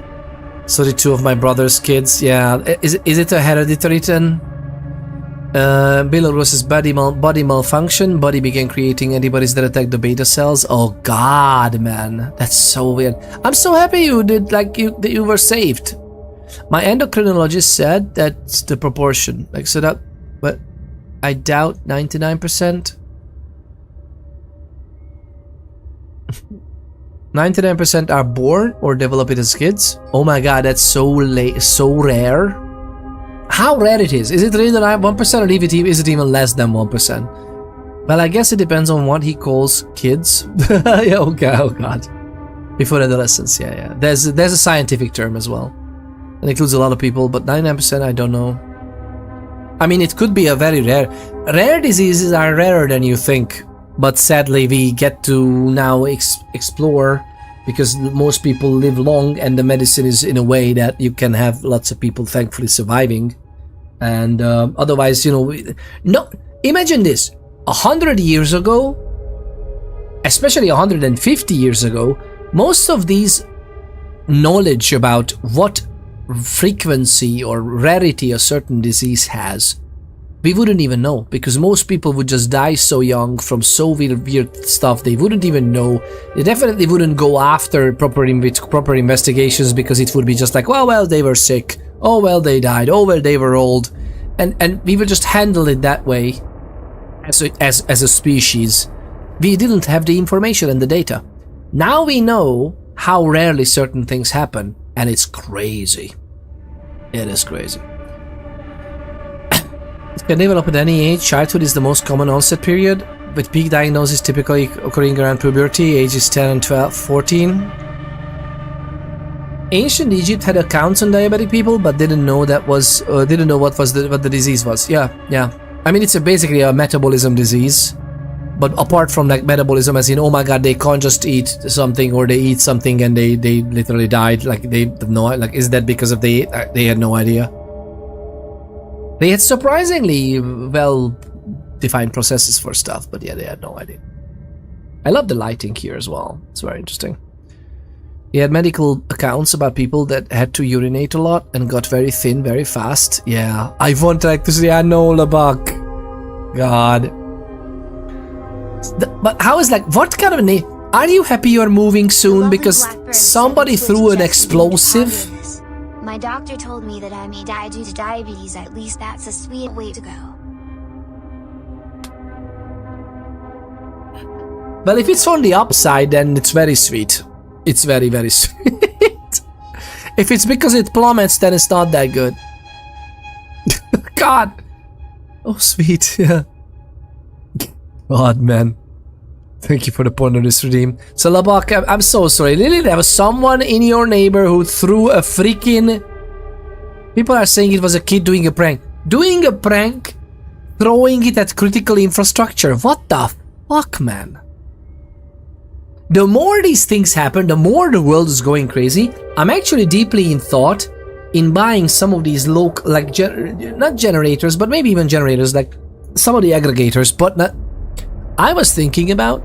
So did 2 of my brother's kids. Yeah, is it a hereditary then? Belarus's body malfunction. Body began creating antibodies that attack the beta cells. Oh god, man, that's so weird. I'm so happy you did, like, that you were saved. My endocrinologist said that's the proportion. Like, so that, but I doubt 99%. 99% are born or develop it as kids. Oh my god, that's so rare. How rare it is? Is it really 1% or is it even less than 1%? Well, I guess it depends on what he calls kids. Yeah, okay, oh god. Before adolescence, yeah. There's a scientific term as well. It includes a lot of people, but 99% I don't know. I mean, it could be a very rare diseases are rarer than you think, but sadly we get to now explore, because most people live long and the medicine is in a way that you can have lots of people thankfully surviving. And otherwise, no, imagine this, 100 years ago, especially 150 years ago, most of these knowledge about what frequency or rarity a certain disease has, we wouldn't even know, because most people would just die so young from so weird stuff they wouldn't even know. They definitely wouldn't go after proper investigations, because it would be just like, well, they were sick, oh well, they died, oh well, they were old, and we would just handle it that way as a species. We didn't have the information and the data. Now we know how rarely certain things happen, and it's crazy. It is crazy. It can develop at any age. Childhood is the most common onset period, with peak diagnosis typically occurring around puberty, ages 10 and 12, 14. Ancient Egypt had accounts on diabetic people, but didn't know what the disease was. Yeah. I mean, it's basically a metabolism disease. But apart from like metabolism, as in, oh my god, they can't just eat something, or they eat something and they literally died. Like they have no, like, is that because of they had no idea? They had surprisingly well defined processes for stuff, but yeah, they had no idea. I love the lighting here as well. It's very interesting. He had medical accounts about people that had to urinate a lot and got very thin very fast. Yeah, I want electricity. I know, Labak. God. But how is like, what kind of a name? Are you happy you're moving soon because somebody threw an explosive? My doctor told me that I may die due to diabetes. At least that's a sweet way to go. Well, if it's on the upside, then it's very sweet. It's very, very sweet. If it's because it plummets, then it's not that good. God. Oh, sweet. Yeah. God, man. Thank you for the point of this redeem. So, Labak, I'm so sorry. Lily, there was someone in your neighbor who threw a freaking... People are saying it was a kid doing a prank. Doing a prank? Throwing it at critical infrastructure. What the fuck, man? The more these things happen, the more the world is going crazy. I'm actually deeply in thought in buying some of these local, like, not generators, but maybe even generators, like some of the aggregators, but not... I was thinking about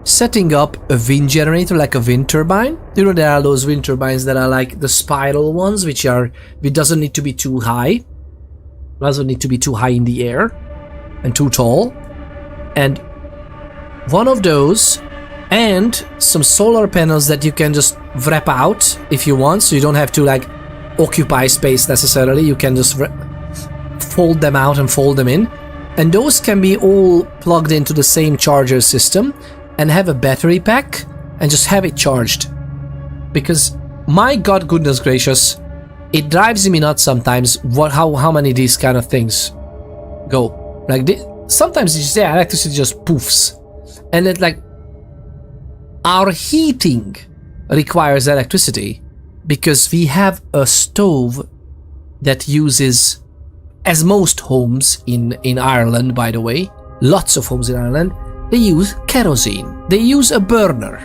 setting up a wind generator, like a wind turbine. You know, there are those wind turbines that are like the spiral ones, which doesn't need to be too high. Doesn't need to be too high in the air and too tall. And one of those, and some solar panels that you can just wrap out if you want, so you don't have to like occupy space necessarily. You can just fold them out and fold them in. And those can be all plugged into the same charger system and have a battery pack and just have it charged. Because my god, goodness gracious, it drives me nuts sometimes how many these kind of things go. Like sometimes you say electricity just poofs. And it like, our heating requires electricity because we have a stove that uses, as most homes in Ireland, by the way, lots of homes in Ireland, they use kerosene. They use a burner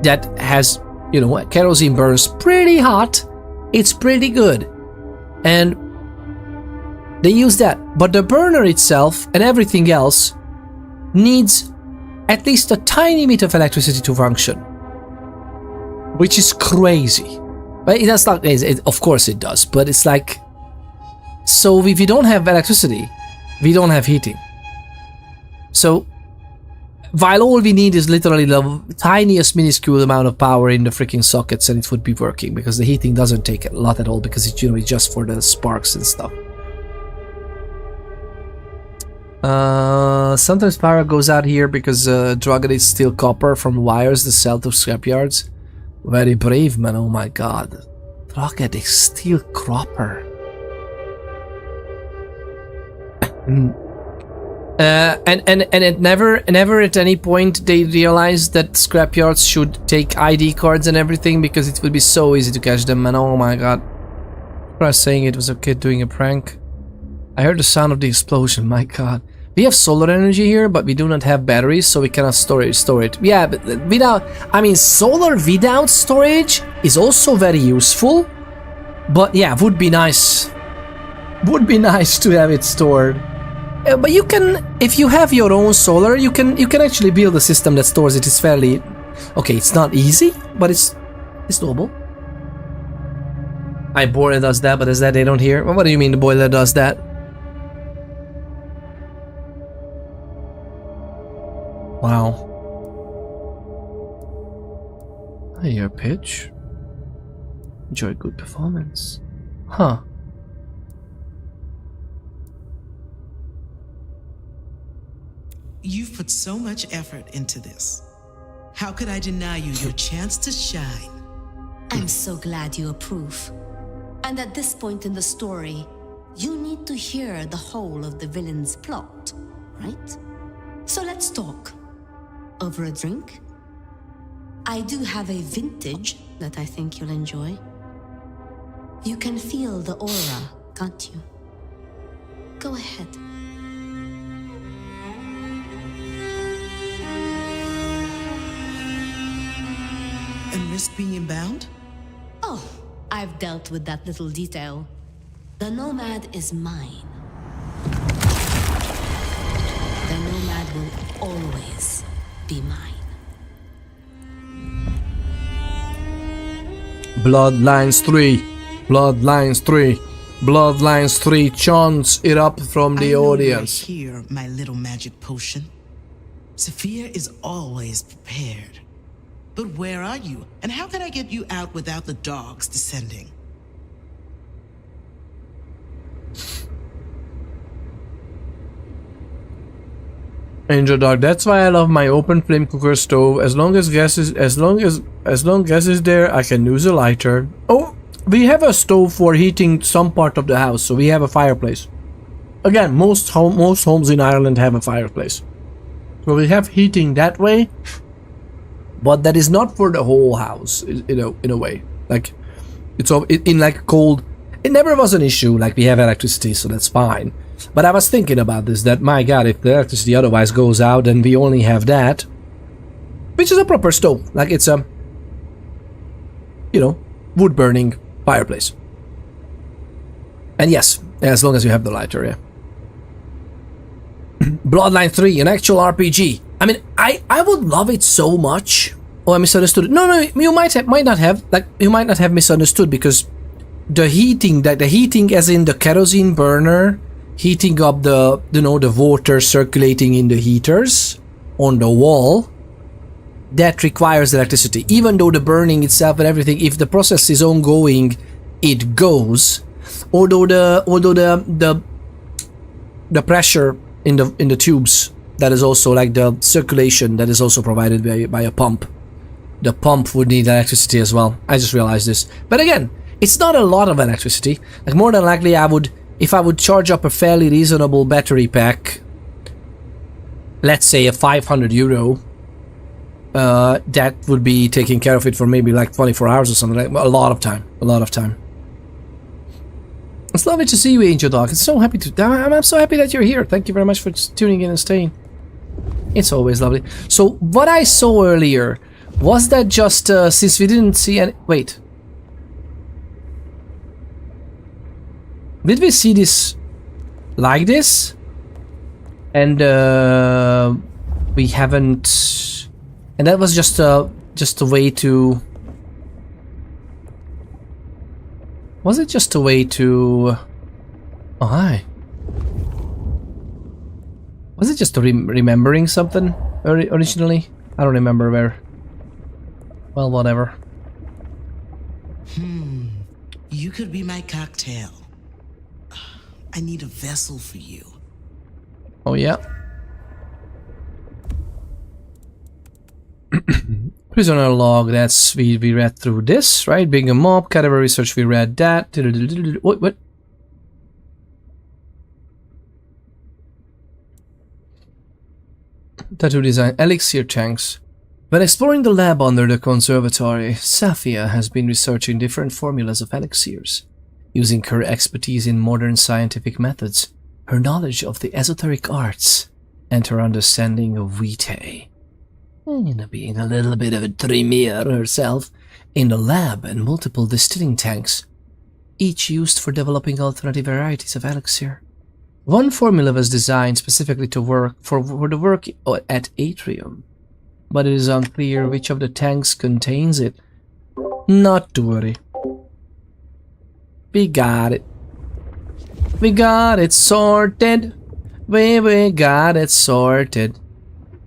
that has, you know, kerosene burns pretty hot. It's pretty good. And they use that. But the burner itself and everything else needs at least a tiny bit of electricity to function. Which is crazy. But that's not crazy. Of course it does. But it's like... So if you don't have electricity, we don't have heating. So while all we need is literally the tiniest minuscule amount of power in the freaking sockets, and it would be working, because the heating doesn't take a lot at all, because it's generally just for the sparks and stuff. Sometimes power goes out here because drug addicts steal copper from wires they sell to scrapyards. Very brave, man. Oh my god. Drug addicts steal copper. And it never at any point they realized that scrapyards should take ID cards and everything, because it would be so easy to catch them. And oh my god, I was saying it was a kid doing a prank. I heard the sound of the explosion. My god, we have solar energy here, but we do not have batteries, so we cannot store it. Yeah, but without, I mean, solar without storage is also very useful, but yeah, would be nice to have it stored. But you can, if you have your own solar, you can actually build a system that stores it. It's fairly okay. It's not easy, but it's doable. My boiler does that, but is that they don't hear? Well, what do you mean the boiler does that? Wow. Higher pitch. Enjoy good performance. Huh. You've put so much effort into this. How could I deny you your chance to shine? I'm so glad you approve. And at this point in the story, you need to hear the whole of the villain's plot, right? So let's talk. Over a drink? I do have a vintage that I think you'll enjoy. You can feel the aura, can't you? Go ahead. And risk being bound? Oh, I've dealt with that little detail. The Nomad is mine. The Nomad will always be mine. Bloodlines 3. Bloodlines 3. Bloodlines 3 chants it up from the audience. Here, my little magic potion. Sophia is always prepared. But where are you? And how can I get you out without the dogs descending? Angel Dog, that's why I love my open flame cooker stove. As long as gas is there, I can use a lighter. Oh, we have a stove for heating some part of the house, so we have a fireplace. Again, most homes in Ireland have a fireplace, so we have heating that way. But that is not for the whole house, in a way. Like, it's in like cold. It never was an issue. Like, we have electricity, so that's fine. But I was thinking about this. That my God, if the electricity otherwise goes out, and we only have that, which is a proper stove. Like, it's a, wood burning fireplace. And yes, as long as you have the lighter, yeah. Bloodline 3, an actual RPG. I mean, I would love it so much. Oh, I misunderstood. No, you might not have misunderstood, because the heating as in the kerosene burner, heating up the water circulating in the heaters on the wall, that requires electricity. Even though the burning itself and everything, if the process is ongoing, it goes. Although the pressure in the tubes, that is also like the circulation that is also provided by a pump. The pump would need electricity as well. I just realized this. But again, it's not a lot of electricity. Like, more than likely if I would charge up a fairly reasonable battery pack, let's say a 500 euro, that would be taking care of it for maybe like 24 hours or something. Like, a lot of time. It's lovely to see you, Angel Dog. I'm so happy that you're here. Thank you very much for tuning in and staying. It's always lovely. So what I saw earlier, was that just since we didn't see any... Wait. Did we see this like this? And we haven't... And that was just a way to... Was it just a way to... Oh, hi. Was it just remembering something originally? I don't remember where. Well, whatever. You could be my cocktail. I need a vessel for you. Oh, yeah. Prisoner log, that's... We read through this, right? Being a mob, cadaver research, we read that. What? Tattoo design. Elixir tanks. When exploring the lab under the conservatory, Safia has been researching different formulas of elixirs. Using her expertise in modern scientific methods, her knowledge of the esoteric arts, and her understanding of vitae. Being a little bit of a tremere herself, in the lab and multiple distilling tanks, each used for developing alternative varieties of elixir. One formula was designed specifically to work for the work at Atrium, but it is unclear which of the tanks contains it. Not to worry. We got it. We got it sorted. We got it sorted.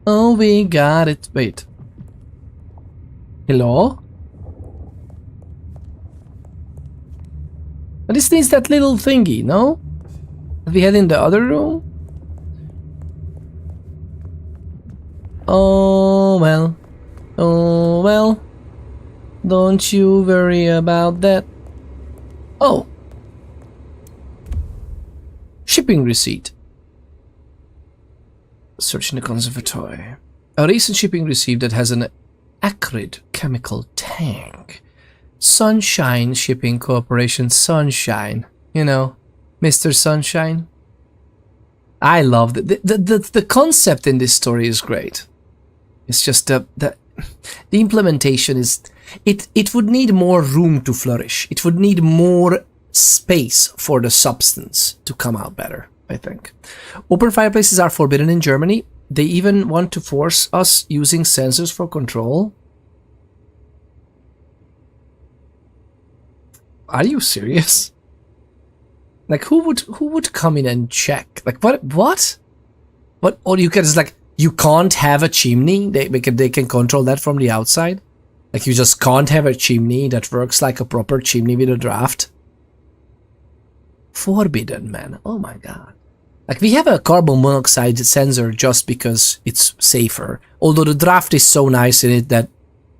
Oh, we got it. Wait. Hello? This needs that little thingy, no? That we had in the other room? Oh, well. Oh, well. Don't you worry about that. Oh. Shipping receipt. Search in the conservatory. A recent shipping receipt that has an acrid chemical tank. Sunshine Shipping Corporation. Sunshine. You know, Mr. Sunshine. I love the concept in this story is great. It's just the implementation is... It would need more room to flourish. It would need more space for the substance to come out better, I think. Open fireplaces are forbidden in Germany. They even want to force us using sensors for control. Are you serious? Like, who would come in and check? Like, what? Or you can just, like, you can't have a chimney? They can control that from the outside? Like, you just can't have a chimney that works like a proper chimney with a draft? Forbidden, man. Oh my god. Like, we have a carbon monoxide sensor just because it's safer. Although the draft is so nice in it that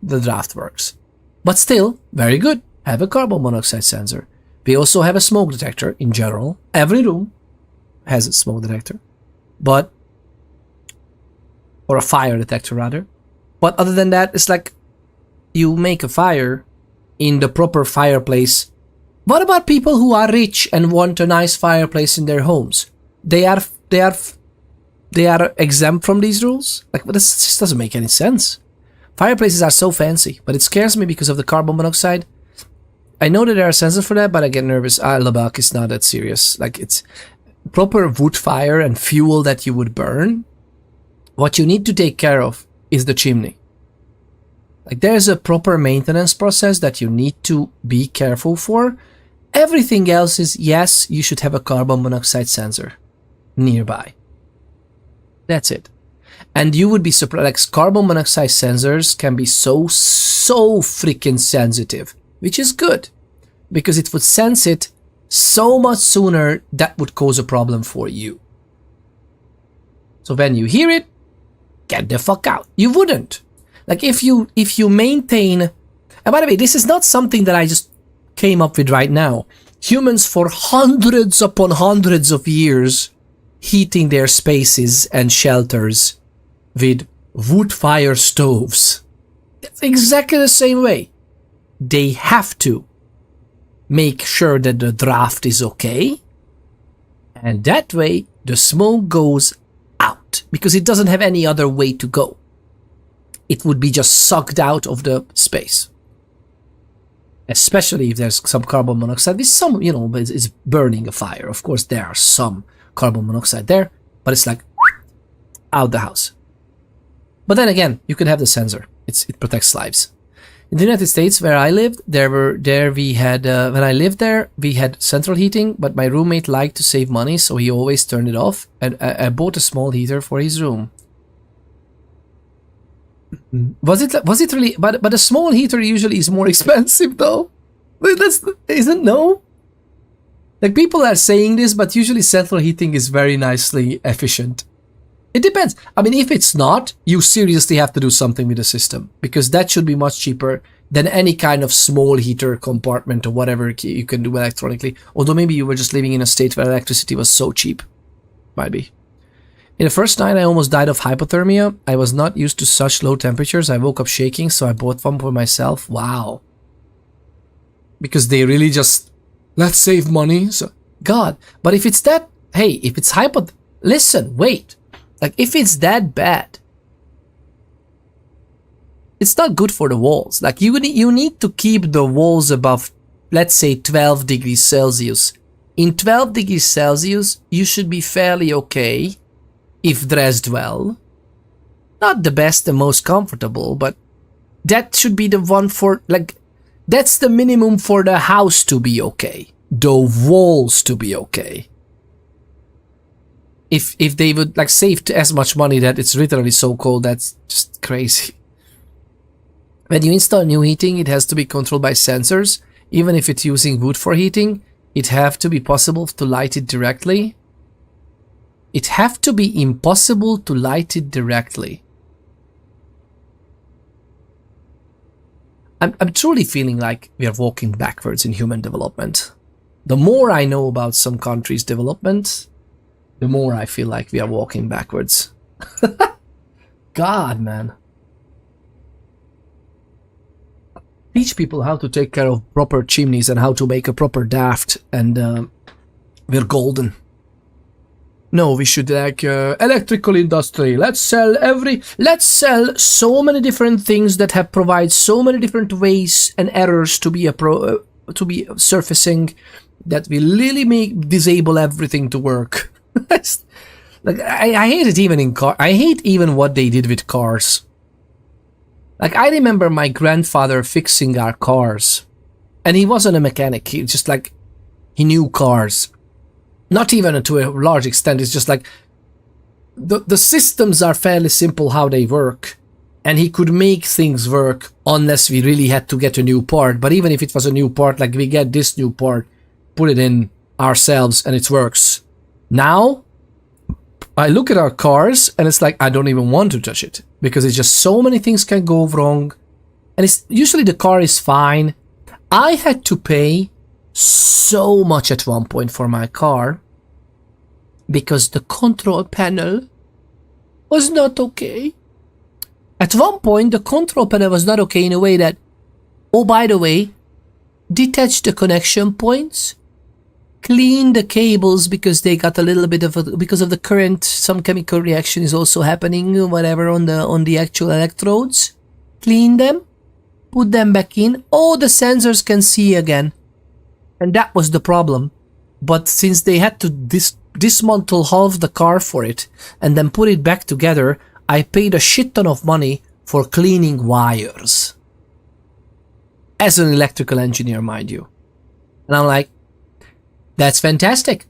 the draft works. But still, very good. Have a carbon monoxide sensor. We also have a smoke detector in general. Every room has a smoke detector. But... or a fire detector, rather. But other than that, it's like... you make a fire in the proper fireplace. What about people who are rich and want a nice fireplace in their homes? They are exempt from these rules? Like, this just doesn't make any sense. Fireplaces are so fancy, but it scares me because of the carbon monoxide. I know that there are sensors for that, but I get nervous. Labak is not that serious. Like, it's proper wood fire and fuel that you would burn. What you need to take care of is the chimney. Like, there's a proper maintenance process that you need to be careful for. Everything else is, yes, you should have a carbon monoxide sensor nearby. That's it. And you would be surprised, like, carbon monoxide sensors can be so freaking sensitive, which is good, because it would sense it so much sooner that would cause a problem for you. So when you hear it, get the fuck out. You wouldn't. Like, if you maintain... and by the way, this is not something that I just came up with right now. Humans for hundreds upon hundreds of years heating their spaces and shelters with wood fire stoves. It's exactly the same way. They have to make sure that the draft is okay, and that way the smoke goes out, because it doesn't have any other way to go. It would be just sucked out of the space. Especially if there's some carbon monoxide with some, you know, it's burning a fire. Of course, there are some carbon monoxide there, but it's like out the house. But then again, you can have the sensor. It protects lives. In the United States, where I lived, we had when I lived there, we had central heating, but my roommate liked to save money, so he always turned it off. And I bought a small heater for his room. Was it really? But a small heater usually is more expensive, though. Isn't no? Like, people are saying this, but usually central heating is very nicely efficient. It depends. I mean, if it's not, you seriously have to do something with the system, because that should be much cheaper than any kind of small heater compartment or whatever you can do electronically. Although maybe you were just living in a state where electricity was so cheap. Might be. In the first night, I almost died of hypothermia. I was not used to such low temperatures. I woke up shaking, so I bought one for myself. Wow. Because they really just, let's save money. So, God, but if it's that, hey, if it's listen, wait. Like, if it's that bad, it's not good for the walls. Like, you need to keep the walls above, let's say, 12 degrees Celsius. In 12 degrees Celsius, you should be fairly okay if dressed well. Not the best and most comfortable, but that should be the one for, like, that's the minimum for the house to be okay. The walls to be okay. If they would, like, save as much money that it's literally so cold, that's just crazy. When you install new heating, it has to be controlled by sensors. Even if it's using wood for heating, it have to be possible to light it directly. It have to be impossible to light it directly. I'm truly feeling like we are walking backwards in human development. The more I know about some countries' development, the more I feel like we are walking backwards. God, man. Teach people how to take care of proper chimneys and how to make a proper daft, and we're golden. No, we should, like, electrical industry. Let's sell so many different things that have provide so many different ways and errors to be surfacing that we really disable everything to work. Like, I hate it even in car. I hate even what they did with cars. Like, I remember my grandfather fixing our cars, and he wasn't a mechanic. He just, like, he knew cars. Not even to a large extent. It's just like the systems are fairly simple how they work, and he could make things work unless we really had to get a new part. But even if it was a new part, like, we get this new part, put it in ourselves, and it works. Now, I look at our cars, and it's like, I don't even want to touch it, because it's just so many things can go wrong, and it's usually the car is fine. I had to pay so much at one point for my car because the control panel was not okay. At one point, the control panel was not okay in a way that, oh, by the way, detach the connection points, clean the cables because they got a little bit of because of the current, some chemical reaction is also happening, whatever, on the actual electrodes. Clean them, put them back in. Oh, the sensors can see again. And that was the problem. But since they had to dismantle half the car for it and then put it back together, I paid a shit ton of money for cleaning wires. As an electrical engineer, mind you. And I'm like, that's fantastic.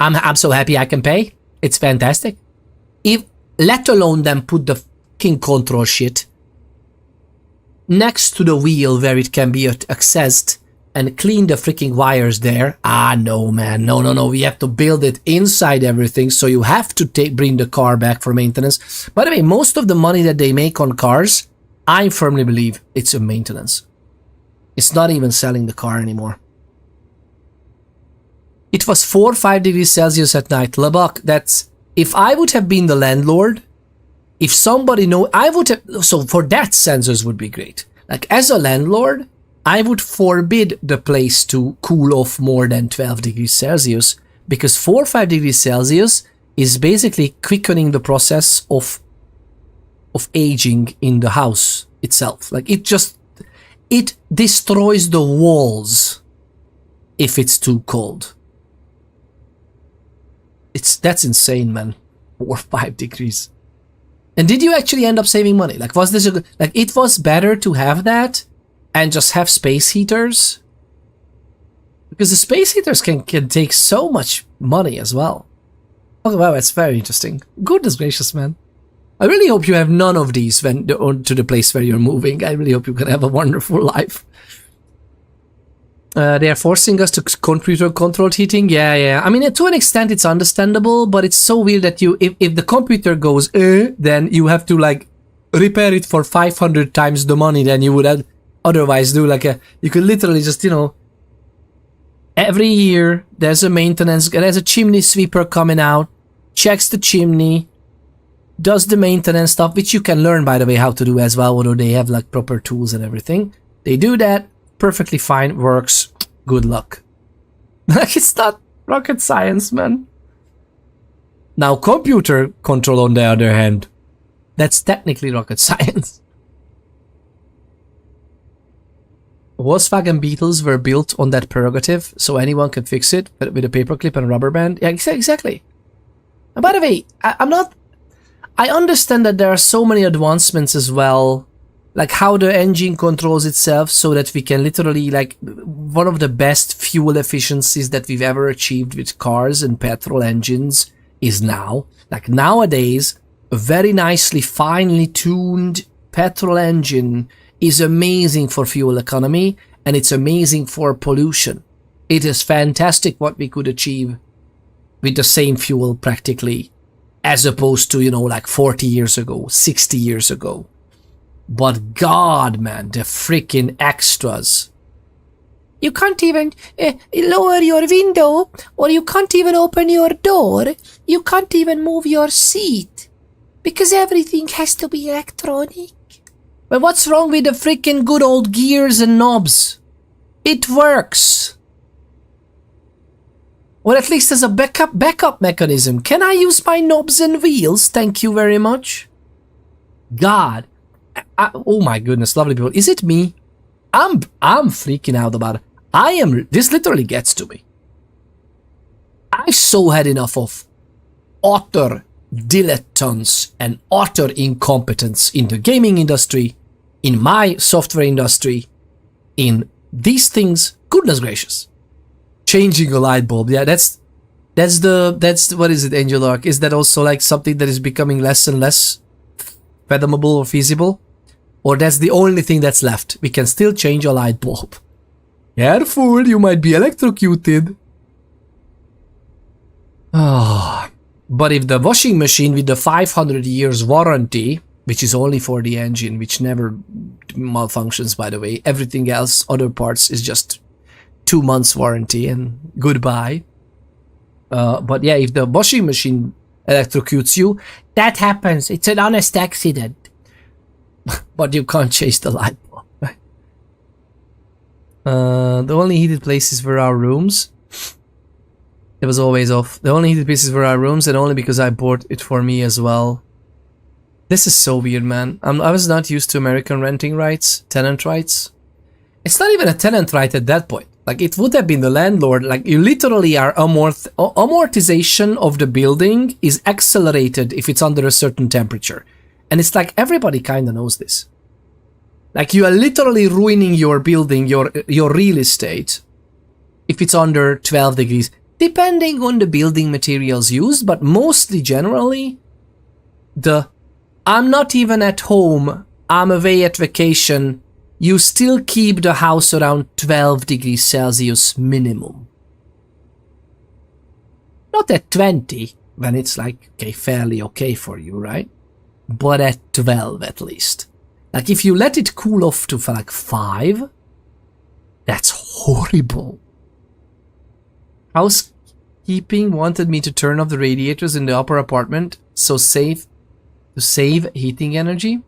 I'm so happy I can pay. It's fantastic. Let alone then put the fucking control shit next to the wheel where it can be accessed and clean the freaking wires there. Ah, no, man. No. We have to build it inside everything, so you have to bring the car back for maintenance. By the way, most of the money that they make on cars, I firmly believe it's a maintenance. It's not even selling the car anymore. It was 4 or 5 degrees Celsius at night. Labak, that's... If I would have been the landlord, if somebody I would have... So for that, sensors would be great. Like, as a landlord, I would forbid the place to cool off more than 12 degrees Celsius, because 4 or 5 degrees Celsius is basically quickening the process of aging in the house itself. Like, it destroys the walls if it's too cold. That's insane, man. 4 or 5 degrees. And did you actually end up saving money? Like, was this it was better to have that and just have space heaters? Because the space heaters can take so much money as well. Oh wow, that's very interesting. Goodness gracious, man. I really hope you have none of these to the place where you're moving. I really hope you can have a wonderful life. They are forcing us to computer-controlled heating. Yeah. I mean, to an extent, it's understandable, but it's so weird that if the computer goes, then you have to, like, repair it for 500 times the money than you would otherwise do. Like, you could literally just, every year there's a maintenance, there's a chimney sweeper coming out, checks the chimney, does the maintenance stuff, which you can learn, by the way, how to do as well, although they have like proper tools and everything. They do that, perfectly fine, works, good luck. Like, it's not rocket science, man. Now, computer control, on the other hand, that's technically rocket science. Volkswagen Beetles were built on that prerogative, so anyone can fix it with a paperclip and a rubber band. Yeah, exactly. And by the way, I understand that there are so many advancements as well, like how the engine controls itself so that we can literally, like, one of the best fuel efficiencies that we've ever achieved with cars and petrol engines is now. Like, nowadays, a very nicely, finely tuned petrol engine is amazing for fuel economy, and it's amazing for pollution. It is fantastic what we could achieve with the same fuel practically, as opposed to, you know, like 40 years ago, 60 years ago. But God, man, the freaking extras. You can't even lower your window, or you can't even open your door. You can't even move your seat, because everything has to be electronic. But what's wrong with the freaking good old gears and knobs? It works. Or at least as a backup mechanism. Can I use my knobs and wheels? Thank you very much. God. Oh my goodness, lovely people. Is it me? I'm freaking out about it. This literally gets to me. I've so had enough of utter dilettantes and utter incompetence in the gaming industry, in my software industry, in these things. Goodness gracious. Changing a light bulb. Yeah, that's what is it, Angel Arc? Is that also like something that is becoming less and less fathomable or feasible? Or that's the only thing that's left? We can still change a light bulb. Careful, you might be electrocuted. Ah. But if the washing machine with the 500 years warranty, which is only for the engine, which never malfunctions, by the way, everything else, other parts, is just 2 months warranty and goodbye. But yeah, if the washing machine electrocutes you, that happens. It's an honest accident. But you can't change the light bulb, right? The only heated places were our rooms. It was always off. The only heated places were our rooms, and only because I bought it for me as well. This is so weird, man. I was not used to American renting rights, tenant rights. It's not even a tenant right at that point. Like, it would have been the landlord. Like, you literally are amortization of the building is accelerated if it's under a certain temperature. And it's like, everybody kind of knows this. Like, you are literally ruining your building, your real estate, if it's under 12 degrees, depending on the building materials used, but mostly generally, I'm not even at home, I'm away at vacation, you still keep the house around 12 degrees Celsius minimum. Not at 20, when it's like, okay, fairly okay for you, right? But at 12 at least. Like, if you let it cool off to like 5, that's horrible. Housekeeping wanted me to turn off the radiators in the upper apartment to save heating energy.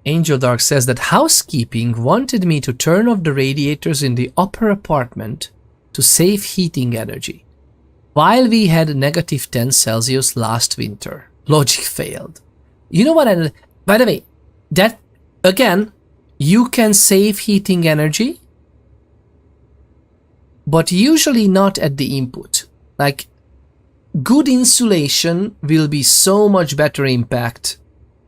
Angel Dark says that housekeeping wanted me to turn off the radiators in the upper apartment to save heating energy, while we had negative 10 Celsius last winter. Logic failed. You know what? By the way, that again, you can save heating energy, but usually not at the input. Like, good insulation will be so much better impact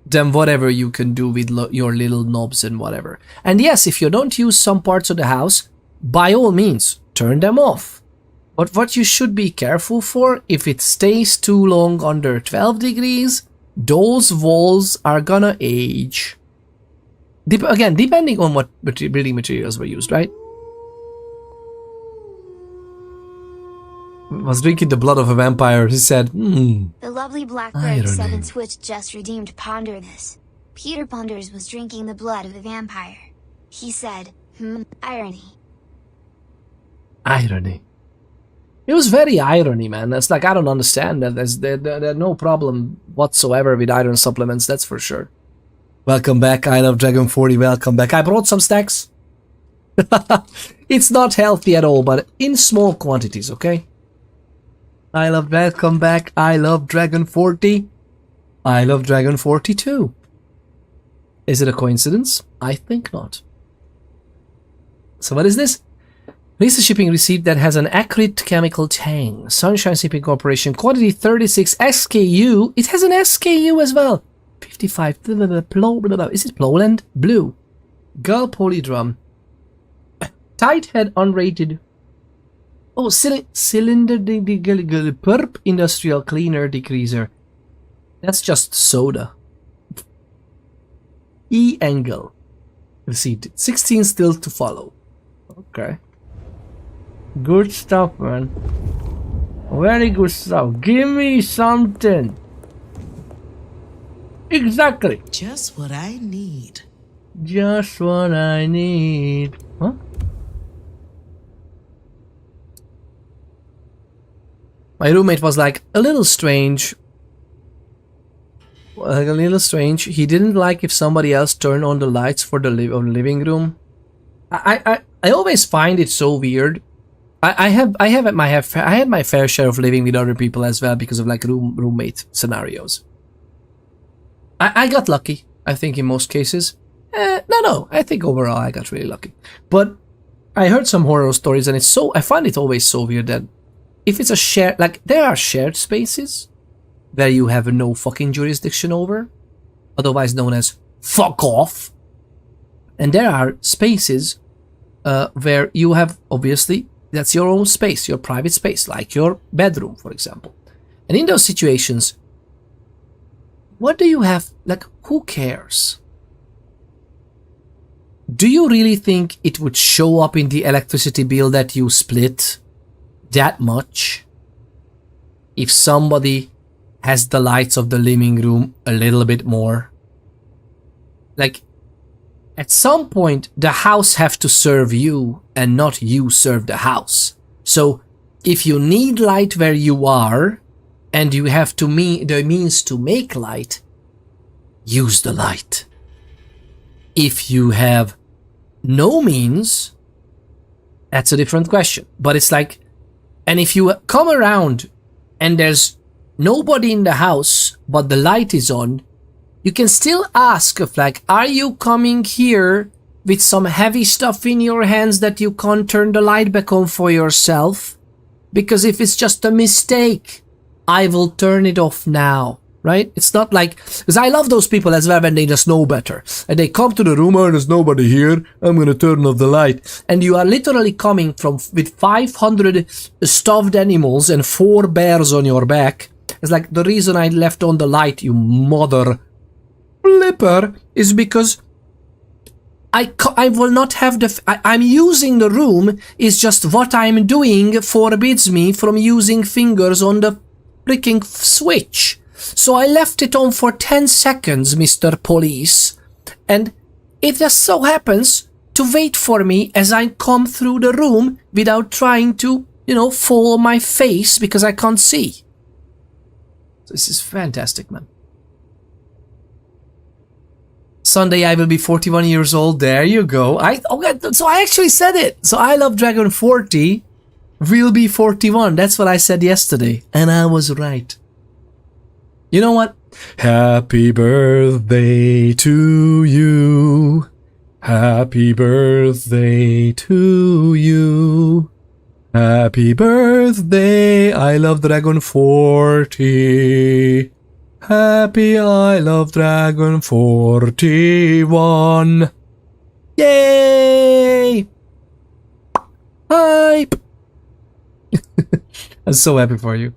than whatever you can do with your little knobs and whatever. And yes, if you don't use some parts of the house, by all means, turn them off. But what you should be careful for, if it stays too long under 12 degrees, those walls are gonna age. Again, depending on what building materials were used, right? Was drinking the blood of a vampire, he said, The lovely Blackbird Irony. 7 Twitch just redeemed Ponder this. Peter Ponders was drinking the blood of a vampire. He said, irony. Irony. It was very irony, man. That's like, I don't understand that. There's no problem whatsoever with iron supplements, that's for sure. Welcome back, I Love Dragon 40, welcome back. I brought some stacks. It's not healthy at all, but in small quantities, okay? I love, welcome back, I Love Dragon 40. I Love Dragon 42. Is it a coincidence? I think not. So what is this? Release a shipping receipt that has an accurate chemical tang. Sunshine Shipping Corporation, quantity 36 SKU. It has an SKU as well. 55. Is it Plowland? Blue. Girl Polydrum. Tight head unrated. Oh, cylinder perp industrial cleaner decreaser. That's just soda. E-angle. Receipt. 16 still to follow. Okay. Good stuff, man. Very good stuff. Give me something. Exactly. Just what I need. Just what I need. Huh? My roommate was like a little strange. He didn't like if somebody else turned on the lights for the living room. I always find it so weird. I had my fair share of living with other people as well because of like roommate scenarios. I got lucky, I think, in most cases. No, I think overall I got really lucky. But I heard some horror stories, and I find it always so weird that if it's a shared, like, there are shared spaces where you have no fucking jurisdiction over, otherwise known as fuck off. And there are spaces where you have, obviously, that's your own space, your private space, like your bedroom, for example. And in those situations, what do you have, like, who cares? Do you really think it would show up in the electricity bill that you split that much if somebody has the lights of the living room a little bit more? Like, at some point, the house have to serve you and not you serve the house. So, if you need light where you are and you have the means to make light, use the light. If you have no means, that's a different question. But it's like, and if you come around and there's nobody in the house but the light is on, you can still ask of like, are you coming here with some heavy stuff in your hands that you can't turn the light back on for yourself? Because if it's just a mistake, I will turn it off now, right? It's not like, because I love those people as well when they just know better. And they come to the room, oh, there's nobody here, I'm gonna turn off the light. And you are literally coming with 500 stuffed animals and 4 bears on your back. It's like, the reason I left on the light, you mother flipper, is because I will not have I'm using the room, is just what I'm doing forbids me from using fingers on the freaking switch. So I left it on for 10 seconds, Mr. Police, and it just so happens to wait for me as I come through the room without trying to, fall on my face because I can't see. This is fantastic, man. Sunday I will be 41 years old. There you go. So I actually said it. So I Love Dragon 40 will be 41. That's what I said yesterday. And I was right. You know what? Happy birthday to you. Happy birthday to you. Happy birthday, I Love Dragon 40. Happy I Love Dragon 41. Yay! Hype! I'm so happy for you.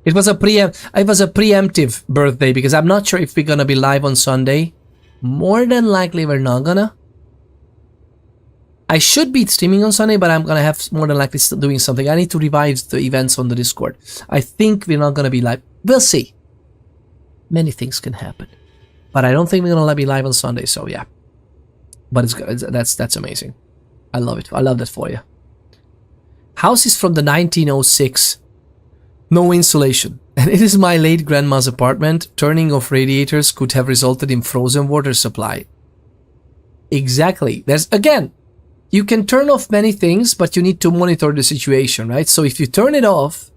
It was a preemptive birthday because I'm not sure if we're gonna be live on Sunday. More than likely we're not gonna. I should be streaming on Sunday, but I'm gonna have more than likely doing something. I need to revive the events on the Discord. I think we're not gonna be live. We'll see. Many things can happen, but I don't think we're gonna be live on Sunday. So yeah, but it's good. That's amazing. I love it. I love that for you. House is from the 1906. No insulation. And it is my late grandma's apartment. Turning off radiators could have resulted in frozen water supply. Exactly. There's, again, you can turn off many things, but you need to monitor the situation, right? So if you turn it off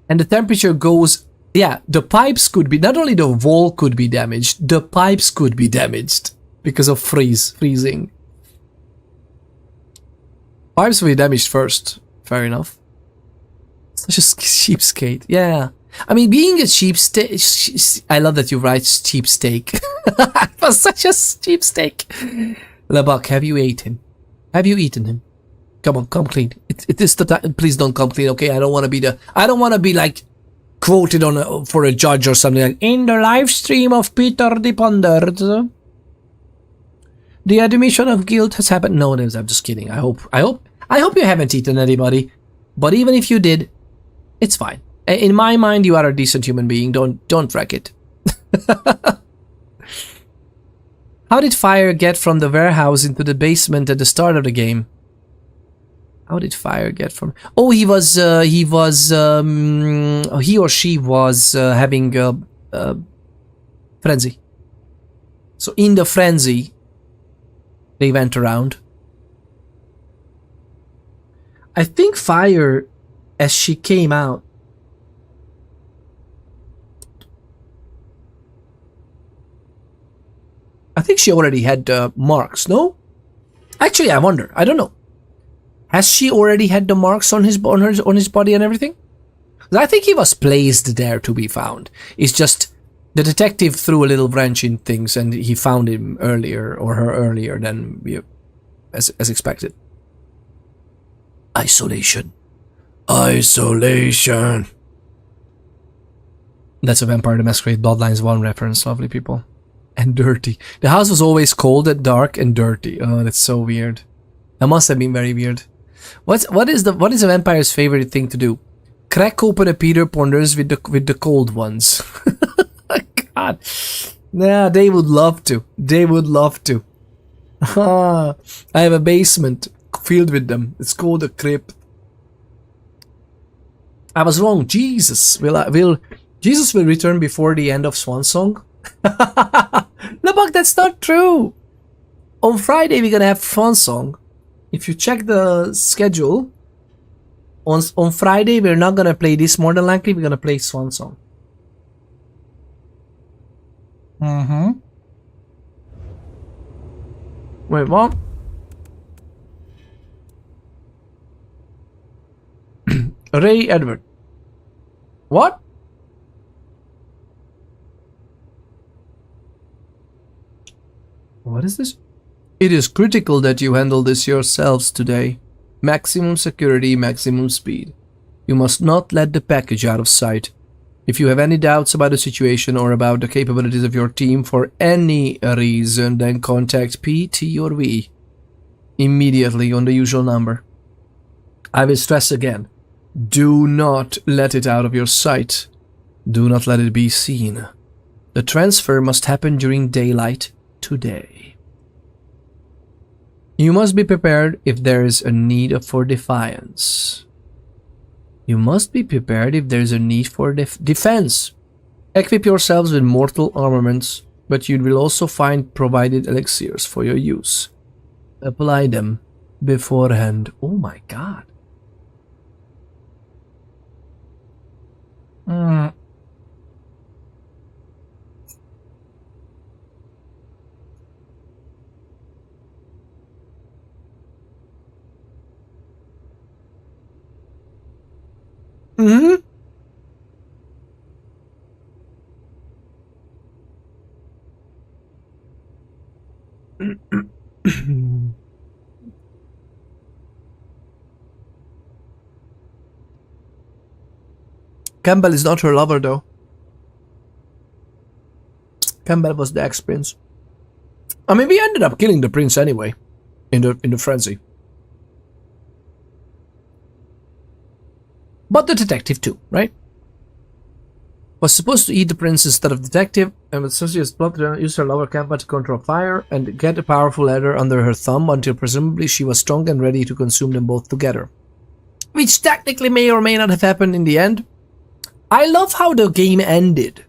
and the temperature goes, yeah, the pipes could be, not only the wall could be damaged, the pipes could be damaged because of freezing. Pipes will be damaged first. Fair enough. Such a cheapskate. Yeah. I mean, being a cheapskate, I love that you write cheapsteak. It was such a cheapsteak. Lebak, have you eaten? Have you eaten him? Come on, come clean. It is the time. Please don't come clean, okay? I don't want to be like quoted on for a judge or something like in the live stream of Peter the Pondered. The admission of guilt has happened. No, I'm just kidding. I hope you haven't eaten anybody. But even if you did, it's fine. In my mind, you are a decent human being. Don't wreck it. How did fire get from the warehouse into the basement at the start of the game? How did fire get from? Oh, he or she was having a frenzy. So in the frenzy, they went around. I think fire, as she came out, I think she already had marks, no? Actually, I wonder. I don't know. Has she already had the marks on his body and everything? I think he was placed there to be found. It's just the detective threw a little wrench in things and he found him earlier, or her earlier than as expected. Isolation. Isolation. That's a Vampire the Masquerade Bloodlines 1 reference, lovely people. And dirty. The house was always cold and dark and dirty. Oh, that's so weird. That must have been very weird. What is a vampire's favorite thing to do? Crack open a Peter Ponders with the cold ones. God. Yeah, they would love to. They would love to. I have a basement filled with them. It's called a crypt. I was wrong. Jesus will return before the end of Swansong. Lebak, that's not true. On Friday we're gonna have Swansong. If you check the schedule, on Friday we're not gonna play this. More than likely we're gonna play Swansong. Wait, what? Ray Edward. What? What is this? It is critical that you handle this yourselves today. Maximum security, maximum speed. You must not let the package out of sight. If you have any doubts about the situation or about the capabilities of your team for any reason, then contact PT or V immediately on the usual number. I will stress again, do not let it out of your sight. Do not let it be seen. The transfer must happen during daylight today. You must be prepared if there is a need for defiance. You must be prepared if there is a need for defense. Equip yourselves with mortal armaments, but you will also find provided elixirs for your use. Apply them beforehand. Oh my god. Campbell is not her lover, though. Campbell was the ex-prince. I mean, we ended up killing the prince anyway, in the frenzy. But the detective too, right? Was supposed to eat the prince instead of detective, and with Susie's plot used her lover Campbell to control fire and get a powerful ladder under her thumb until presumably she was strong and ready to consume them both together. which technically may or may not have happened in the end. I love how the game ended.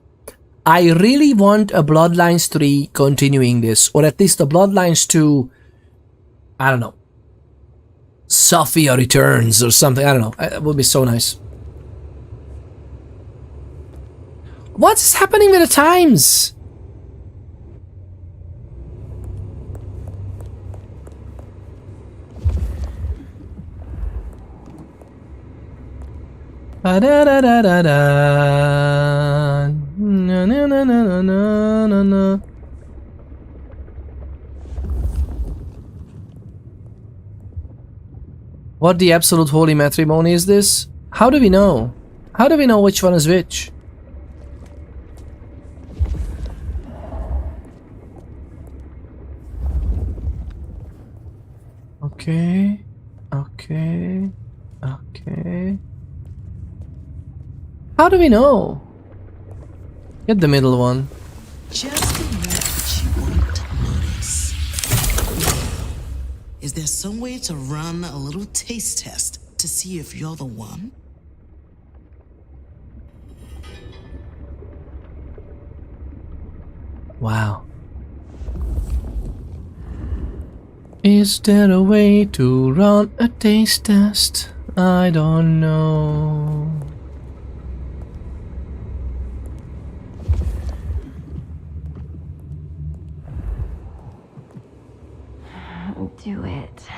I really want a Bloodlines 3 continuing this, or at least a Bloodlines 2, I don't know, Sophia Returns or something, I don't know, it would be so nice. What's happening with the times? Da da da da da da. Na na na na na na na. What the absolute holy matrimony is this? How do we know? How do we know which one is which? Okay, okay, okay. How do we know? Get the middle one. Just admit that you won't notice. Is there some way to run a little taste test to see if you're the one? Wow. Is there a way to run a taste test? I don't know. Do it.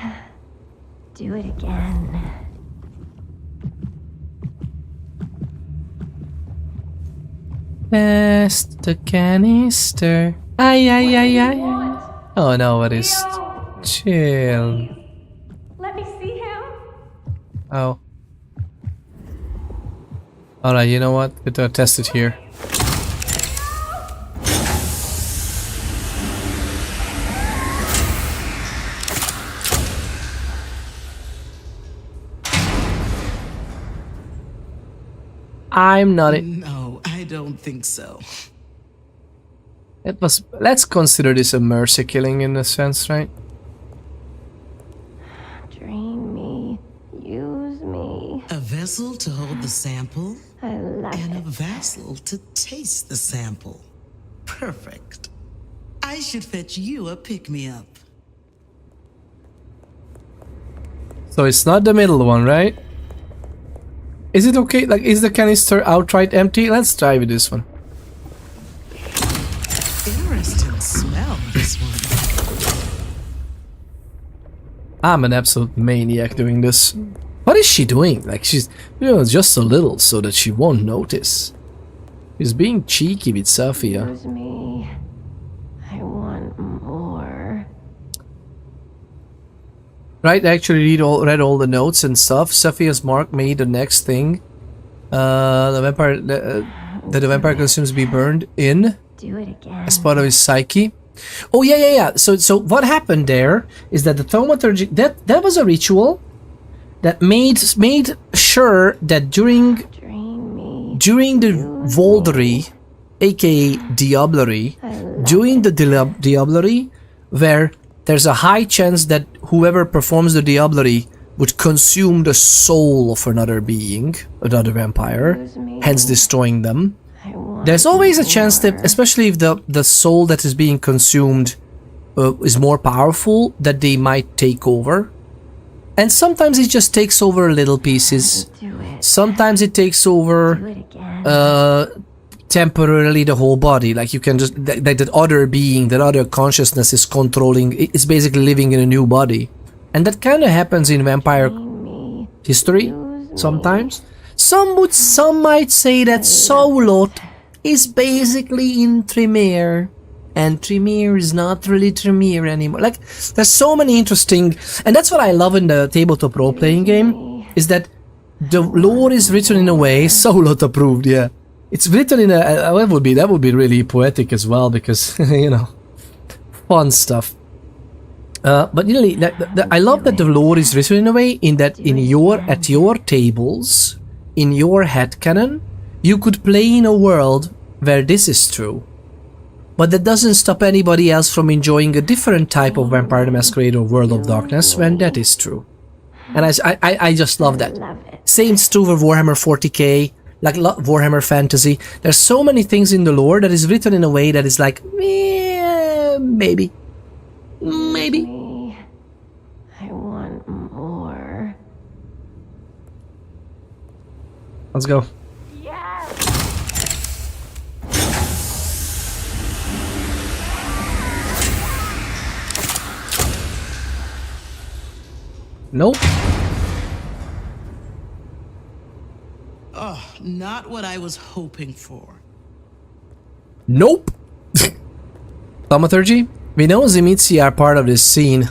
Do it again. Test the canister. Ay, ay, ay, ay. Oh no, what is... Chill. Let me see him. Oh. Alright, you know what? We're gonna test it here. I'm not it. No, I don't think so. It was. Let's consider this a mercy killing in a sense, right? Drain me. Use me. A vessel to hold the sample, I love and it. a vassal to taste the sample. Perfect. I should fetch you a pick-me-up. So it's not the middle one, right? Is it okay? Like, is the canister outright empty? Let's try with this one. Interesting smell, this one. I'm an absolute maniac doing this. What is she doing? Like, she's, you know, just a little so that she won't notice. She's being cheeky with Sophia. Use me. I want more. Right, I actually read all the notes and stuff. Sophia's mark made the next thing. The vampire that the vampire consumes be burned in. Do it again. As part of his psyche. Oh yeah. So what happened there is that the thaumaturgy that was a ritual that made sure that during the Voldery, aka Diablerie, during the Diablerie, where there's a high chance that whoever performs the Diablerie would consume the soul of another being, another vampire, hence destroying them. There's always a chance that, especially if the soul that is being consumed is more powerful, that they might take over. And sometimes it just takes over little pieces. Sometimes it takes over temporarily the whole body. Like you can just, like that other being, that other consciousness is controlling, it's basically living in a new body. And that kind of happens in vampire history sometimes. Some might say that Soulot is basically in Tremere, and Tremere is not really Tremere anymore. Like, there's so many interesting, and that's what I love in the tabletop role-playing game, is that the lore is written in a way, Soulot approved, yeah. It's written in a, that would be really poetic as well, because, you know, fun stuff. But really, I love that the lore is written in a way in that at your tables, in your headcanon, you could play in a world where this is true. But that doesn't stop anybody else from enjoying a different type of Vampire the Masquerade or World of Darkness when that is true. And I just love that. Love it. Same's true for Warhammer 40k, like Warhammer Fantasy. There's so many things in the lore that is written in a way that is like, maybe. I want more. Let's go. Nope. Oh, not what I was hoping for. Nope. Thaumaturgy? We know Zimitsi are part of this scene.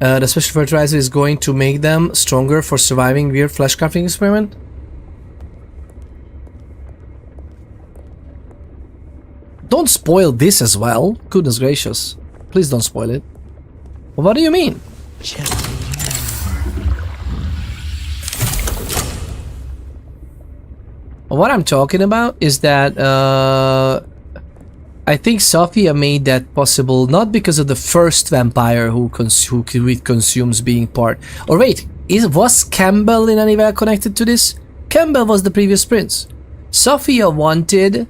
The special fertilizer is going to make them stronger for surviving weird flesh crafting experiment. Don't spoil this as well. Goodness gracious. Please don't spoil it. What do you mean? What I'm talking about is that I think Sophia made that possible not because of the first vampire who consumes being part. Or wait, was Campbell in any way connected to this? Campbell was the previous prince. Sophia wanted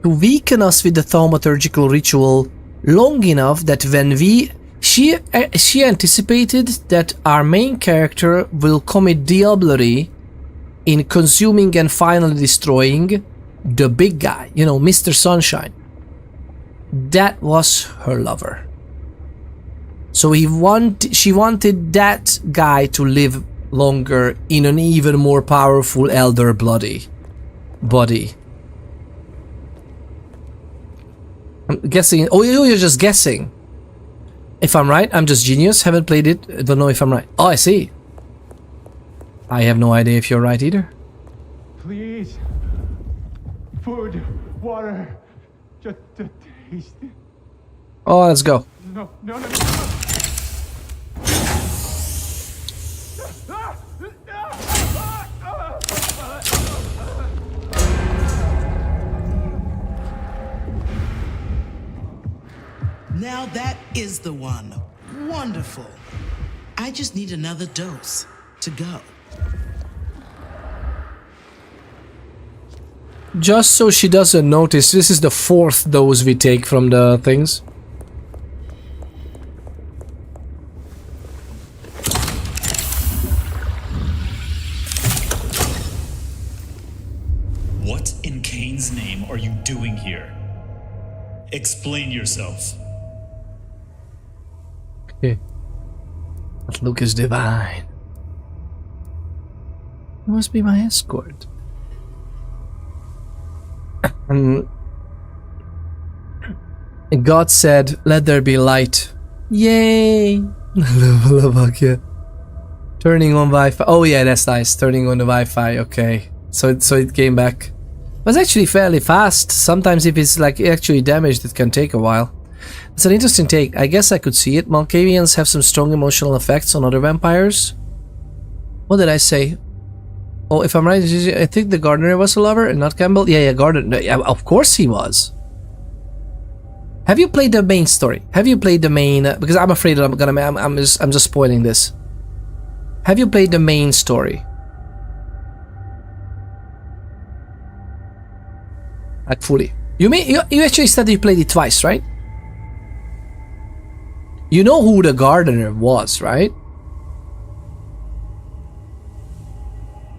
to weaken us with the thaumaturgical ritual long enough that when she anticipated that our main character will commit diablerie in consuming and finally destroying the big guy, you know, Mr. Sunshine. That was her lover. So she wanted that guy to live longer in an even more powerful elder body. I'm guessing. Oh, you're just guessing. If I'm right, I'm just genius. Haven't played it. Don't know if I'm right. Oh, I see. I have no idea if you're right either. Please. Food, water, just to taste it. Oh, let's go. No. Now that is the one. Wonderful. I just need another dose to go. Just so she doesn't notice, this is the 4th dose we take from the things. What in Cain's name are you doing here? Explain yourself. Okay. That look is divine. You must be my escort. God said, "Let there be light." Yay! Turning on Wi-Fi. Oh yeah, that's nice. Turning on the Wi-Fi. Okay, so it came back. It was actually fairly fast. Sometimes if it's like actually damaged, it can take a while. It's an interesting take. I guess I could see it. Malkavians have some strong emotional effects on other vampires. What did I say? Oh, if I'm right, I think the gardener was a lover and not Campbell. Yeah, gardener. Yeah, of course he was. Have you played the main story? Have you played the main? Because I'm afraid that I'm just spoiling this. Have you played the main story? Like fully. You actually said you played it twice, right? You know who the gardener was, right?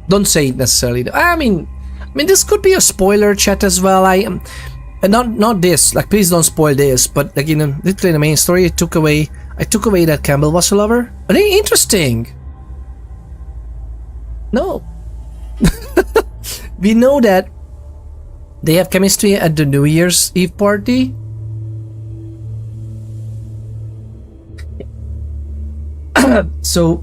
Don't say it necessarily. I mean, this could be a spoiler chat as well. Not this. Like, please don't spoil this. But like, did play the main story. I took away that Campbell was a lover. But interesting. No. We know that they have chemistry at the New Year's Eve party. So,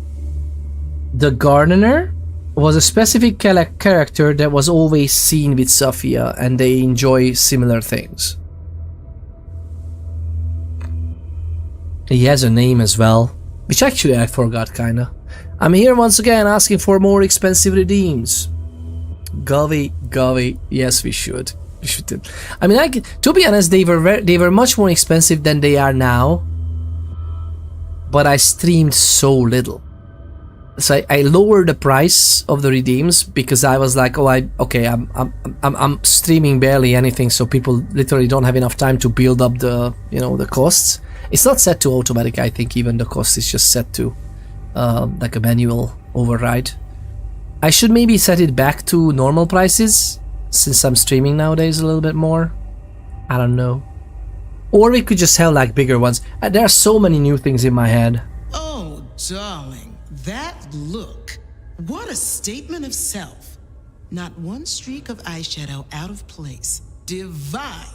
the gardener was a specific character that was always seen with Sophia, and they enjoy similar things. He has a name as well, which actually I forgot kinda. I'm here once again asking for more expensive redeems. Govy, yes we should. We should. I mean, to be honest, they were much more expensive than they are now. But I streamed so little. So I lowered the price of the redeems because I was like, oh, I'm streaming barely anything, so people literally don't have enough time to build up the the costs. It's not set to automatic. I think even the cost is just set to like a manual override. I should maybe set it back to normal prices since I'm streaming nowadays a little bit more. I don't know. Or we could just have like bigger ones. There are so many new things in my head. Oh, darling, that look. What a statement of self. Not one streak of eyeshadow out of place. Divine.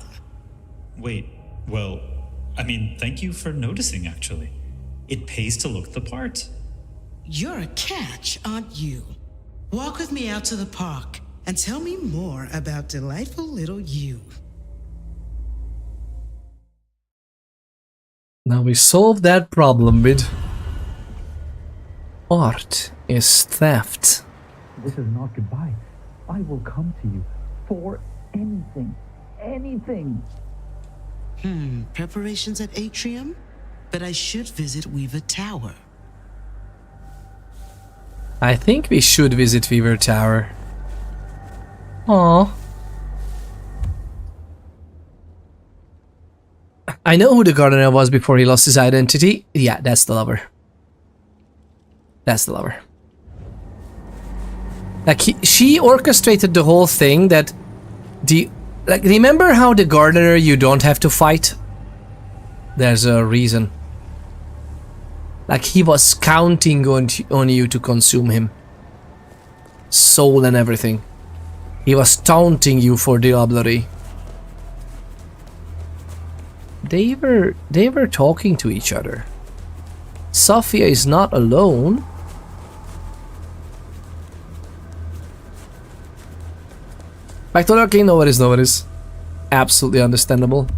Wait, well, I mean, thank you for noticing, actually. It pays to look the part. You're a catch, aren't you? Walk with me out to the park and tell me more about delightful little you. Now we solved that problem with art is theft. This is not goodbye. I will come to you for anything. Anything. Preparations at Atrium? But I should visit Weaver Tower. I think we should visit Weaver Tower. Aww. I know who the gardener was before he lost his identity. Yeah, that's the lover. That's the lover. Like, she orchestrated the whole thing that like, remember how the gardener you don't have to fight? There's a reason. Like, he was counting on you to consume him. Soul and everything. He was taunting you for diablerie. They were talking to each other. Sophia is not alone. Back to lurking, no worries. Absolutely understandable.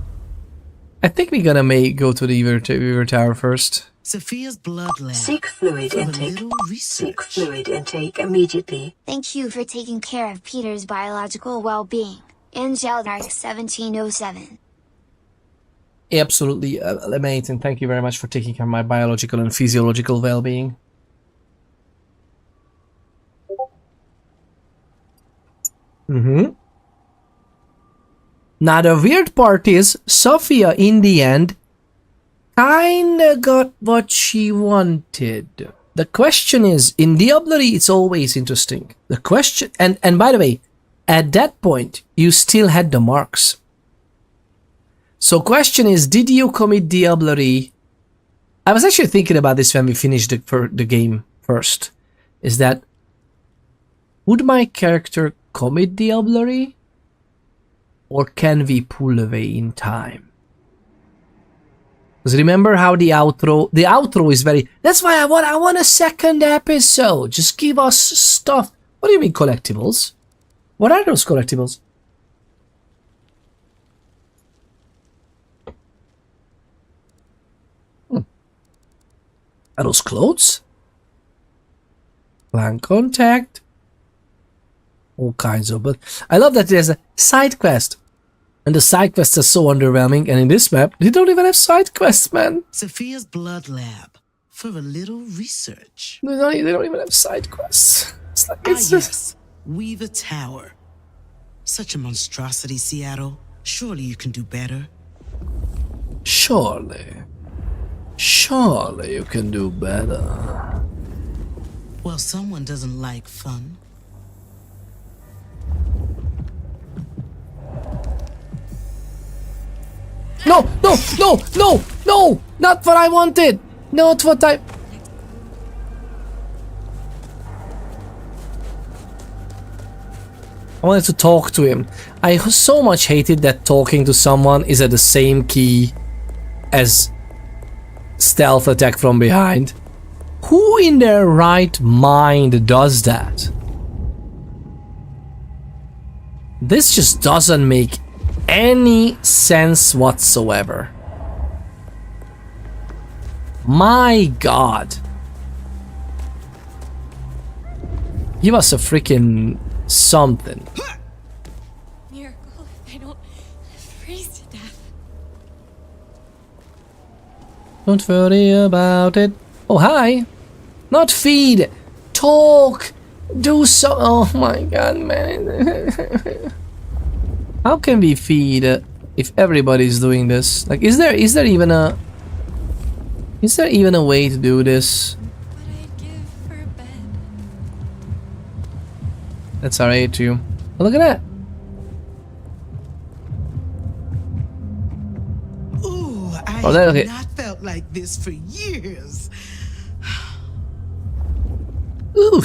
I think we're gonna go to the Weaver Tower first. Sophia's blood lab. Seek fluid intake. Seek fluid intake immediately. Thank you for taking care of Peter's biological well-being. Angel Dark 1707. Absolutely amazing. Thank you very much for taking care of my biological and physiological well-being. Now the weird part is, Sophia in the end kinda got what she wanted. The question is, in Diablerie it's always interesting. The question, and by the way, at that point you still had the marks. So question is, did you commit Diablerie? I was actually thinking about this when we finished the game first. Is that, would my character commit Diablerie? Or can we pull away in time? Because remember how the outro is very, that's why I want a second episode. Just give us stuff. What do you mean collectibles? What are those collectibles? Are those clothes? Blank contact. All kinds of, but I love that there's a side quest. And the side quests are so underwhelming, and in this map, they don't even have side quests, man. Sophia's blood lab for a little research. They don't even have side quests. It's like, yes, Weaver Tower. Such a monstrosity, Seattle. Surely you can do better. Surely you can do better. Well, someone doesn't like fun. No! Not what I wanted! Not what I wanted to talk to him. I so much hated that talking to someone is at the same key as stealth attack from behind. Who in their right mind does that? This just doesn't make any sense whatsoever. My god. Give us a freaking something. Miracle, I don't freeze to death. Don't worry about it. Oh, hi. Not feed. talk. Do so. Oh my god, man. How can we feed if everybody's doing this? Like, is there even a way to do this? That's our atrium. Oh, look at that. Ooh, I Oh, have okay. not felt like this for years. Ooh.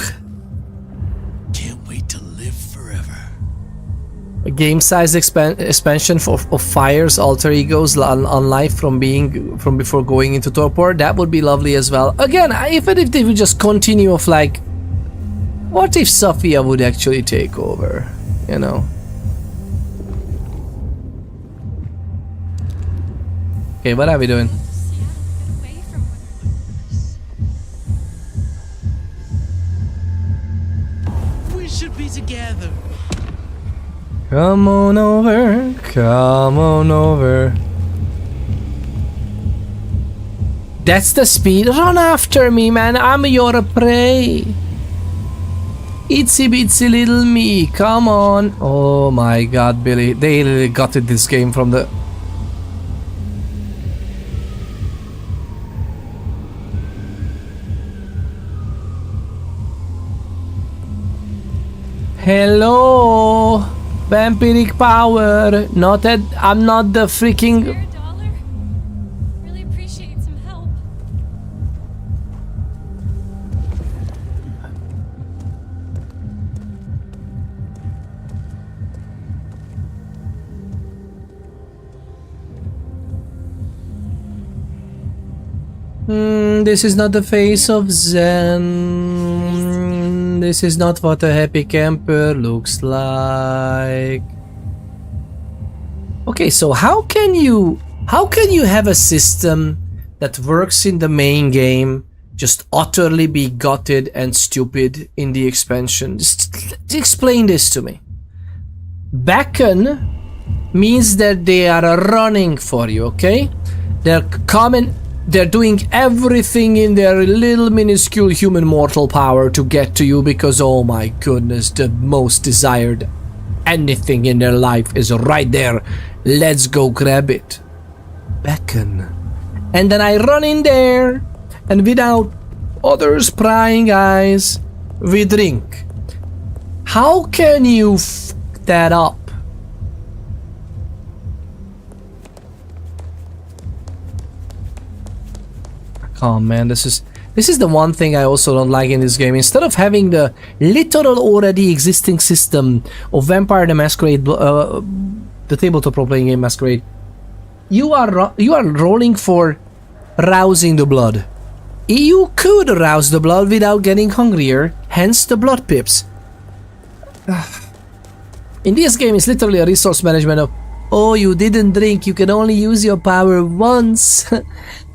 Can't wait to live forever. A game size expansion of Fire's alter egos on life from before going into torpor. That would be lovely as well. Again, even if they would just continue of like, what if Sophia would actually take over? You know. Okay, what are we doing? We should be together. Come on over, come on over. That's the speed. Run after me, man. I'm your prey. Itsy bitsy little me. Come on. Oh my god, Billy. They really gutted this game from the... Hello, vampiric power. Not that I'm not the freaking. Really appreciate some help. This is not the face of Zen. This is not what a happy camper looks like. Okay, so how can you have a system that works in the main game just utterly be gutted and stupid in the expansion? Just explain this to me. Beckon means that they are running for you, okay? They're doing everything in their little minuscule human mortal power to get to you because, oh my goodness, the most desired anything in their life is right there. Let's go grab it. Beckon. And then I run in there, and without others' prying eyes, we drink. How can you f that up? Oh man, this is the one thing I also don't like in this game. Instead of having the literal already existing system of Vampire the Masquerade, the tabletop role-playing game Masquerade, you are rolling for rousing the blood. You could rouse the blood without getting hungrier, hence the blood pips. In this game, it's literally a resource management of, oh, you didn't drink, you can only use your power once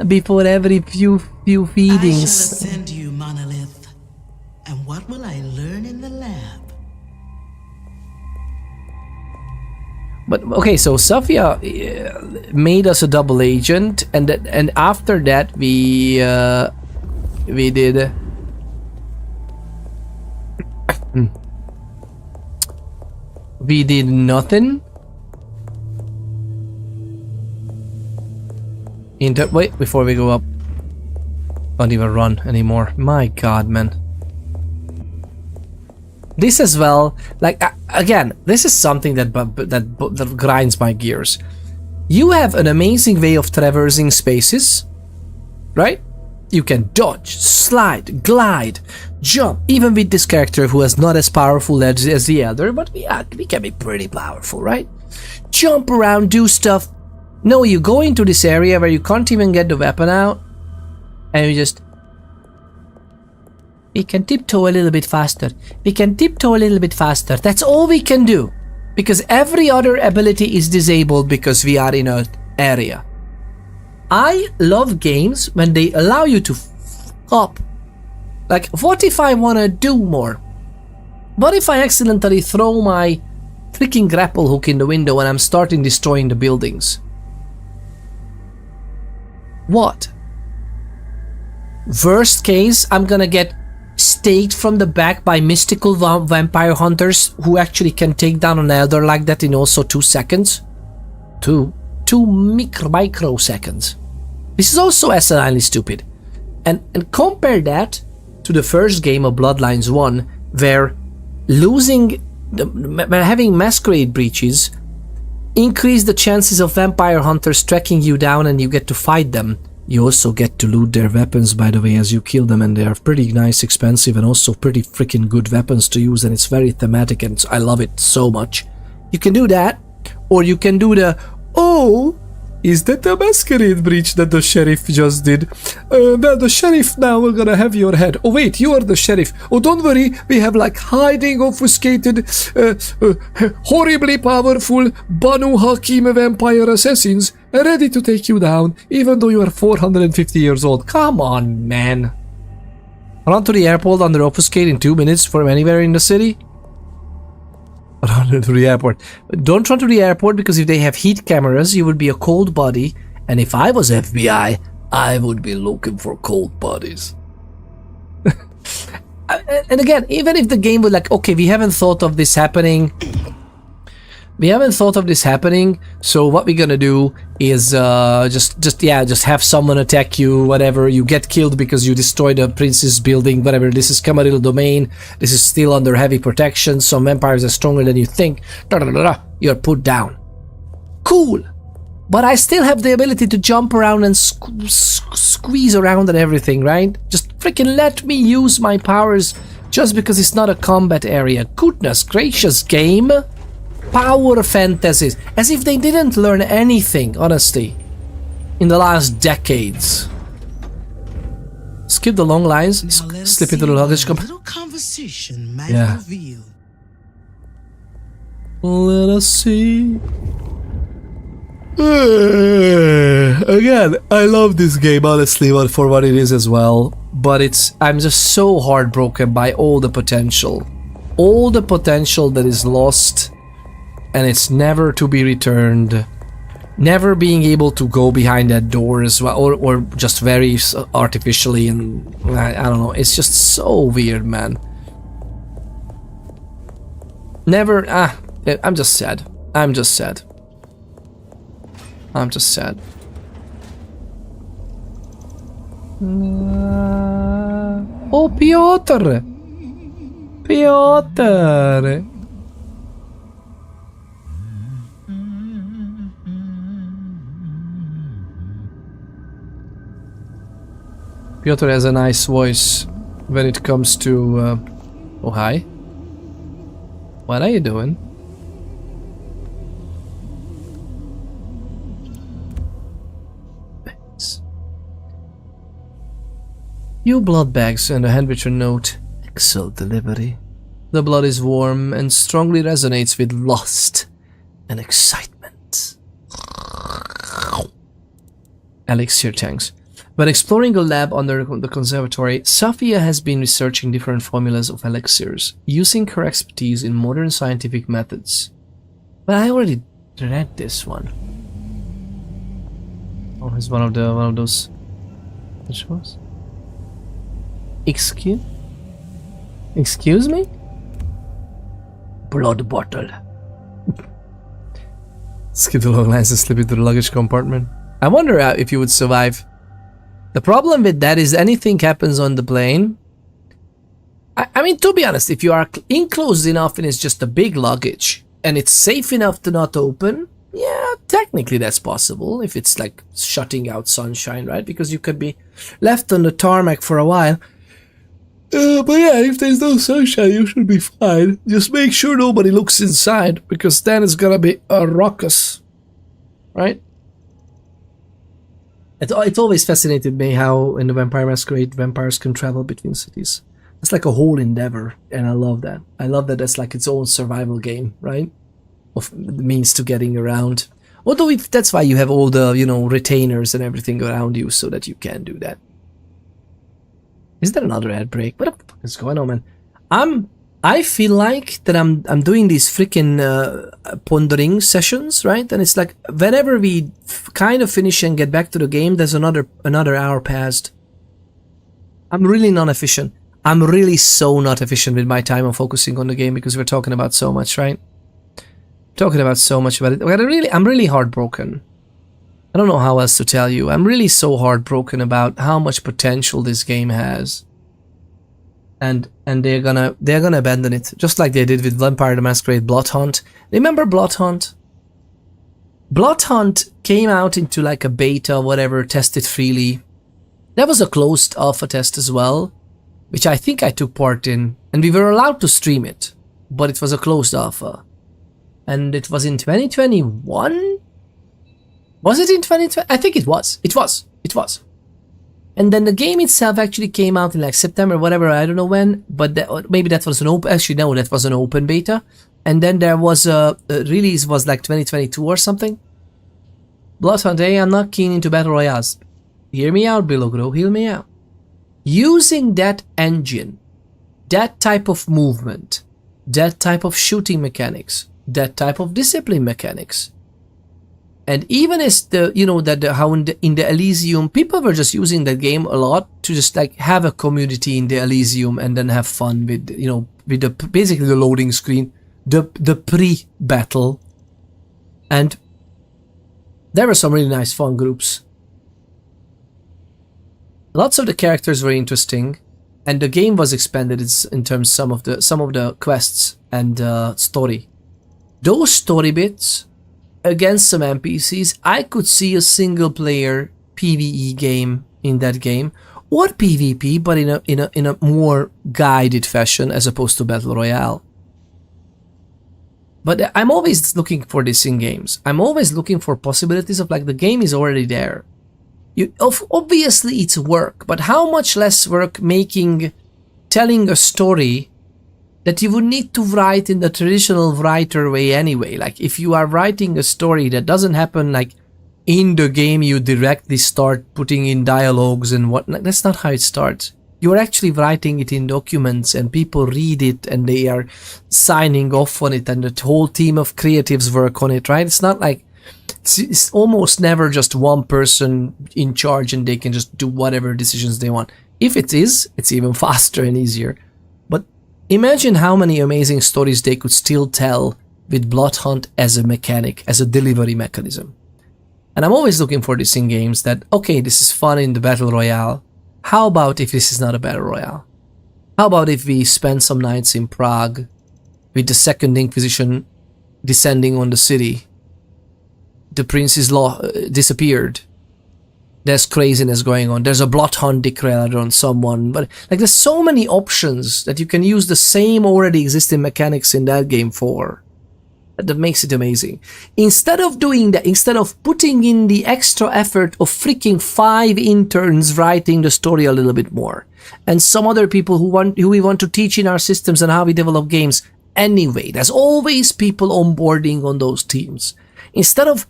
before every few feedings. I shall ascend you, Monolith. And what will I learn in the lab? But okay, so Sophia made us a double agent, and after that we did we did nothing. Wait, before we go up, don't even run anymore. My god, man. This as well, like, again, this is something that grinds my gears. You have an amazing way of traversing spaces, right? You can dodge, slide, glide, jump, even with this character who is not as powerful as the other, but we can be pretty powerful, right? Jump around, do stuff. No, you go into this area where you can't even get the weapon out, and you just... We can tiptoe a little bit faster. We can tiptoe a little bit faster. That's all we can do. Because every other ability is disabled because we are in an area. I love games when they allow you to f up. Like, what if I want to do more? What if I accidentally throw my freaking grapple hook in the window and I'm starting destroying the buildings? What? Worst case, I'm gonna get staked from the back by mystical vampire hunters who actually can take down an elder like that in also 2 seconds. Two microseconds. This is also asinely stupid. And compare that to the first game of Bloodlines 1, where having Masquerade breaches increase the chances of vampire hunters tracking you down and you get to fight them. You also get to loot their weapons, by the way, as you kill them, and they are pretty nice, expensive, and also pretty freaking good weapons to use, and it's very thematic, and I love it so much. You can do that, or you can do the, oh, is that a Masquerade breach that the sheriff just did? Well, the sheriff now, we're gonna have your head. Oh wait, you are the sheriff. Oh, don't worry, we have like hiding, obfuscated, horribly powerful Banu Hakim vampire assassins ready to take you down, even though you are 450 years old. Come on, man. Run to the airport under obfuscate in 2 minutes from anywhere in the city? Run to the airport. Don't run to the airport, because if they have heat cameras, you would be a cold body. And if I was FBI, I would be looking for cold bodies. And again, even if the game would like, okay, we haven't thought of this happening. So what we're gonna do is just have someone attack you, whatever. You get killed because you destroyed a prince's building, whatever. This is Camarillo domain. This is still under heavy protection. Some vampires are stronger than you think. You're put down. Cool. But I still have the ability to jump around and squeeze around and everything, right? Just freaking let me use my powers just because it's not a combat area. Goodness gracious, game. Power fantasies. As if they didn't learn anything, honestly, in the last decades. Skip the long lines, slip into the luggage compartment. Conversation might Yeah. reveal. Let us see. Again, I love this game, honestly, for what it is as well. But I'm just so heartbroken by all the potential. All the potential that is lost. And it's never to be returned. Never being able to go behind that door as well, or just very artificially, and I don't know. It's just so weird, man. Never. I'm just sad. I'm just sad. Oh, Piotr! Piotr! Piotr has a nice voice when it comes to... Oh, hi. What are you doing? Thanks. Few blood bags and a handwritten note. Excellent delivery. The blood is warm and strongly resonates with lust and excitement. Elixir tanks. When exploring a lab under the conservatory, Safia has been researching different formulas of elixirs, using her expertise in modern scientific methods. But I already read this one. Oh, it's one of those. Which was? Excuse me? Blood bottle. Skip the long lines and slip into the luggage compartment. I wonder if you would survive. The problem with that is anything happens on the plane. I mean, to be honest, if you are enclosed enough and it's just a big luggage and it's safe enough to not open, yeah, technically that's possible if it's like shutting out sunshine, right? Because you could be left on the tarmac for a while. But yeah, if there's no sunshine, you should be fine. Just make sure nobody looks inside, because then it's gonna be a ruckus, right? It's always fascinated me how in the Vampire Masquerade, vampires can travel between cities. It's like a whole endeavor, and I love that. I love that that's like its own survival game, right? Of means to getting around. Although that's why you have all the, retainers and everything around you so that you can do that. Is there another ad break? What the fuck is going on, man? I feel like that I'm doing these freaking pondering sessions, right? And it's like whenever we kind of finish and get back to the game, there's another hour passed. I'm really non-efficient. I'm really so not efficient with my time of focusing on the game because we're talking about so much, right? Talking about so much about it. I'm really heartbroken. I don't know how else to tell you. I'm really so heartbroken about how much potential this game has. And they're gonna abandon it, just like they did with Vampire the Masquerade Bloodhunt. Remember Bloodhunt? Bloodhunt came out into like a beta, whatever, tested freely. There was a closed alpha test as well, which I think I took part in, and we were allowed to stream it, but it was a closed alpha. And it was in 2021? Was it in 2020? I think it was. It was. And then the game itself actually came out in like September, whatever, I don't know when, but maybe that was an open, actually no, that was an open beta. And then there was a release, was like 2022 or something. Bloodhunt, hey, I'm not keen into battle royales. Hear me out, Bilogro, hear me out. Using that engine, that type of movement, that type of shooting mechanics, that type of discipline mechanics, and even as how in the Elysium, people were just using that game a lot to just like have a community in the Elysium and then have fun with with basically the loading screen, the pre-battle, and there were some really nice fun groups. Lots of the characters were interesting, and the game was expanded in terms of some of the quests and story. Those story bits against some NPCs, I could see a single player PvE game in that game, or PvP, but in a more guided fashion as opposed to Battle Royale. But I'm always looking for this in games. I'm always looking for possibilities of like the game is already there. Obviously it's work, but how much less work telling a story that you would need to write in the traditional writer way anyway. Like if you are writing a story that doesn't happen like in the game, you directly start putting in dialogues and whatnot. That's not how it starts. You're actually writing it in documents and people read it and they are signing off on it and the whole team of creatives work on it, right? It's not like, it's almost never just one person in charge and they can just do whatever decisions they want. If it is, it's even faster and easier. But imagine how many amazing stories they could still tell with Bloodhunt as a mechanic, as a delivery mechanism. And I'm always looking for this in games that, okay, this is fun in the Battle Royale. How about if this is not a Battle Royale? How about if we spend some nights in Prague with the Second Inquisition descending on the city? The prince is disappeared. There's craziness going on. There's a Bloodhunt declared on someone. But like there's so many options that you can use the same already existing mechanics in that game for. That makes it amazing. Instead of doing that, instead of putting in the extra effort of freaking 5 interns writing the story a little bit more, and some other people who we want to teach in our systems and how we develop games anyway, there's always people onboarding on those teams. Instead of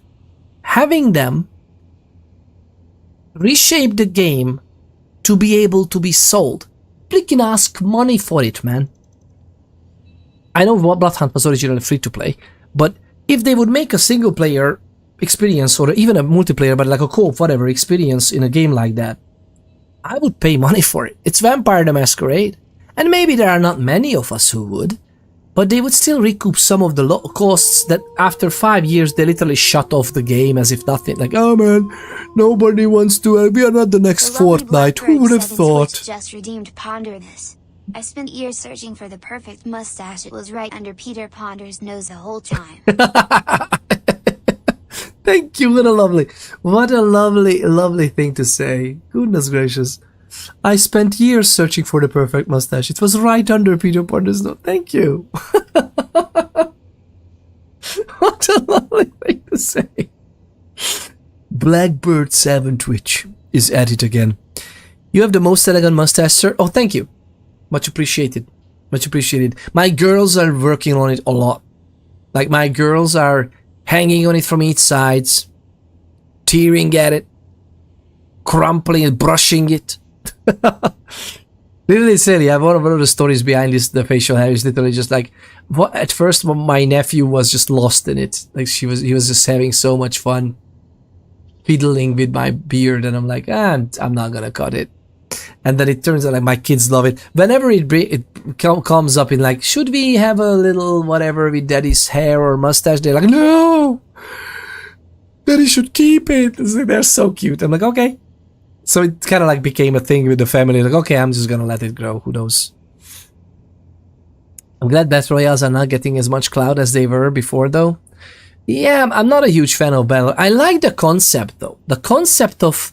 having them reshape the game to be able to be sold, freaking ask money for it, man. I know Bloodhunt was originally free to play, but if they would make a single player experience or even a multiplayer, but like a co-op, whatever experience in a game like that, I would pay money for it. It's Vampire the Masquerade, and maybe there are not many of us who would, but they would still recoup some of the costs that after 5 years they literally shut off the game as if nothing. Like, oh man, nobody wants to. We are not the next Fortnite. Who would have thought? Just redeemed Ponder this. I spent years searching for the perfect mustache. It was right under Peter Ponder's nose the whole time. Thank you, what a lovely, lovely thing to say. Goodness gracious. I spent years searching for the perfect mustache. It was right under Peter Ponder's nose. Thank you. What a lovely thing to say. Blackbird7 Twitch is at it again. You have the most elegant mustache, sir. Oh, thank you. Much appreciated. Much appreciated. My girls are working on it a lot. Like, my girls are hanging on it from each sides, tearing at it, crumpling it, brushing it. Literally silly. I have one of the stories behind this. The facial hair is literally just like, what? At first, my nephew was just lost in it. Like he was just having so much fun fiddling with my beard, and I'm like, I'm not gonna cut it. And then it turns out like my kids love it. Whenever it comes up in like, should we have a little whatever with daddy's hair or mustache? They're like, no, daddy should keep it. They're so cute. I'm like, okay. So it kind of like became a thing with the family. Like, okay, I'm just gonna let it grow. Who knows? I'm glad Battle Royales are not getting as much clout as they were before, though. Yeah, I'm not a huge fan of Battle. I like the concept, though. The concept of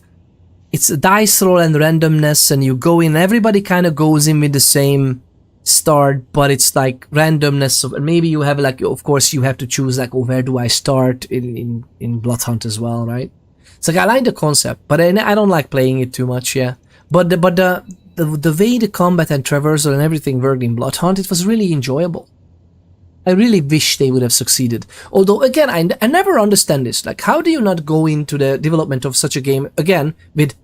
it's a dice roll and randomness, and you go in. Everybody kind of goes in with the same start, but it's like randomness. And maybe you have like, of course, you have to choose like, oh, where do I start in Bloodhunt as well, right? It's like I like the concept, but I don't like playing it too much. Yeah, but the way the combat and traversal and everything worked in Bloodhunt, it was really enjoyable. I really wish they would have succeeded. Although, again, I never understand this. Like, how do you not go into the development of such a game, again, with,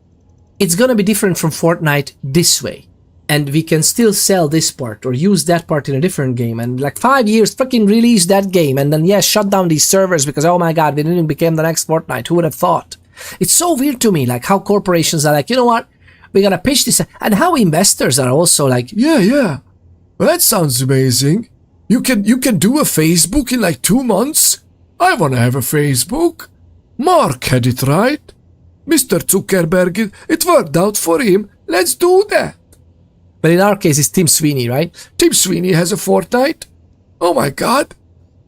it's gonna be different from Fortnite this way, and we can still sell this part, or use that part in a different game, and like 5 years, fucking release that game, and then, yeah, shut down these servers because, oh my god, we didn't become the next Fortnite. Who would have thought? It's so weird to me, like, how corporations are like, you know what? We're gonna pitch this, and how investors are also like, yeah, that sounds amazing. You can do a Facebook in like 2 months? I wanna have a Facebook. Mark had it right. Mr. Zuckerberg, it worked out for him. Let's do that. But in our case, it's Tim Sweeney, right? Tim Sweeney has a Fortnite? Oh my god.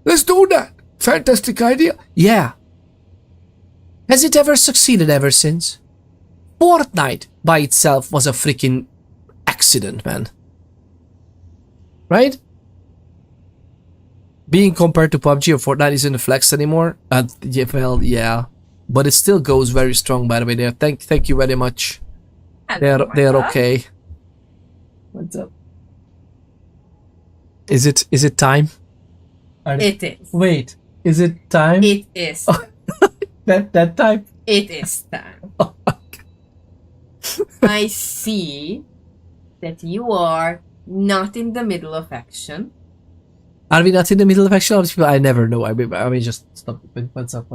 Let's do that. Fantastic idea. Yeah. Has it ever succeeded ever since? Fortnite by itself was a freaking accident, man. Right? Being compared to PUBG or Fortnite isn't a flex anymore. Yeah, well, yeah, but it still goes very strong. By the way, there. Thank you very much. They're okay. What's up? Is it time? It is. Wait, is it time? It is. Oh, that time. It is time. Oh, I see that you are not in the middle of action. Are we not in the middle of action? I never know. I mean, just stop. What's up?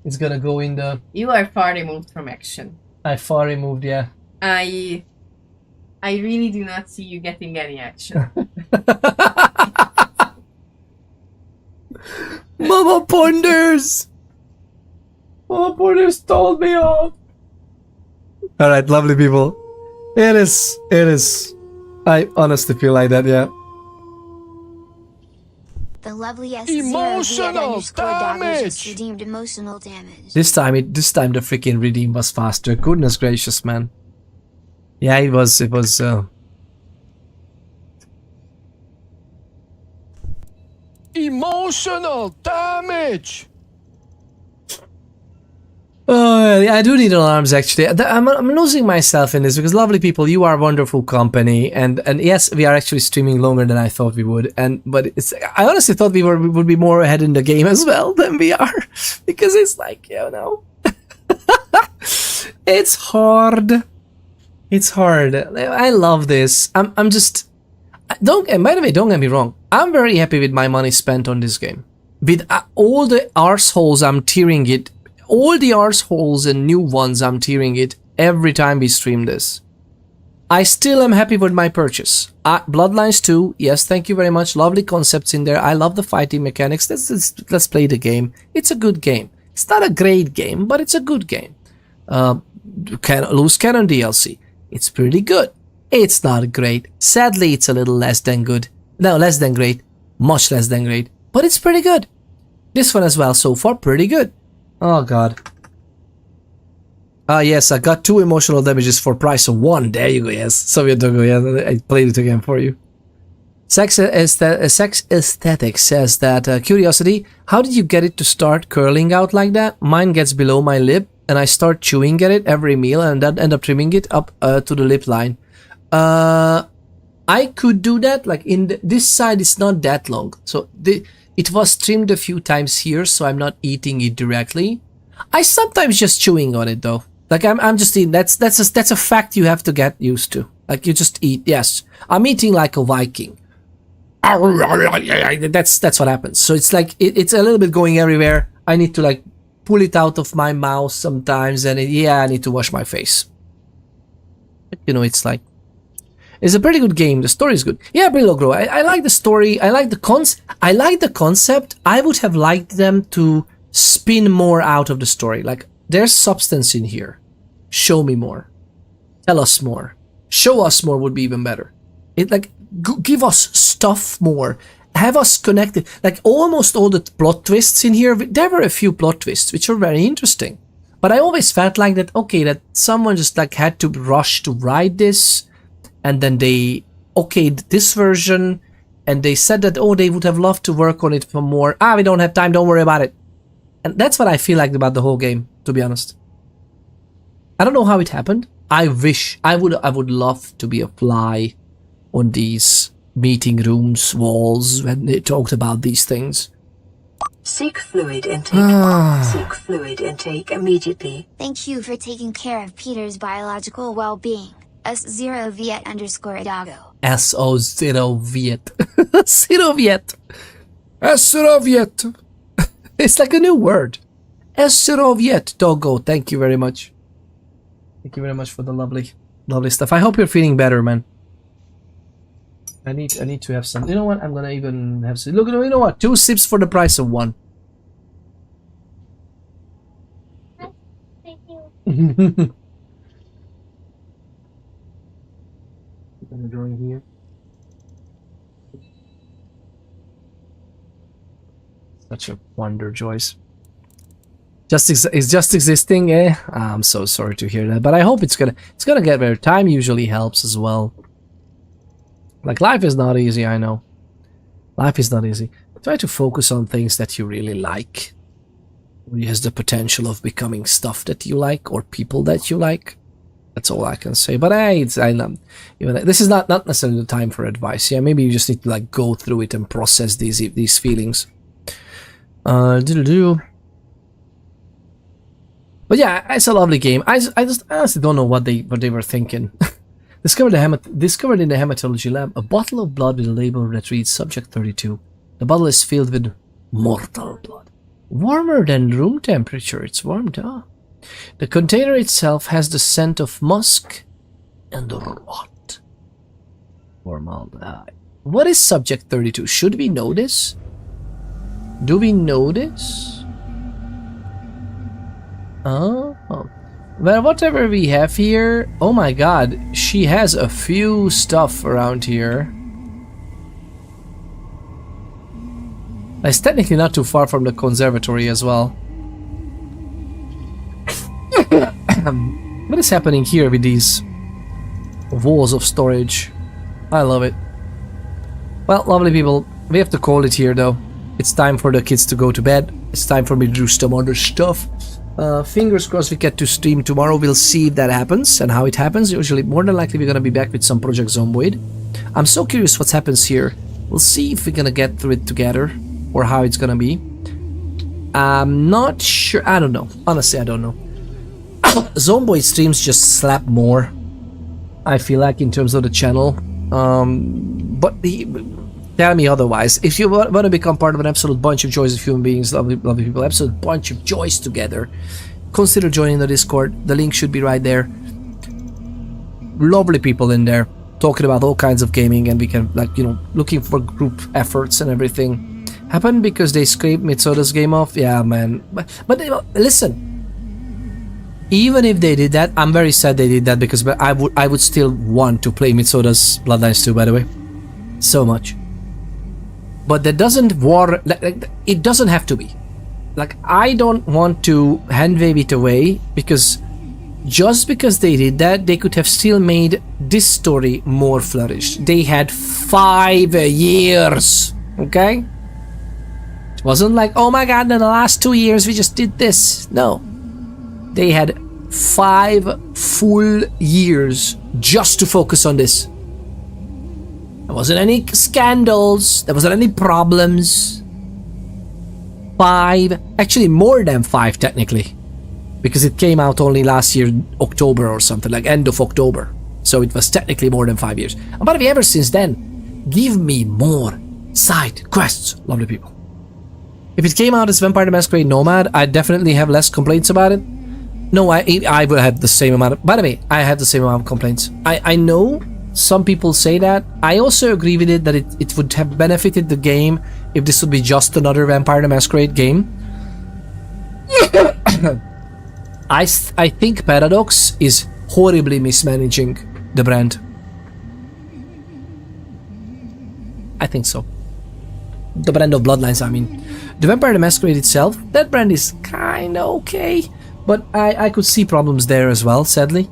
It's gonna go in the... You are far removed from action. I far removed, yeah. I really do not see you getting any action. Mama Ponders! Mama Ponders told me off. Alright, lovely people. It is. I honestly feel like that, yeah. The lovely emotional damage redeemed emotional damage. This time the freaking redeem was faster. Goodness gracious, man. Yeah, it was Emotional damage. Oh, yeah, I do need alarms actually. I'm losing myself in this because lovely people, you are wonderful company, and yes, we are actually streaming longer than I thought we would, but I honestly thought we would be more ahead in the game as well than we are, because it's like, you know, it's hard. It's hard. I love this. I'm just and by the way, don't get me wrong. I'm very happy with my money spent on this game. With all the arseholes I'm tearing it. All the arseholes and new ones I'm tearing it every time we stream this. I still am happy with my purchase. Bloodlines 2, yes, thank you very much. Lovely concepts in there. I love the fighting mechanics. Let's play the game. It's a good game. It's not a great game, but it's a good game. Loose Cannon DLC. It's pretty good. It's not great. Sadly, it's a little less than good. No, less than great. Much less than great. But it's pretty good. This one as well, so far, pretty good. Oh god. Yes, I got 2 emotional damages for price of 1. There you go, yes. Soviet Togo, yeah, I played it again for you. Sex Aesthetic says that, curiosity, how did you get it to start curling out like that? Mine gets below my lip, and I start chewing at it every meal, and then end up trimming it up to the lip line. I could do that, like in this side it's not that long, so it was trimmed a few times here, so I'm not eating it directly. I sometimes just chewing on it though. Like I'm just eating. That's a fact you have to get used to. Like you just eat. Yes, I'm eating like a Viking. That's what happens. So it's like it's a little bit going everywhere. I need to like pull it out of my mouth sometimes, and I need to wash my face. You know, it's like, it's a pretty good game. The story is good. Yeah, Brilogro. I like the story. I like the concept. I would have liked them to spin more out of the story. Like, there's substance in here. Show me more. Tell us more. Show us more would be even better. It like give us stuff more. Have us connected. Like almost all the plot twists in here. There were a few plot twists which were very interesting. But I always felt like that. Okay, that someone just like had to rush to write this. And then they okayed this version, and they said that, oh, they would have loved to work on it for more. We don't have time, don't worry about it. And that's what I feel like about the whole game, to be honest. I don't know how it happened. I would love to be a fly on these meeting rooms, walls, when they talked about these things. Seek fluid intake. Seek fluid intake immediately. Thank you for taking care of Peter's biological well-being. S0Viet_Dago. S0Viet. Siroviet. S0Viet. It's like a new word. S0Viet. Dogo. Thank you very much. Thank you very much for the lovely stuff. I hope you're feeling better, man. I need to have some. You know what? I'm gonna even have some. Look, you know what? 2 sips for the price of 1. Thank you. Drawing here. Such a wonder, Joyce. It's just existing, eh? I'm so sorry to hear that, but I hope it's gonna get better. Time usually helps as well. Like, life is not easy, I know. Life is not easy. Try to focus on things that you really like. It has the potential of becoming stuff that you like or people that you like. That's all I can say. But hey, this is not necessarily the time for advice. Yeah, maybe you just need to like go through it and process these feelings. But yeah, it's a lovely game. I just honestly don't know what they were thinking. Discovered in the hematology lab a bottle of blood with a label that reads Subject 32. The bottle is filled with mortal blood, warmer than room temperature. It's warmed up. The container itself has the scent of musk and rot. Formaldehyde. What is Subject 32? Should we know this? Do we know this? Oh. Well, whatever we have here... Oh my god, she has a few stuff around here. It's technically not too far from the conservatory as well. What is happening here with these walls of storage? I love it. Well, lovely people, we have to call it here though. It's time for the kids to go to bed. It's time for me to do some other stuff. Fingers crossed we get to stream tomorrow. We'll see if that happens and how it happens. Usually, more than likely, we're gonna be back with some Project Zomboid. I'm so curious what happens here. We'll see if we're gonna get through it together or how it's gonna be. I'm not sure. I don't know. Honestly, I don't know. Zomboid streams just slap more, I feel like, in terms of the channel. But tell me otherwise. If you want to become part of an absolute bunch of joys of human beings, lovely people, absolute bunch of joys together, consider joining the Discord. The link should be right there. Lovely people in there, talking about all kinds of gaming, and we can, like, you know, looking for group efforts and everything. Happened because they scraped Mitsoda's game off? Yeah, man. But listen. Even if they did that, I'm very sad they did that, because I would still want to play Mitsoda's Bloodlines 2, by the way. So much. But that doesn't it doesn't have to be. Like, I don't want to hand wave it away, because just because they did that, they could have still made this story more flourished. They had 5 years, okay? It wasn't like, oh my god, in the last 2 years we just did this. No. They had 5 full years just to focus on this. There wasn't any scandals, there wasn't any problems. 5, actually more than 5 technically, because it came out only last year, October or something, like end of October. So it was technically more than 5 years. But ever since then, give me more side quests, lovely people. If it came out as Vampire the Masquerade Nomad, I'd definitely have less complaints about it. No, I will have the same amount of... By the way, I had the same amount of complaints. I know some people say that. I also agree with it that it would have benefited the game if this would be just another Vampire the Masquerade game. I think Paradox is horribly mismanaging the brand. I think so. The brand of Bloodlines, I mean. The Vampire the Masquerade itself, that brand is kinda okay. But I could see problems there as well, sadly.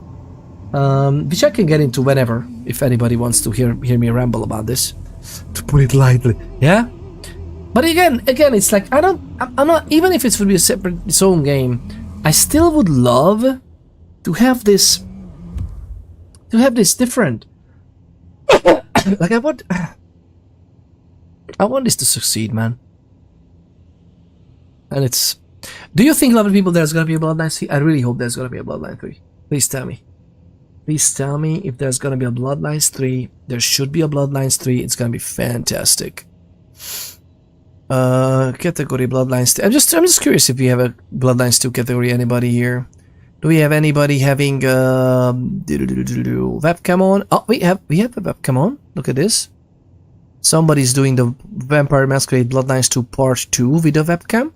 Which I can get into whenever, if anybody wants to hear me ramble about this. To put it lightly. Yeah? But again, it's like, I'm not, even if it would be a separate, its own game, I still would love to have this different. Like, I want this to succeed, man. And it's... Do you think, lovely people, there's gonna be a Bloodlines 3? I really hope there's gonna be a Bloodlines 3. Please tell me. Please tell me if there's gonna be a Bloodlines 3. There should be a Bloodlines 3. It's gonna be fantastic. Category Bloodlines 2. I'm just curious if we have a Bloodlines 2 category. Anybody here? Do we have anybody having webcam on? Oh, we have a webcam on. Look at this. Somebody's doing the Vampire Masquerade Bloodlines 2 Part 2 with a webcam.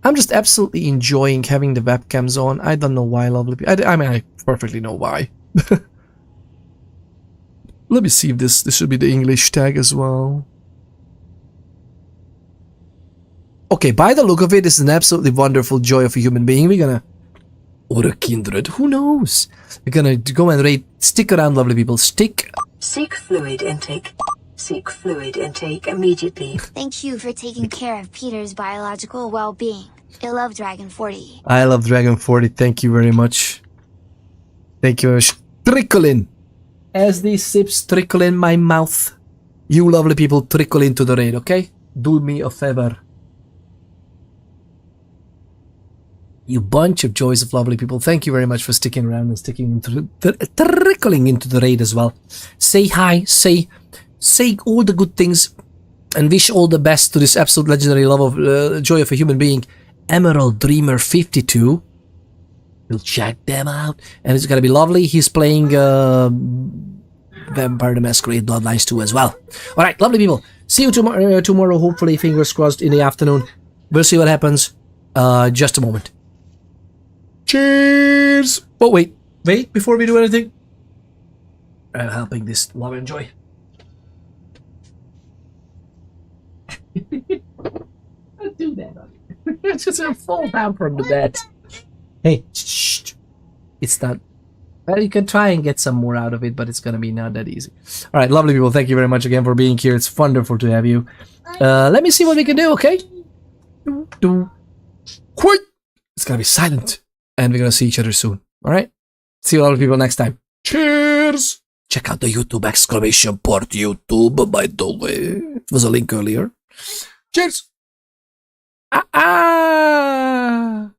I'm just absolutely enjoying having the webcams on. I don't know why, lovely people. I mean, I perfectly know why. Let me see if this should be the English tag as well. Okay, by the look of it, this is an absolutely wonderful joy of a human being. We're gonna... Or a kindred, who knows? We're gonna go and rate... Stick around, lovely people. Stick... Seek fluid intake. Seek fluid intake immediately. Thank you for taking care of Peter's biological well-being. I love Dragon 40. I love Dragon 40. Thank you very much. Thank you very much. Trickle in. As these sips trickle in my mouth, you lovely people trickle into the raid, okay? Do me a favor. You bunch of joys of lovely people. Thank you very much for sticking around and sticking into trickling into the raid as well. Say hi, say all the good things, and wish all the best to this absolute legendary love of joy of a human being, Emerald Dreamer 52. We'll check them out, and it's gonna be lovely. He's playing Vampire the Masquerade Bloodlines 2 as well. All right, lovely people. See you tomorrow. Hopefully, fingers crossed, in the afternoon. We'll see what happens. Just a moment. Cheers! Oh wait, before we do anything, I'm helping this love and joy. Don't do that. It's just gonna fall down from the bed. Hey, shh. It's not... Well, you can try and get some more out of it, but it's gonna be not that easy. Alright, lovely people, thank you very much again for being here. It's wonderful to have you. Let me see what we can do, okay? Quick! It's gonna be silent. And we're gonna see each other soon. Alright? See you lovely people next time. Cheers! Check out the YouTube exclamation point YouTube, by the way. It was a link earlier. Cheers!